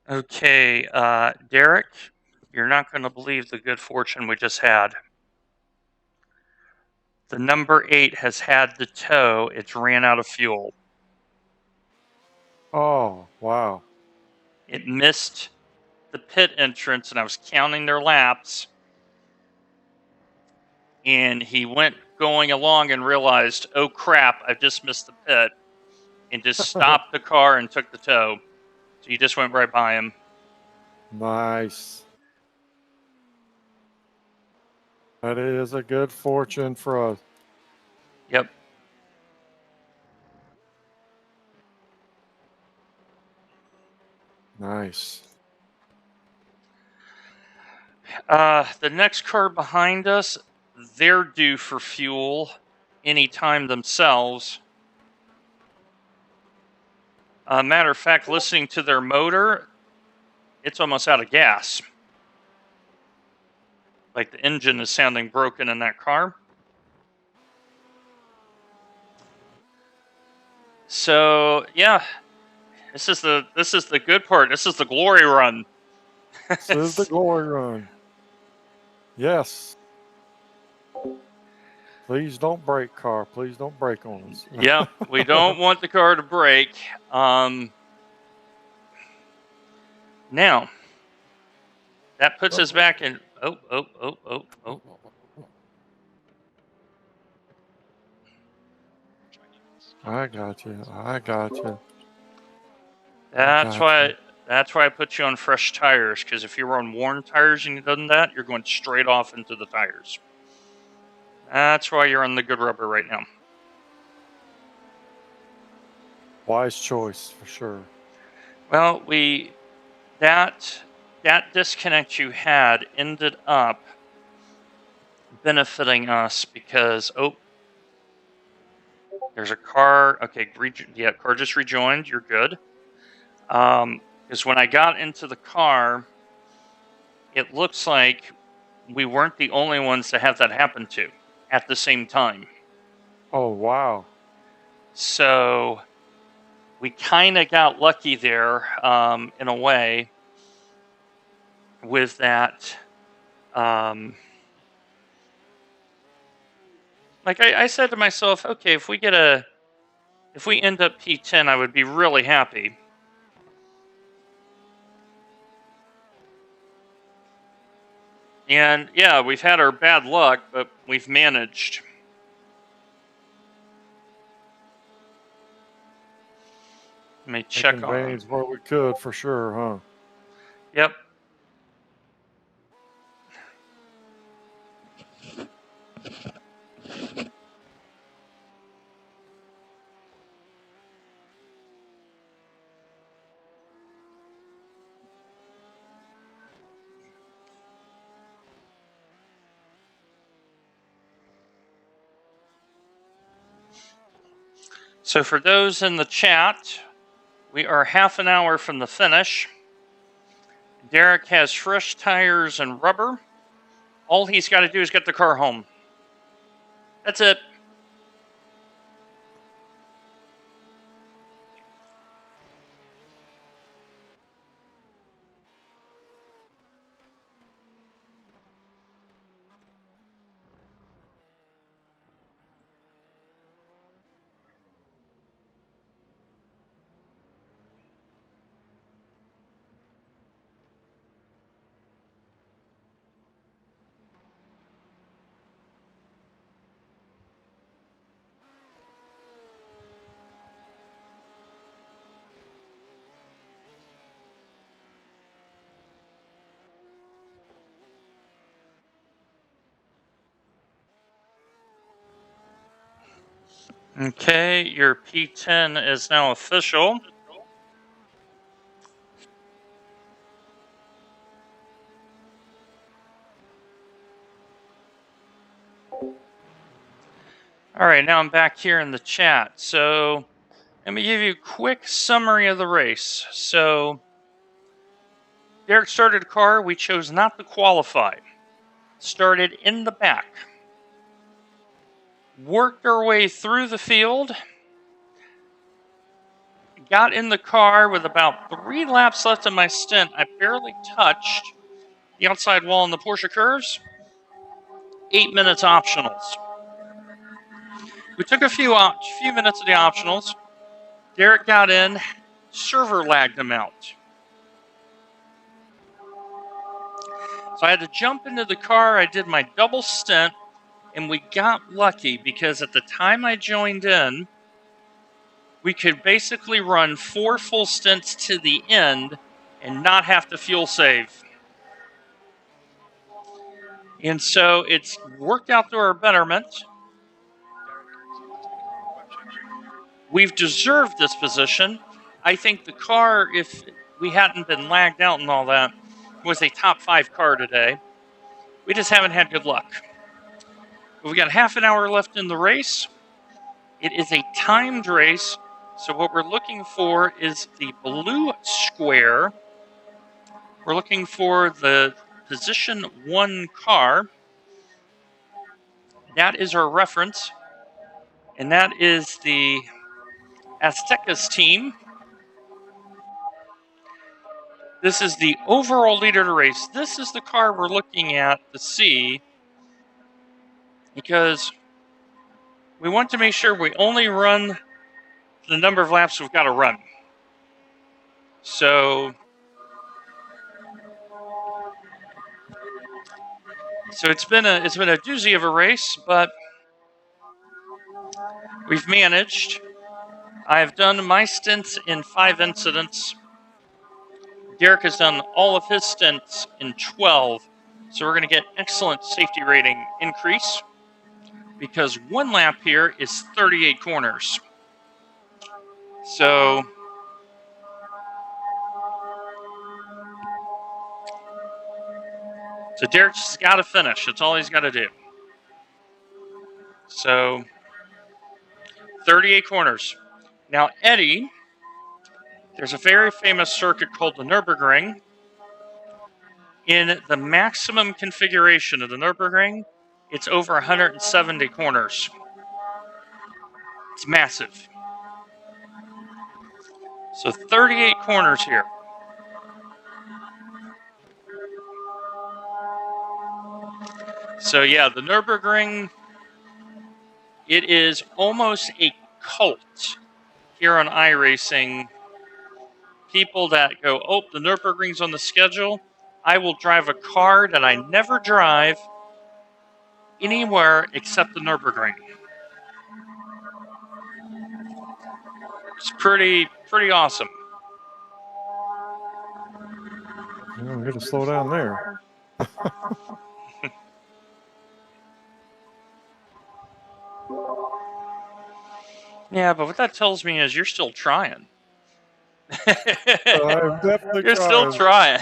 Okay, Derek, you're not going to believe the good fortune we just had. The number 8 has had the tow. It's ran out of fuel. Oh, wow. It missed the pit entrance, and I was counting their laps. And he went going along and realized, oh crap, I've just missed the pit. And just stopped the car and took the tow. So you just went right by him. Nice. That is a good fortune for us. Yep. Nice. The next car behind us, they're due for fuel anytime themselves. Matter of fact, listening to their motor, it's almost out of gas. Like the engine is sounding broken in that car. So yeah, this is the good part. This is the glory run. This is the glory run. Yes. Please don't break, car. Please don't break on us. Yep, we don't want the car to break. Now, that puts us back in. Oh. I got you. That's why I put you on fresh tires, because if you were on worn tires and you done that, you're going straight off into the tires. That's why you're on the good rubber right now. Wise choice for sure. Well, that disconnect you had ended up benefiting us because there's a car. Okay, car just rejoined. You're good. Because when I got into the car, it looks like we weren't the only ones to have that happen to at the same time. Oh, wow. So we kind of got lucky there in a way with that. Like I said to myself, okay, if we end up P10, I would be really happy. And yeah, we've had our bad luck, but we've managed. Let me check on advantage where we could for sure, huh? Yep. So for those in the chat, we are half an hour from the finish. Derek has fresh tires and rubber. All he's got to do is get the car home. That's it. Okay, your P10 is now official. All right, now I'm back here in the chat. So let me give you a quick summary of the race. So Derek started a car. We chose not to qualify. Started in the back. Worked our way through the field. Got in the car with about 3 laps left in my stint. I barely touched the outside wall in the Porsche curves. 8 minutes optionals. We took a few minutes of the optionals. Derek got in. Server lagged him out. So I had to jump into the car. I did my double stint, and we got lucky because at the time I joined in, we could basically run 4 full stints to the end and not have to fuel save. And so it's worked out to our betterment. We've deserved this position. I think the car, if we hadn't been lagged out and all that, was a top 5 car today. We just haven't had good luck. We've got half an hour left in the race. It is a timed race, so what we're looking for is the blue square. We're looking for the position 1 car. That is our reference, and that is the Aztecas team. This is the overall leader of the race. This is the car we're looking at to see, because we want to make sure we only run the number of laps we've got to run. So it's been a doozy of a race, but we've managed. I've done my stints in 5 incidents. Derek has done all of his stints in 12. So we're going to get excellent safety rating increase, because 1 lap here is 38 corners. So Derek's got to finish. That's all he's got to do. So 38 corners. Now, Eddie, there's a very famous circuit called the Nürburgring. In the maximum configuration of the Nürburgring, it's over 170 corners. It's massive. So 38 corners here. So yeah, the Nürburgring, it is almost a cult here on iRacing. People that go, oh, the Nürburgring's on the schedule. I will drive a car that I never drive anywhere except the Nürburgring. It's pretty awesome. I'm going to slow down there. Yeah, but what that tells me is you're still trying. I'm definitely You're still trying.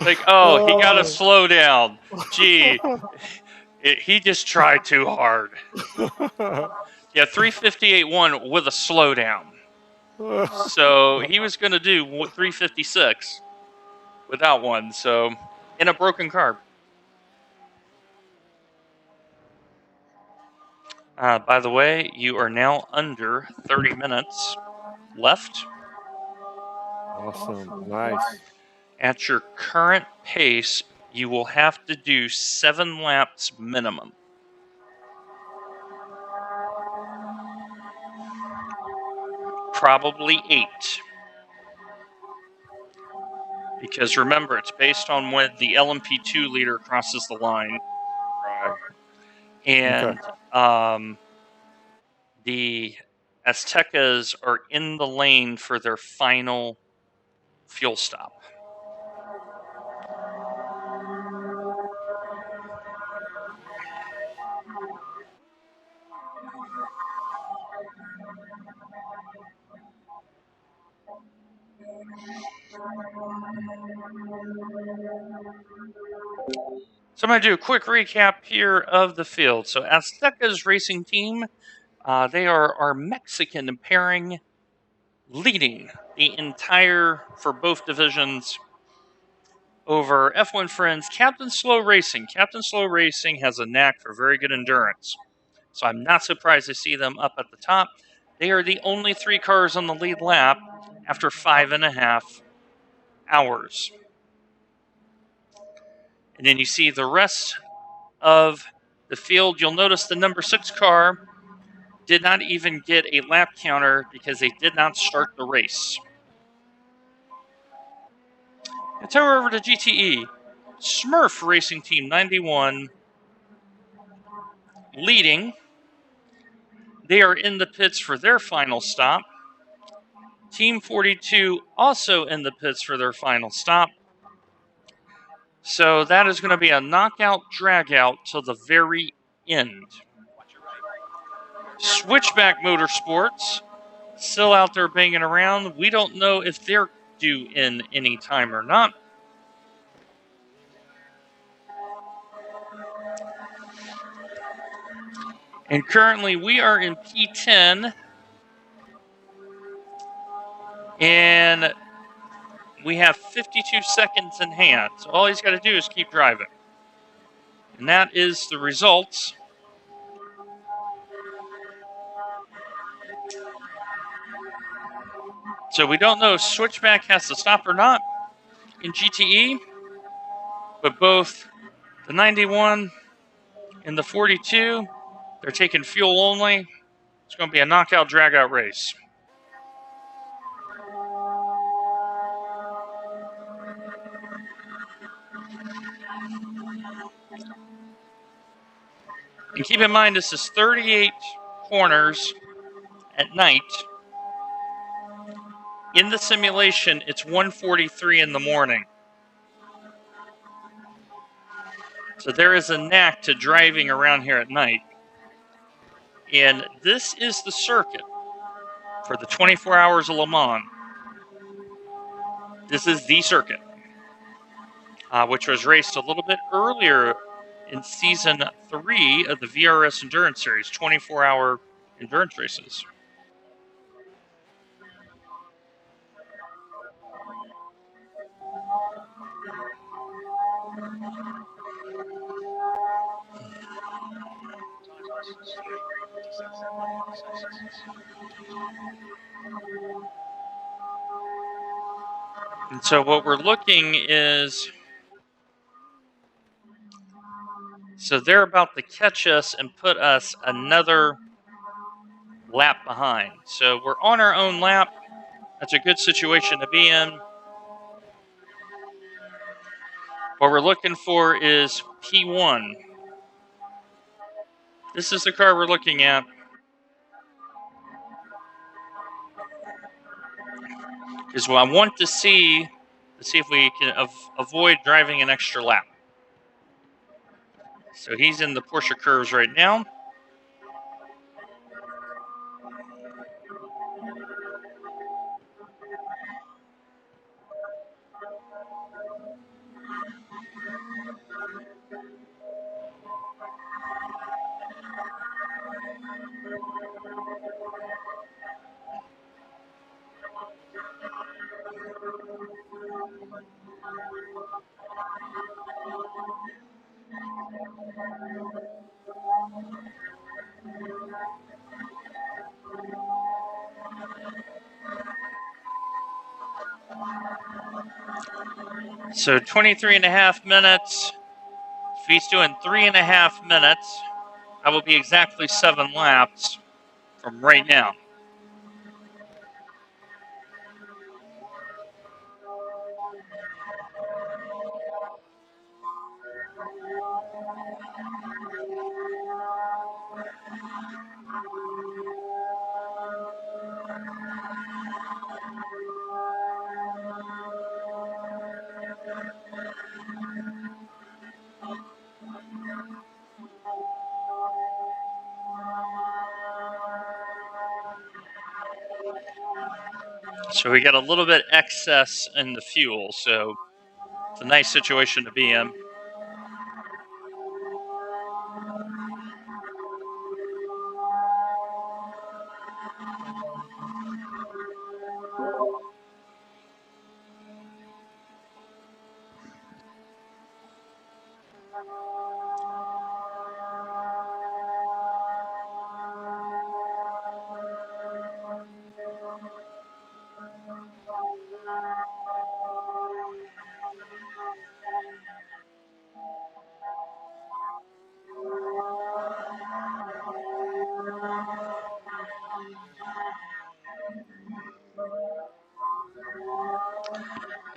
Like, oh, he got to slow down. Gee, he just tried too hard. Yeah, 358.1 with a slowdown. So he was going to do 356 without one. So in a broken car. By the way, you are now under 30 minutes left. Awesome. Nice. At your current pace, you will have to do 7 laps minimum. Probably 8. Because remember, it's based on when the LMP2 leader crosses the line. And the Aztecas are in the lane for their final fuel stop. So I'm going to do a quick recap here of the field. So Aztecas racing team, they are our Mexican pairing, leading the entire, for both divisions, over F1 friends, Captain Slow Racing. Captain Slow Racing has a knack for very good endurance. So I'm not surprised to see them up at the top. They are the only 3 cars on the lead lap after 5.5 hours. And then you see the rest of the field. You'll notice the number 6 car did not even get a lap counter because they did not start the race. Let's turn over to GTE. Smurf Racing Team 91 leading. They are in the pits for their final stop. Team 42 also in the pits for their final stop. So that is going to be a knockout drag-out till the very end. Switchback Motorsports still out there banging around. We don't know if they're due in any time or not. And currently we are in P10. And we have 52 seconds in hand. So all he's got to do is keep driving. And that is the results. So we don't know if Switchback has to stop or not in GTE, but both the 91 and the 42, they're taking fuel only. It's going to be a knockout drag-out race. And keep in mind, this is 38 corners at night. In the simulation, it's 1:43 in the morning. So there is a knack to driving around here at night. And this is the circuit for the 24 Hours of Le Mans. This is the circuit, which was raced a little bit earlier in Season 3 of the VRS Endurance Series, 24-hour endurance races. And so what we're looking is, so they're about to catch us and put us another lap behind. So we're on our own lap. That's a good situation to be in. What we're looking for is P1. This is the car we're looking at. Is what I want to see if we can avoid driving an extra lap. So he's in the Porsche curves right now. So 23 and a half minutes. If he's doing 3.5 minutes, that will be exactly 7 laps from right now. So we got a little bit excess in the fuel, so it's a nice situation to be in.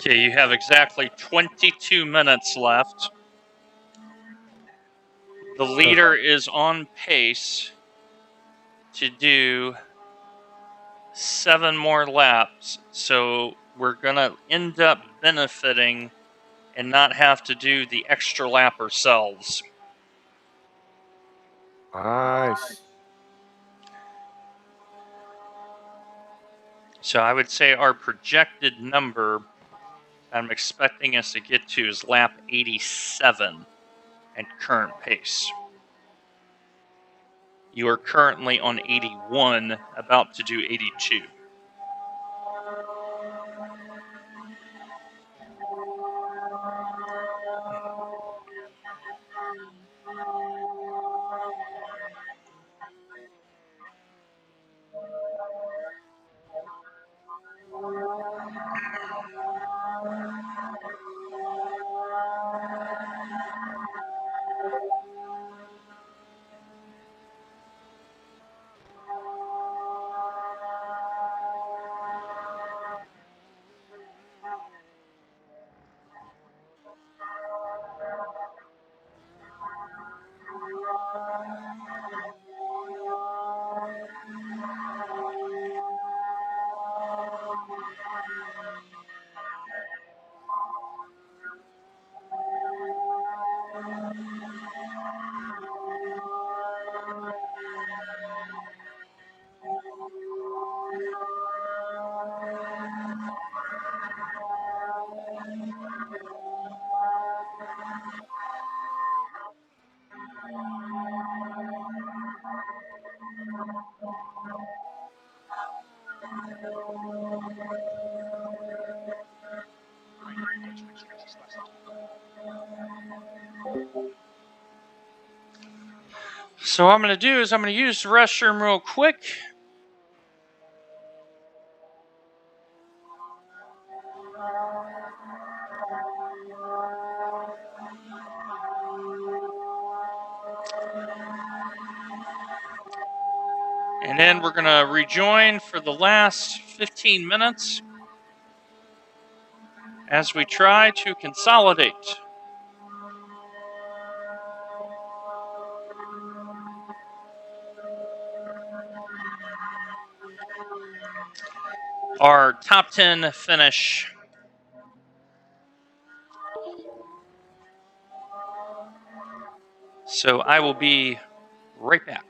Okay, you have exactly 22 minutes left. The leader is on pace to do 7 more laps, so we're going to end up benefiting and not have to do the extra lap ourselves. Nice. So I would say our projected number I'm expecting us to get to is lap 87 at current pace. You are currently on 81, about to do 82. So what I'm going to do is I'm going to use the restroom real quick. And then we're going to rejoin for the last 15 minutes as we try to consolidate. Our top 10 finish. So I will be right back.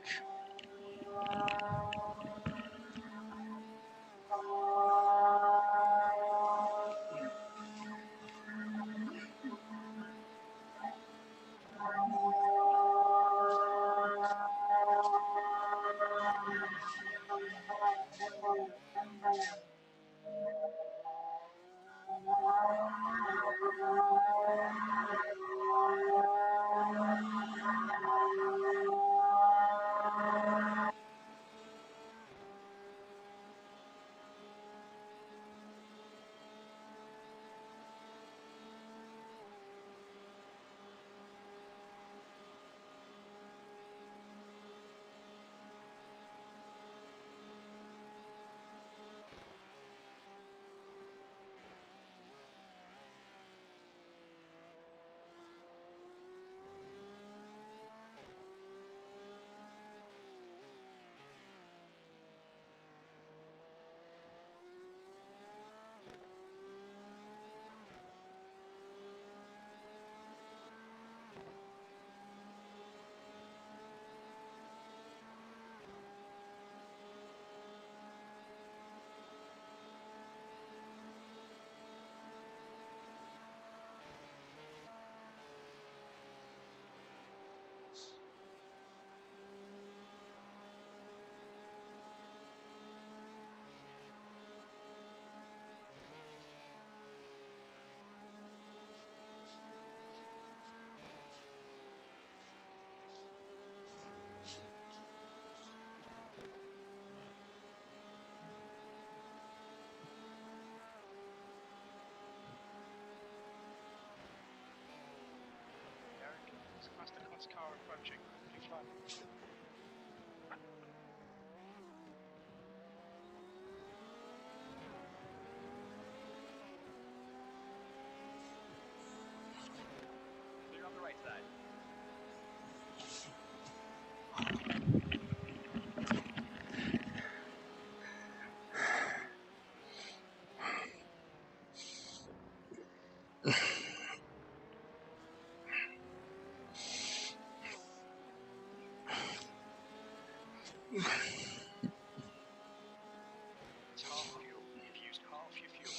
There's a masterclass car approaching. Blue flag. Clear on the right side. It's half fuel. You've used half your fuel.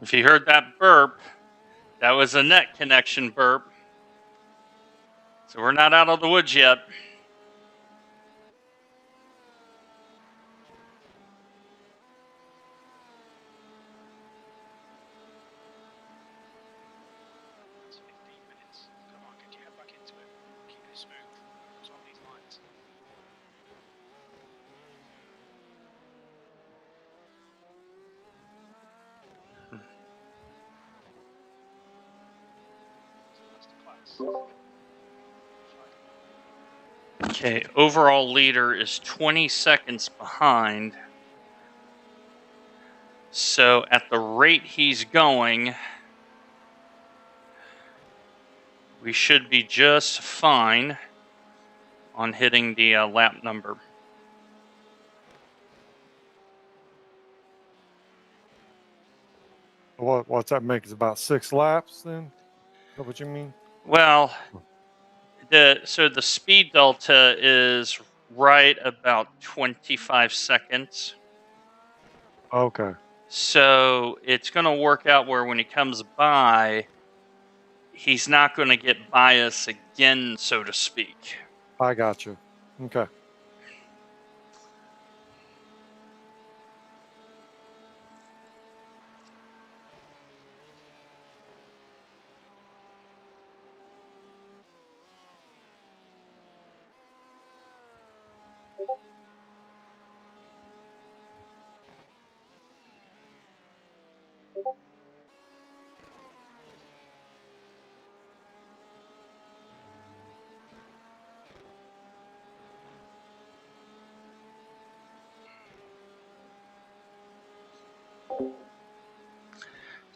If you heard that burp, that was a net connection burp. So we're not out of the woods yet. That's 15 minutes. Come on, get your head back into it. Keep it smooth. Focus on these lines. That's the class. Okay, overall leader is 20 seconds behind. So at the rate he's going, we should be just fine on hitting the lap number. What's that make? It's about 6 laps then? Is that what you mean? Well, the speed delta is right about 25 seconds. Okay. So it's going to work out where when he comes by, he's not going to get by us again, so to speak. I got you. Okay.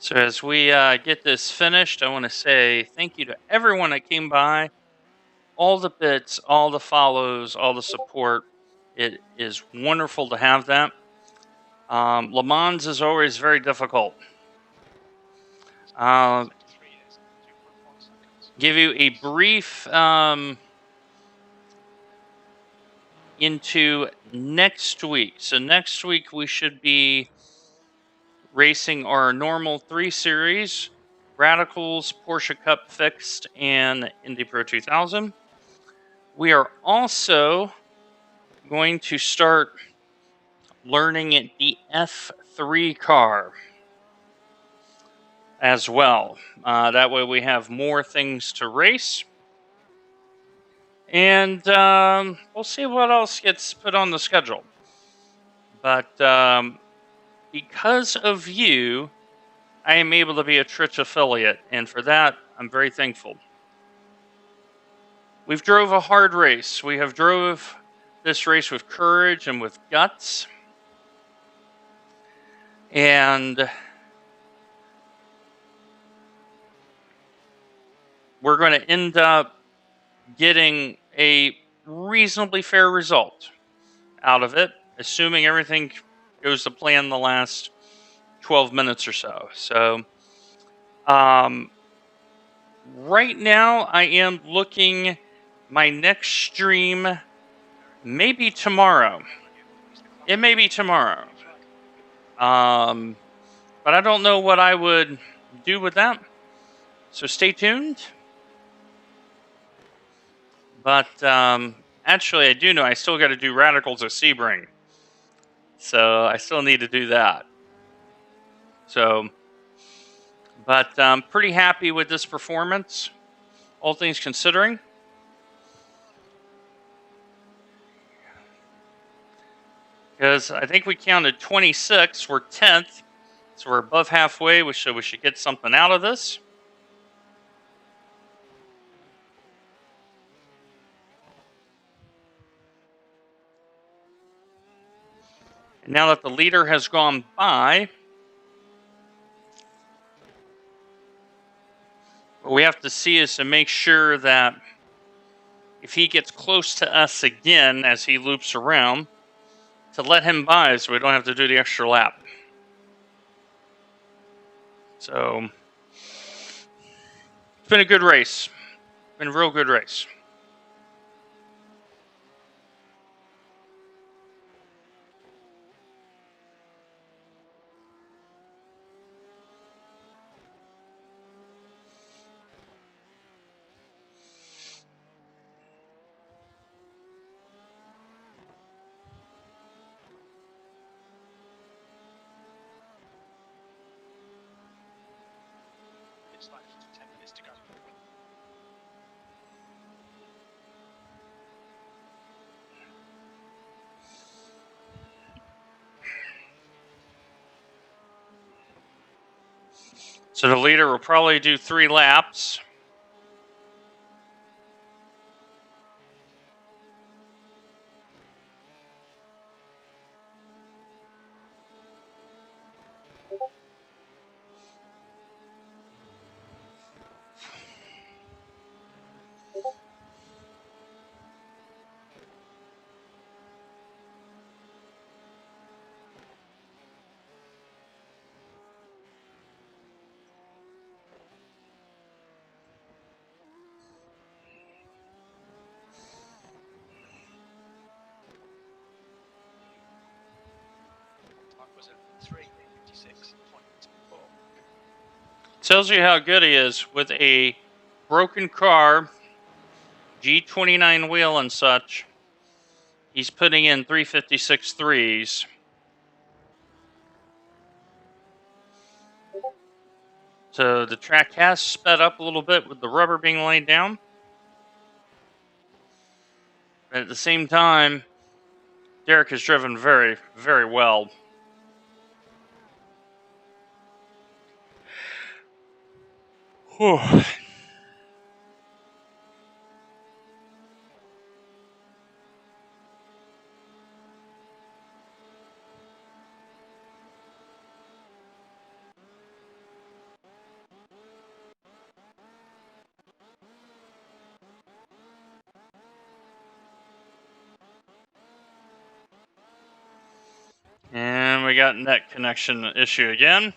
So as we get this finished, I want to say thank you to everyone that came by, all the bits, all the follows, all the support. It is wonderful to have that. Le Mans is always very difficult. Sector 3 is 2.1 seconds. Give you a brief into next week. So next week we should be racing our normal 3 series: Radicals, Porsche Cup Fixed, and Indy Pro 2000. We are also going to start learning the F3 car as well. That way we have more things to race. And we'll see what else gets put on the schedule. But because of you, I am able to be a Trich affiliate. And for that, I'm very thankful. We've drove a hard race. We have drove this race with courage and with guts. And we're going to end up getting a reasonably fair result out of it, assuming everything goes to plan the last 12 minutes or so. So, right now I am looking, my next stream maybe tomorrow. It may be tomorrow. But I don't know what I would do with that. So stay tuned. But actually, I do know I still got to do Radicals of Sebring. So I still need to do that. So, but I'm pretty happy with this performance. all things considering. Because I think we counted 26. We're 10th. So we're above halfway, so we should get something out of this. And now that the leader has gone by, what we have to see is to make sure that if he gets close to us again as he loops around, to let him by so we don't have to do the extra lap. So it's been a good race. Been a real good race. It's like 10 minutes to go. So the leader will probably do 3 laps. Time was at 3:56.4. Tells you how good he is with a broken car, G29 wheel and such. He's putting in 3:56 threes. So the track has sped up a little bit with the rubber being laid down. But at the same time, Derek has driven very, very well. Whew. And we got net connection issue again.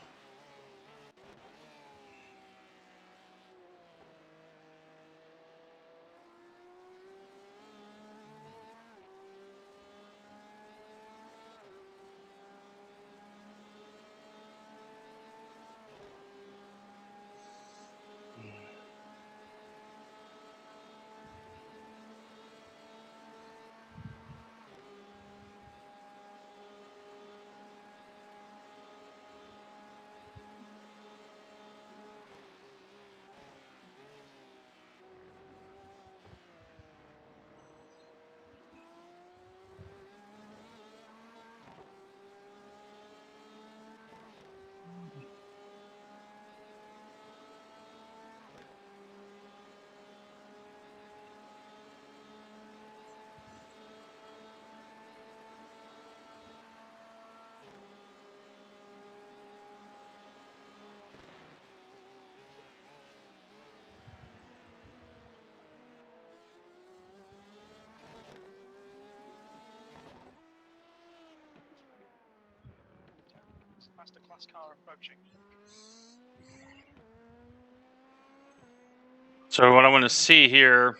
Masterclass car approaching. So what I want to see here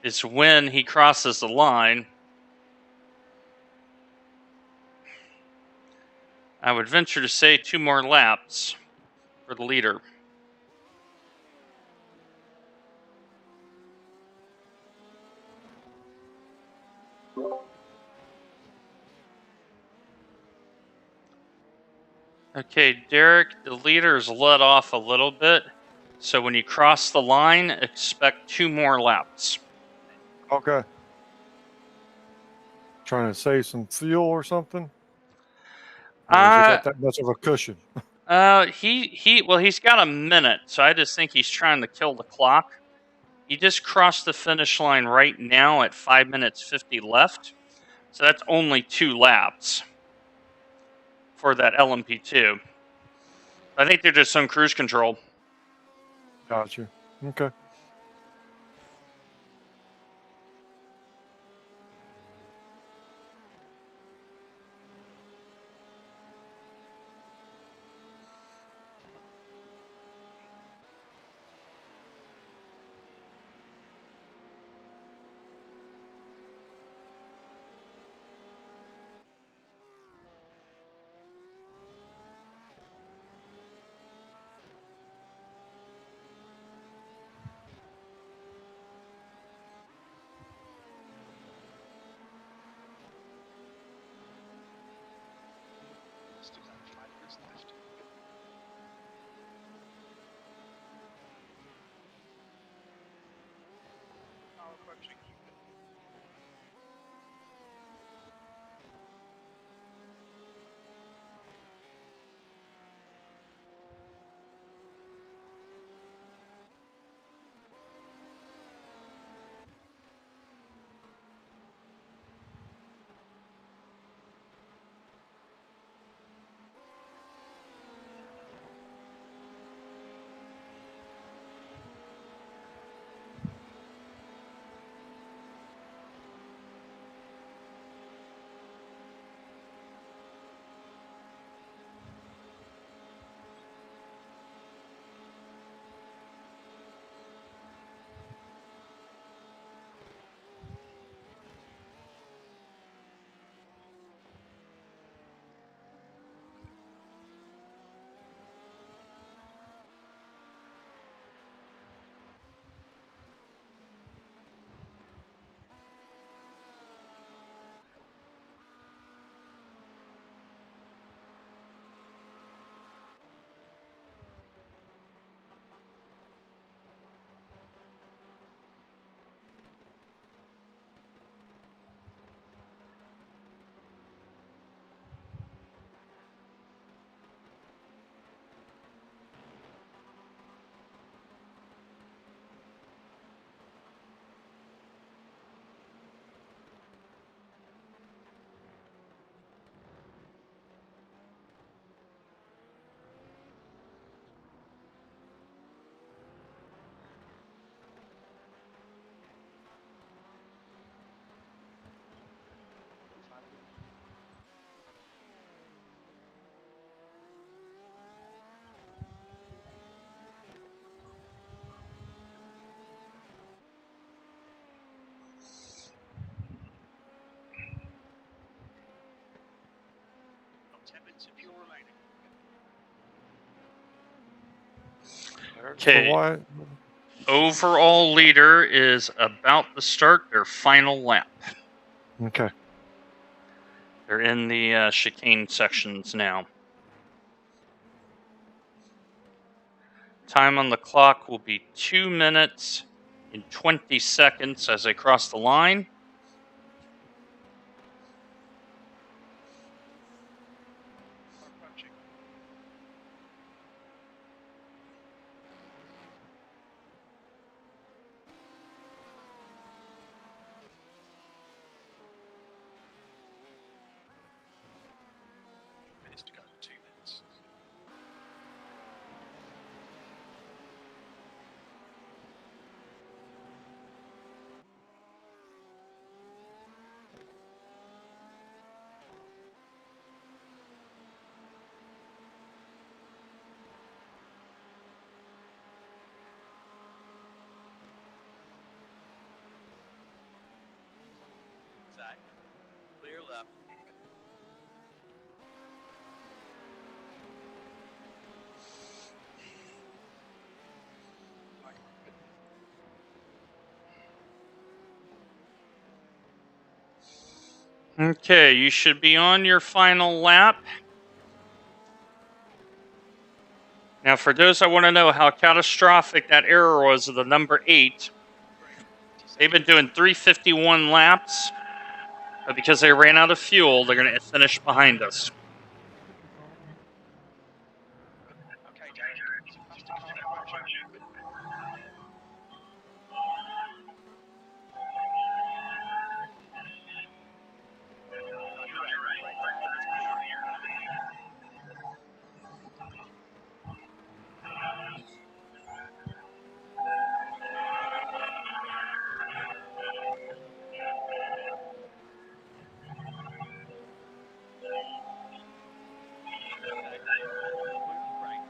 is when he crosses the line. I would venture to say 2 more laps for the leader. Okay, Derek, the leader's let off a little bit. So when you cross the line, expect 2 more laps. Okay. Trying to save some fuel or something? Or has he got that much of a cushion? He's got a minute, so I just think he's trying to kill the clock. He just crossed the finish line right now at 5 minutes 50 left. So that's only 2 laps for that LMP2. I think they're just on cruise control. Gotcha. Okay. Still have 5 minutes left. Now approaching. Got 10 minutes of fuel remaining. Okay. For what? Overall leader is about to start their final lap. Okay. They're in the chicane sections now. Time on the clock will be 2 minutes and 20 seconds as they cross the line. Approaching. Minutes to go. 2 minutes. Zach, clear lap. Okay, you should be on your final lap. Now, for those that want to know how catastrophic that error was of the number 8, they've been doing 351 laps, but because they ran out of fuel, they're going to finish behind us. Okay, Derek, there's a faster car approaching. Right, you're right. Brake there, it's clear. Okay. Clear on the brake.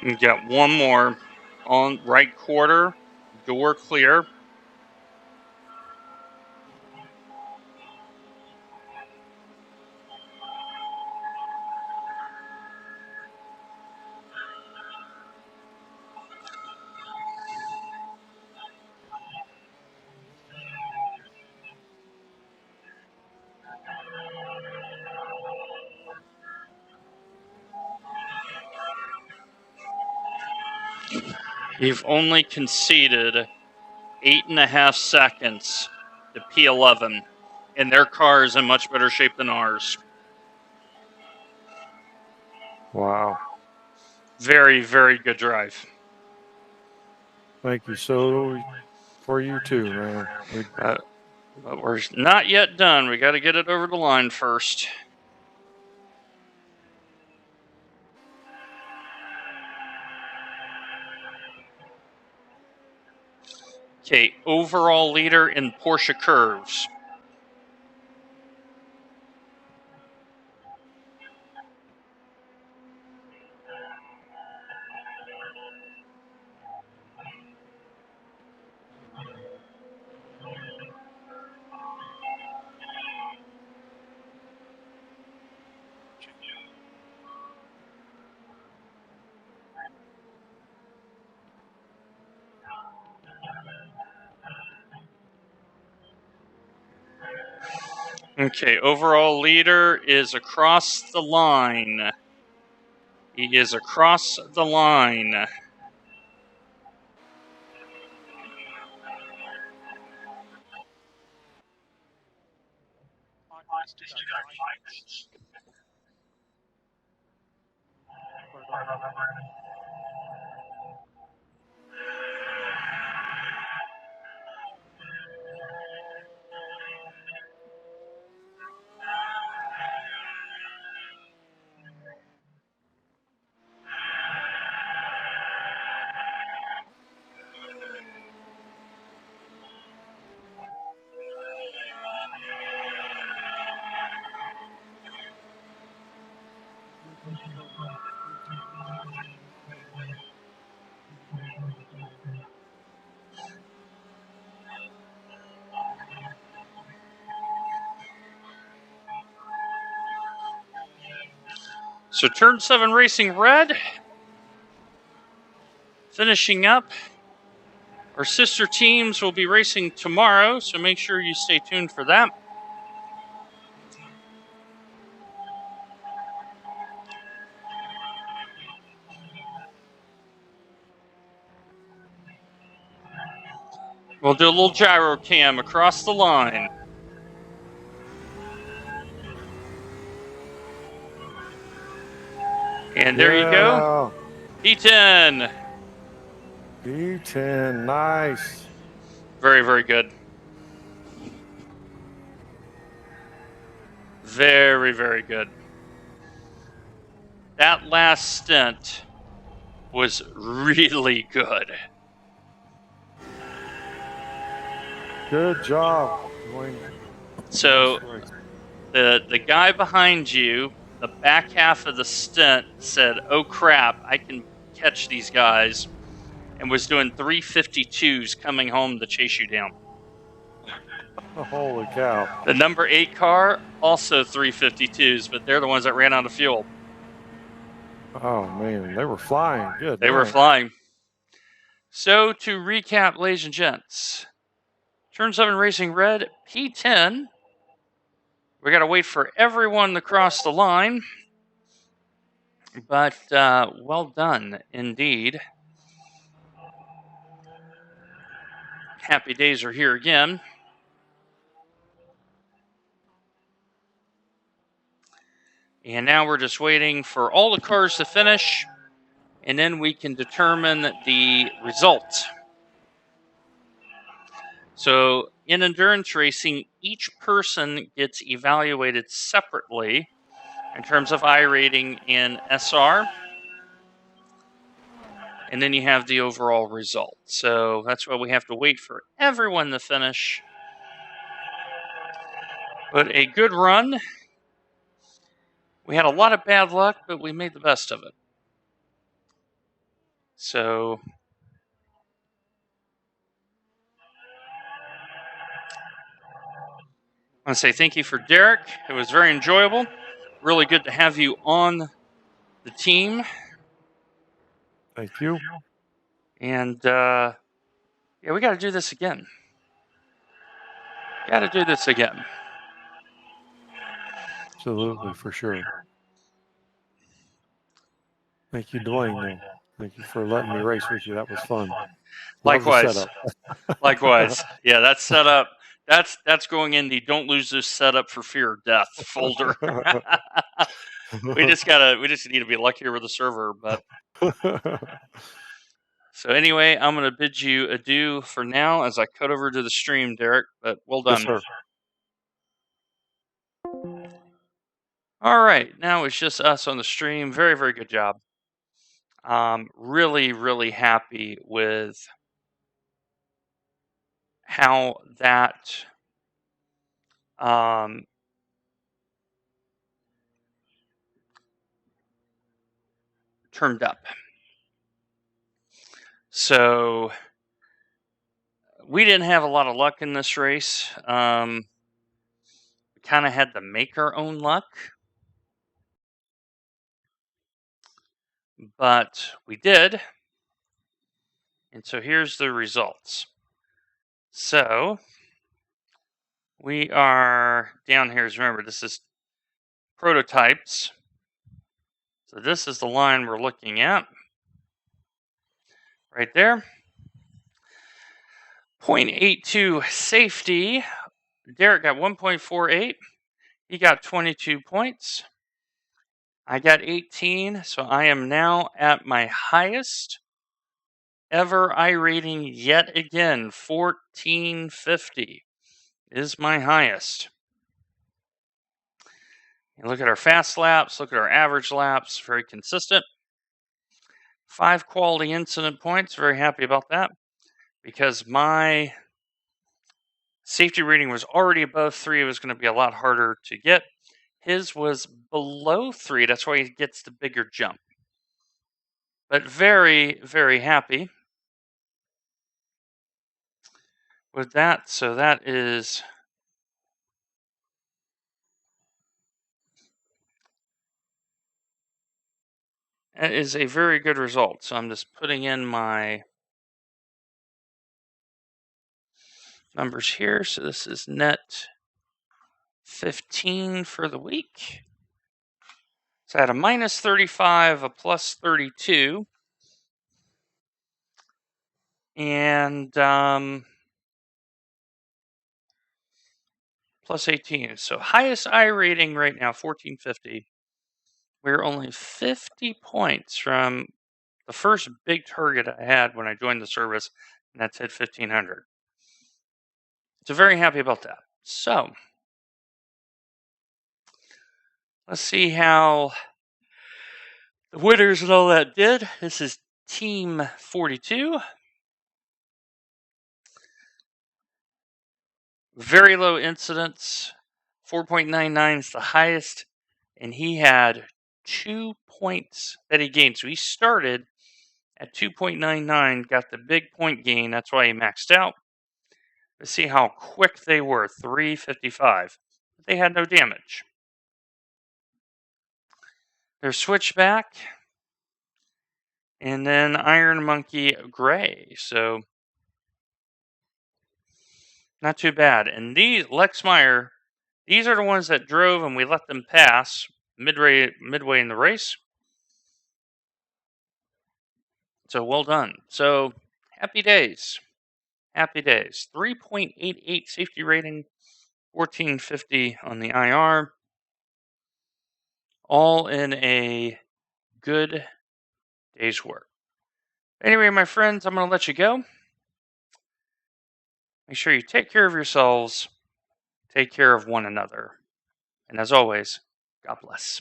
You got one more on right quarter, door clear. You've only conceded 8.5 seconds to P11, and their car is in much better shape than ours. Wow. Very, very good drive. Thank you so for you too, man. But we're not yet done. We got to get it over the line first. Okay, overall leader in Porsche curves. Okay, overall leader is across the line. He is across the line. Five minutes to go. 5 minutes. So turn 7 racing red. Finishing up. Our sister teams will be racing tomorrow, so make sure you stay tuned for that. We'll do a little gyro cam across the line. And there you go. P10. P10, nice. Very, very good. Very, very good. That last stint was really good. Good job, Dwayne. So the guy behind you, the back half of the stint, said, "Oh crap, I can catch these guys," and was doing 352s coming home to chase you down. Holy cow. The number 8 car, also 352s, but they're the ones that ran out of fuel. Oh, man, they were flying. Good. They were flying. So to recap, ladies and gents, Turn 7 Racing Red, P10. We got to wait for everyone to cross the line. But well done indeed. Happy days are here again. And now we're just waiting for all the cars to finish, and then we can determine the result. So in endurance racing, each person gets evaluated separately in terms of iRating and SR. And then you have the overall result. So that's why we have to wait for everyone to finish. But a good run. We had a lot of bad luck, but we made the best of it. So I want to say thank you for Derek. It was very enjoyable. Really good to have you on the team. Thank you. And yeah, we got to do this again. Got to do this again. Absolutely, for sure. Thank you, Dwayne, though. Thank you for letting me race with you. That was fun. Love the Likewise. setup. Likewise. Yeah, that's set up. That's going in the don't lose this setup for fear of death folder. we just need to be luckier with the server, but so anyway, I'm gonna bid you adieu for now as I cut over to the stream, Derek, but well done. Yes, sir. All right, now it's just us on the stream. Very, very good job. Really, really happy with how that turned up. So we didn't have a lot of luck in this race. We kind of had to make our own luck, but we did. And so here's the results. So we are down here. Remember, this is prototypes. So this is the line we're looking at right there. 0.82 safety. Derek got 1.48. He got 22 points. I got 18, so I am now at my highest ever iRating yet again. 1450 is my highest. And look at our fast laps, look at our average laps, very consistent. 5 quality incident points, very happy about that because my safety rating was already above 3. It was going to be a lot harder to get. His was below 3. That's why he gets the bigger jump. But very, very happy with that. So that is a very good result. So I'm just putting in my numbers here. So this is net 15 for the week. So I had a minus 35, a plus 32, and plus 18. So highest iRating right now, 1450. We're only 50 points from the first big target I had when I joined the service, and that's at 1500. So very happy about that. So let's see how the winners and all that did. This is Team 42. Very low incidents. 4.99 is the highest. And he had 2 points that he gained. So he started at 2.99, got the big point gain. That's why he maxed out. Let's see how quick they were. 355. They had no damage. Their switchback. And then Iron Monkey Gray. So not too bad. And these, Lex Meyer, these are the ones that drove and we let them pass midway in the race. So well done. So happy days. Happy days. 3.88 safety rating, 1450 on the IR. All in a good day's work. Anyway, my friends, I'm going to let you go. Make sure you take care of yourselves, take care of one another. And as always, God bless.